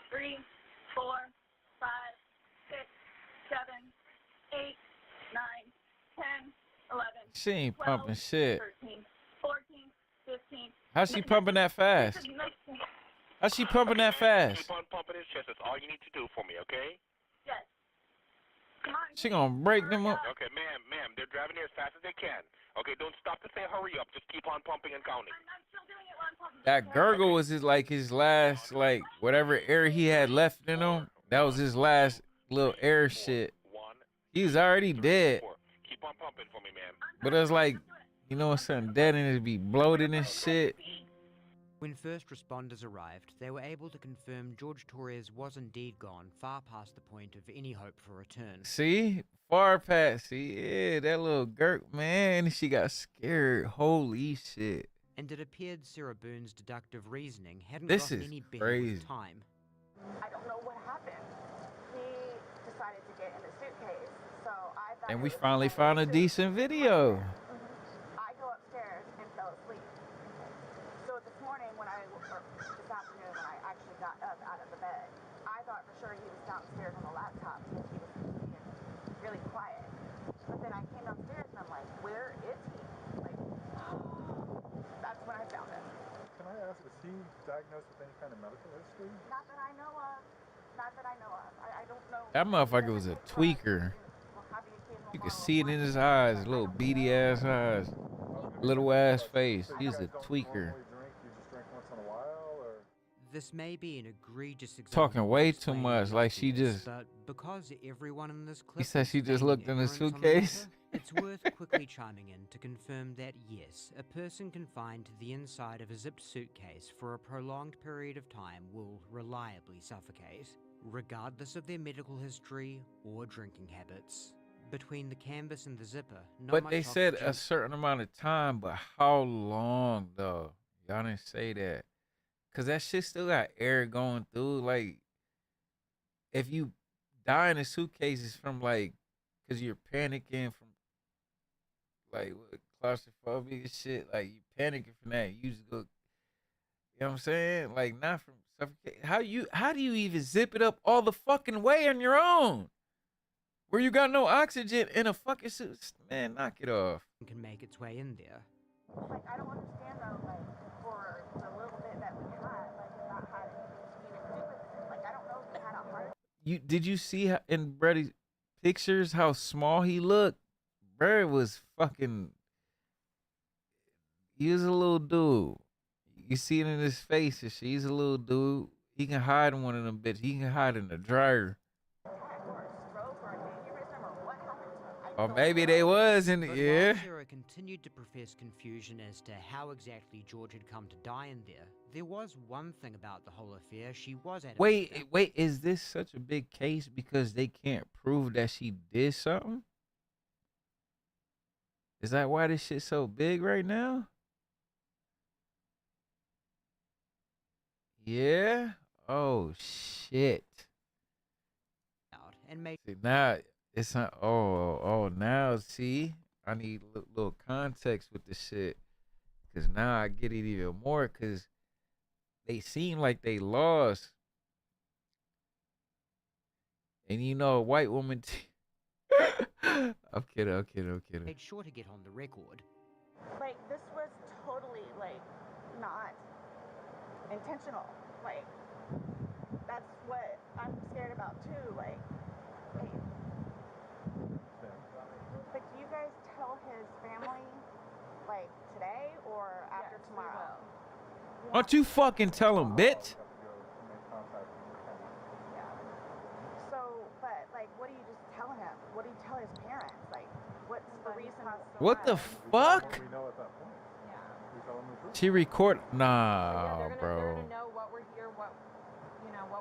3, 4, 5, 6, 7, 8, 9, 10, 11. She ain't 12, pumping shit. 13, 14, 15, How's she pumping that fast? How's she pumping that fast? Keep on pumping his chest. That's all you need to do for me, okay? Yes. Come on. She gonna break them up. Okay, ma'am, they're driving here as fast as they can. Okay, don't stop to say hurry up. Just keep on pumping and counting. I'm still doing it while I'm pumping. That gurgle was his last whatever air he had left in him. That was his last little air shit. He's already dead. Keep on pumping for me, ma'am. But it's like, you know, something dead and it be bloated and shit. When first responders arrived, they were able to confirm George Torres was indeed gone, far past the point of any hope for return. See? Far past. See? Yeah, that little Gurk, man. She got scared. Holy shit. And it appeared Sarah Boone's deductive reasoning hadn't This gotten is any better crazy. with time. I don't know what happened. He decided to get in the suitcase, so I thought. And we finally found a decent video. I go upstairs and fell asleep. So this morning, or this afternoon, when I actually got up out of the bed, I thought for sure he was downstairs on the laptop because he was being really quiet. But then I came downstairs and I'm like, where is he? Like, that's when I found him. Can I ask, is he diagnosed with any kind of medical history? Not that I know of. Not that I know of. I don't know. That motherfucker was a tweaker. You could see it in his eyes, little beady ass eyes, little ass face. He's a tweaker. This may be an egregious example. Talking way too much, like she just. But because everyone in this clip He said she just is looked in the ignorant on the suitcase. matter, it's worth quickly chiming in to confirm that yes, a person confined to the inside of a zipped suitcase for a prolonged period of time will reliably suffocate, regardless of their medical history or drinking habits. Between the canvas and the zipper, not But much they said oxygen. a certain amount of time, but how long though? Y'all didn't say that. Cause that shit still got air going through. Like, if you die in a suitcase, it's from like, cause you're panicking from like claustrophobia and shit. Like you panicking from that. You just go, you know what I'm saying? Like not from suffocate. How do you even zip it up all the fucking way on your own? Where you got no oxygen in a fucking suit? Man, knock it off. Can make its way in there. Like, I don't understand though, like, for the little bit that we had, like, not had anything to even do with it. Like, I don't know if he had a heart. Did you see in Brady's pictures how small he looked? Brady was fucking. He was a little dude. You see it in his face and shit. He's a little dude. He can hide in one of them bitches. He can hide in the dryer. Or maybe they was in the, But yeah. while Sarah continued to profess confusion as to how exactly George had come to die in there was one thing about the whole affair she was adamant about. Wait, is this such a big case because they can't prove that she did something? Is that why this shit's so big right now? Yeah? Oh, shit. And make See, now, it's not, now, see? I need a little context with this shit. Because now I get it even more because they seem like they lost. And you know, a white woman... I'm kidding. made sure to get on the record. Like, this was totally, like, not intentional. Like, that's what I'm scared about too. Like, hey. But do you guys tell his family, like, today or after tomorrow? Why don't you fucking tell him, bitch? So, but, like, what do you just tell him? What do you tell his parents? Like, what's the reason? What the fuck? She record? Nah, They're bro. gonna know what we're here, what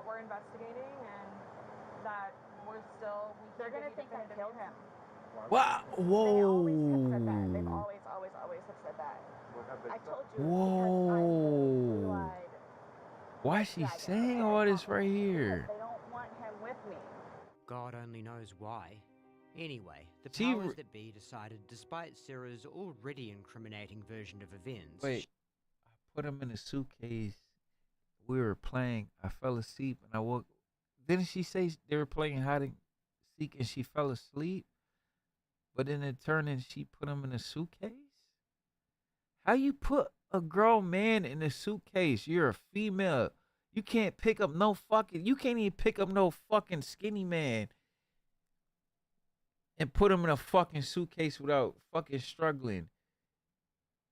we're investigating, and that They're gonna think I killed him. Wow. Whoa. They've always have said that. I told you. Whoa. Why is she saying all this right here? They don't want him with me. God only knows why. Anyway, the She powers that be decided, despite Sarah's already incriminating version of events, Wait. I put him in a suitcase. We were playing. I fell asleep and I woke. Didn't she say they were playing hide and seek and she fell asleep? But then it turned and she put him in a suitcase? How you put a grown man in a suitcase. You're a female. You can't pick up no fucking. You can't even pick up no fucking skinny man and put him in a fucking suitcase without fucking struggling.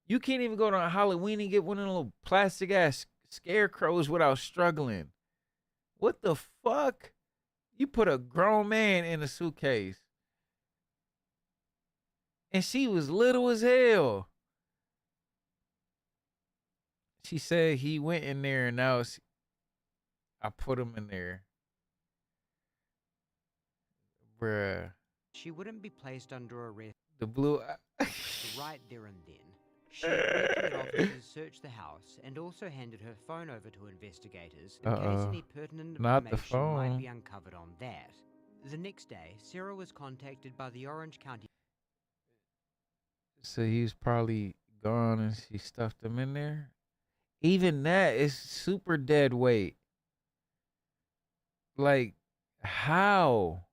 You can't even go to Halloween and get one of those little plastic ass scarecrows without struggling. What the fuck? You put a grown man in a suitcase. And she was little as hell. She said he went in there and now I put him in there. Bruh. She wouldn't be placed under arrest. The blue. Right there and then. She immediately offered to search the house and also handed her phone over to investigators in case any pertinent Not the information might phone. be uncovered on that. The next day, Sarah was contacted by the Orange County. So he was probably gone and she stuffed him in there. Even that is super dead weight. Like, how?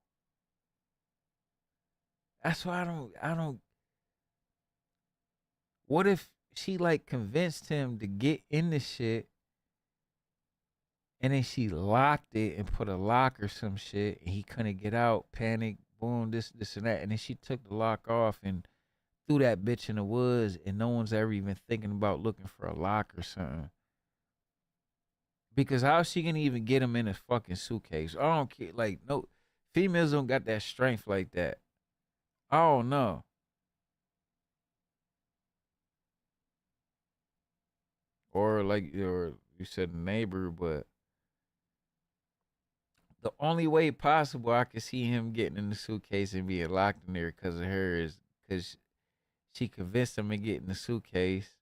That's why I don't. What if she like convinced him to get in the shit and then she locked it and put a lock or some shit and he couldn't get out, panic, boom, this and that. And then she took the lock off and threw that bitch in the woods and no one's ever even thinking about looking for a lock or something. Because how's she gonna even get him in a fucking suitcase? I don't care. Like, no, females don't got that strength like that. I don't know. Or like, or you said neighbor, but the only way possible I could see him getting in the suitcase and being locked in there because of her is because she convinced him to get in the suitcase.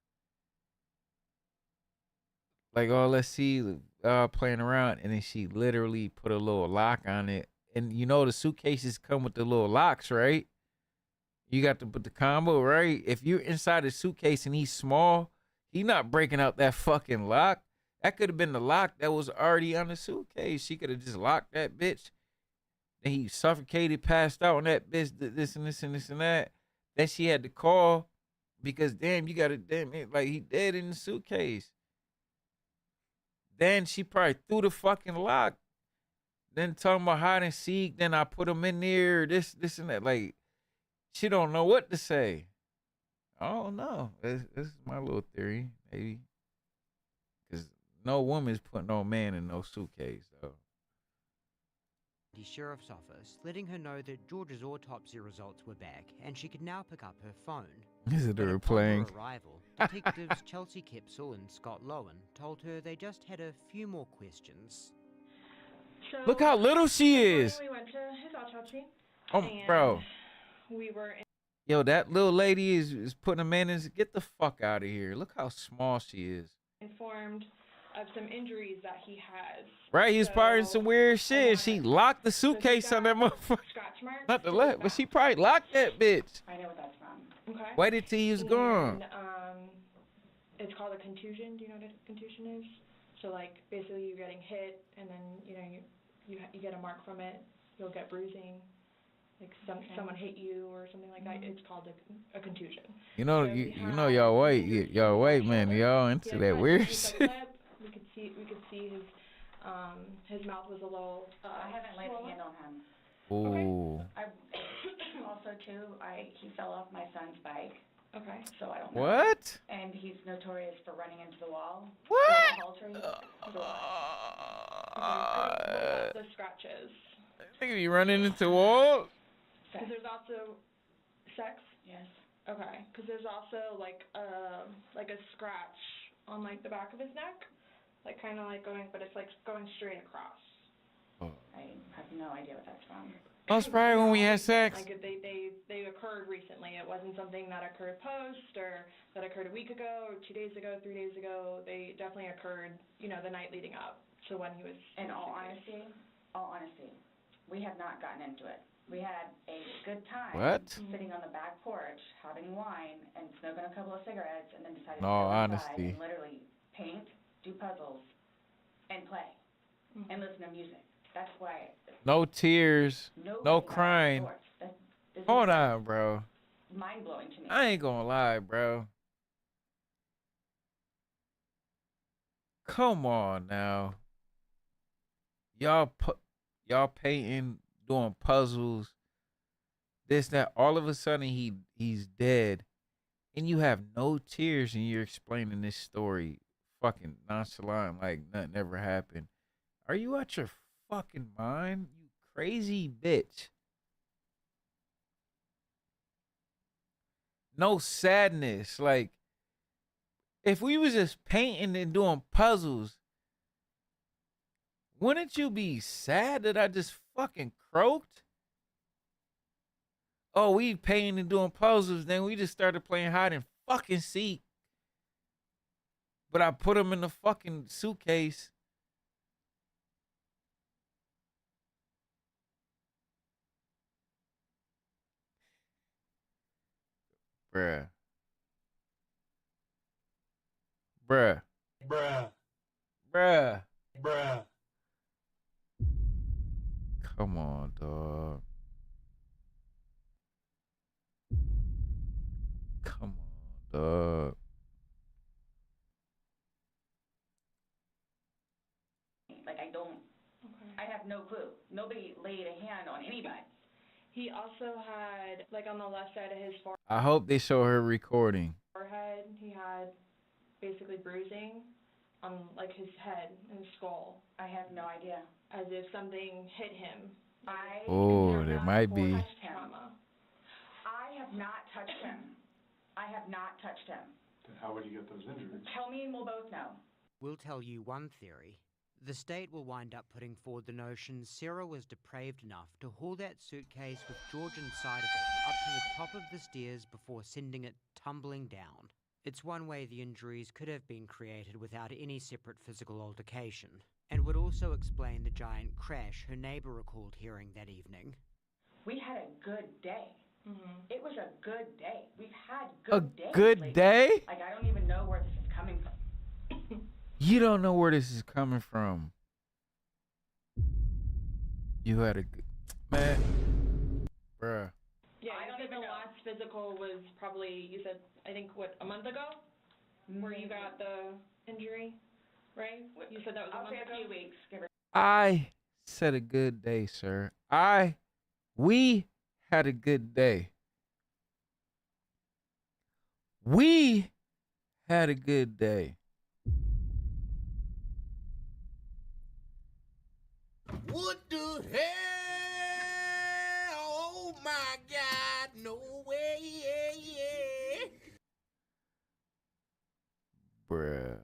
Like, oh, let's see, playing around, and then she literally put a little lock on it. And you know the suitcases come with the little locks, right? You got to put the combo, right? If you're inside the suitcase and he's small, he's not breaking out that fucking lock. That could have been the lock that was already on the suitcase. She could have just locked that bitch. Then he suffocated, passed out on that bitch, this and this and this and that. Then she had to call because, damn, you got to, damn, like he dead in the suitcase. Then she probably threw the fucking lock. Then talking about hide and seek. Then I put him in there, this and that. Like, she don't know what to say. I don't know. This is my little theory, maybe. Because no woman's putting no man in no suitcase, though. The sheriff's office, letting her know that George's autopsy results were back and she could now pick up her phone. Visitor playing. Upon her arrival, detectives Chelsea Kipsel and Scott Lowen told her they just had a few more questions. So, Look how little she is. we went to his autopsy. Oh, bro. We were in Yo, that little lady is putting a man in. Get the fuck out of here. Look how small she is. informed of some injuries that he has. Right, he was probably in some weird shit. And she locked the suitcase on that motherfucker. Scratch marks. Not the left, but she probably locked that bitch. I know what that's from. Okay. Waited till he was gone. It's called a contusion. Do you know what a contusion is? So like basically you're getting hit and then you get a mark from it. You'll get bruising. Like someone hit you or something like that. It's called a contusion. You know, So you know, y'all white man, y'all into that weird shit. We could see his mouth was a little. I haven't laid a hand on him. Ooh. I also too. He fell off my son's bike. Okay. So I don't know. What? And he's notorious for running into the wall. What? The scratches. I think you running into wall. Because there's also sex. Yes. Okay. Because there's also like a scratch on like the back of his neck, like kind of like going, but it's like going straight across. Oh. I have no idea what that's from. That's probably when we had sex. Like they occurred recently. It wasn't something that occurred post or that occurred a week ago, or 2 days ago, 3 days ago. They definitely occurred, the night leading up to when he was. In all honesty, we have not gotten into it. We had a good time sitting on the back porch, having wine, and smoking a couple of cigarettes, and then decided to go outside and literally paint, do puzzles, and play, and listen to music. That's why. No tears, no crying. Hold on, bro. Mind blowing to me. I ain't gonna lie, bro. Come on now. Y'all painting, doing puzzles, this, that. All of a sudden he's dead. And you have no tears and you're explaining this story fucking nonchalant like nothing ever happened. Are you out your fucking mind? You crazy bitch. No sadness. Like, if we was just painting and doing puzzles, wouldn't you be sad that I just fucking croaked? Oh, we painting and doing puzzles, then we just started playing hide and fucking seek. But I put them in the fucking suitcase. Bruh. Bruh. Bruh. Bruh. Bruh. Come on, dog. Come on, dog. Like, I have no clue. Nobody laid a hand on anybody. He also had, like, on the left side of his I hope they show her recording. forehead, he had basically bruising on, like, his head and skull. I have no idea. As if something hit him. Oh, there might be. Trauma. I have not touched him. I have not touched him. Then how would you get those injuries? Tell me and we'll both know. We'll tell you one theory. The state will wind up putting forward the notion Sarah was depraved enough to haul that suitcase with George inside of it up to the top of the stairs before sending it tumbling down. It's one way the injuries could have been created without any separate physical altercation, and would also explain the giant crash her neighbor recalled hearing that evening. We had a good day. Mm-hmm. It was a good day. We've had good days. A good lately. day? Like, I don't even know where this is coming from. You don't know where this is coming from. You had a good... Man. Bruh. Yeah, I don't even the last physical was probably, you said, I think, what, a month ago? Where you got the injury, right? You said that was a month ago? A few weeks. I said a good day, sir. We had a good day. We had a good day. What the hell? Oh my God, no way, yeah. Bruh.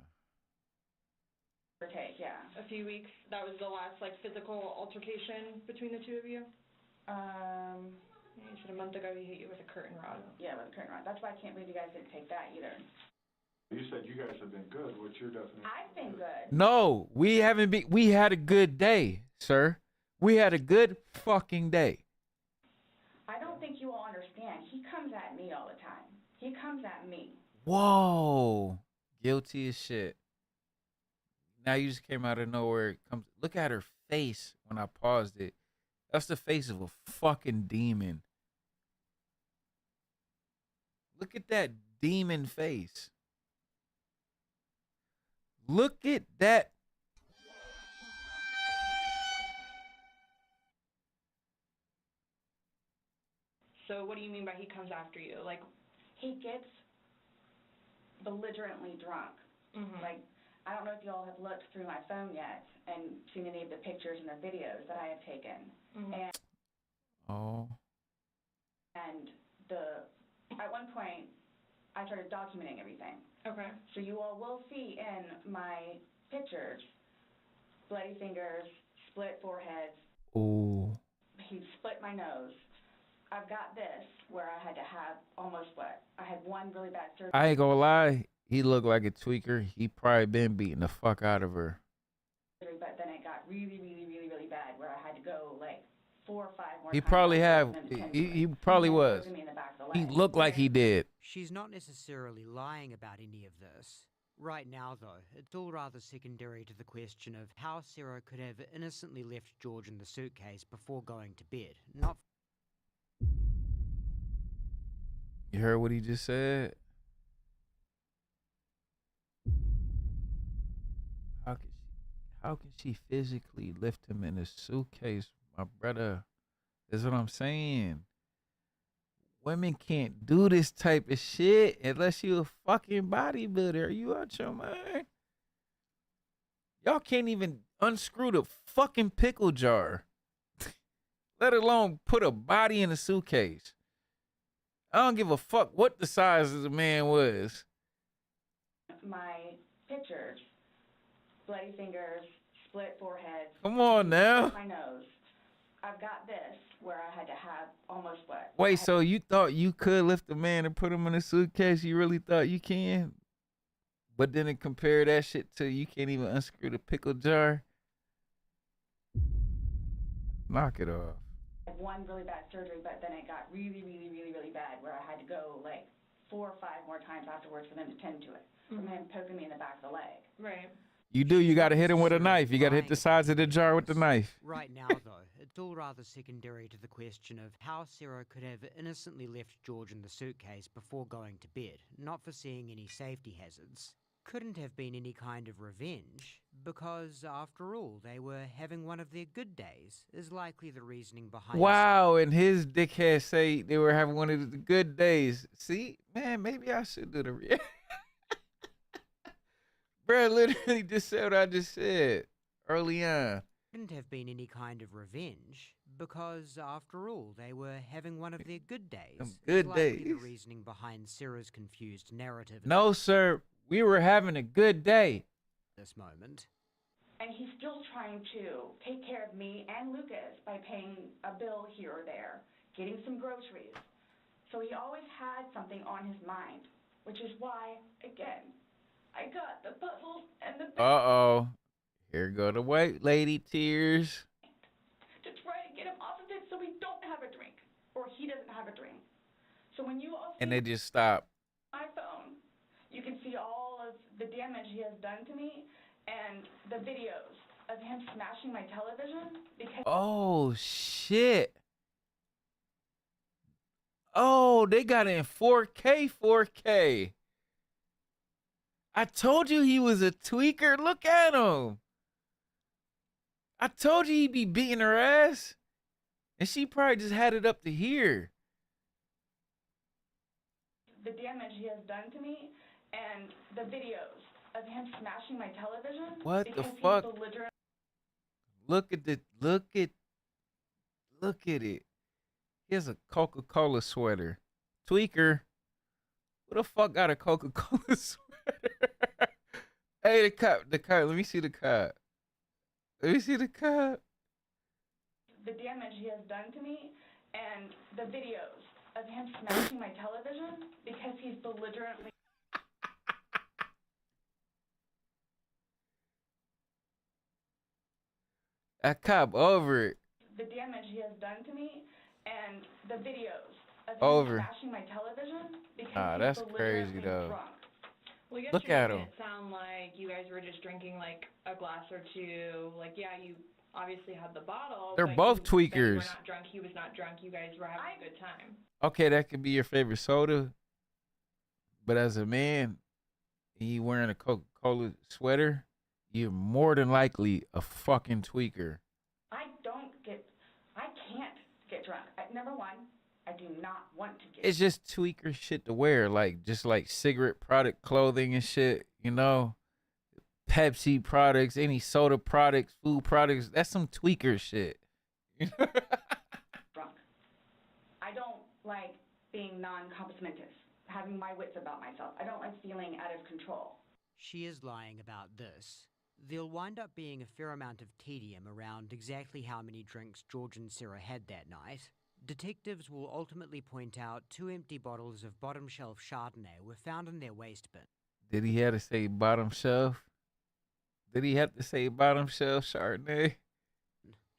Yeah. A few weeks. That was the last, like, physical altercation between the two of you? Yeah, you said a month ago he hit you with a curtain rod. Yeah, with a curtain rod. That's why I can't believe you guys didn't take that either. You said you guys have been good. What's your definition? I've been good. No, we haven't been. We had a good day, sir. We had a good fucking day. I don't think you all understand. He comes at me all the time. He comes at me. Whoa. Guilty as shit. Now you just came out of nowhere. Look at her face when I paused it. That's the face of a fucking demon. Look at that demon face. Look at that. So what do you mean by he comes after you? Like, he gets belligerently drunk. Like, I don't know if y'all have looked through my phone yet and seen any of the pictures and the videos that I have taken. And at one point, I started documenting everything. Okay. So you all will see in my pictures bloody fingers, split foreheads. Ooh. He split my nose. I've got this where I had to have almost what? I had one really bad surgery. I ain't gonna lie. He looked like a tweaker. He probably been beating the fuck out of her. But then it got really, really, really, really bad where I had to go like 4 or 5 more He times. probably have. He probably was. He looked like he did. She's not necessarily lying about any of this. Right now, though, it's all rather secondary to the question of how Sarah could have innocently left George in the suitcase before going to bed. Not. You heard what he just said? How can she physically lift him in a suitcase, my brother? That's what I'm saying. Women can't do this type of shit unless you a fucking bodybuilder. Are you out your mind? Y'all can't even unscrew the fucking pickle jar, let alone put a body in a suitcase. I don't give a fuck what the size of the man was. My pictures, bloody fingers, split forehead. Come on now. My nose. I've got this where I had to have almost what? Wait, so you thought you could lift a man and put him in a suitcase? You really thought you can? But then it compare that shit to you can't even unscrew the pickle jar? Knock it off. I had one really bad surgery, but then it got really, really, really, really bad where I had to go like 4 or 5 more times afterwards for them to tend to it. From him poking me in the back of the leg. Right. You got to hit him with a knife. You got to hit the sides of the jar with the knife. Right now, though, it's all rather secondary to the question of how Sarah could have innocently left George in the suitcase before going to bed, not foreseeing any safety hazards. Couldn't have been any kind of revenge, because after all, they were having one of their good days, is likely the reasoning behind Wow, and his dickhead say they were having one of the good days. See, man, maybe I should do the Bro, literally just said what I just said early on. Couldn't have been any kind of revenge, because after all, they were having one of their good days. Good likely days. The reasoning behind Sarah's confused narrative. No, sir, we were having a good day. This moment. And he's still trying to take care of me and Lucas by paying a bill here or there, getting some groceries. So he always had something on his mind, which is why, again, I got the puzzles and the Uh-oh. Here go the white lady tears. to try to get him off of it so we don't have a drink, or he doesn't have a drink. So when you all see And they just stop. my phone, you can see all of the damage he has done to me and the videos of him smashing my television because Oh, shit. Oh, they got it in 4K. I told you he was a tweaker. Look at him. I told you he'd be beating her ass. And she probably just had it up to here. the damage he has done to me and the videos of him smashing my television What the because fuck? he's belligerent. Look at it. He has a Coca-Cola sweater. Tweaker. Who the fuck got a Coca-Cola sweater? Hey, the cop. Let me see the cop. The damage he has done to me and the videos of him smashing my television because he's belligerently. That cop over it. The damage he has done to me and the videos of him Over. smashing my television because Ah, he's that's belligerently crazy though. drunk. Well, I guess Look you're at making him. it sound like you guys were just drinking like a glass or two. Like, yeah, you obviously had the bottle. They're but both you said you tweakers. were not drunk. He was not drunk. You guys were having a good time. Okay, that could be your favorite soda. But as a man, you wearing a Coca-Cola sweater, you're more than likely a fucking tweaker. I can't get drunk. Number one, I do not want to get It's just tweaker shit to wear, just like cigarette product clothing and shit, you know? Pepsi products, any soda products, food products, that's some tweaker shit. drunk. I don't like being non-complimentous, having my wits about myself. I don't like feeling out of control. She is lying about this. There'll wind up being a fair amount of tedium around exactly how many drinks George and Sarah had that night. Detectives will ultimately point out 2 empty bottles of bottom shelf Chardonnay were found in their waste bin. Did he have to say bottom shelf? Did he have to say bottom shelf Chardonnay?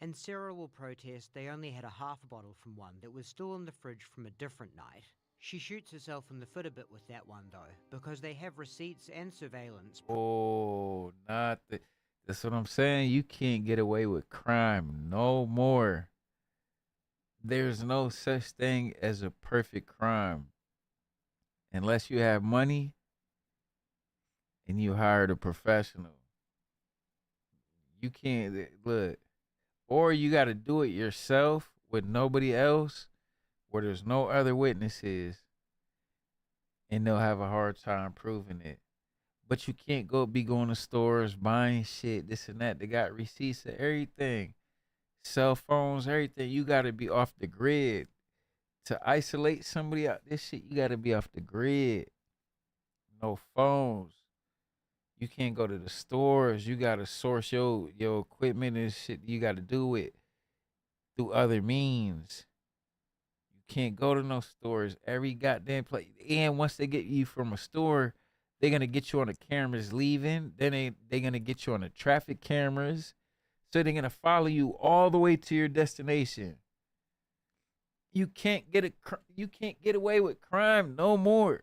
And Sarah will protest they only had a half a bottle from one that was still in the fridge from a different night. She shoots herself in the foot a bit with that one though, because they have receipts and surveillance. Oh, that's what I'm saying. You can't get away with crime no more. There's no such thing as a perfect crime. Unless you have money and you hired a professional. You can't look. Or you got to do it yourself with nobody else, where there's no other witnesses, and they'll have a hard time proving it. But you can't be going to stores, buying shit, this and that. They got receipts of everything. Cell phones, everything. You got to be off the grid. To isolate somebody out this shit, you got to be off the grid. No phones. You can't go to the stores. You got to source your equipment and shit. You got to do it through other means. You can't go to no stores. Every goddamn place. And once they get you from a store, they're going to get you on the cameras leaving. Then they're going to get you on the traffic cameras. So they're going to follow you all the way to your destination. You can't get away with crime no more.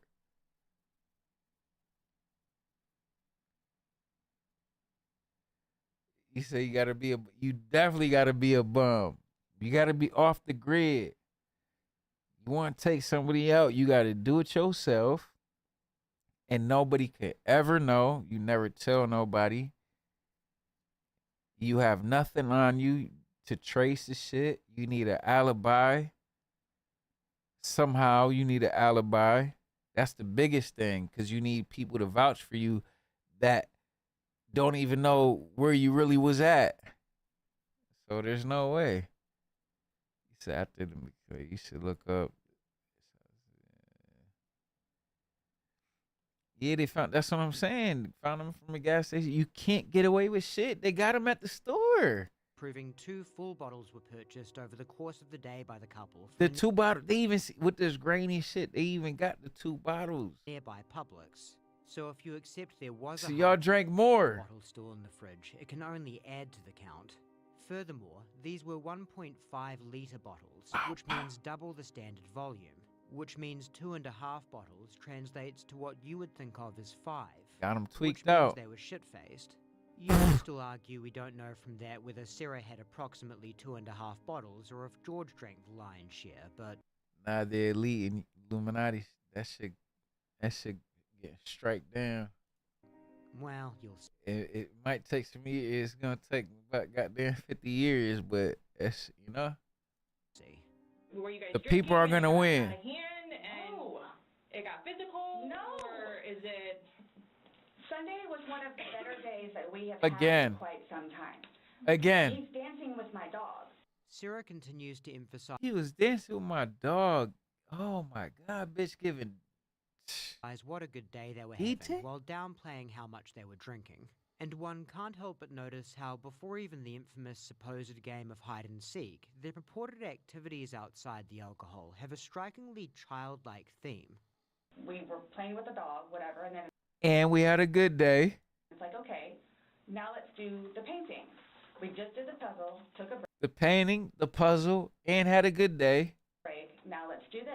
You say you definitely gotta be a bum. You gotta be off the grid. You want to take somebody out, you gotta do it yourself. And nobody could ever know. You never tell nobody. You have nothing on you to trace the shit. You need an alibi. Somehow you need an alibi. That's the biggest thing, because you need people to vouch for you that don't even know where you really was at. So there's no way. You said after you should look up. Yeah, they found. That's what I'm saying. Found them from a gas station. You can't get away with shit. They got them at the store. Proving 2 full bottles were purchased over the course of the day by the couple. The 2 bottles. They even with this grainy shit. They even got the 2 bottles. Nearby Publix. So if you accept there was So a y'all drank more. bottle still in the fridge, it can only add to the count. Furthermore, these were 1.5 litre bottles, which means double the standard volume, which means 2.5 bottles translates to what you would think of as 5. Got them tweaked which means out. They were shit-faced. You can still argue we don't know from that whether Sarah had approximately 2.5 bottles or if George drank the lion's share, but... Nah, the elite and Illuminati, that shit get strike down. Well, you'll see. It might take some years. It's gonna take about goddamn 50 years, but that's, you know. See. Were you guys The people are gonna win. out of hand and it got physical? No. Or is it... Sunday was one of the better days that we have Again. had in quite some time. Again. He's dancing with my dog. Sarah continues to emphasize He was dancing with my dog. Oh my God, bitch, giving. what a good day they were He having while downplaying how much they were drinking. And one can't help but notice how before even the infamous supposed game of hide and seek, their purported activities outside the alcohol have a strikingly childlike theme. We were playing with the dog, whatever, and then And we had a good day. it's like, okay, now let's do the painting. We just did the puzzle, took a The painting, the puzzle, and had a good day. break. Now let's do this.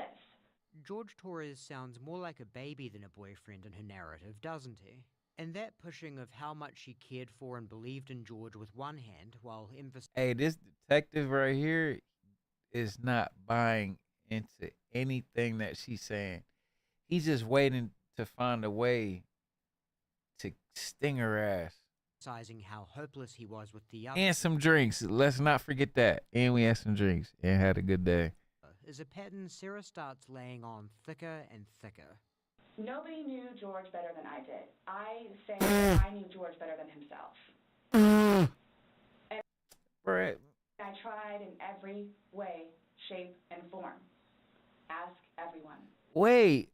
George Torres sounds more like a baby than a boyfriend in her narrative, doesn't he? And that pushing of how much she cared for and believed in George with one hand while emphasizing... Hey, this detective right here is not buying into anything that she's saying. He's just waiting to find a way to sting her ass. Emphasizing how hopeless he was with the other... And some drinks. Let's not forget that. And we had some drinks and had a good day. Is a pattern Sarah starts laying on thicker and thicker. Nobody knew George better than I did. I say that I knew George better than himself. And Right. I tried in every way, shape, and form. Ask everyone. Wait.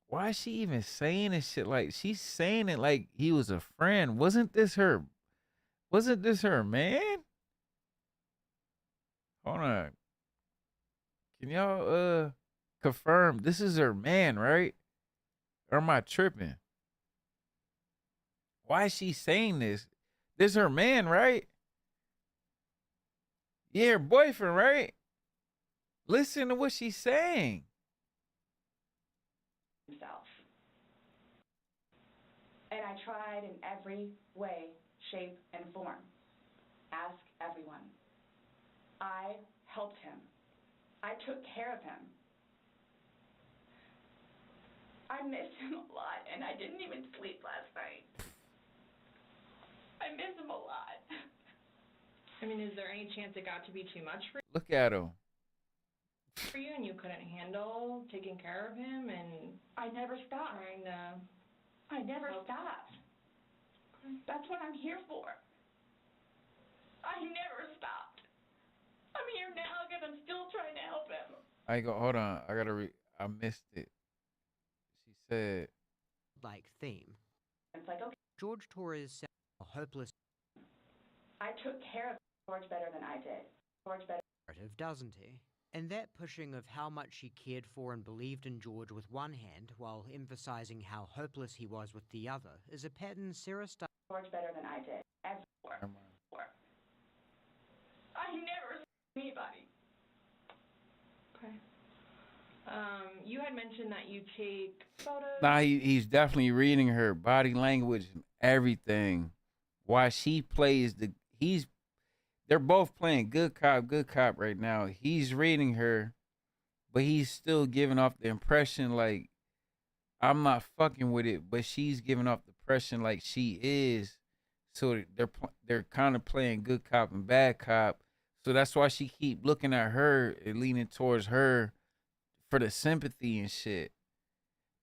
Why is she even saying this shit? Like, she's saying it like he was a friend. Wasn't this her man? Hold on. Can y'all confirm this is her man, right? Or am I tripping? Why is she saying this? This her man, right? Yeah, her boyfriend, right? Listen to what she's saying. Himself. And I tried in every way, shape, and form. Ask everyone. I helped him. I took care of him. I missed him a lot, and I didn't even sleep last night. I I miss him a lot. I mean, is there any chance it got to be too much Look at him. for you and you couldn't handle taking care of him and I never stopped. trying to... I never stopped. That's what I'm here for. I never stopped. I'm here now because I'm still trying to help him. Hold on. I missed it. She said, like theme. It's like, okay, George Torres hopeless I took care of George better than I did. George better. narrative, doesn't he? And that pushing of how much she cared for and believed in George with one hand, while emphasizing how hopeless he was with the other, is a pattern Sarah started. George better than I did. Ever. I never saw anybody. Okay. You had mentioned that you take photos. nah, he's definitely reading her body language and everything. Why she plays they're both playing good cop right now. He's reading her, but he's still giving off the impression like I'm not fucking with it, but she's giving off the impression like she is. So they're kind of playing good cop and bad cop. So that's why she keep looking at her and leaning towards her for the sympathy and shit.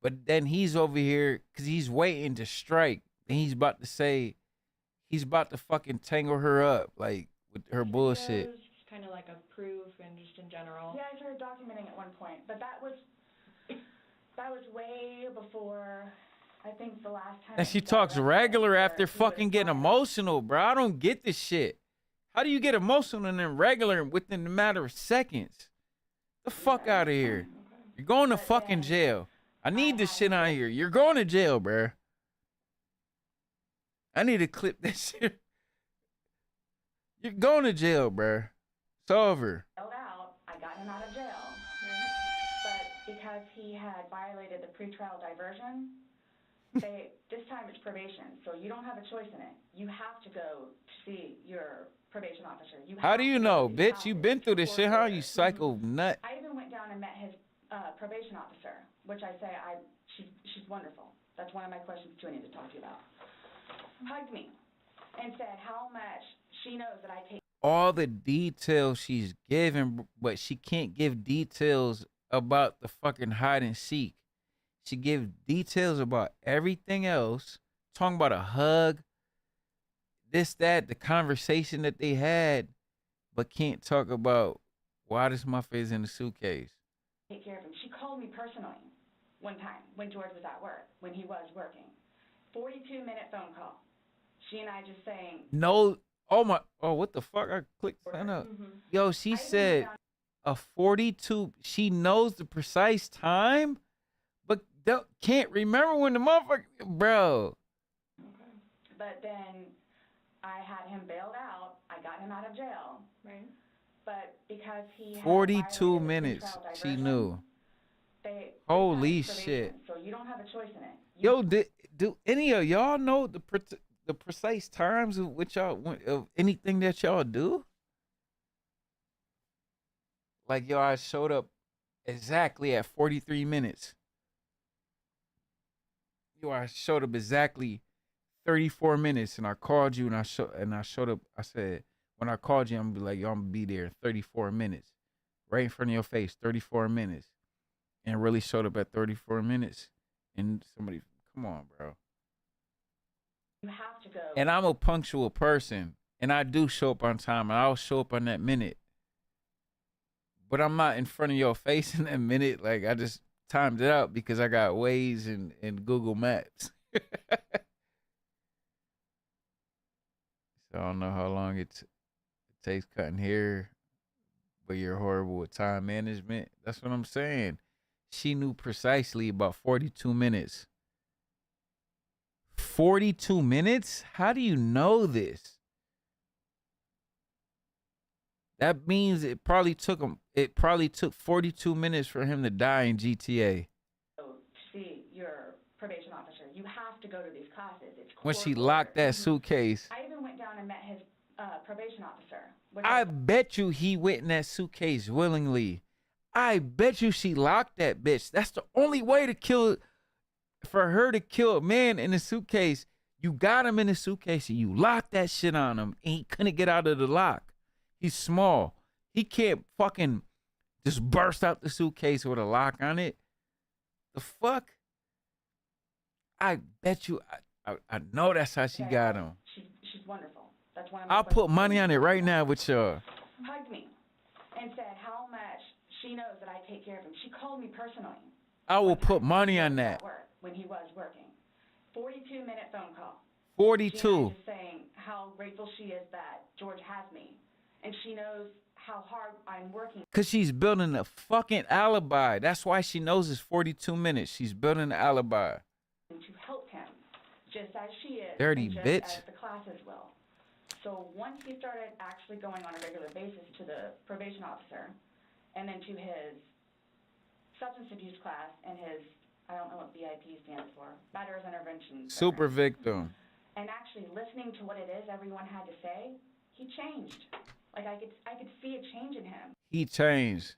But then he's over here because he's waiting to strike. And he's about to fucking tangle her up like with her bullshit. Just kind of like a proof and just in general. Yeah, I started documenting at one point, but that was way before. I think the last time. And she talks regular after fucking getting emotional, bro. I don't get this shit. How do you get emotional and then regular within a matter of seconds? The fuck out of here. You're going to fucking jail. I need this shit out here. You're going to jail, bro. I need to clip this shit. You're going to jail, bro. It's over. I got him out of jail. But because he had violated the pretrial diversion, this time it's probation, so you don't have a choice in it. You have to go to see your probation officer. How do you know, bitch? You been through this shit, huh? You psycho nut. I even went down and met his probation officer, which I say she's wonderful. That's one of my questions too I need to talk to you about. Hugged me and said how much she knows that I take. All the details she's giving, but she can't give details about the fucking hide and seek. She gives details about everything else, talking about a hug, this, that, the conversation that they had, but can't talk about why this motherfucker is in the suitcase. Take care of him. She called me personally one time when George was at work, when he was working. 42-minute phone call. She and I just saying. No, what the fuck? I clicked sign up. Yo, she said a 42, she knows the precise time, but can't remember when the motherfucker, bro. Okay. But then I had him bailed out. I got him out of jail. Right. But because he had 42 minutes, she knew. Holy shit. So you don't have a choice in it. Yo, do any of y'all know the precise times of which of anything that y'all do? Like, yo, I showed up exactly at 43 minutes. Yo, I showed up exactly 34 minutes, and I called you, and I showed up. I said, when I called you, I'm gonna be like, yo, I'm gonna be there in 34 minutes, right in front of your face, 34 minutes, and really showed up at 34 minutes, and somebody, come on, bro. You have to go. And I'm a punctual person, and I do show up on time, and I'll show up on that minute. But I'm not in front of your face in that minute. Like, I just timed it out because I got Waze and Google Maps. So I don't know how long it takes cutting hair, but you're horrible with time management. That's what I'm saying. She knew precisely about 42 minutes. 42 minutes? How do you know this? That means it probably took 42 minutes for him to die in GTA. To see your probation officer, you have to go to these classes. It's When she locked that suitcase. I even went down and met his probation officer. I bet you he went in that suitcase willingly. I bet you she locked that bitch. That's the only way to kill, for her to kill a man in a suitcase. You got him in the suitcase and you locked that shit on him and he couldn't get out of the lock. He's small. He can't fucking just burst out the suitcase with a lock on it. The fuck? I bet you, I know that's how she got him. She's wonderful. That's one of I'll put money on it right now with y'all. Hugged me and said how much she knows that I take care of him. She called me personally. I will put money on that. When he was working. 42-minute phone call. 42. She is saying how grateful she is that George has me. And she knows how hard I'm working. Because she's building a fucking alibi. That's why she knows it's 42 minutes. She's building an alibi. To help him, just as she is. Dirty and just bitch. as the classes will. So once he started actually going on a regular basis to the probation officer, and then to his substance abuse class and his, I don't know what BIP stands for, batterers intervention. Super victim. And actually listening to what it is everyone had to say, he changed. Like I could see a change in him. He changed.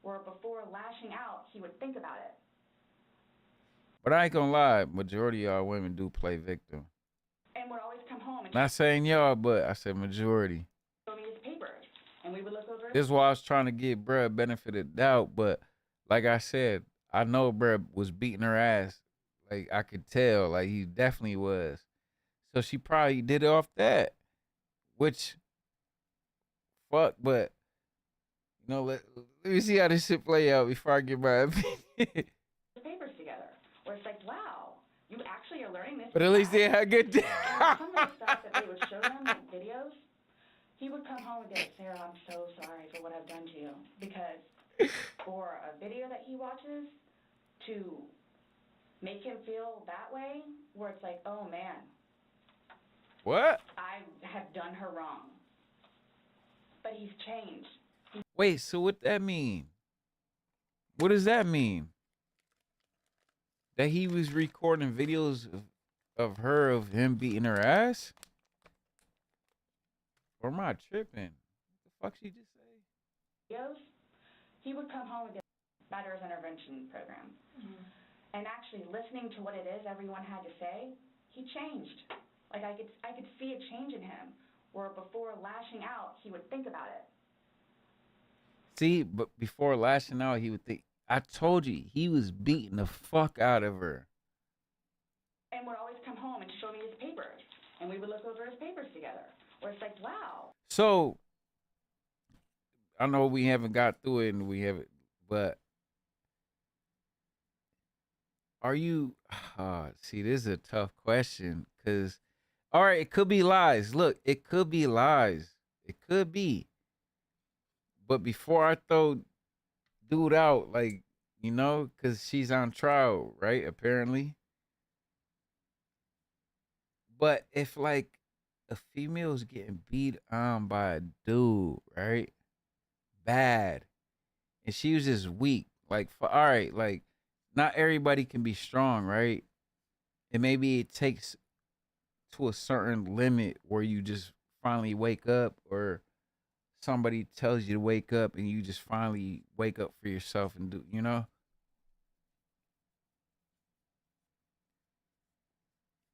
Where before lashing out, he would think about it. But I ain't gonna lie, majority of y'all women do play victim. And would always come home and Not saying y'all, but I said majority. show me his papers, and we would look over. This is why I was trying to give bruh benefit of doubt, but like I said, I know bruh was beating her ass. Like I could tell, like he definitely was. So she probably did it off that, which, fuck, but, you know, let me see how this shit play out before I get my opinion. papers together, where it's like, wow, you actually are learning this. But at least they had good day. Some of the stuff that they would show them in videos, he would come home and go, Sarah, I'm so sorry for what I've done to you. Because for a video that he watches, to make him feel that way, where it's like, oh man, What? I have done her wrong. But he's changed. Wait, so what that mean? What does that mean? That he was recording videos of her, of him beating her ass? Or am I tripping? What the fuck she just say? Videos, he would come home with a batterers intervention program. And actually listening to what it is everyone had to say, he changed. Like I could see a change in him, where before lashing out, he would think about it. See, but before lashing out, he would think, I told you, he was beating the fuck out of her. And would always come home and show me his papers, and we would look over his papers together, where it's like, wow. So, I know we haven't got through it and we haven't, but are you, see, this is a tough question, because, all right, it could be lies. Look, it could be lies. It could be. But before I throw dude out, like, you know, because she's on trial, right, apparently. But if, like, a female's getting beat on by a dude, right, bad, and she was just weak, like, all right, like, not everybody can be strong, right? And maybe it takes to a certain limit where you just finally wake up, or somebody tells you to wake up and you just finally wake up for yourself and do, you know?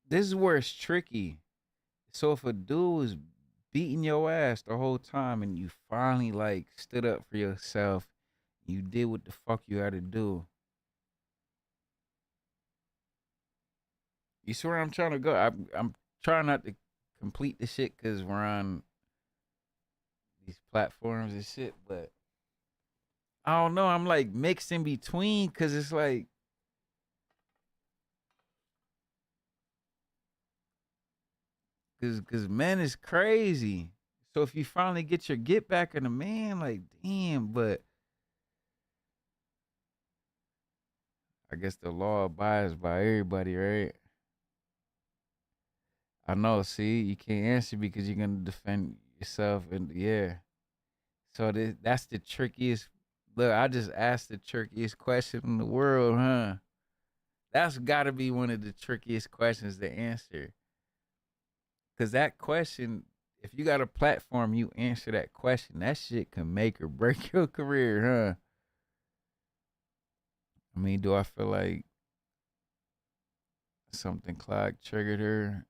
This is where it's tricky. So if a dude was beating your ass the whole time and you finally like stood up for yourself, you did what the fuck you had to do. You see where I'm trying to go? I'm trying not to complete the shit because we're on these platforms and shit, but I don't know. I'm like mixed in between because it's like, Cause men is crazy. So if you finally get your get back in a man, like damn, but I guess the law abides by everybody, right? I know, see, you can't answer because you're gonna defend yourself, and yeah. So that's the trickiest. Look, I just asked the trickiest question in the world, huh? That's gotta be one of the trickiest questions to answer. Because that question, if you got a platform, you answer that question, that shit can make or break your career, huh? I mean, do I feel like Something clogged triggered her.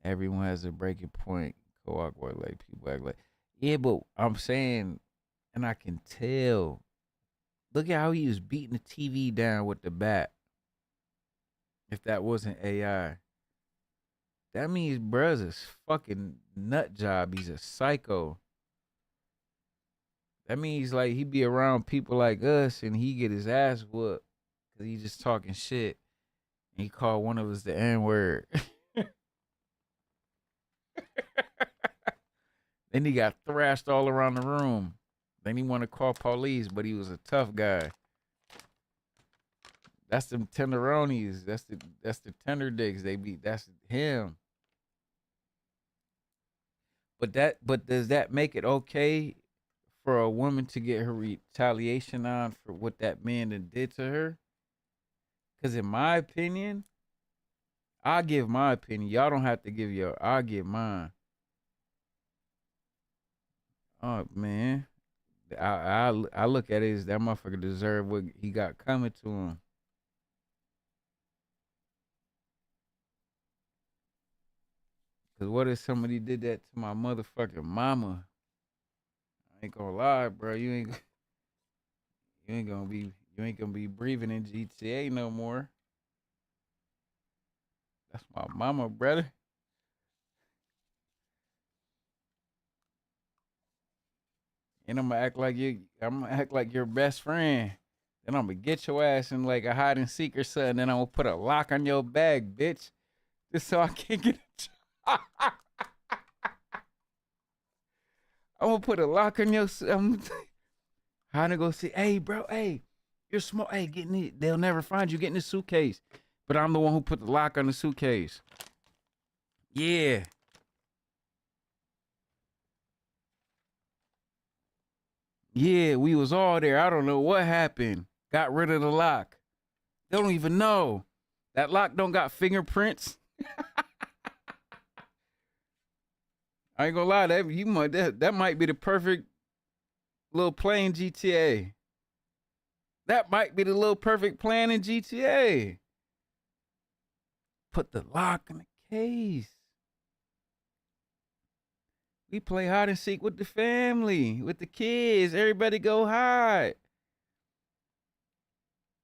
Everyone has a breaking point. Co-op boy, like people act like, yeah, but I'm saying, and I can tell. Look at how he was beating the TV down with the bat. If that wasn't AI, that means bruh's a fucking nut job. He's a psycho. That means like he be around people like us and he get his ass whooped because he just talking shit. And he called one of us the N-word. Then he got thrashed all around the room. Then he want to call police, but he was a tough guy. That's them tenderonis. That's the tender dicks. That's him. But does that make it okay for a woman to get her retaliation on for what that man did to her? Because in my opinion, I'll give my opinion. Y'all don't have to give your. I'll give mine. Oh man, I look at it as that motherfucker deserve what he got coming to him. Cause what if somebody did that to my motherfucking mama? I ain't gonna lie, bro. You ain't gonna be breathing in GTA no more. That's my mama, brother. And I'm gonna act like your best friend. Then I'm gonna get your ass in like a hide and seek or something. Then I'm gonna put a lock on your bag, bitch. Just so I can't get I'm gonna put a lock on your. How to go see? Hey, bro. Hey, you're small. Hey, getting it. They'll never find you getting the suitcase. But I'm the one who put the lock on the suitcase. Yeah. Yeah, we was all there. I don't know what happened. Got rid of the lock. They don't even know. That lock don't got fingerprints. I ain't gonna lie, that might be the perfect little play in GTA. That might be the little perfect plan in GTA. Put the lock in the case. We play hide and seek with the family, with the kids. Everybody go hide.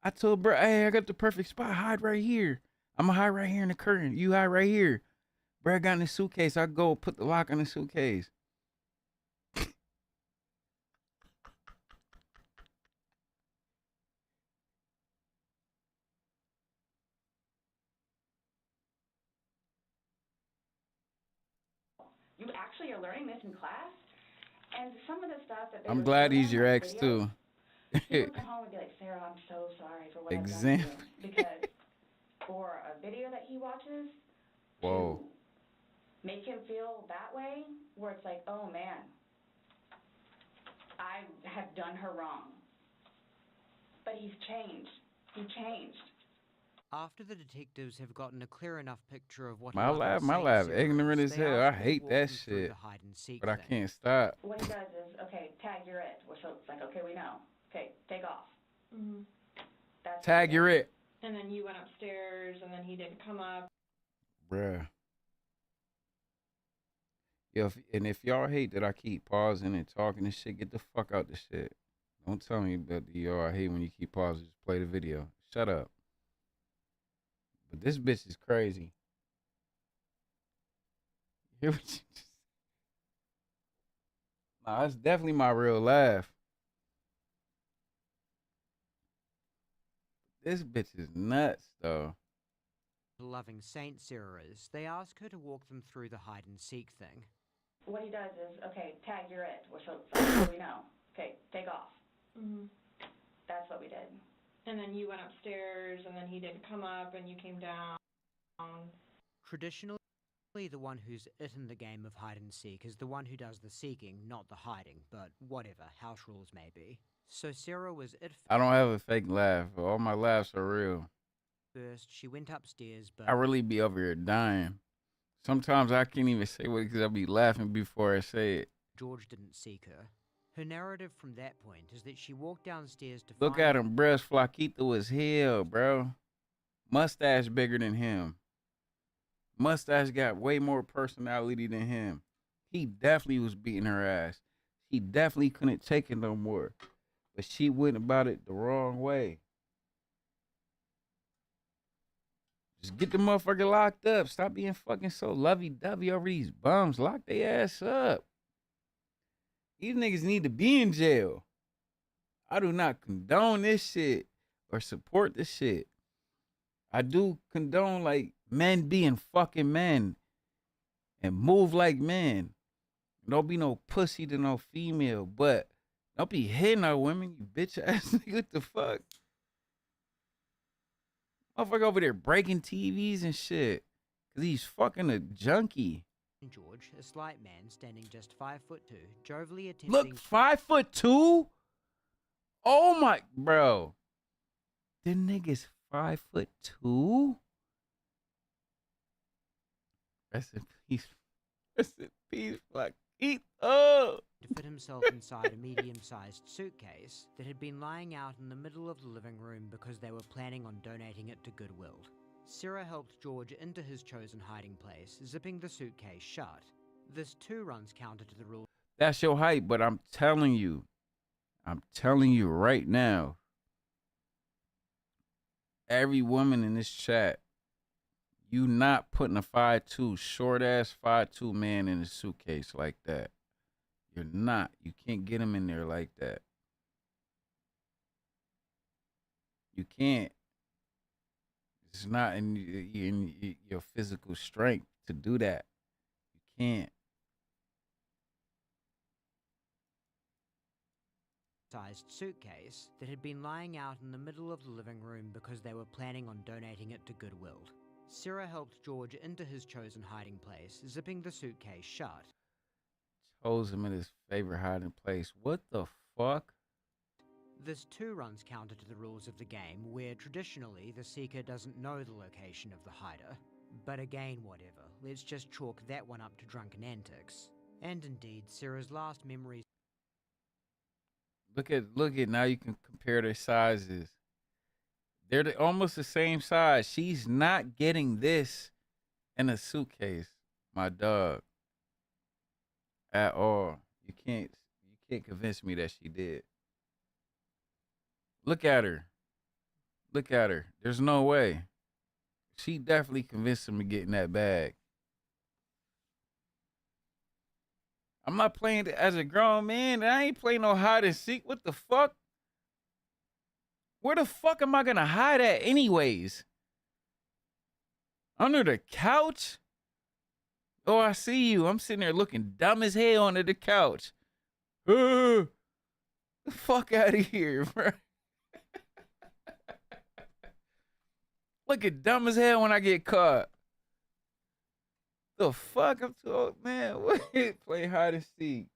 I told bro, hey, I got the perfect spot. Hide right here. I'm gonna hide right here in the curtain. You hide right here. Bro got in the suitcase. I go put the lock on the suitcase. You actually are learning this in class? And some of the stuff that they I'm were glad showing he's your on ex videos, too. he would come home and be like, Sarah, I'm so sorry for what I've done to Exam. you. Because for a video that he watches, Whoa. to make him feel that way, where it's like, oh man, I have done her wrong. But he's changed. He changed. After the detectives have gotten a clear enough picture of what My lab ignorant as hell. I hate that shit. But I can't stop. What he does is, okay, tag you're it. So it's like, okay, we know. Okay, take off. Mm-hmm. That's Tag you're it. And then you went upstairs, and then he didn't come up. Bruh. Yeah, if y'all hate that I keep pausing and talking and shit, get the fuck out the shit. Don't tell me that I hate when you keep pausing. Just play the video. Shut up. But this bitch is crazy. Hear what you just... Nah, it's definitely my real laugh. This bitch is nuts, though. Loving Saint Sarah is, they ask her to walk them through the hide and seek thing. What he does is, okay, tag you're it. So it's like, okay, we know. Okay, take off. Mm-hmm. That's what we did. And then you went upstairs, and then he didn't come up, and you came down. Traditionally, the one who's it in the game of hide and seek is the one who does the seeking, not the hiding, but whatever, house rules may be. So Sarah was it. I don't have a fake laugh. All my laughs are real. First, she went upstairs, but I really be over here dying. Sometimes I can't even say what because I'll be laughing before I say it. George didn't seek her. Her narrative from that point is that she walked downstairs to Look at him, bruh. Flaquito as hell, bro. Mustache bigger than him. Mustache got way more personality than him. He definitely was beating her ass. He definitely couldn't take it no more. But she went about it the wrong way. Just get the motherfucker locked up. Stop being fucking so lovey-dovey over these bums. Lock their ass up. These niggas need to be in jail. I do not condone this shit or support this shit. I do condone, like, men being fucking men and move like men. Don't be no pussy to no female, but don't be hitting our women, you bitch ass nigga. What the fuck? Motherfucker over there breaking TVs and shit. Cause he's fucking a junkie. George, a slight man standing just 5'2", jovially attempting... Look, 5'2"? Oh my, bro. The nigga's 5'2"? Rest in peace. Rest in peace, like, eat up. To fit himself inside a medium-sized suitcase that had been lying out in the middle of the living room because they were planning on donating it to Goodwill. Sarah helped George into his chosen hiding place, zipping the suitcase shut. This too runs counter to the rules. That's your hype, but I'm telling you right now, every woman in this chat, you not putting a 5'2", short-ass 5'2" man in a suitcase like that. You're not. You can't get him in there like that. You can't. It's not in your physical strength to do that. You can't. Sized suitcase that had been lying out in the middle of the living room because they were planning on donating it to Goodwill. Sarah helped George into his chosen hiding place, zipping the suitcase shut. Chose him in his favorite hiding place. What the fuck? This too runs counter to the rules of the game, where traditionally the seeker doesn't know the location of the hider. But again, whatever. Let's just chalk that one up to drunken antics. And indeed, Sarah's last memories... Look at now you can compare their sizes. They're almost the same size. She's not getting this in a suitcase, my dog. At all. You can't convince me that she did. Look at her. Look at her. There's no way. She definitely convinced him to get in that bag. I'm not playing as a grown man. I ain't playing no hide and seek. What the fuck? Where the fuck am I gonna hide at anyways? Under the couch? Oh, I see you. I'm sitting there looking dumb as hell under the couch. The fuck out of here, bro. Looking dumb as hell when I get caught. The fuck? I'm too old, man. What? Play hide and seek.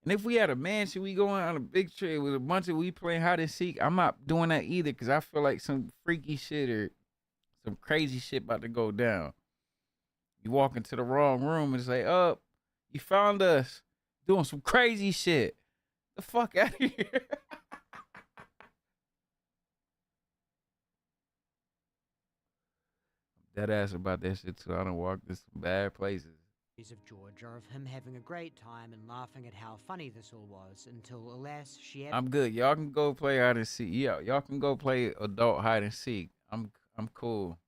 And if we had a mansion, we going on a big trip with a bunch of we playing hide and seek. I'm not doing that either because I feel like some freaky shit or some crazy shit about to go down. You walk into the wrong room and say, "Oh, you found us doing some crazy shit." The fuck out of here. Dead ass about that shit too. I done walked in some bad places. Of George are of him having a great time and laughing at how funny this all was until, alas, she... I'm good. Y'all can go play hide and seek. Yeah, y'all can go play adult hide and seek. I'm cool.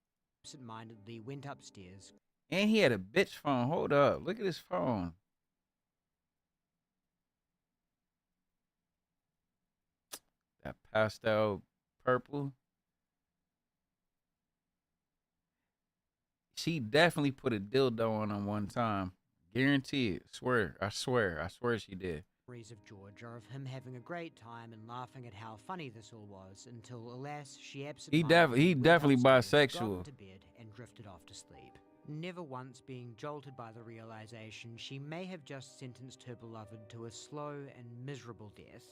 Absent-mindedly went upstairs. And he had a bitch phone. Hold up. Look at his phone. That pastel purple. She definitely put a dildo on him one time. Guarantee it. I swear she did. Stories of George are of him having a great time and laughing at how funny this all was until, alas, she absentmindedly he definitely bisexual. got to bed and drifted off to sleep. Never once being jolted by the realization she may have just sentenced her beloved to a slow and miserable death.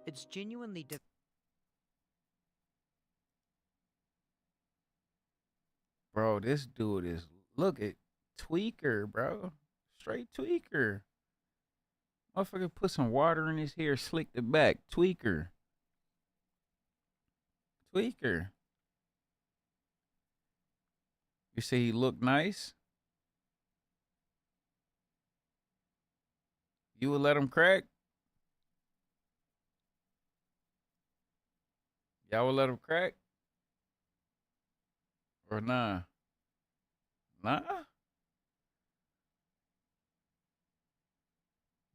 It's genuinely Bro, this dude is, look at tweaker, bro. Straight tweaker. Motherfucker put some water in his hair, slicked it back. Tweaker. You say he looked nice? You would let him crack? Y'all would let him crack? Or nah? Nah?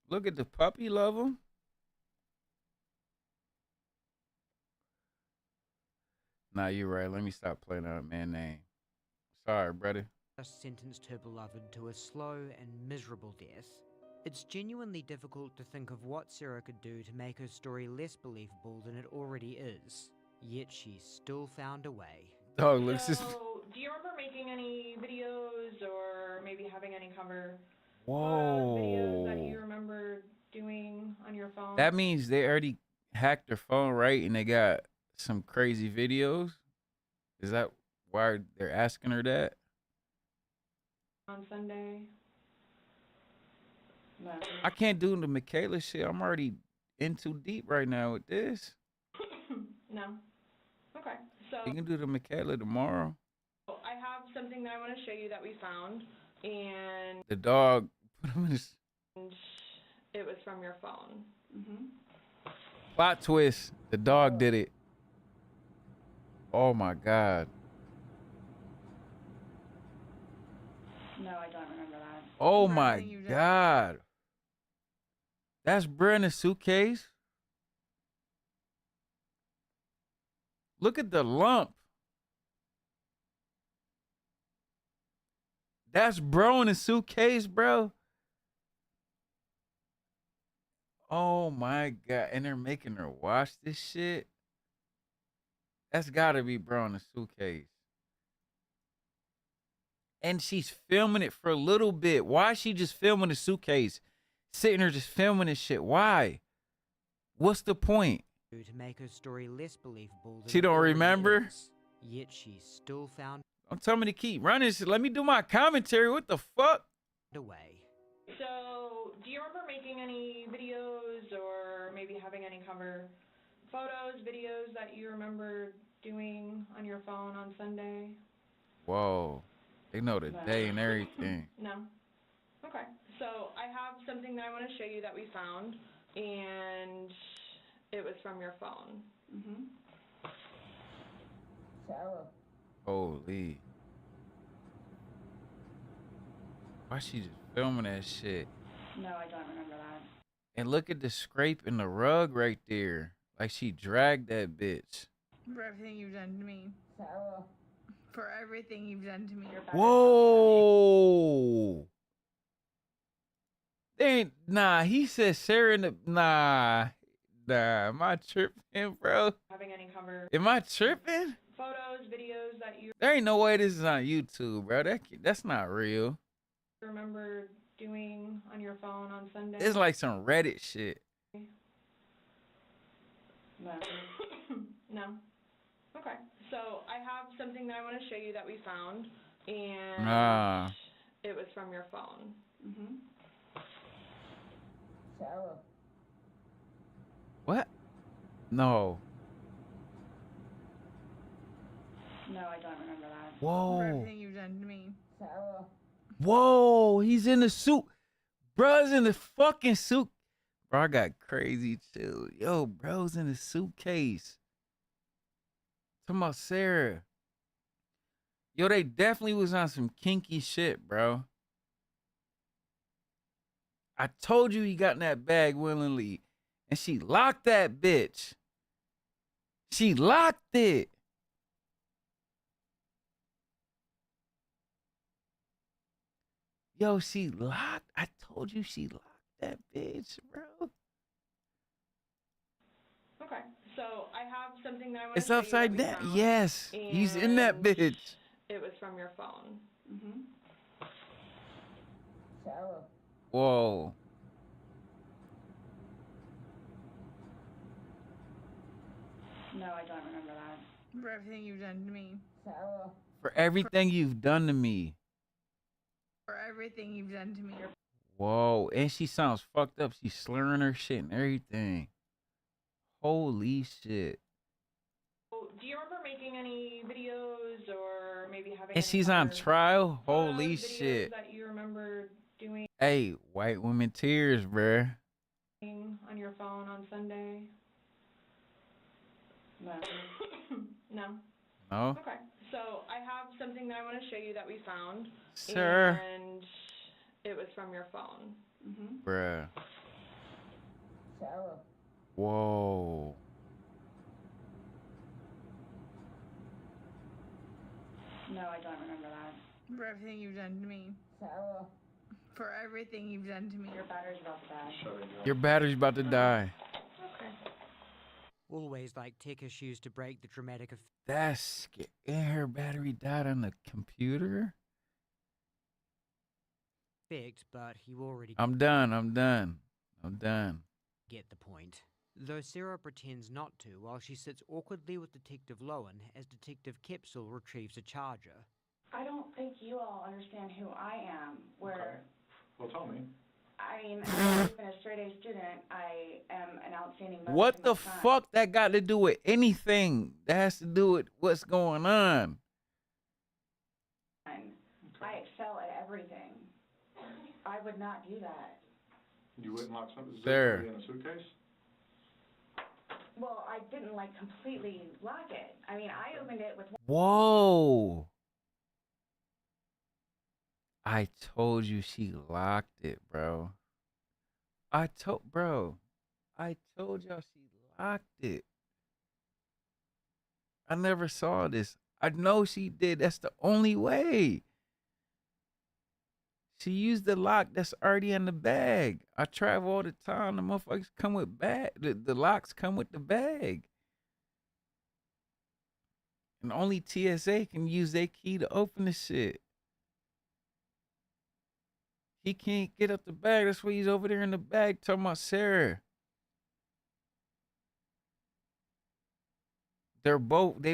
Look at the puppy, love him. Nah, you're right. Let me stop playing that man name. Sorry, brother. Just sentenced her beloved to a slow and miserable death. It's genuinely difficult to think of what Sarah could do to make her story less believable than it already is. Yet she still found a way. Dog looks So, do you remember making any videos or maybe having any cover photos, videos that you remember doing on your phone? That means they already hacked their phone, right? And they got some crazy videos. Is that why they're asking her that? On Sunday? No. I can't do the Michaela shit. I'm already in too deep right now with this. No. Okay. So You can do the Michaela tomorrow. I have something that I want to show you that we found, and The dog put him in his it was from your phone. plot twist. The dog did it. Oh my God. No, I don't remember that. Oh my God. That's bruh in a suitcase. Look at the lump. That's bro in a suitcase, bro. Oh my God. And they're making her wash this shit. That's gotta be bro in a suitcase. And she's filming it for a little bit. Why is she just filming the suitcase? Sitting there just filming this shit. Why? What's the point? To make her story less believable than She it don't already remember? is. Yet she still found Don't tell me to keep running. Let me do my commentary. What the fuck? a way. So, do you remember making any videos or maybe having any cover photos, videos that you remember doing on your phone on Sunday? Whoa. They know the day and everything. No. Okay. So, I have something that I want to show you that we found, and it was from your phone. Sarah. Holy. Why she just filming that shit? No, I don't remember that. And look at the scrape in the rug right there. Like she dragged that bitch. For everything you've done to me. Sarah. For everything you've done to me. Whoa. They ain't, nah, he said Sarah in the, nah, am I tripping, bro? Having any cover Am I tripping? photos, videos that you There ain't no way this is on YouTube, bro. That's not real. remember doing on your phone on Sunday? It's like some Reddit shit. No. No. Okay. So I have something that I want to show you that we found, and Nah. it was from your phone. Sarah. What? No. No, I don't remember that. For Whoa. everything you've done to me. Sarah. Whoa. He's in the suit. Bro's in the fucking suit. Bro, I got crazy too. Yo, bro's in the suitcase. Talking about Sarah. Yo, they definitely was on some kinky shit, bro. I told you he got in that bag willingly. And she locked that bitch. She locked it. Yo, she locked. I told you she locked that bitch, bro. Okay. So I have something that I want It's to show upside you that we down. found, Yes. He's in that and bitch. It was from your phone. Sarah. Whoa. No, I don't remember that. For everything you've done to me. Sarah. For everything you've done to me. For everything you've done to me. Whoa. And she sounds fucked up. She's slurring her shit and everything. Holy shit. Do you remember making any videos or maybe having And any she's on other trial? photos, Holy videos shit. that you remember doing Hey, white women tears, bruh. on your phone on Sunday? No. No? No? Okay. So I have something that I want to show you that we found. Sir. And it was from your phone. Bruh. Sarah. Whoa. No, I don't remember that. For everything you've done to me. Sarah. For everything you've done to me. Your battery's about to die. Your battery's about to die. Okay. Always like tech issues to break the dramatic effect. That's and her battery died on the computer? But you already I'm done. get the point. Though Sarah pretends not to while she sits awkwardly with Detective Lowen as Detective Kepsel retrieves a charger. I don't think you all understand who I am. Where, Well, tell me. I mean, I've been a straight A student. I am an outstanding mother What to the my son. fuck that got to do with anything? That has to do with what's going on. I excel at everything. I would not do that. You wouldn't lock something Sir. in a suitcase? Well, I didn't like completely lock it. I mean, I opened it with Whoa. I told you she locked it, bro. I told y'all she locked it. I never saw this. I know she did. That's the only way. She used the lock that's already in the bag. I travel all the time. The motherfuckers come with bag. The locks come with the bag. And only TSA can use their key to open the shit. He can't get up the bag. That's why he's over there in the bag talking about Sarah. They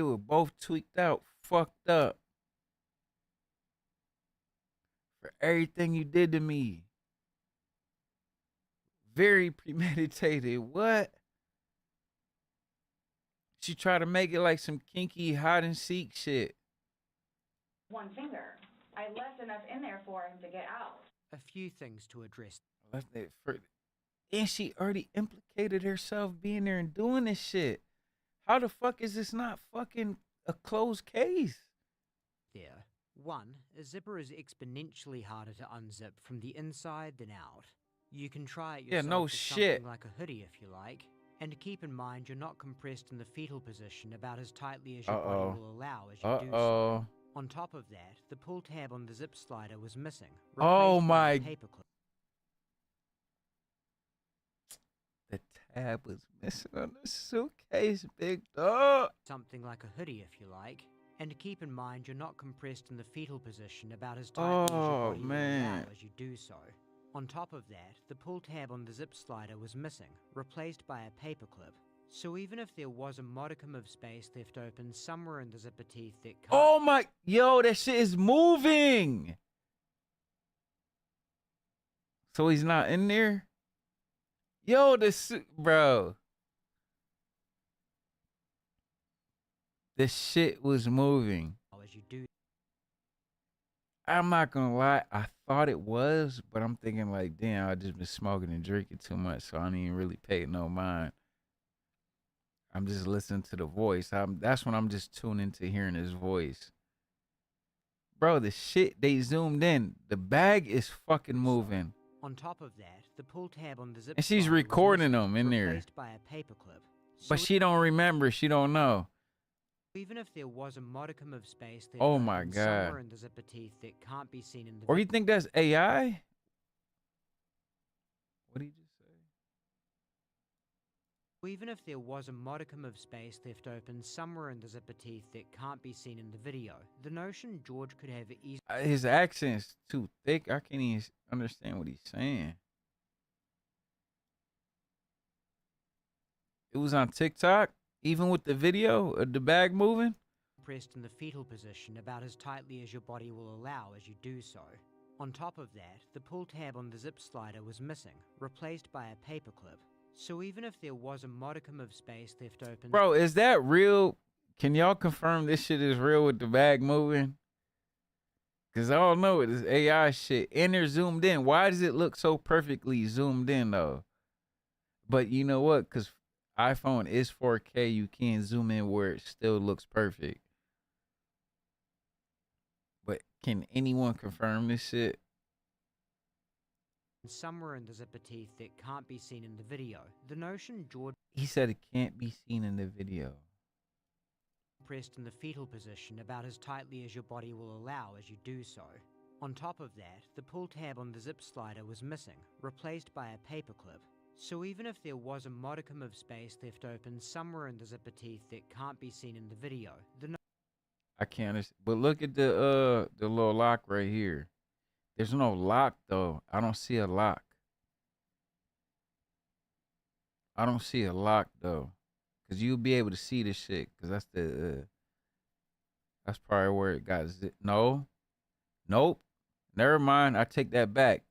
were both tweaked out, fucked up. For everything you did to me. Very premeditated. What? She tried to make it like some kinky hide and seek shit. one finger. I left enough in there for him to get out. A few things to address. And she already implicated herself being there and doing this shit. How the fuck is this not fucking a closed case? There. One, a zipper is exponentially harder to unzip from the inside than out. You can try it yourself with something like a hoodie if you like. And keep in mind you're not compressed in the fetal position about as tightly as your body will allow as you do so. On top of that, the pull tab on the zip slider was missing. Oh Replaced by my. a paperclip. The tab was missing on the suitcase, big dog. Something like a hoodie if you like. And keep in mind you're not compressed in the fetal position about as tightly as your body will allow as you do so. On top of that, the pull tab on the zip slider was missing, replaced by a paperclip. So even if there was a modicum of space left open somewhere in the zipper teeth that can't... Oh my, yo, that shit is moving. So he's not in there? Yo, bro. The shit was moving. As you do. I'm not gonna lie, I thought it was, but I'm thinking like, damn, I just been smoking and drinking too much, so I didn't even really pay no mind. I'm just listening to the voice. That's when I'm just tuning into hearing his voice. Bro, the shit, they zoomed in. The bag is fucking moving. On top of that, the pull tab on the zip and she's recording them in there. By a paperclip. But she don't remember. She don't know. Even if there was a modicum of space left oh my God. somewhere in the zipper teeth that can't be seen in the or you think that's AI? What did you just say? Even if there was a modicum of space left open somewhere in the zipper teeth that can't be seen in the video, the notion George could have easily... His accent's too thick. I can't even understand what he's saying. It was on TikTok, even with the video of the bag moving. Pressed in the fetal position about as tightly as your body will allow as you do so. On top of that, the pull tab on the zip slider was missing, replaced by a paperclip. So even if there was a modicum of space left open... Bro, is that real? Can y'all confirm this shit is real with the bag moving? Cause I don't know, it's AI shit. And they're zoomed in. Why does it look so perfectly zoomed in though? But you know what? Cause iPhone is 4K, you can't zoom in where it still looks perfect. But can anyone confirm this shit? Somewhere in the zipper teeth that can't be seen in the video. The notion George He said it can't be seen in the video. pressed in the fetal position about as tightly as your body will allow as you do so. On top of that, the pull tab on the zip slider was missing, replaced by a paperclip. So even if there was a modicum of space left open somewhere in the zipper teeth that can't be seen in the video, I can't understand. But look at the little lock right here. There's no lock though. I don't see a lock. I don't see a lock though. Cause you'll be able to see this shit. Cause that's that's probably where it got no. Nope. Never mind. I take that back.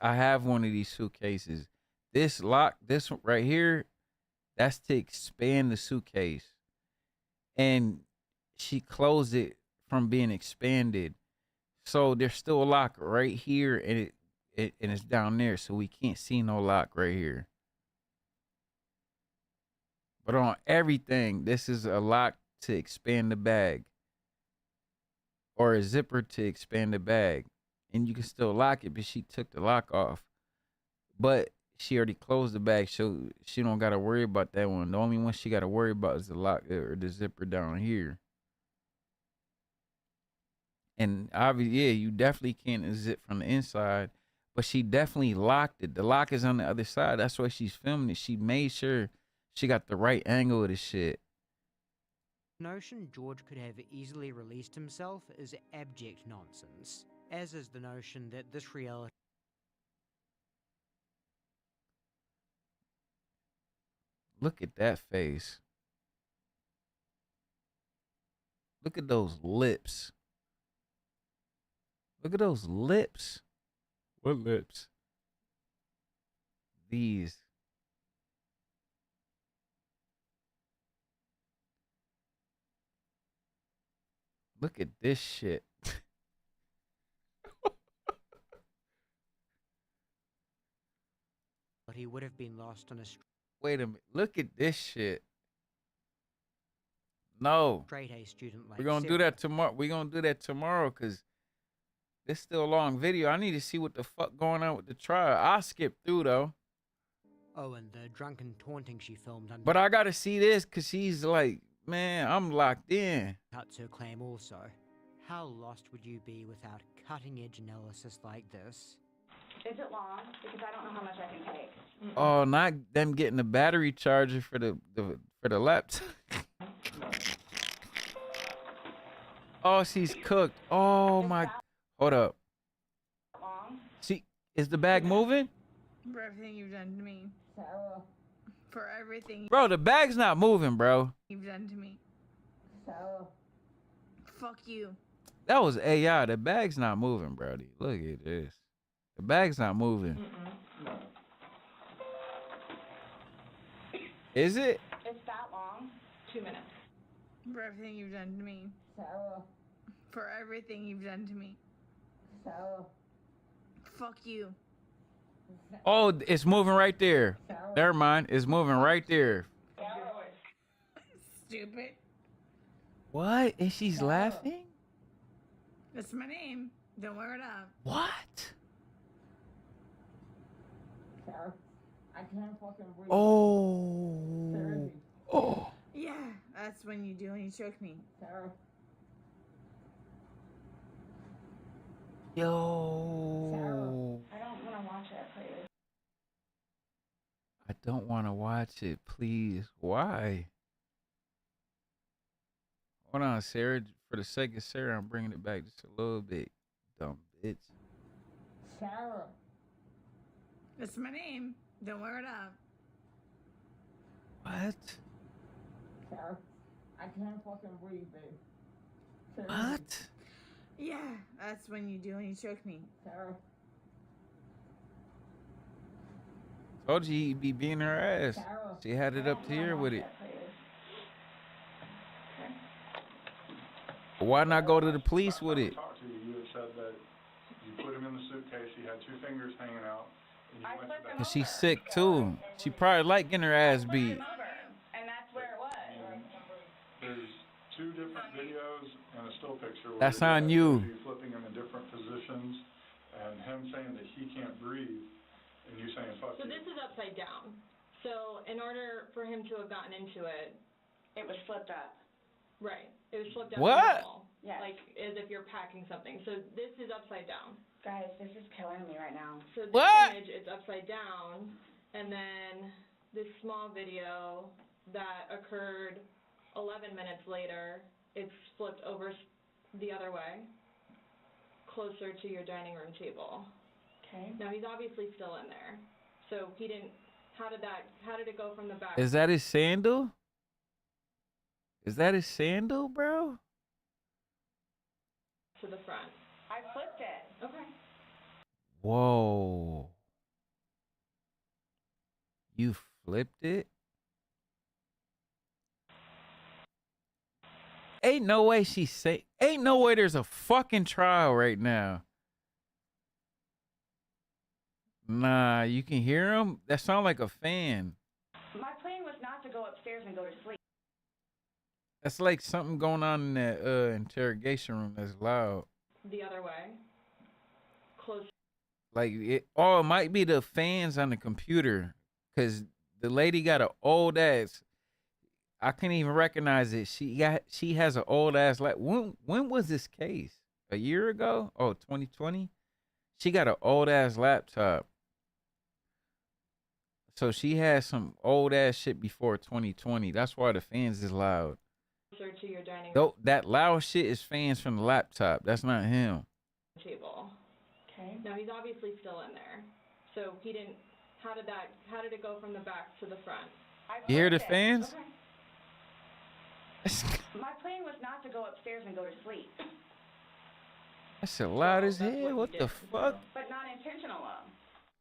I have one of these suitcases. This lock, this right here, that's to expand the suitcase. And she closed it from being expanded. So there's still a lock right here, and it's down there, so we can't see no lock right here. But on everything, this is a lock to expand the bag, or a zipper to expand the bag, and you can still lock it. But she took the lock off, but she already closed the bag, so she don't gotta worry about that one. The only one she gotta worry about is the lock or the zipper down here. And obviously, yeah, you definitely can't unzip from the inside, but she definitely locked it. The lock is on the other side. That's why she's filming it. She made sure she got the right angle of the shit. The notion George could have easily released himself is abject nonsense, as is the notion that this reality Look at that face. Look at those lips. Look at those lips. What lips? These. Look at this shit. but he would have been lost on a Wait a minute. Look at this shit. No. straight A student like We're going to do that tomorrow. We're going to do that tomorrow because it's still a long video. I need to see what the fuck going on with the trial. I'll skip through, though. Oh, and the drunken taunting she filmed under But I got to see this because she's like, man, I'm locked in. cuts her claim also. How lost would you be without cutting-edge analysis like this? Is it long? Because I don't know how much I can take. Oh, not them getting the battery charger for the laptop. Oh, she's cooked. Oh my. Hold up. See, is the bag moving? For everything you've done to me. Sarah. For everything Bro, the bag's not moving, bro. you've done to me. Sarah. Fuck you. That was AI. The bag's not moving, brody. Look at this. The bag's not moving. Is it? It's that long? 2 minutes. For everything you've done to me. Sarah. For everything you've done to me. Sarah. Fuck you. Oh, it's moving right there. Never mind. It's moving right there. Stupid. What? And she's laughing? That's my name. Don't wear it up. What? Sarah. I can't fucking breathe. Oh. Oh. Yeah, that's when you do and you choke me. Sarah. Yo. I don't want to watch it, please. I don't want to watch it, please. Why? Hold on, Sarah. For the sake of Sarah, I'm bringing it back just a little bit. Dumb bitch. Sarah. That's my name. Don't wear it up. What? Sarah. I can't fucking breathe, babe. Sarah. What? Yeah, that's when you do and you choke me. Sarah. Told you he'd be beating her ass. Sarah. She had it up to here with it. why not go to the police with it? Talked to you. You had said that you put him in the suitcase. He had 2 fingers hanging out. And you went to that. Cause she's sick too. She probably like getting her ass beat. And that's where it was. And there's 2 different videos and a still picture. Where That's on you. Flipping him in different positions, and him saying that he can't breathe, and you saying fuck you. So this is upside down. So in order for him to have gotten into it, it was flipped up. Right. It was flipped up. What? Yes. Like as if you're packing something. So this is upside down. Guys, this is killing me right now. So this What? image is upside down, and then this small video that occurred 11 minutes later, it's flipped over the other way, closer to your dining room table. Okay. Now he's obviously still in there. So he didn't. How did it go from the back? Is that his sandal? Is that his sandal, bro? To the front. I flipped it. Okay. Whoa. You flipped it? Ain't no way ain't no way there's a fucking trial right now. Nah, you can hear him? That sound like a fan. My plan was not to go upstairs and go to sleep. That's like something going on in that interrogation room that's loud. The other way. Close. Like it might be the fans on the computer, cause the lady got an old ass. I can't even recognize it. She has an old ass. Like when was this case? A year ago? Oh, 2020. She got an old ass laptop. So she has some old ass shit before 2020. That's why the fans is loud. Closer to your dining room Though that loud shit is fans from the laptop. That's not him. table. Okay. Now he's obviously still in there. So he didn't. How did it go from the back to the front? You hear the fans? Okay. My plan was not to go upstairs and go to sleep. That's so loud as hell. What the fuck? But not intentional.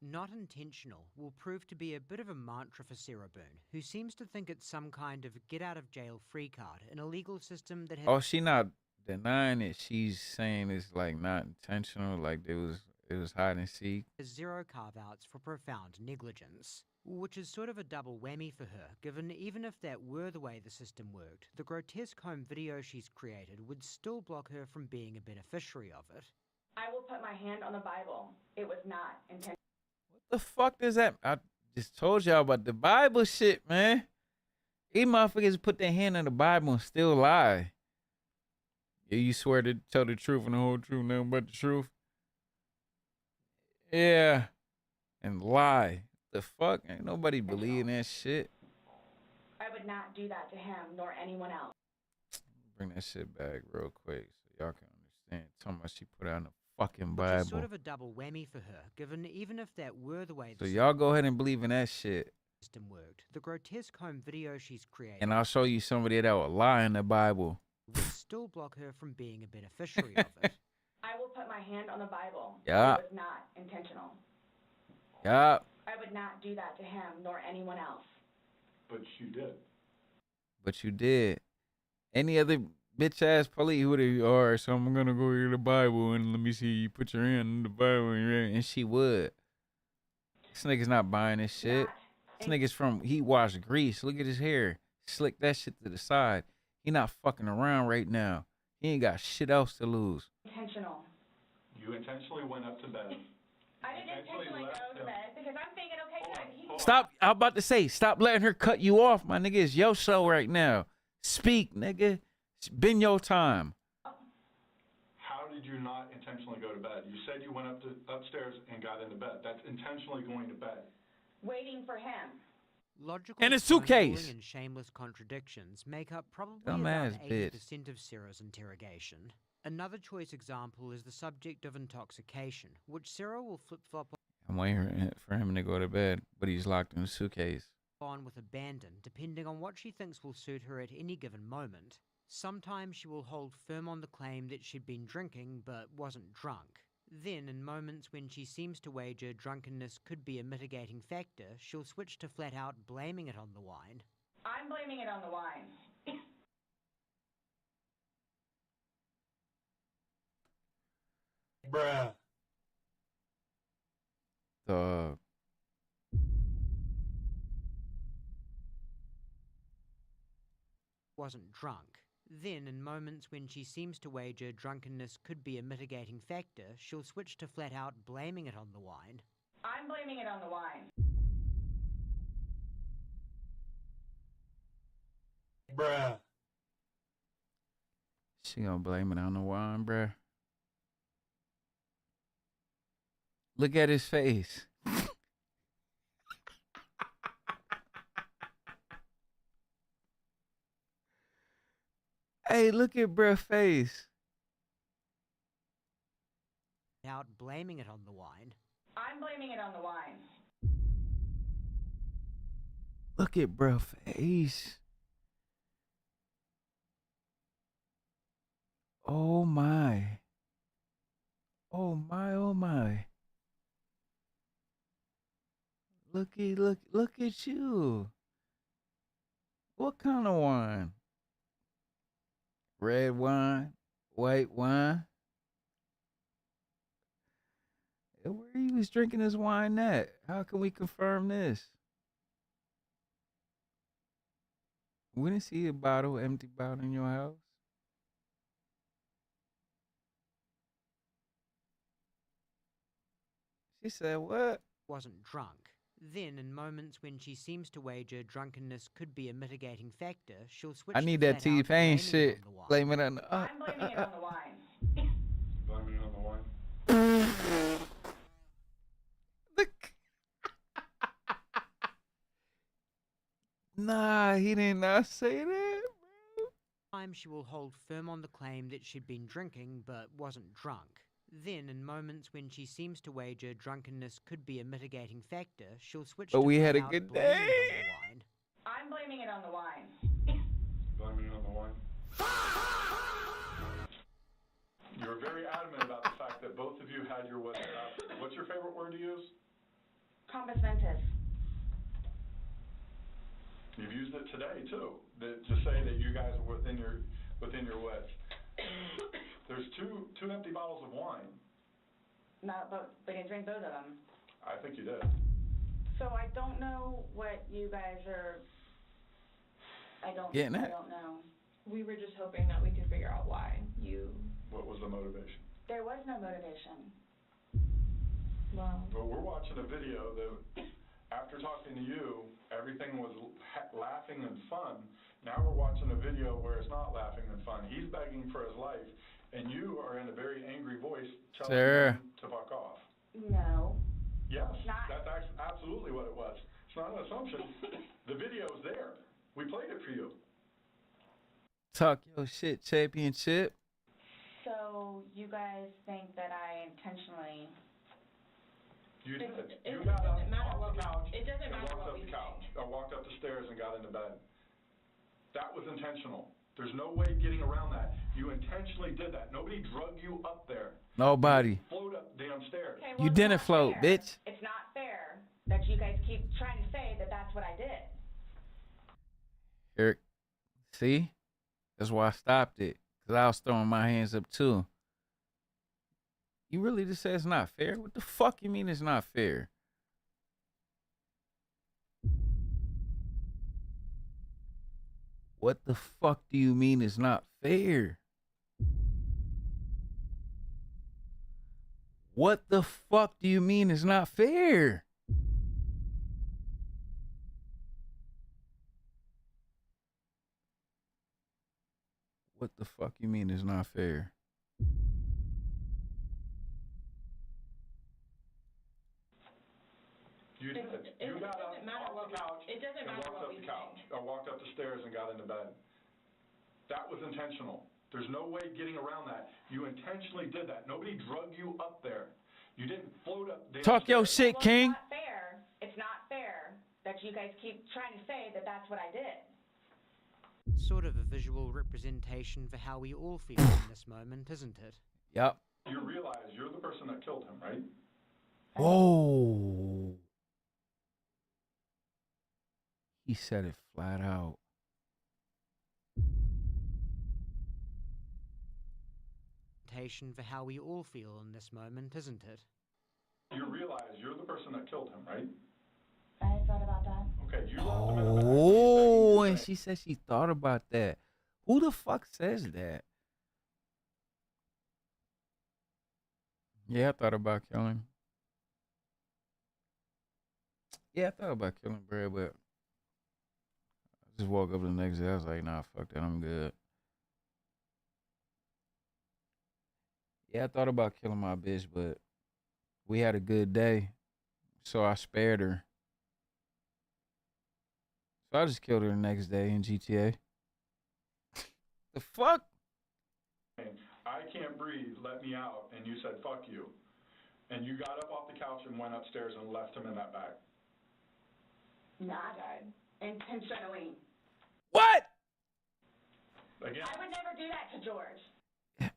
Not intentional will prove to be a bit of a mantra for Sarah Boone, who seems to think it's some kind of get-out-of-jail-free card in a legal system that has... Oh, she not denying it. She's saying it's like not intentional, like it was hide and seek. Zero carve-outs for profound negligence, which is sort of a double whammy for her, given even if that were the way the system worked, the grotesque home video she's created would still block her from being a beneficiary of it. I will put my hand on the Bible. It was not intentional. What the fuck does that? I just told y'all about the Bible shit, man. These motherfuckers put their hand on the Bible and still lie. Yeah, you swear to tell the truth and the whole truth, nothing but the truth. Yeah, and lie. The fuck? Ain't nobody believing that shit. I would not do that to him nor anyone else. Bring that shit back real quick so y'all can understand. Tell me she put out the fucking Which is sort Bible. of a double whammy for her, given even if that were the way So the y'all go ahead and believe in that shit. system worked, the grotesque home video she's created And I'll show you somebody that will lie in the Bible. would still block her from being a beneficiary of it. I will put my hand on the Bible. Yeah. It was not intentional. Yup. I would not do that to him nor anyone else. But you did. But you did. Any other bitch ass police would have, all right, so I'm gonna go to the Bible and let me see you put your hand in the Bible and she would. This nigga's not buying this shit. This nigga's he washed Grease. Look at his hair. Slick that shit to the side. He not fucking around right now. He ain't got shit else to lose. Intentional. You intentionally went up to bed. I didn't intentionally go to bed because I'm thinking, okay, good. Stop. I'm about to say, stop letting her cut you off, my nigga. It's your show right now. Speak, nigga. It's been your time. How did you not intentionally go to bed? You said you went upstairs and got into bed. That's intentionally going to bed. Waiting for him. Logical And a suitcase. stonewalling and shameless contradictions make up probably Dumbass about bitch. 80% of Sarah's interrogation. Another choice example is the subject of intoxication, which Sarah will flip-flop I'm waiting for him to go to bed, but he's locked in a suitcase. on with abandon, depending on what she thinks will suit her at any given moment. Sometimes she will hold firm on the claim that she'd been drinking but wasn't drunk. Then, in moments when she seems to wager drunkenness could be a mitigating factor, she'll switch to flat out blaming it on the wine. I'm blaming it on the wine. Bruh. Dog. Wasn't drunk. Then, in moments when she seems to wager drunkenness could be a mitigating factor, she'll switch to flat out blaming it on the wine. I'm blaming it on the wine. Bruh. She gonna blame it on the wine, bruh. Look at his face. Hey, look at bruh's face. Out blaming it on the wine. I'm blaming it on the wine. Look at bruh's face. Oh my. Oh my, oh my. Look at you. What kind of wine? Red wine? White wine? Where he was drinking his wine at? How can we confirm this? We didn't see a bottle, empty bottle in your house. She said, what? Wasn't drunk. Then, in moments when she seems to wager drunkenness could be a mitigating factor, she'll switch I need to that flat out T-Pain blaming shit. it on the wine. Blame it on the... I'm blaming it on the wine. Blaming it on the wine. Nah, he did not say that. Time she will hold firm on the claim that she'd been drinking but wasn't drunk. Then, in moments when she seems to wager drunkenness could be a mitigating factor, she'll switch But to we flat had a out good blaming day. it on the wine. I'm blaming it on the wine. Blaming it on the wine. You were very adamant about the fact that both of you had your what's your favorite word to use? Compass mentis. You've used it today too, to say that you guys are within your wits. There's two empty bottles of wine. No, but we didn't drink both of them. I think you did. So I don't know what you guys are. I don't know. We were just hoping that we could figure out why you. What was the motivation? There was no motivation. Well. But we're watching a video that, after talking to you, everything was laughing and fun. Now we're watching a video where it's not laughing and fun. He's begging for his life, and you are in a very angry voice telling him to fuck off. No. Yes, that's absolutely what it was. It's not an assumption. The video's there. We played it for you. Talk your shit, championship. So you guys think that I intentionally... You did. It You got up doesn't matter off what the couch it doesn't and matter walked what up we the couch, think. or walked up the stairs and got into bed. That was intentional. There's no way getting around that. You intentionally did that. Nobody drug you up there. Nobody. You float up damn stairs. Okay, You it's didn't not float, fair. bitch. It's not fair that you guys keep trying to say that that's what I did. Eric, see? That's why I stopped it. Because I was throwing my hands up too. You really just said it's not fair? What the fuck you mean it's not fair? What the fuck do you mean it's not fair? What the fuck do you mean it's not fair? What the fuck you mean it's not fair? You did. You got up off the couch It doesn't and matter walked what up we the couch, think. or walked up the stairs and got into bed. That was intentional. There's no way getting around that. You intentionally did that. Nobody drug you up there. You didn't float up damn Talk your stairs. shit, King. It's not fair. It's not fair that you guys keep trying to say that that's what I did. Sort of a visual representation for how we all feel in this moment, isn't it? Yep. You realize you're the person that killed him, right? Whoa. He said it flat out. representation for how we all feel in this moment, isn't it? You realize you're the person that killed him, right? I thought about that. Okay, you left him in the back. Oh, and she said she thought about that. Who the fuck says that? Yeah, I thought about killing. Yeah, I thought about killing Brad, but I just woke up the next day. I was like, nah, fuck that. I'm good. Yeah, I thought about killing my bitch, but we had a good day, so I spared her. So I just killed her the next day in GTA. The fuck? I can't breathe, let me out, and you said, fuck you. And you got up off the couch and went upstairs and left him in that bag. Not intentionally. What? Again. I would never do that to George.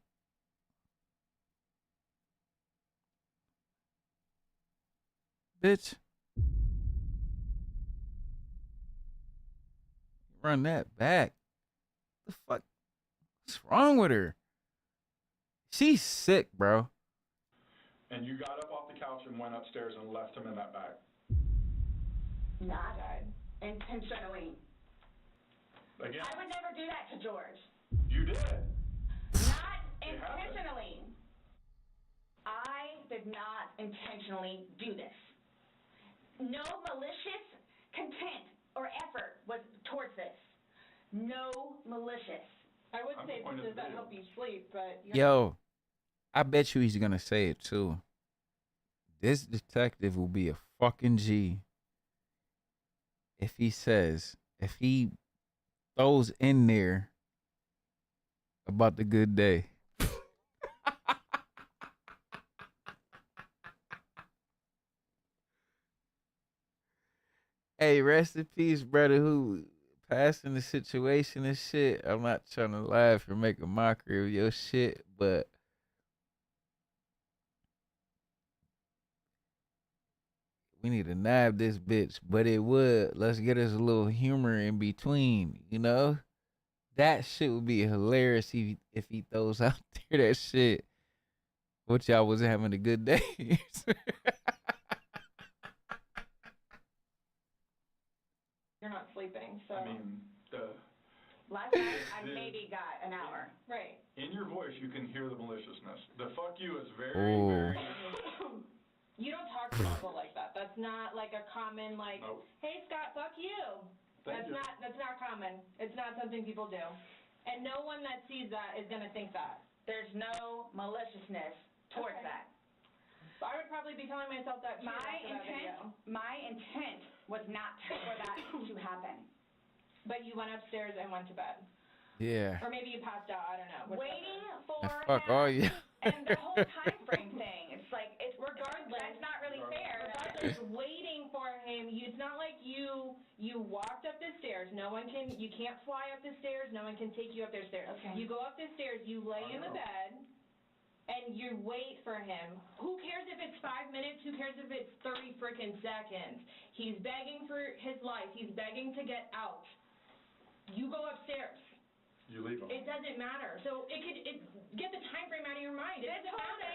Bitch. Run that back. The fuck? What's wrong with her? She's sick, bro. And you got up off the couch and went upstairs and left him in that bag. Not intentionally. Again. I would never do that to George. You did. Not intentionally. I did not intentionally do this. No malicious content or effort was towards this. No malicious. I would say does that help you sleep, but Yo, I bet you he's gonna say it too. This detective will be a fucking G if he throws in there about the good day. Hey, rest in peace, brother, who passed in the situation and shit. I'm not trying to laugh or make a mockery of your shit, but we need to nab this bitch. But let's get us a little humor in between, you know? That shit would be hilarious if he throws out there that shit. What y'all was having a good day. you're not sleeping, so. I mean, Last night I maybe got an hour. Right. in your voice, you can hear the maliciousness. The fuck you is very, Oh. very... You don't talk to people like that. That's not like a common Nope. hey Scott, fuck you. Thank you. That's not common. It's not something people do. And no one that sees that is gonna think that. There's no maliciousness towards that. So I would probably be telling myself that too after that video. My intent was not for that to happen. But you went upstairs and went to bed. Yeah. Or maybe you passed out, I don't know. Waiting for And fuck all you. and the whole time frame thing. It's like regardless. That's not really fair. Regardless, waiting for him. It's not like you walked up the stairs. You can't fly up the stairs. No one can take you up the stairs. Okay. You go up the stairs. You lay in the bed, and you wait for him. Who cares if it's 5 minutes? Who cares if it's 30 freaking seconds? He's begging for his life. He's begging to get out. You go upstairs. You leave them. It doesn't matter. So get the time frame out of your mind. It doesn't matter.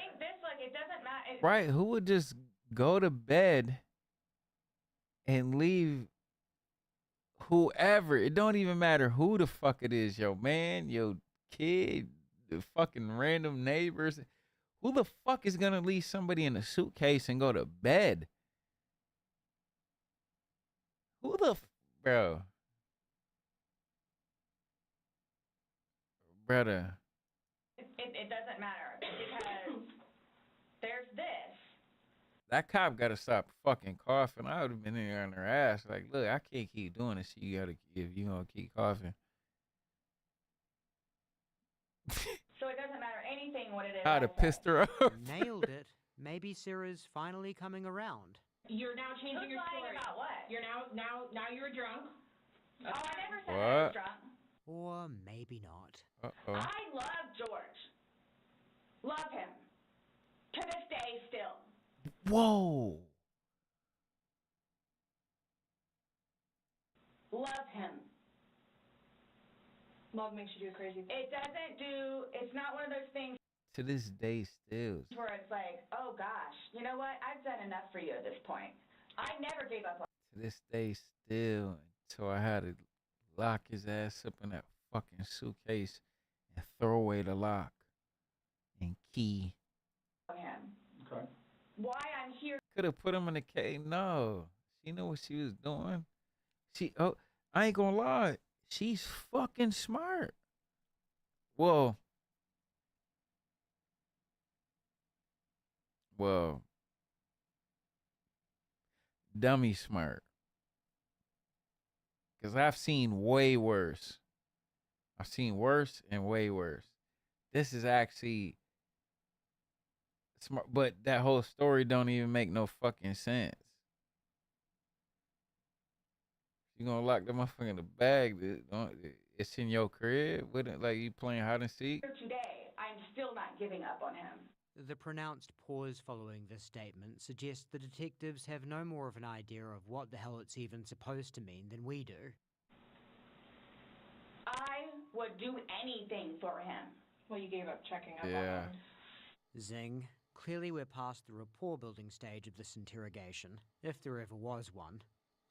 It doesn't matter. Right, who would just go to bed and leave whoever? It don't even matter who the fuck it is, your man, your kid, the fucking random neighbors. Who the fuck is gonna leave somebody in a suitcase and go to bed? Who the bro? Brother. It doesn't matter because there's this. That cop gotta stop fucking coughing. I would have been in there on her ass. Like, look, I can't keep doing this. You gotta, if you gonna keep coughing. So it doesn't matter anything what it is. I'd have pissed her off. Nailed it. Maybe Sarah's finally coming around. You're now changing your lying story. about what? You're now you're drunk. Oh, I never said I was What? drunk. Or maybe not. Uh-oh. I love George. Love him. To this day still. Whoa. Love him. Love makes you do crazy things. It's not one of those things. To this day, still. Where it's like, oh gosh, you know what? I've done enough for you at this point. I never gave up on To this day, still. So I had to lock his ass up in that fucking suitcase and throw away the lock and key. him. Okay. Why I'm here. Could have put him in the cage. No. She knew what she was doing. I ain't gonna lie. She's fucking smart. Well, dummy smart. Because I've seen way worse. I've seen worse and way worse. This is actually smart, but that whole story don't even make no fucking sense. You gonna lock the motherfucker in the bag? It's in your crib. Wouldn't like you playing hide and seek? Today, I'm still not giving up on him. The pronounced pause following this statement suggests the detectives have no more of an idea of what the hell it's even supposed to mean than we do. I would do anything for him. Well, you gave up checking up on Yeah. him. Zing. Clearly we're past the rapport building stage of this interrogation, if there ever was one.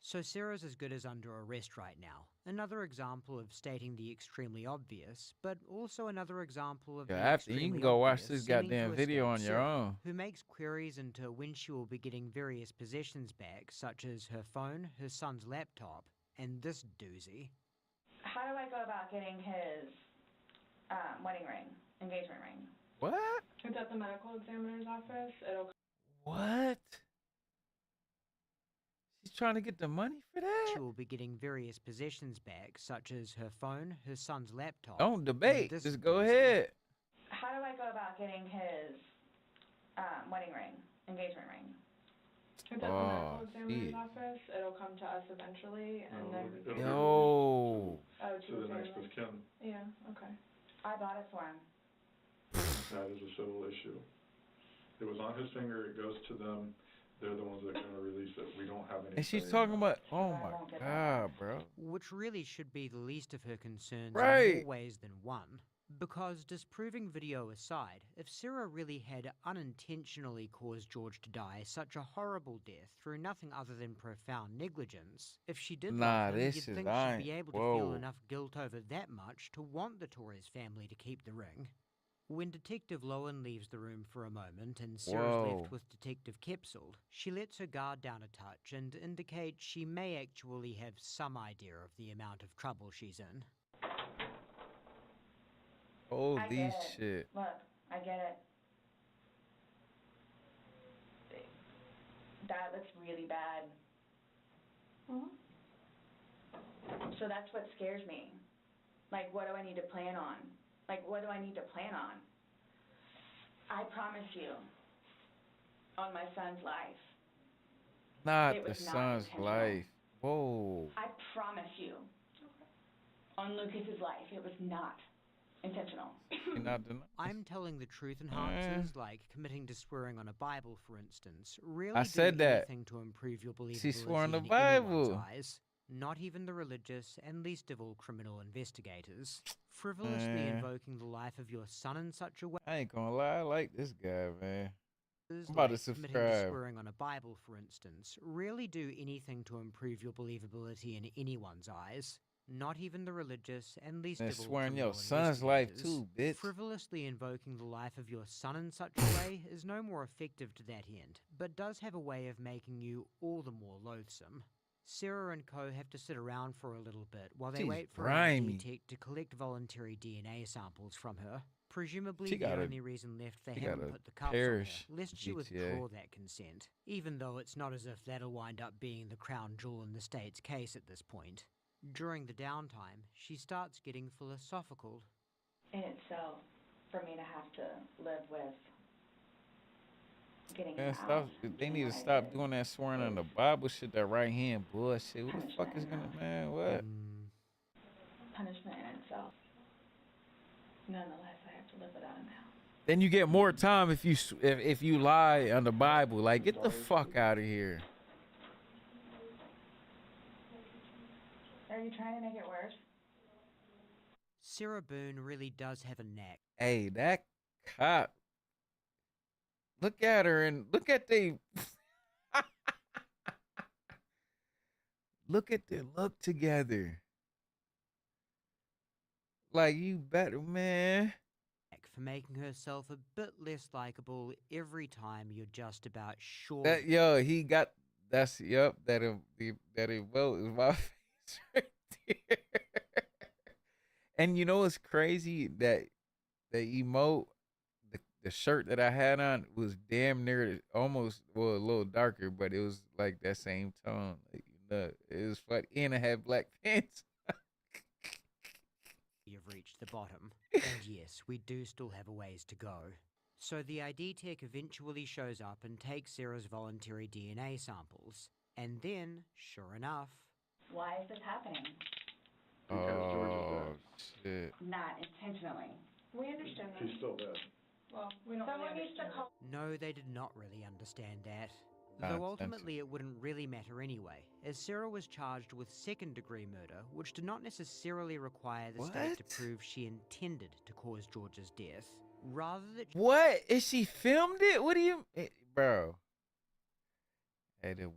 So Sarah's as good as under arrest right now. Another example of stating the extremely obvious, but also another example of Yeah, the after you extremely can go watch obvious this seeming goddamn to video escape on your Sarah, own. who makes queries into when she will be getting various possessions back, such as her phone, her son's laptop, and this doozy. How do I go about getting his wedding ring, engagement ring? What? It's at the medical examiner's office. It'll. What? She's trying to get the money for that? She will be getting various possessions back, such as her phone, her son's laptop. Don't debate. and this Just go doozy. ahead. How do I go about getting his wedding ring, engagement ring? It's at the medical examiner's office. It'll come to us eventually, and then we can. Yo. Oh, To the next of kin. Yeah. Okay. I bought it for him. That is a civil issue. It was on his finger. It goes to them. They're the ones that are going to release it. We don't have any. And she's say talking in about, oh my God, bro. Which really should be the least of her concerns Right. in more ways than one. Because disproving video aside, if Sarah really had unintentionally caused George to die such a horrible death through nothing other than profound negligence, if she did Nah, love him, this you'd is- think I she'd ain't- be able to feel whoa. enough guilt over that much to want the Torres family to keep the ring. When Detective Lowen leaves the room for a moment and Sarah's Whoa. left with Detective Kepsel, she lets her guard down a touch and indicates she may actually have some idea of the amount of trouble she's in. Holy I get it. shit. Look, I get it. That looks really bad. So that's what scares me. Like, what do I need to plan on? Like, what do I need to plan on? I promise you, on my son's life. Not It the was not son's intentional. life. Whoa. I promise you, on Lucas's life, it was not intentional. She not denying. I'm telling the truth enhancers, like committing to swearing on a Bible, for instance, really I do said that. anything to improve your believability She swore on the in anyone's Bible. eyes. Not even the religious, and least of all criminal investigators. Frivolously Man. invoking the life of your son in such a way. I ain't gonna lie, I like this guy, man. I'm about to Like committing to subscribe. swearing on a Bible, for instance, really do anything to improve your believability in anyone's eyes. Not even the religious, and least And of all swearing your criminal son's life investigators. too, bitch. Frivolously invoking the life of your son in such a way is no more effective to that end, but does have a way of making you all the more loathsome. Sarah and co have to sit around for a little bit while they She's wait for grimy. an tech to collect voluntary DNA samples from her. Presumably She the got a- only reason left they she haven't got a put the cuffs on her, parish lest she GTA. withdraw that consent, even though it's not as if that'll wind up being the crown jewel in the state's case at this point. During the downtime, she starts getting philosophical. In itself, for me to have to live with getting Man, him stop. out. They need to stop doing that swearing on the Bible shit, that right hand bullshit. What the fuck is gonna, man? What? Punishment in itself. Nonetheless, I have to live without him now. Then you get more time if you if you lie on the Bible. Like, get the fuck out of here. Are you trying to make it worse? Sarah Boone really does have a knack. Hey, that cop. Look at her and look at they look at their look together. Like, you better, man. For making herself a bit less likable every time you're just about sure. That he got that emote is my face right there. And you know what's crazy? That the emote, the shirt that I had on was damn near almost a little darker, but it was like that same tone. Like, it was funny, and I had black pants. You've reached the bottom, and yes, we do still have a ways to go. So the ID tech eventually shows up and takes Sarah's voluntary DNA samples, and then, sure enough, Why is this happening? Because George is dead. Shit. Not intentionally. We understand that. He's still dead. Well, we don't Someone really needs to understand call. no, they did not really understand that. Not Though ultimately it wouldn't really matter anyway, as Sarah was charged with second-degree murder, which did not necessarily require the state to prove she intended to cause George's death. Rather than... What? Is she filmed it? What do you... Bro. Hey, the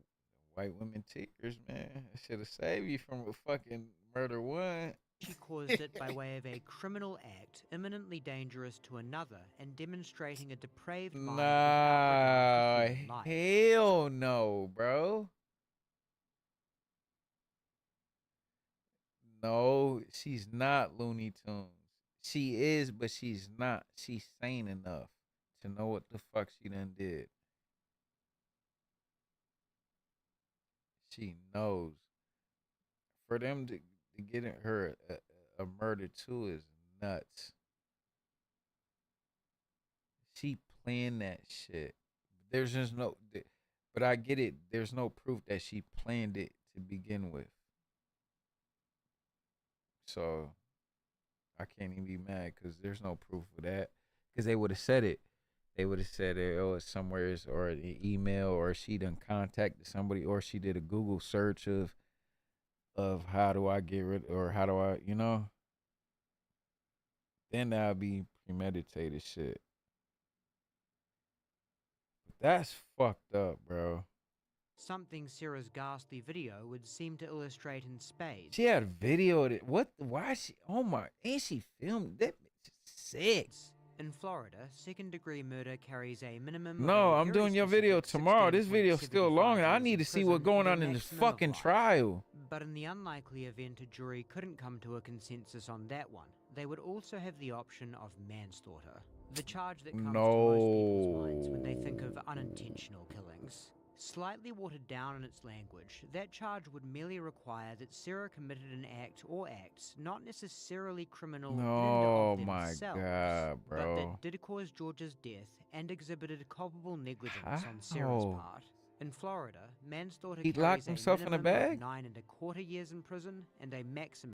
white women tears, man. I should have saved you from a fucking murder one. She caused it by way of a criminal act imminently dangerous to another and demonstrating a depraved mind Nah, without regard for human life. hell no, bro. No, she's not Looney Tunes. She is, but she's not. She's sane enough to know what the fuck she done did. She knows. For them to get her a murder too is nuts. She planned that shit. There's just no, but I get it. There's no proof that she planned it to begin with. So I can't even be mad because there's no proof of that. Because they would have said it. They would have said it, oh, it's somewhere, or an email, or she done contacted somebody, or she did a Google search of how do I get rid, or how do I, then that'll be premeditated shit. That's fucked up, bro. Something Sarah's ghastly video would seem to illustrate in spades. She had video of it. What? Why is she? Oh my! Ain't she filmed? That bitch is sick. In Florida, second-degree murder carries a minimum. No, I'm doing your video tomorrow. This video's still long, and I need to see what's going on in this fucking trial. But in the unlikely event a jury couldn't come to a consensus on that one, they would also have the option of manslaughter, the charge that comes to most people's minds when they think of unintentional killings. Slightly watered down in its language, that charge would merely require that Sarah committed an act or acts not necessarily criminal in and of themselves, but that did cause George's death and exhibited culpable negligence on Sarah's part. In Florida, manslaughter He carries locked himself in a bag? 9.25 years in prison and a maximum.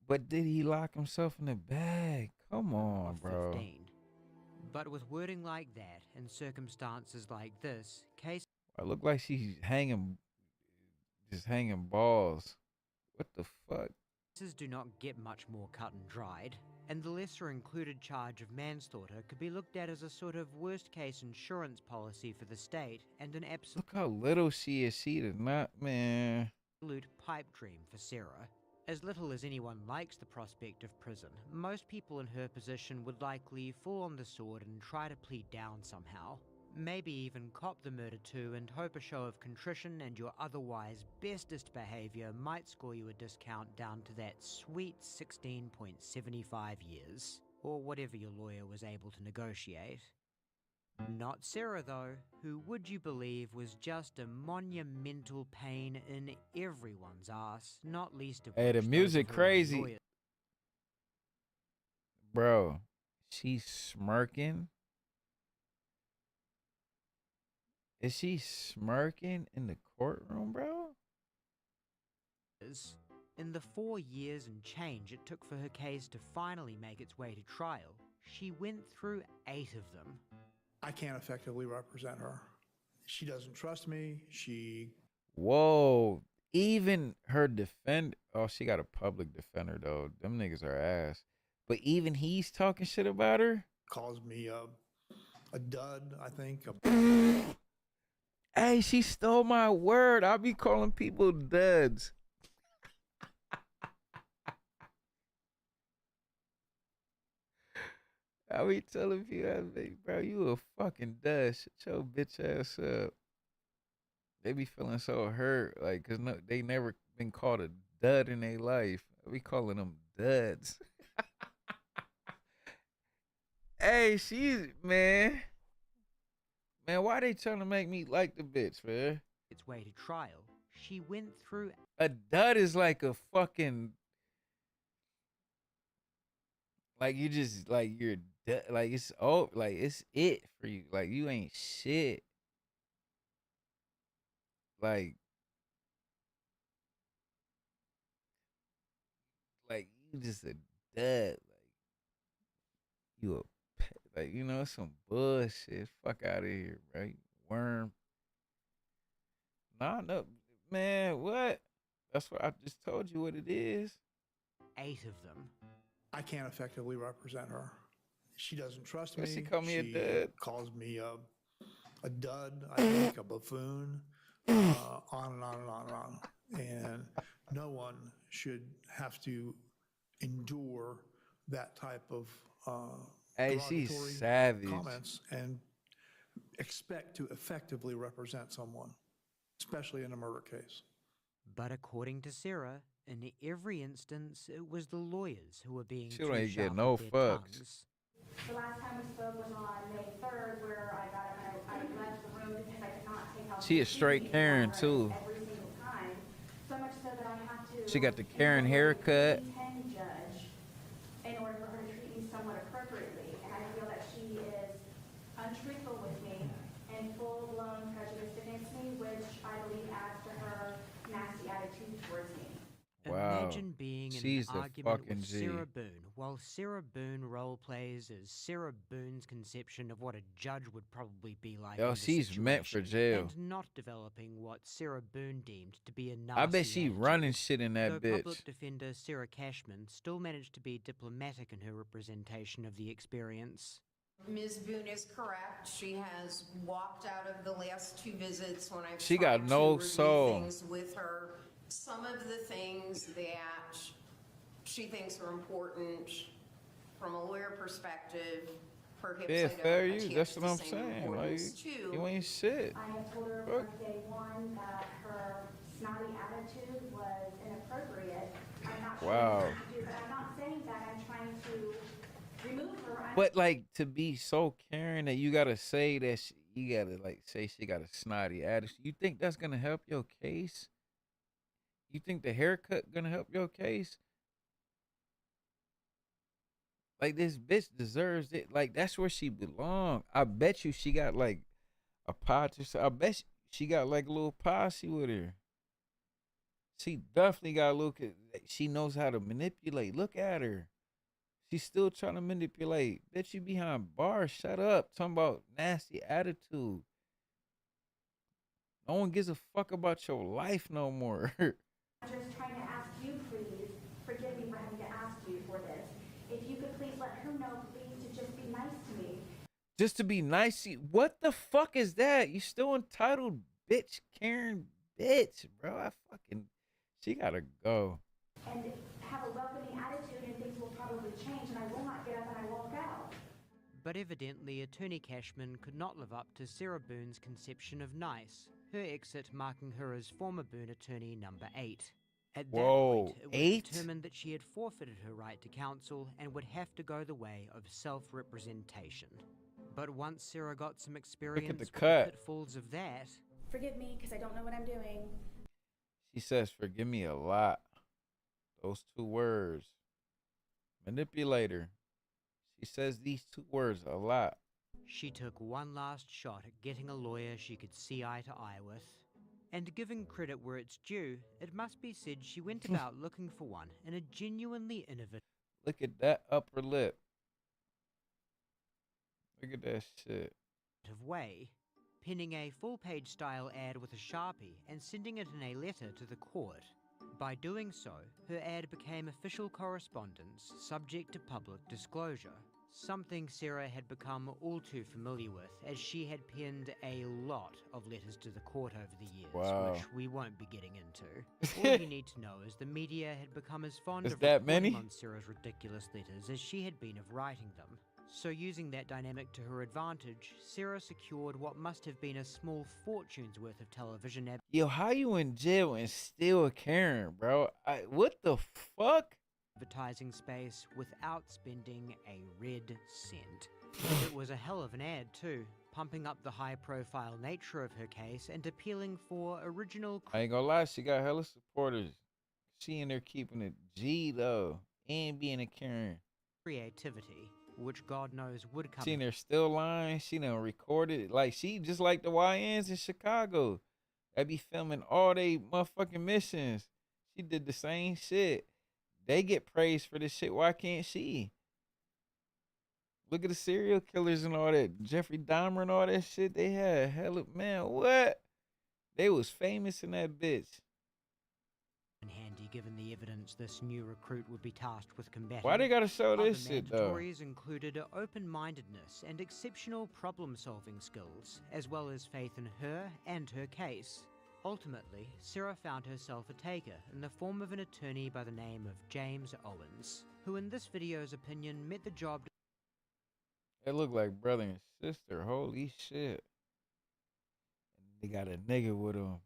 But did he lock himself in a bag? Come on, bro. 15. But with wording like that and circumstances like this, case. I look like she's just hanging balls. What the fuck? Cases do not get much more cut and dried, and the lesser included charge of manslaughter could be looked at as a sort of worst case insurance policy for the state and an absolute. Look how little she is. She did not, man. Absolute pipe dream for Sarah. As little as anyone likes the prospect of prison, most people in her position would likely fall on the sword and try to plead down somehow. Maybe even cop the murder too and hope a show of contrition and your otherwise bestest behavior might score you a discount down to that sweet 16.75 years, or whatever your lawyer was able to negotiate. Not Sarah though, who would you believe was just a monumental pain in everyone's ass, not least of Hey, the which those music of her own crazy. lawyers. Bro, she's smirking. Is she smirking in the courtroom, bro? In the 4 years and change it took for her case to finally make its way to trial, she went through 8 of them. I can't effectively represent her. She doesn't trust me. Whoa. Even her defender. Oh, she got a public defender, though. Them niggas are ass. But even he's talking shit about her? calls me a dud, I think. Hey, she stole my word. I'll be calling people duds. I be telling people, bro, you a fucking dud. Shut your bitch ass up. They be feeling so hurt, like, cause no, they never been called a dud in their life. We calling them duds. Hey, man, why they trying to make me like the bitch, man? Its way to trial, she went through. A dud is like a fucking, like you just like you're like it's like it's it for you. Like you ain't shit. Like you just a dud. Like you like you know some bullshit. Fuck out of here, right? Worm. Nah, no, man. What? That's what I just told you what it is. 8 of them. I can't effectively represent her. She doesn't trust me. She called me a dud. Calls me a dud, I think, a buffoon, on and on and on and on. And no one should have to endure that type of Hey, she's derogatory savage. comments and expect to effectively represent someone, especially in a murder case. But according to Sarah, in every instance, it was the lawyers who were being She too don't sharp get no with their fucks. tongues. The last time we spoke was on May 3rd, where I got up and I left the room because I could not take out. She a straight Karen too. Every single time, so much so that I have to. She got the Karen haircut. Judge in order for her to treat me somewhat appropriately, and I feel that she is untruthful with me and full-blown prejudice against me, which I believe adds to her nasty attitude towards me. Wow. Imagine being in She's an a argument fucking with G. Sarah Boone, while Sarah Boone role plays as Sarah Boone's conception of what a judge would probably be like. Yo, in the she's meant for situation, jail. and not developing what Sarah Boone deemed to be a nasty I bet she attitude. running shit in that Though bitch. public defender Sarah Cashman still managed to be diplomatic in her representation of the experience. Ms. Boone is correct. She has walked out of the last 2 visits when I've She tried got no to review soul. things with her. Some of the things that she thinks are important from a lawyer perspective, her hips Yeah, I don't fair you. attach That's the what I'm same saying. Like, importance to. you ain't shit. I have told her from day one that her snotty attitude was inappropriate. I'm not Wow. sure what to do, but I'm not saying that. I'm trying to remove her. But like to be so caring that you gotta say that you gotta like say she got a snotty attitude. You think that's gonna help your case? You think the haircut gonna help your case? Like this bitch deserves it. Like that's where she belong. I bet you she got like a posse. I bet she got like a little posse with her. She definitely got a little. She knows how to manipulate. Look at her. She's still trying to manipulate. Bitch, you behind bars. Shut up. Talking about nasty attitude. No one gives a fuck about your life no more. I'm just trying to ask you, please, forgive me for having to ask you for this. If you could please let her know, please, to just be nice to me. Just to be nice to you. What the fuck is that? You still entitled, bitch, Karen, bitch, bro. She gotta go. And have a welcoming attitude and things will probably change and I will not get up and I walk out. But evidently, Attorney Cashman could not live up to Sarah Boone's conception of nice, her exit marking her as former Boone attorney number 8. At that point, it was 8? determined that she had forfeited her right to counsel and would have to go the way of self-representation. But once Sarah got some experience with the pitfalls of that... Forgive me, because I don't know what I'm doing. She says, forgive me a lot. Those 2 words. Manipulator. She says these 2 words a lot. She took one last shot at getting a lawyer she could see eye to eye with. And giving credit where it's due, it must be said she went about looking for one in a genuinely innovative... Look at that upper lip. Look at that shit. ...way, penning a full-page style ad with a Sharpie and sending it in a letter to the court. By doing so, her ad became official correspondence subject to public disclosure. something Sarah had become all too familiar with, as she had penned a lot of letters to the court over the years, Wow. which we won't be getting into. All you need to know is the media had become as fond Is of that reporting many? on Sarah's ridiculous letters as she had been of writing them. So using that dynamic to her advantage, Sarah secured what must have been a small fortune's worth of television Yo, how you in jail and still a Karen, bro? What the fuck? advertising space without spending a red cent. It was a hell of an ad too, pumping up the high-profile nature of her case and appealing for original I ain't gonna lie, she got hella supporters. She in there keeping it G though, and being a Karen. creativity, which God knows would come. She in there still lying. She done recorded like she just like the YNs in Chicago. They be filming all they motherfucking missions. She did the same shit. They get praised for this shit. Why can't she? Look at the serial killers and all that. Jeffrey Dahmer and all that shit. They had hella, man, what? They was famous in that bitch. Handy given the evidence this new recruit would be tasked with combating. Why they gotta show this Other shit, though? mandatories included open-mindedness and exceptional problem-solving skills, as well as faith in her and her case. Ultimately, Sarah found herself a taker in the form of an attorney by the name of James Owens, who in this video's opinion met the job. They look like brother and sister. Holy shit. They got a nigga with them.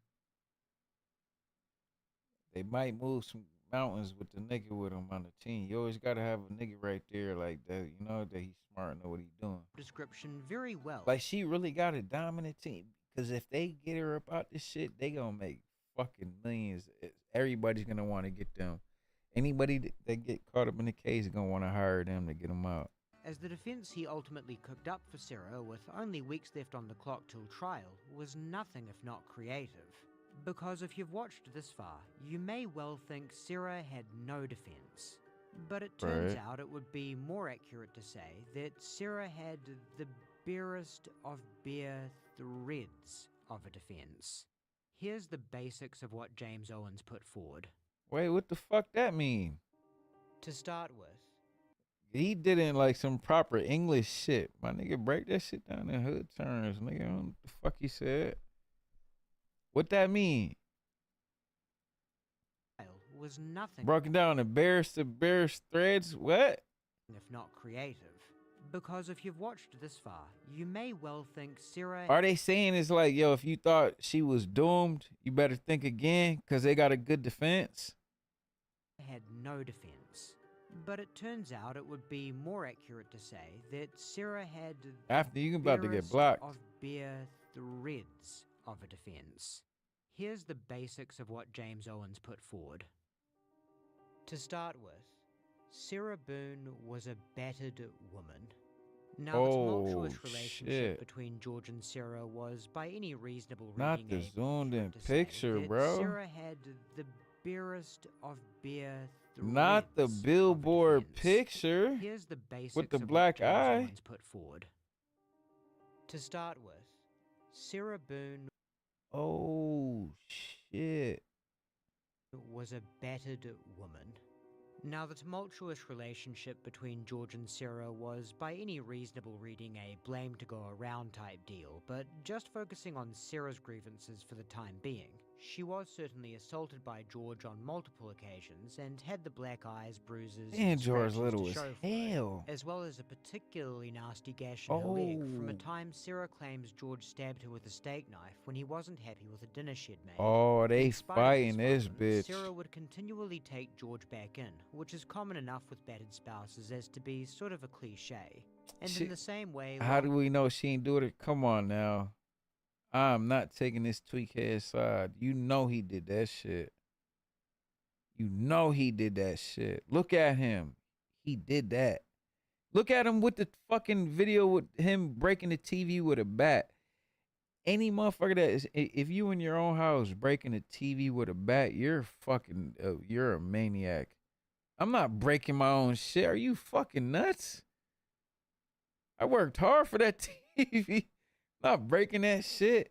They might move some mountains with the nigga with them on the team. You always got to have a nigga right there like that, you know, that he's smart and know what he's doing. Description very well. Like, she really got a dominant team. Because if they get her up out this shit, they going to make fucking millions. Everybody's going to want to get them. Anybody that get caught up in the case is going to want to hire them to get them out. As the defense he ultimately cooked up for Sarah, with only weeks left on the clock till trial, was nothing if not creative. Because if you've watched this far, you may well think Sarah had no defense. But it turns out it would be more accurate to say that Sarah had the barest of bare threads of a defense. Here's the basics of what James Owens put forward. Wait, what the fuck that mean? To start with, he did it in like some proper English shit. My nigga, break that shit down in hood terms, nigga. I don't know what the fuck he said. What that mean? was nothing Broken down in barest to barest threads? What? if not creative. Because if you've watched this far, you may well think Sarah... Are they saying it's like, yo, if you thought she was doomed, you better think again because they got a good defense? Had no defense. But it turns out it would be more accurate to say that Sarah had... After you about to get blocked. ...of bare threads of a defense. Here's the basics of what James Owens put forward. To start with, Sarah Boone was a battered woman. Now, the tumultuous relationship between George and Sarah was, by any reasonable not reading, the zoomed in picture, that bro. Sarah had the barest of bare threads. Not the billboard picture. Here's the basics with the of black what James eye. Owens put forward. To start with, Sarah Boone Oh shit. was a battered woman. Now, the tumultuous relationship between George and Sarah was, by any reasonable reading, a blame-to-go-around type deal, but just focusing on Sarah's grievances for the time being. She was certainly assaulted by George on multiple occasions and had the black eyes, bruises, Man, and George scratches Little to as show for it, hell. as well as a particularly nasty gash in her leg from a time Sarah claims George stabbed her with a steak knife when he wasn't happy with a dinner she'd made. Oh, they In spite of fighting this violence, bitch. Sarah would continually take George back in, which is common enough with battered spouses as to be sort of a cliche. And in the same way, How do we know she ain't do it? Come on now. I'm not taking this tweak head side. You know he did that shit. You know he did that shit. Look at him. He did that. Look at him with the fucking video with him breaking the TV with a bat. Any motherfucker that is, if you in your own house breaking the TV with a bat, you're fucking, you're a maniac. I'm not breaking my own shit. Are you fucking nuts? I worked hard for that TV. Not breaking that shit.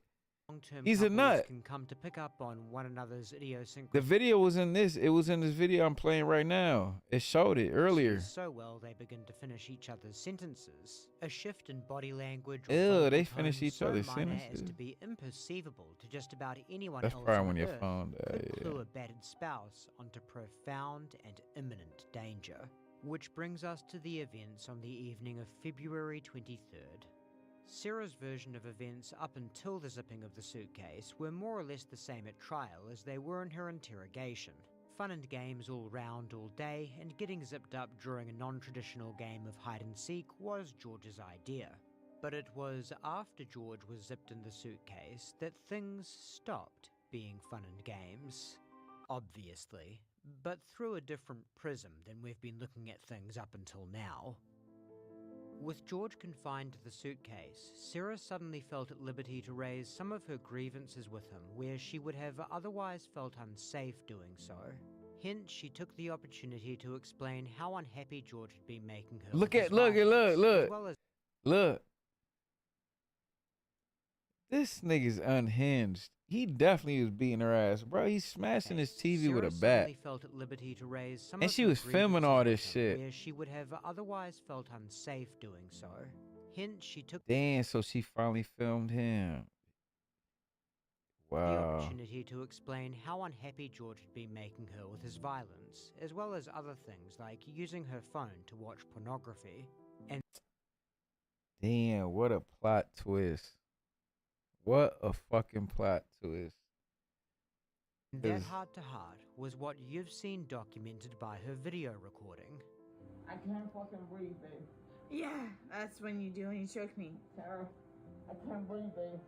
Long-term He's a couples nut. can come to pick up on one another's idiosyncrasies. The video was in this. It was in this video I'm playing right now. It showed it earlier. So well they begin to finish each other's sentences. A shift in body language or Ew, vocal they tone finish each so other's minor as sentences. to be imperceivable to just about anyone That's else probably on when your Earth phone died, could yeah. clue a battered spouse onto profound and imminent danger. Which brings us to the events on the evening of February 23rd. Sarah's version of events up until the zipping of the suitcase were more or less the same at trial as they were in her interrogation. Fun and games all round all day, and getting zipped up during a non-traditional game of hide-and-seek was George's idea. But it was after George was zipped in the suitcase that things stopped being fun and games. Obviously, but through a different prism than we've been looking at things up until now. With George confined to the suitcase, Sarah suddenly felt at liberty to raise some of her grievances with him where she would have otherwise felt unsafe doing so. Hence, she took the opportunity to explain how unhappy George had been making her. Look. As well as Look. This nigga's unhinged. He definitely was beating her ass, bro. He's smashing his TV with a bat. Felt at liberty to raise some And of she her was filming all this grievances shit. where she would have otherwise felt unsafe doing so. Hence, she took Damn, so she finally filmed him. the Wow. opportunity to explain how unhappy George had been making her with his violence, as well as other things like using her phone to watch pornography. And Damn, what a plot twist. What a fucking plot twist. that 'Cause- heart-to-heart was what you've seen documented by her video recording. I can't fucking breathe, babe. Yeah, that's when you do when you choke me. Sarah, I can't breathe, babe.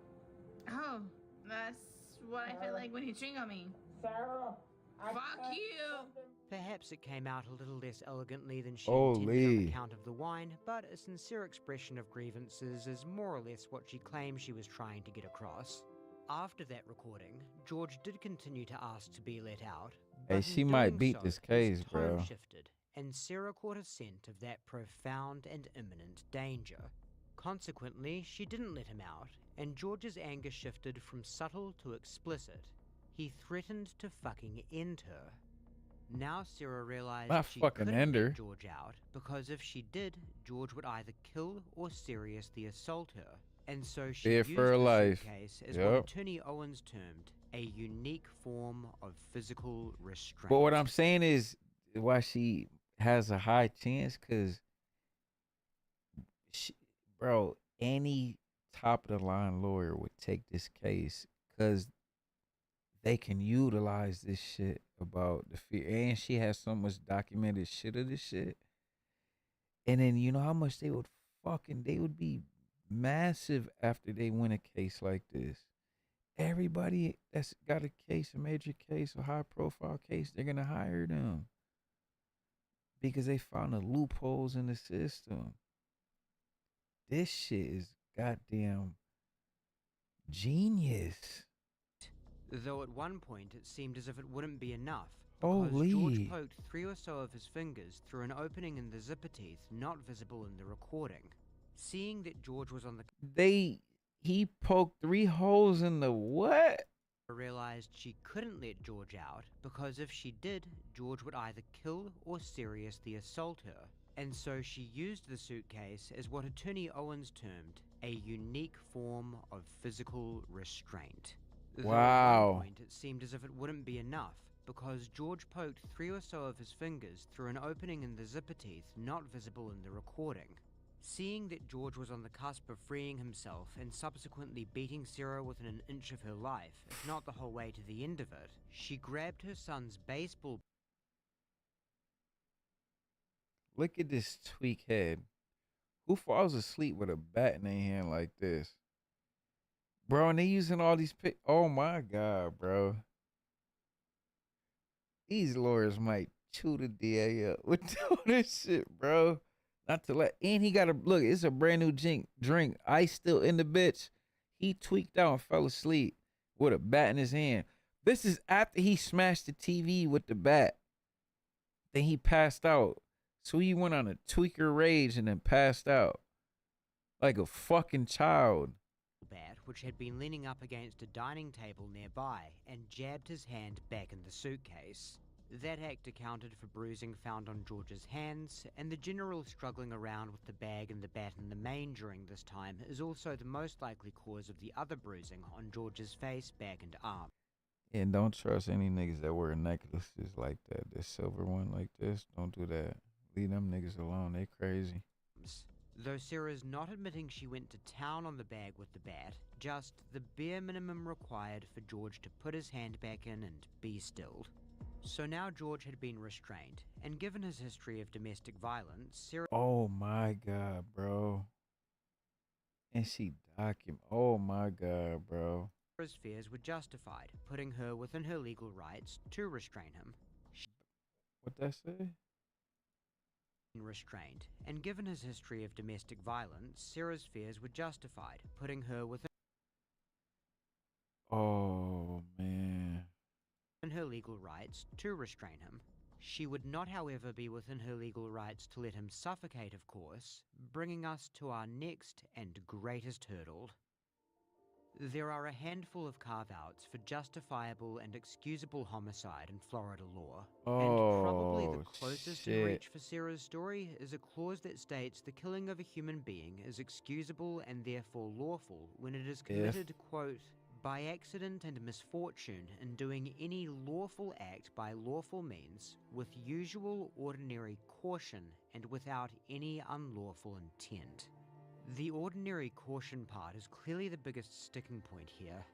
Oh, that's what I feel like when you chewing on me. Sarah, fuck you. Perhaps it came out a little less elegantly than she intended on Holy. account of the wine, but a sincere expression of grievances is more or less what she claimed she was trying to get across. After that recording, George did continue to ask to be let out. Hey, but she in might doing beat so, this his case, tone bro. shifted, and Sarah caught a scent of that profound and imminent danger. Consequently, she didn't let him out, and George's anger shifted from subtle to explicit. He threatened to fucking end her. Now Sarah realized Not she fucking couldn't end her. let George out, because if she did, George would either kill or seriously assault her. And so she Fear used for her the life. suitcase as what Yup. Attorney Owens termed a unique form of physical restraint. But what I'm saying is why she has a high chance, because, bro, any top of the line lawyer would take this case because they can utilize this shit about the fear. And she has so much documented shit of this shit. And then you know how much they would be massive after they win a case like this. Everybody that's got a case, a major case, a high profile case, they're gonna hire them because they found the loopholes in the system. This shit is goddamn genius. Though at one point it seemed as if it wouldn't be enough, because Holy. George poked 3 or so of his fingers through an opening in the zipper teeth not visible in the recording. Seeing that George was on the He poked 3 holes in the what? realized she couldn't let George out, because if she did, George would either kill or seriously assault her. And so she used the suitcase as what Attorney Owens termed a unique form of physical restraint. Though at Wow. one point it seemed as if it wouldn't be enough, because George poked 3 or so of his fingers through an opening in the zipper teeth not visible in the recording. Seeing that George was on the cusp of freeing himself and subsequently beating Sarah within an inch of her life, if not the whole way to the end of it, she grabbed her son's baseball. Look at this tweak head. Who falls asleep with a bat in their hand like this? Bro, and they using all these oh my God, bro. These lawyers might chew the DA up with all this shit, bro. Not to let, and he got a, look, it's a brand new drink. Ice still in the bitch. He tweaked out and fell asleep with a bat in his hand. This is after he smashed the TV with the bat. Then he passed out. So he went on a tweaker rage and then passed out. Like a fucking child. Bat which had been leaning up against a dining table nearby, and jabbed his hand back in the suitcase. That act accounted for bruising found on George's hands, and the general struggling around with the bag and the bat in the main during this time is also the most likely cause of the other bruising on George's face, back, and arm. And don't trust any niggas that wear necklaces like that. This silver one like this, don't do that. Leave them niggas alone, they crazy. Though Sarah's not admitting she went to town on the bag with the bat, just the bare minimum required for George to put his hand back in and be stilled. So now George had been restrained, and given his history of domestic violence, Sarah... Oh my God, bro. And she oh my God, bro. Sarah's fears were justified, putting her within her legal rights to restrain him. What that say? Restrained, and given his history of domestic violence, Sarah's fears were justified, putting her within Man. her legal rights to restrain him. She would not, however, be within her legal rights to let him suffocate, of course, bringing us to our next and greatest hurdle. There are a handful of carve-outs for justifiable and excusable homicide in Florida law, and probably the closest in reach for Sarah's story is a clause that states the killing of a human being is excusable and therefore lawful when it is committed, quote, by accident and misfortune in doing any lawful act by lawful means, with usual ordinary caution and without any unlawful intent. The ordinary caution part is clearly the biggest sticking point here.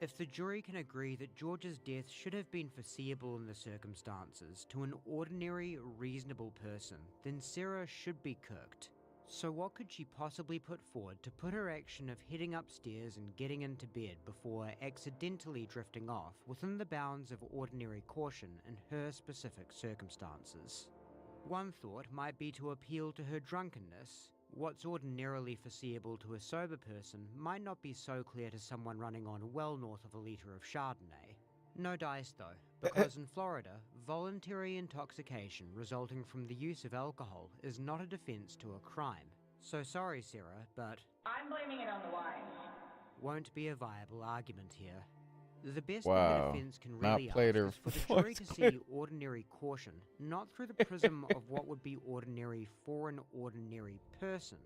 If the jury can agree that George's death should have been foreseeable in the circumstances to an ordinary, reasonable person, then Sarah should be cooked. So what could she possibly put forward to put her action of heading upstairs and getting into bed before accidentally drifting off within the bounds of ordinary caution in her specific circumstances? One thought might be to appeal to her drunkenness. What's ordinarily foreseeable to a sober person might not be so clear to someone running on well north of a litre of Chardonnay. No dice though, because in Florida, voluntary intoxication resulting from the use of alcohol is not a defense to a crime. So sorry, Sarah, but I'm blaming it on the wine. Won't be a viable argument here. The best Wow. thing the defense can really ask is for the jury to see ordinary caution, not through the prism of what would be ordinary for an ordinary person,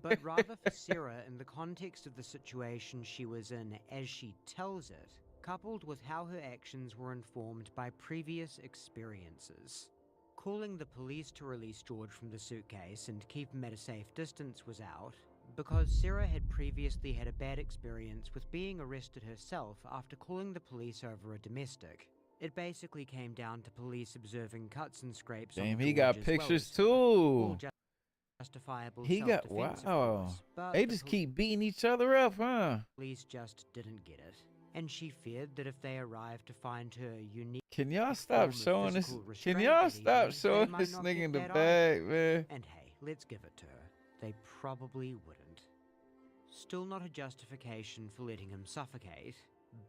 but rather for Sarah in the context of the situation she was in as she tells it, coupled with how her actions were informed by previous experiences. Calling the police to release George from the suitcase and keep him at a safe distance was out, because Sarah had previously had a bad experience with being arrested herself after calling the police over a domestic. It basically came down to police observing cuts and scrapes on Damn, George he got as pictures well too. as justifiable He got, self-defense, of wow. course, but They the just keep beating each other up, huh? police just didn't get it, and she feared that if they arrived to find her unique Can y'all form stop of showing this? physical Can restraint y'all that stop evening, showing they might this not nigga get in the that bag, either. man? And hey, let's give it to her. They probably wouldn't. Still not a justification for letting him suffocate,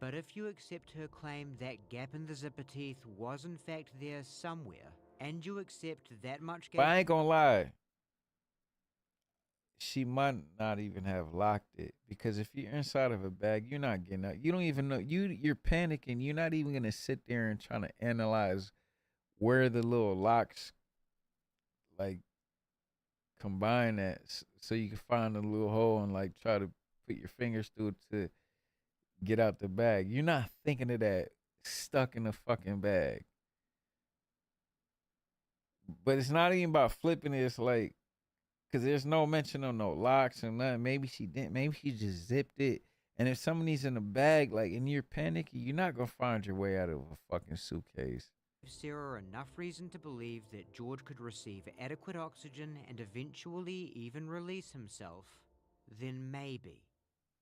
but if you accept her claim that gap in the zipper teeth was in fact there somewhere, and you accept that much But gap... I ain't gonna lie. She might not even have locked it, because if you're inside of a bag, you're not getting out. You don't even know. You're panicking. You're not even gonna sit there and trying to analyze where the little locks like combine at, so you can find a little hole and like try to put your fingers through it to get out the bag. You're not thinking of that stuck in the fucking bag. But it's not even about flipping it. It's like, because there's no mention of no locks and nothing. Maybe she didn't. Maybe she just zipped it. And if somebody's in a bag, like, and you're panicky, you're not going to find your way out of a fucking suitcase. Sarah enough reason to believe that George could receive adequate oxygen and eventually even release himself, then maybe,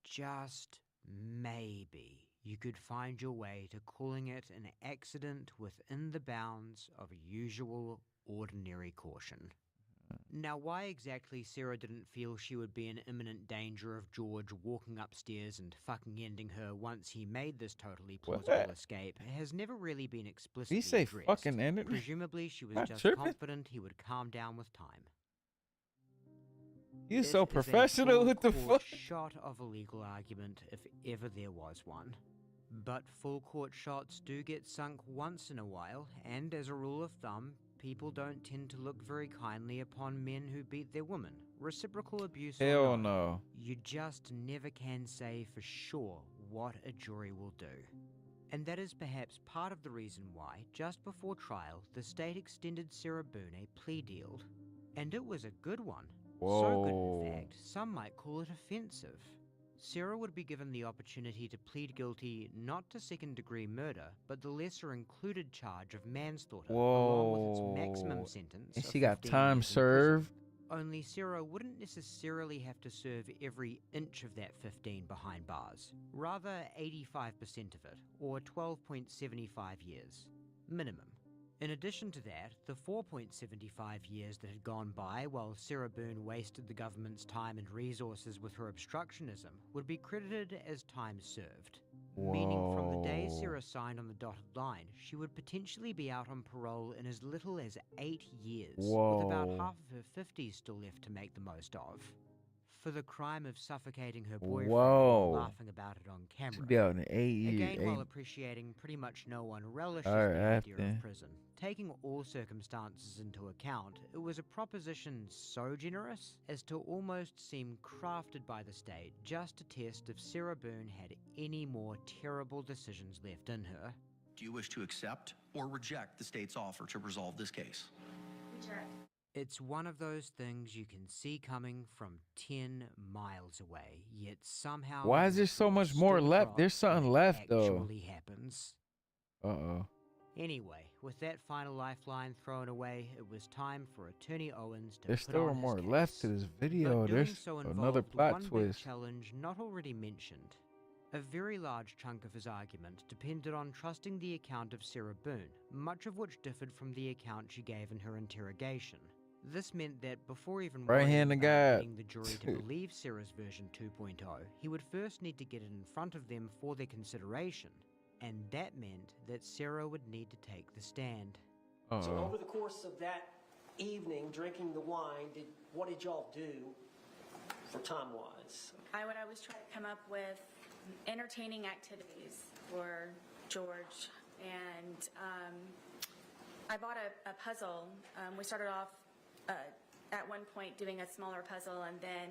just maybe, you could find your way to calling it an accident within the bounds of usual ordinary caution. Now, why exactly Sarah didn't feel she would be in imminent danger of George walking upstairs and fucking ending her once he made this totally plausible escape has never really been explicitly Did he say addressed. fucking ended? Presumably, she was Not just tripping. confident he would calm down with time. He's It so is a professional. What the full-court fuck? shot of a legal argument, if ever there was one. But full court shots do get sunk once in a while, and as a rule of thumb, people don't tend to look very kindly upon men who beat their women. Reciprocal abuse or Hell not, no. you just never can say for sure what a jury will do. And that is perhaps part of the reason why, just before trial, the state extended Sarah Boone a plea deal. And it was a good one. So good, in fact, some might call it offensive. Sarah would be given the opportunity to plead guilty not to second-degree murder, but the lesser included charge of manslaughter, along with its maximum sentence And of she got 15 time years in served. prison. Only Sarah wouldn't necessarily have to serve every inch of that 15 behind bars. Rather, 85% of it, or 12.75 years. Minimum. In addition to that, the 4.75 years that had gone by while Sarah Boone wasted the government's time and resources with her obstructionism would be credited as time served. Meaning from the day Sarah signed on the dotted line, she would potentially be out on parole in as little as 8 years, with about half of her 50s still left to make the most of. For the crime of suffocating her boyfriend while laughing about it on camera. Should be out in 8 years. Again, while appreciating pretty much no one relishes Alright, the idea after. of prison. Taking all circumstances into account, it was a proposition so generous as to almost seem crafted by the state just to test if Sarah Boone had any more terrible decisions left in her. Do you wish to accept or reject the state's offer to resolve this case? Reject. It's one of those things you can see coming from 10 miles away, yet somehow... Why is there so much more left? There's something left, though. Actually happens. Uh-oh. Anyway, with that final lifeline thrown away, it was time for Attorney Owens to There's put still on his more case. left to this video. But doing There's so another involved plot one big twist. challenge not already mentioned. A very large chunk of his argument depended on trusting the account of Sarah Boone, much of which differed from the account she gave in her interrogation. This meant that before even Right hand of God. getting the jury to believe Sarah's version 2.0, he would first need to get it in front of them for their consideration. And that meant that Sarah would need to take the stand. So over the course of that evening, drinking the wine, what did y'all do for time-wise? I would always try to come up with entertaining activities for George, and I bought a puzzle. We started off at one point doing a smaller puzzle, and then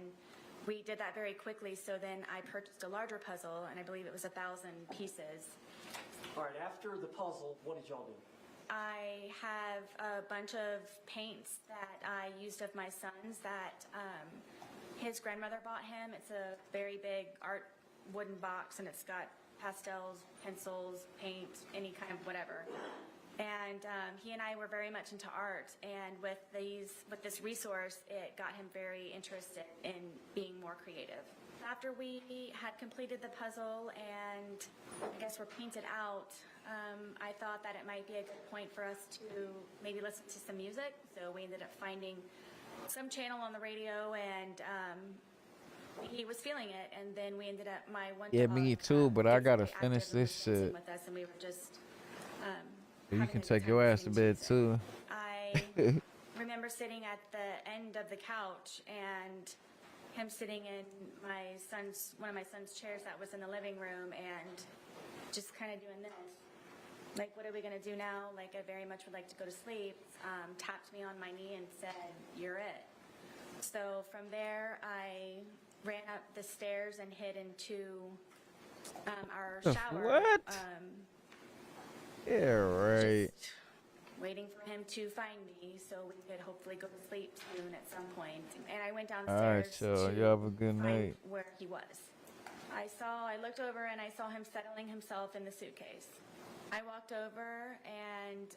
we did that very quickly, so then I purchased a larger puzzle, and I believe it was 1,000 pieces. All right, after the puzzle, what did y'all do? I have a bunch of paints that I used of my son's that his grandmother bought him. It's a very big art wooden box, and it's got pastels, pencils, paint, any kind of whatever. And he and I were very much into art, and with this resource, it got him very interested in being more creative. After we had completed the puzzle and I guess were painted out, I thought that it might be a good point for us to maybe listen to some music. So we ended up finding some channel on the radio, and he was feeling it. And then we ended up, my one Yeah, dog, me too, but I gotta actively finish this dancing shit. with us, and we were just You can take your ass to bed too. I remember sitting at the end of the couch and him sitting in one of my son's chairs that was in the living room, and just kind of doing this. Like, what are we going to do now? Like, I very much would like to go to sleep. Tapped me on my knee and said, "You're it." So from there, I ran up the stairs and hid into our shower. What? Yeah, right. Just waiting for him to find me so we could hopefully go to sleep soon at some point. And I went downstairs Alright, so you have a good to night. find where he was. I looked over and I saw him settling himself in the suitcase. I walked over and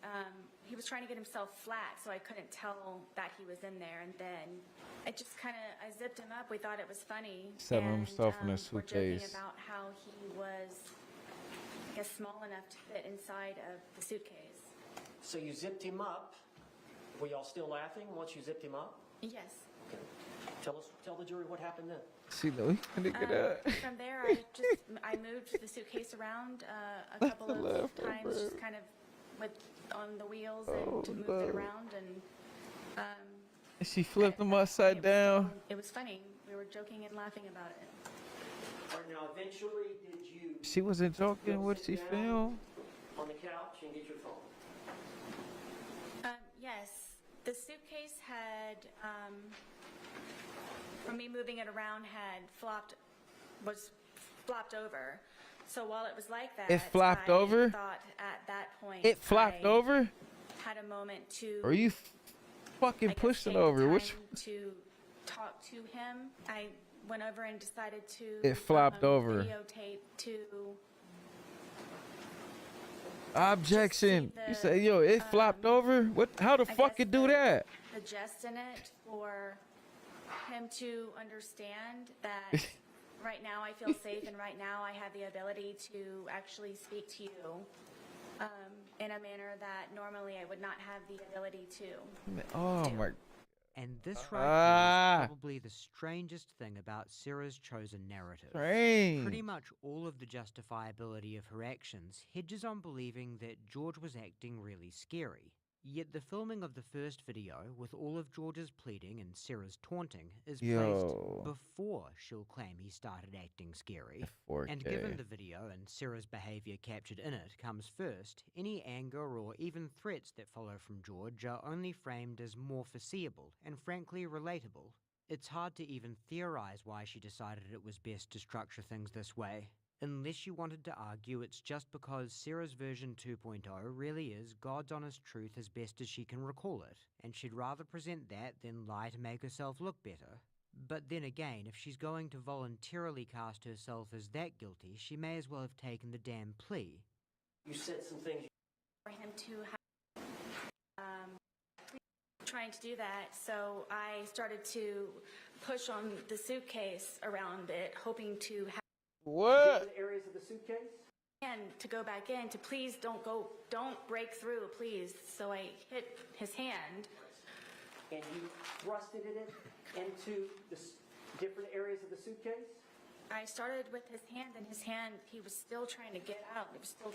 he was trying to get himself flat, so I couldn't tell that he was in there. And then I just kind of, I zipped him up. We thought it was funny. Settling himself in a We're joking suitcase. about how he was, I guess, small enough to fit inside of the suitcase. So you zipped him up. Were y'all still laughing once you zipped him up? Yes. Okay. Tell the jury what happened then. See, no, he couldn't get up. From there, I moved the suitcase around a couple of times, just kind of on the wheels and to move it around, and She flipped him upside down. It was funny. We were joking and laughing about it. All right, now eventually did you She wasn't joking. What she filmed? on the couch and get your phone? Yes, the suitcase had, from me moving it around, was flopped over. So while it was like that, It flopped I over? thought at that point It flopped I over? had a moment to. Or you fucking I guess, pushed it take the over? Which? time to talk to him. I went over and decided to. It flopped over. Videotape to. Objection. You say, yo, it flopped over? What? How the fuck it do that? The jest in it for him to understand that right now I feel safe and right now I have the ability to actually speak to you in a manner that normally I would not have the ability to. Oh my. And this right here is probably the strangest thing about Sarah's chosen narrative. Strange. Pretty much all of the justifiability of her actions hinges on believing that George was acting really scary. Yet the filming of the first video, with all of George's pleading and Sarah's taunting, is placed before she'll claim he started acting scary. 4K. And given the video and Sarah's behavior captured in it comes first, any anger or even threats that follow from George are only framed as more foreseeable and frankly relatable. It's hard to even theorize why she decided it was best to structure things this way. Unless you wanted to argue it's just because Sarah's version 2.0 really is God's honest truth as best as she can recall it, and she'd rather present that than lie to make herself look better. But then again, if she's going to voluntarily cast herself as that guilty, she may as well have taken the damn plea. You said some things. For him to have trying to do that, so I started to push on the suitcase around it, hoping to have what areas of the suitcase? And to go back in, to please don't break through, please. So I hit his hand. And you thrusted it into the different areas of the suitcase? I started with his hand, and his hand, he was still trying to get out. He was still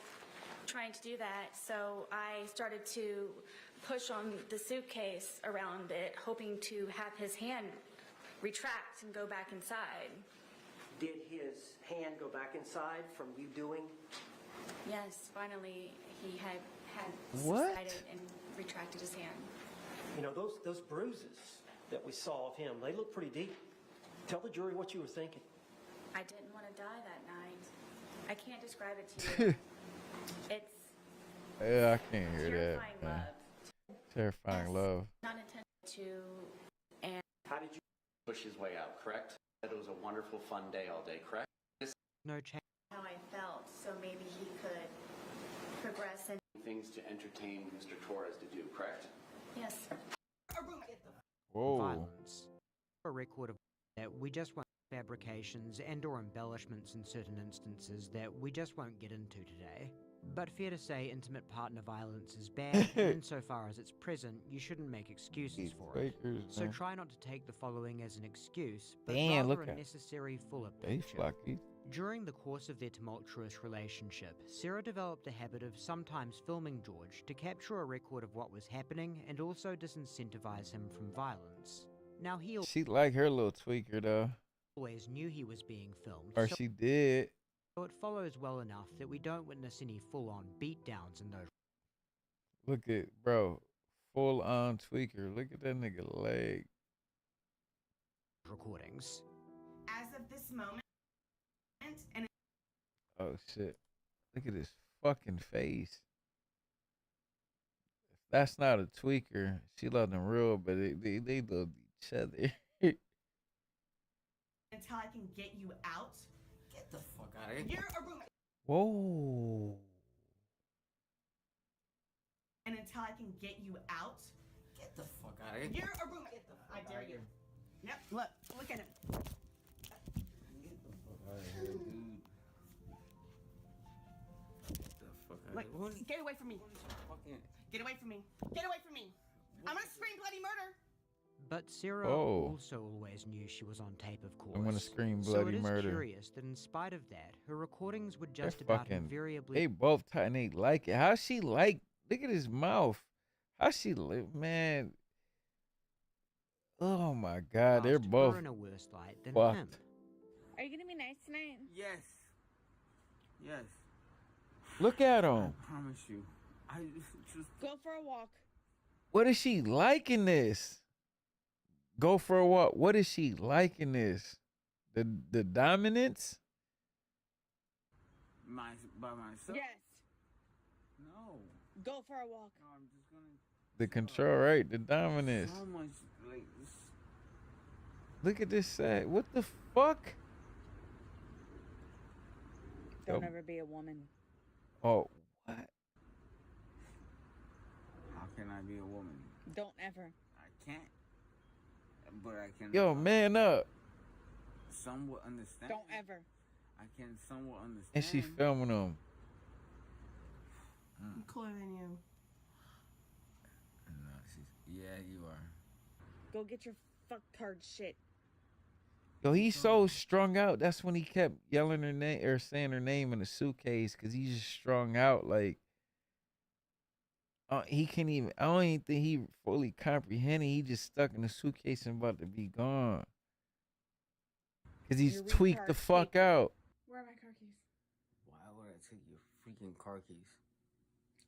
trying to do that. So I started to push on the suitcase around it, hoping to have his hand retract and go back inside. Did his hand go back inside from you doing? Yes, finally he had What? subsided and retracted his hand. You know, those bruises that we saw of him, they look pretty deep. Tell the jury what you were thinking. I didn't want to die that night. I can't describe it to you. It's Yeah, I can't hear that. terrifying Man. love. Terrifying love. Not intended to, and How did you push his way out, correct? That it was a wonderful, fun day all day, correct? No change. how I felt, so maybe he could progress and Things to entertain Mr. Torres to do, correct? yes. Whoa. Violence. A record of that we just won't fabrications and or embellishments in certain instances that we just won't get into today. But fair to say intimate partner violence is bad, and insofar as it's present, you shouldn't make excuses for it. Fakers, So man. try not to take the following as an excuse, but Damn, rather look a at- necessary fuller They picture. flocky. During the course of their tumultuous relationship, Sarah developed a habit of sometimes filming George to capture a record of what was happening and also disincentivize him from violence. Now he She like her little tweaker though. always knew he was being filmed, Or so she did. it follows well enough that we don't witness any full-on beatdowns in those Look at bro. Full on tweaker. Look at that nigga leg. recordings. As of this moment, and Oh shit. Look at his fucking face. If that's not a tweaker, she loved him real, but they love each other. until I can get you out, Get the fuck out of here. you're a roommate. Whoa. And until I can get you out, Get the fuck out of here. you're a roommate. I dare you. Yep, look at him. Get the fuck out of here, dude. Get the fuck out of here. What is Get away from me. fucking... Get away from me. Get away from me. I'm gonna scream bloody murder. But Sarah Whoa. also always knew she was on tape, of course. I'm gonna scream So bloody it is murder. curious that in spite of that, her recordings would They're just about fucking. invariably They both tight and they like it. How she like? Look at his mouth. How she live, man. Oh my God, they're cast both her in a worse light than fucked. him. Are you gonna be nice tonight? Yes. Yes. Look at him. I promise you. I just Go for a walk. What is she liking this? Go for a walk. What is she liking this? The dominance? by myself. Yes. No. Go for a walk. No, I'm just gonna. The control, right? The dominance. So much like this. Look at this set. What the fuck? Don't Yo. ever be a woman. Oh, what? How can I be a woman? Don't ever. I can't. But I can. Yo, man up. Somewhat understand. Don't ever. I can somewhat understand. And she filming him. I'm cooler than you. No, yeah, you are. Go get your fuck card shit. Yo, he's so strung out. That's when he kept yelling her name or saying her name in the suitcase because he's just strung out. Like, he can't even, I don't even think he fully comprehending. He just stuck in the suitcase and about to be gone. Because he's Your tweaked the retard. fuck out. Where are my car keys? Why would I take your freaking car keys?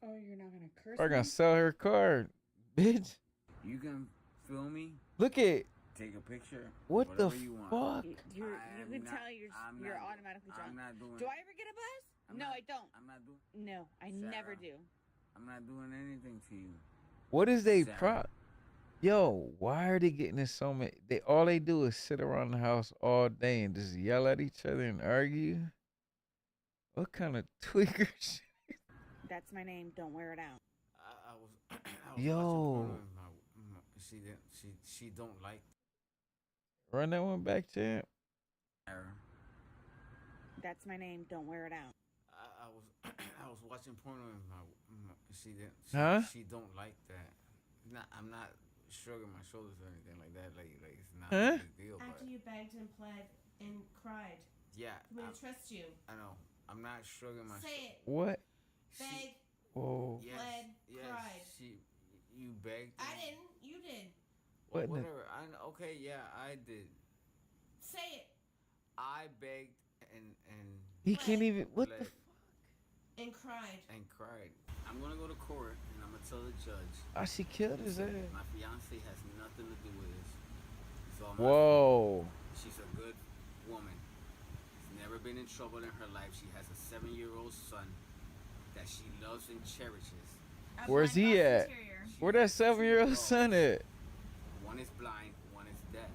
Oh, you're not gonna curse We're me? gonna sell her car, bitch. You can film me, Look at take a picture. what the whatever you want. fuck. You I'm can not- tell you're I'm you're not- automatically drunk. I'm not doing. Do I ever get a buzz? No, I don't. I'm not doing. No, I never Sarah. do. I'm not doing anything to you. What is they Sarah. pro? Yo, why are they getting in so many? All they do is sit around the house all day and just yell at each other and argue. What kind of tweaker shit? That's my name. Don't wear it out. I was Yo. watching porno and she don't like Run that one back, champ. her. That's my name. Don't wear it out. I was watching porno and Huh? she don't like that. I'm not shrugging my shoulders or anything like that. Like it's not Huh? a big deal. After But you begged and pled and cried. yeah, I'm gonna trust you. I know. I'm not shrugging my. Say it. What? Beg, Whoa. Yes, pled, yes, cried. you begged. I didn't. You did. What in the- Whatever. Okay, yeah, I did. Say it. I begged and He can't even. What the? pled And cried. and cried. I'm gonna go to court and I'm gonna tell the judge. Oh, she killed his ass. My fiance has nothing to do with this. It's all my Whoa. She's a good woman. She's never been in trouble in her life. She has a 7-year-old son that she loves and cherishes. Where's he at? Where that 7-year-old son at? One is blind, one is deaf.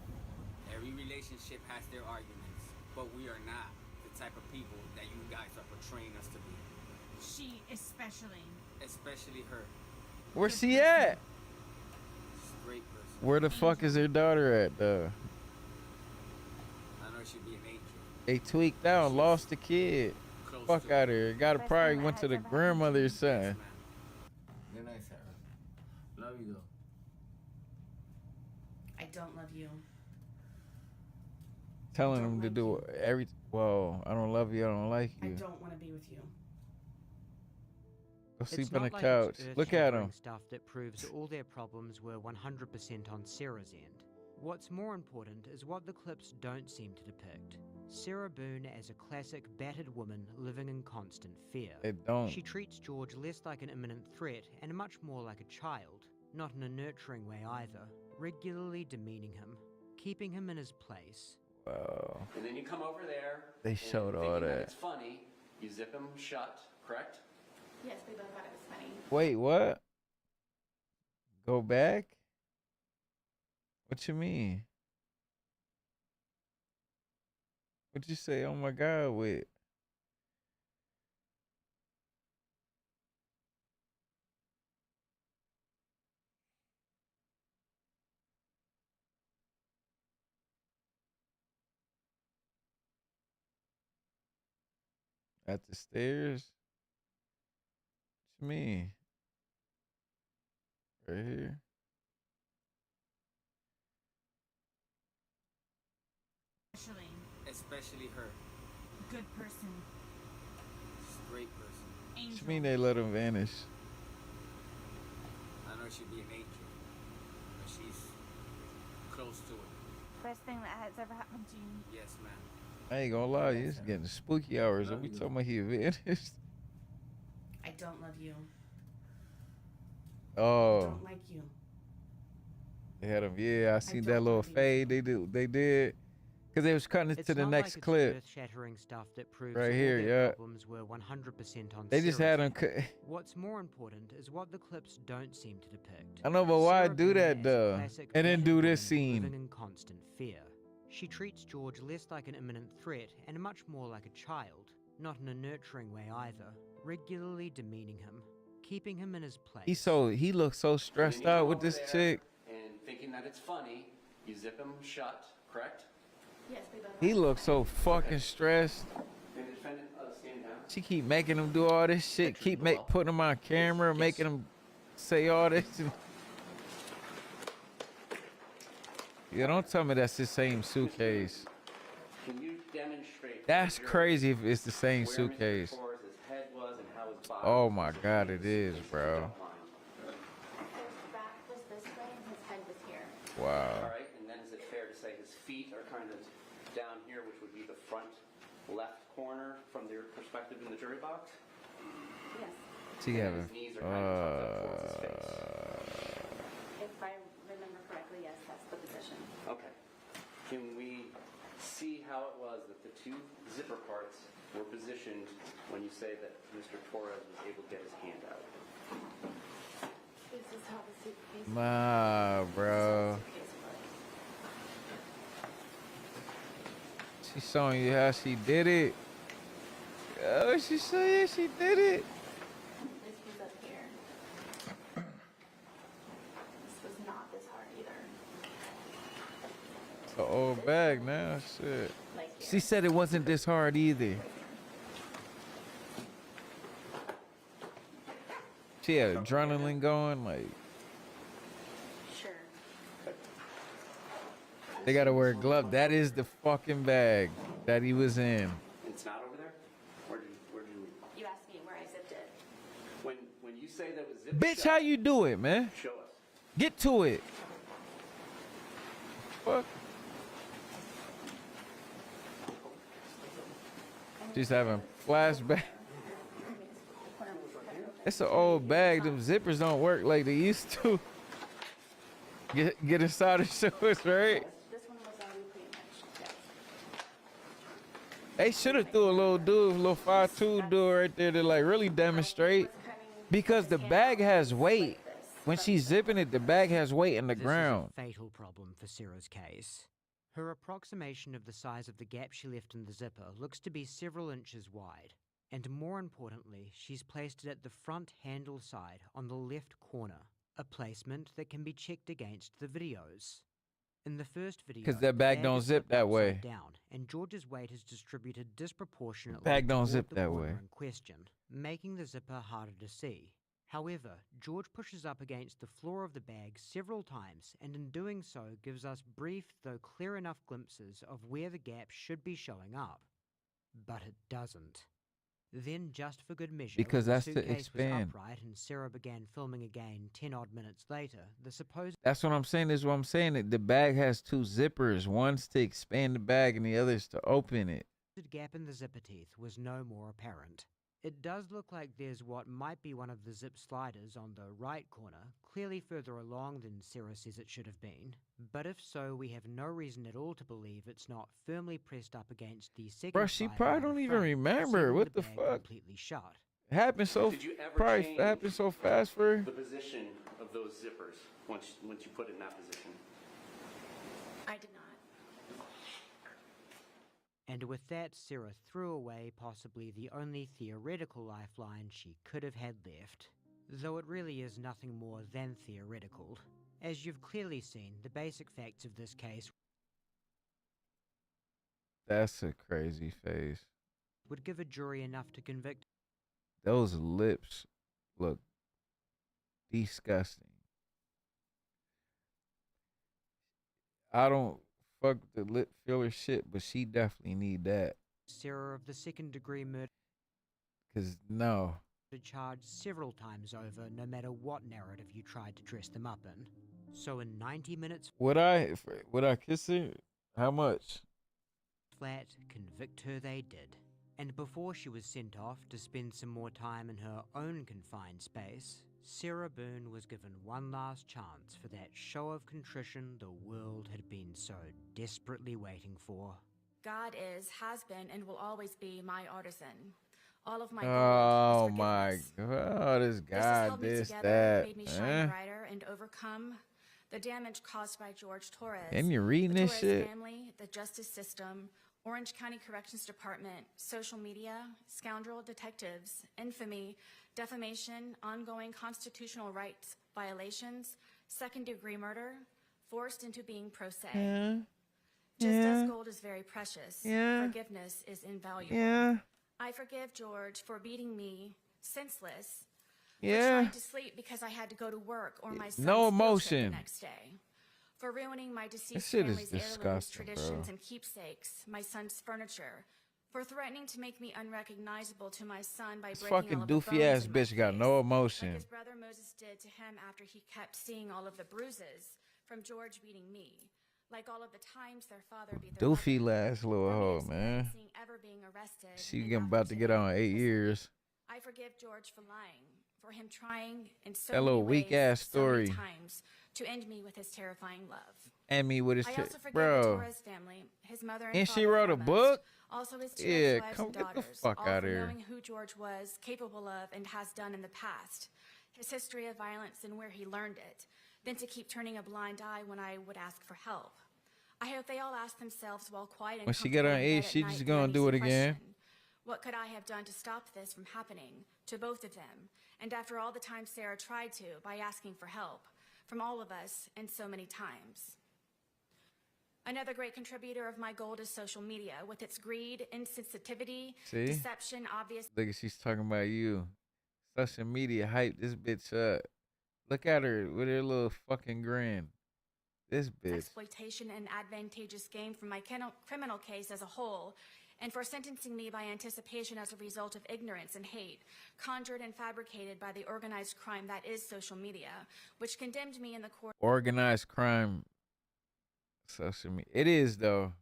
Every relationship has their arguments, but we are not the type of people that you guys are portraying us to be. She especially. Especially her. Where's she at? She's a great person. Where the fuck is her daughter at, though? I know she'd be an angel. They tweaked out, lost the kid. Close Fuck to out of here. Gotta probably went to the grandmother or something. You're nice, Sarah. Love you though. I don't love you. Telling him to do every. Whoa, I don't love you. I don't like I you. don't want to be with you. Go It's sleep on the not like couch. it's Look at him. earth-shattering stuff that proves that all their problems were 100% on Sarah's end. What's more important is what the clips don't seem to depict. Sarah Boone as a classic battered woman living in constant fear. They don't. She treats George less like an imminent threat and much more like a child, not in a nurturing way either, regularly demeaning him, keeping him in his place. Wow. And then you come over there. They and showed all thinking that. It's funny. You zip them shut, correct? Yes, we both thought it was funny. Wait, what? Go back? What you mean? What'd you say? Oh my God, with? At the stairs? What you mean? Right here? Especially her. Good person. She's a great person. What you mean they let him vanish? I know she'd be an angel. But she's close to it. Best thing that has ever happened to you. Yes, ma'am. I ain't gonna lie, it's getting spooky hours. Are we talking about he vanished? I don't love you. I Oh, don't like you. they had him. Yeah, I seen that little fade. They did, because they was cutting it It's to the not next like clip. It's earth-shattering stuff that proves Right all here, their yeah. problems were 100% on They just had Sarah's him. end. What's more important is what the clips don't seem to depict. I know, but why Sarah do that Byrne is a though? classic And then battered do this woman scene. living in constant fear. She treats George less like an imminent threat and much more like a child, not in a nurturing way either, regularly demeaning him, keeping him in his place. He looks so stressed And then you out go with over this there, chick. And thinking that it's funny, you zip him shut, correct? Yes, we both. He looks so fucking stressed. And the defendant, stand down. She keep making him do all this shit. Keep putting him on camera, making him say all this. Yeah, don't tell me that's the same suitcase. Can you demonstrate? That's crazy if it's the same where Mr. suitcase. Torres' head was and how his body Oh was my positioned God, in it this is, case, if bro. you don't mind. His back was this way and his head was here. All Wow. right, and then is it fair to say his feet are kind of down here, which would be the front left corner from their perspective in the jury box? Yes. She And having. his knees are kind of tucked up towards his face. If I remember correctly, yes, that's the position. Okay. Can we see how it was that the two zipper parts were positioned when you say that Mr. Torres was able to get his hand out? This is how the suitcase Nah, bro. She's showing you how she did it. Oh, she showing you she did it. This was up here. This was not this hard either. It's an old bag now, shit. Like She said it wasn't this hard either. She had adrenaline going, like. Sure. They gotta wear a glove. That is the fucking bag that he was in. It's not over there? Where did you You asked me where I zipped it. when you say that was zipped Bitch, shut, how you do it, man? show us. Get to it. Fuck. She's having flashback. It's an old bag. Them zippers don't work like they used to. Get inside and show us, right? This one was already pretty much, yes. They should have threw a little 5.2 dude right there to like really demonstrate. Because the bag has weight. When she's zipping it, the bag has weight in the ground. This is a fatal problem for Sarah's case. Her approximation of the size of the gap she left in the zipper looks to be several inches wide. And more importantly, she's placed it at the front handle side on the left corner, a placement that can be checked against the videos. In the first video, 'Cause that bag don't is zip flipped that way. upside down, and George's weight is distributed disproportionately Bag don't toward zip the that corner way. in question, making the zipper harder to see. However, George pushes up against the floor of the bag several times, and in doing so gives us brief though clear enough glimpses of where the gap should be showing up. But it doesn't. Then, just for good measure, Because when that's the to suitcase was expand. upright and Sarah began filming again 10-odd minutes later, the supposed That's what I'm saying. Is what I'm saying. That the bag has two zippers. One's to expand the bag and the other's to open it. gap in the zipper teeth was no more apparent. It does look like there's what might be one of the zip sliders on the right corner, clearly further along than Sarah says it should have been. But if so, we have no reason at all to believe it's not firmly pressed up against the second Bro, she slider probably on the don't even front, remember. sealing What the bag fuck? completely shut. It happened so Did you ever probably change happened so fast for her. the position of those zippers once you put it in that position? I did not. And with that, Sarah threw away possibly the only theoretical lifeline she could have had left. Though it really is nothing more than theoretical. As you've clearly seen, the basic facts of this case That's a crazy face. would give a jury enough to convict. Those lips look disgusting. I don't fuck the lip filler shit, but she definitely need that. Sarah of the second-degree murder 'Cause no. charged several times over, no matter what narrative you tried to dress them up in. So in 90 minutes Would I kiss her? How much? flat, convict her they did. And before she was sent off to spend some more time in her own confined space, Sarah Byrne was given one last chance for that show of contrition the world had been so desperately waiting for. God is, has been, and will always be my artisan. All of my Oh gold my is forgiveness. God, this This has guy, held me this, together, that. made me shine brighter, and overcome the damage caused by George Torres, And you reading the this Torres shit? family, the justice system, Orange County Corrections Department, social media, scoundrel detectives, infamy, defamation, ongoing constitutional rights violations, second-degree murder, forced into being pro se. Yeah. Just Yeah. as gold is very precious, Yeah. forgiveness is invaluable. Yeah. I forgive George for beating me senseless, for Yeah. trying to sleep because I had to go to work or my son's No field trip emotion. the next day, for ruining my deceased shit is family's heirlooms, disgusting, traditions, bro. and keepsakes, my son's furniture, for threatening to make me unrecognizable to my son by This breaking all fucking of the doofy bones ass in my bitch got face, no like emotion. his brother Moses did to him after he kept seeing all of the bruises from George beating me, like all of the times their father beat their Doofy mother, last little for me hoe, man. experiencing ever being arrested She and getting about to get on 8 years. I forgive George for lying, for him trying in so That many little weak ways, ass so many story. times, to end me with his terrifying love. And me with his I shit. also forgive the Bro. Torres family, his mother and And father she wrote a foremost, book? also his two Yeah, ex-wives come and get the daughters, fuck all outta for here. knowing who George was capable of and has done in the past, his history of violence and where he learned it, then to keep turning a blind eye when I would ask for help. I hope they all ask themselves while quiet and When she get comfortable on in bed 8, at she night just the gonna do it uneasy again. question, what could I have done to stop this from happening to both of them? And after all the times Sarah tried to, by asking for help from all of us and so many times. Another great contributor of my gold is social media, with its greed, insensitivity, See? deception, obvious Look, she's talking about you. Social media hype this bitch up. Look at her with her little fucking grin. This bitch. exploitation and advantageous gain from my criminal case as a whole, and for sentencing me by anticipation as a result of ignorance and hate, conjured and fabricated by the organized crime that is social media, which condemned me in the court Organized crime. Social media. It is, though.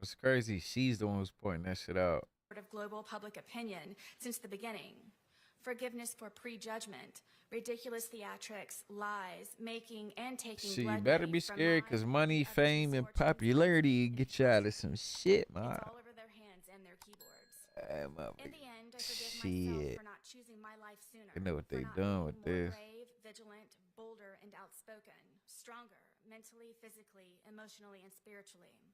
It's crazy. She's the one who's pointing that shit out. of global public opinion since the beginning. Forgiveness for prejudgment, ridiculous theatrics, lies, making and taking Shit, you blood better money be from scared, mine because and money, others' fame, and misfortunes. popularity get you out of some shit, man. It's all over their hands and their keyboards. In the end, I forgive myself Shit. for not choosing my life sooner. You know what they for not doing being with more this. brave, vigilant, bolder, and outspoken, stronger, mentally, physically, emotionally, and spiritually.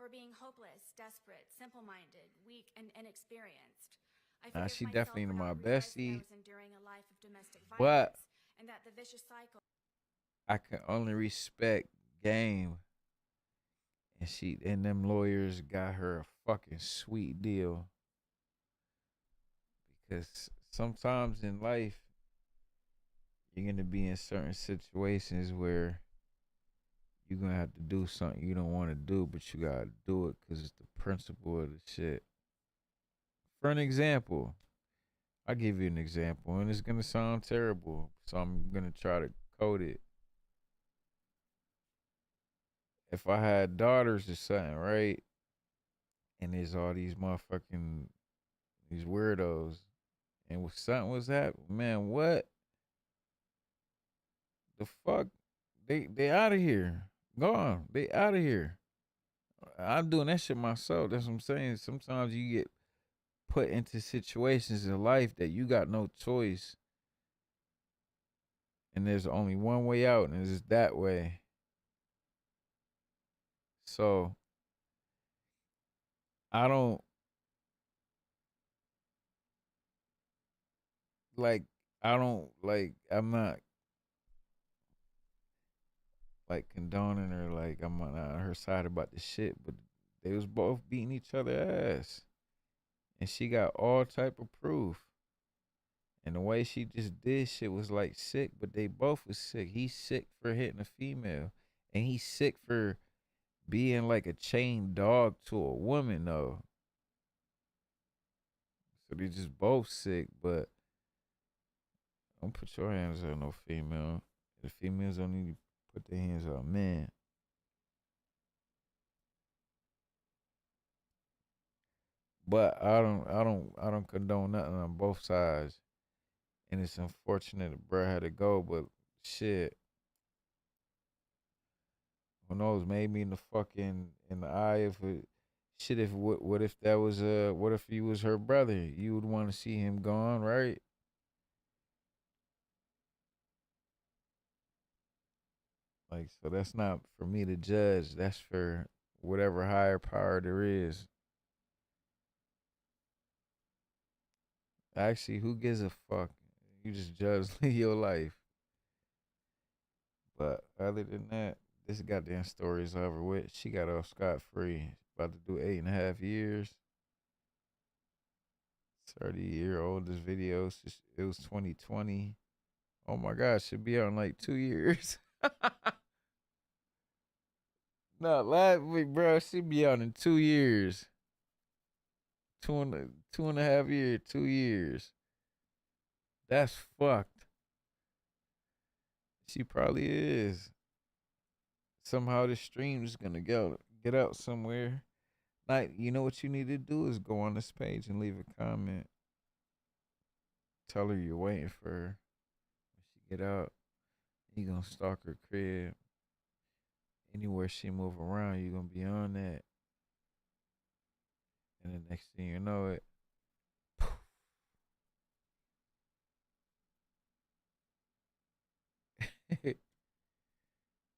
For being hopeless, desperate, simple-minded, weak, and inexperienced. I Nah, forgive she myself definitely for my not realizing I bestie. was enduring a life of domestic But violence, and that the vicious cycle. I can only respect game. And them lawyers got her a fucking sweet deal. Because sometimes in life, you're going to be in certain situations where you're going to have to do something you don't want to do, but you got to do it because it's the principle of the shit. For an example, I'll give you an example, and it's going to sound terrible, so I'm going to try to code it. If I had daughters or something, right, and there's all these motherfucking, these weirdos, and if something was happening, man, what the fuck? They out of here. Gone. They out of here. I'm doing that shit myself. That's what I'm saying. Sometimes you get put into situations in life that you got no choice. And there's only one way out, and it's that way. So I don't I'm not like condoning her, like I'm on her side about the shit, but they was both beating each other ass, and she got all type of proof, and the way she just did shit was like sick, but they both was sick. He's sick for hitting a female, and he's sick for being like a chained dog to a woman though. So they just both sick, but don't put your hands on no female. The females don't need to put their hands on men. But I don't condone nothing on both sides. And it's unfortunate that bruh had to go, but shit. Who knows? Maybe in the eye of it. Shit, if what if that was what if he was her brother? You would want to see him gone, right? Like, so that's not for me to judge. That's for whatever higher power there is. Actually, who gives a fuck? You just judge your life. But other than that, this goddamn story is over with. She got off scot-free. About to do 8.5 years. 30-year-old. This video, it was 2020. Oh my God, should be out in like 2 years. No, last week, bro, should be out in 2 years. 2.5 years, 2 years. That's fucked. She probably is. Somehow the stream is gonna get out somewhere. Like, you know what you need to do is go on this page and leave a comment. Tell her you're waiting for her. When she get out, you gonna stalk her crib. Anywhere she move around, you gonna be on that. And the next thing you know it,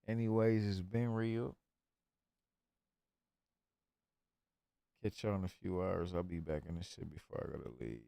anyways, it's been real. Catch y'all in a few hours. I'll be back in this shit before I gotta leave.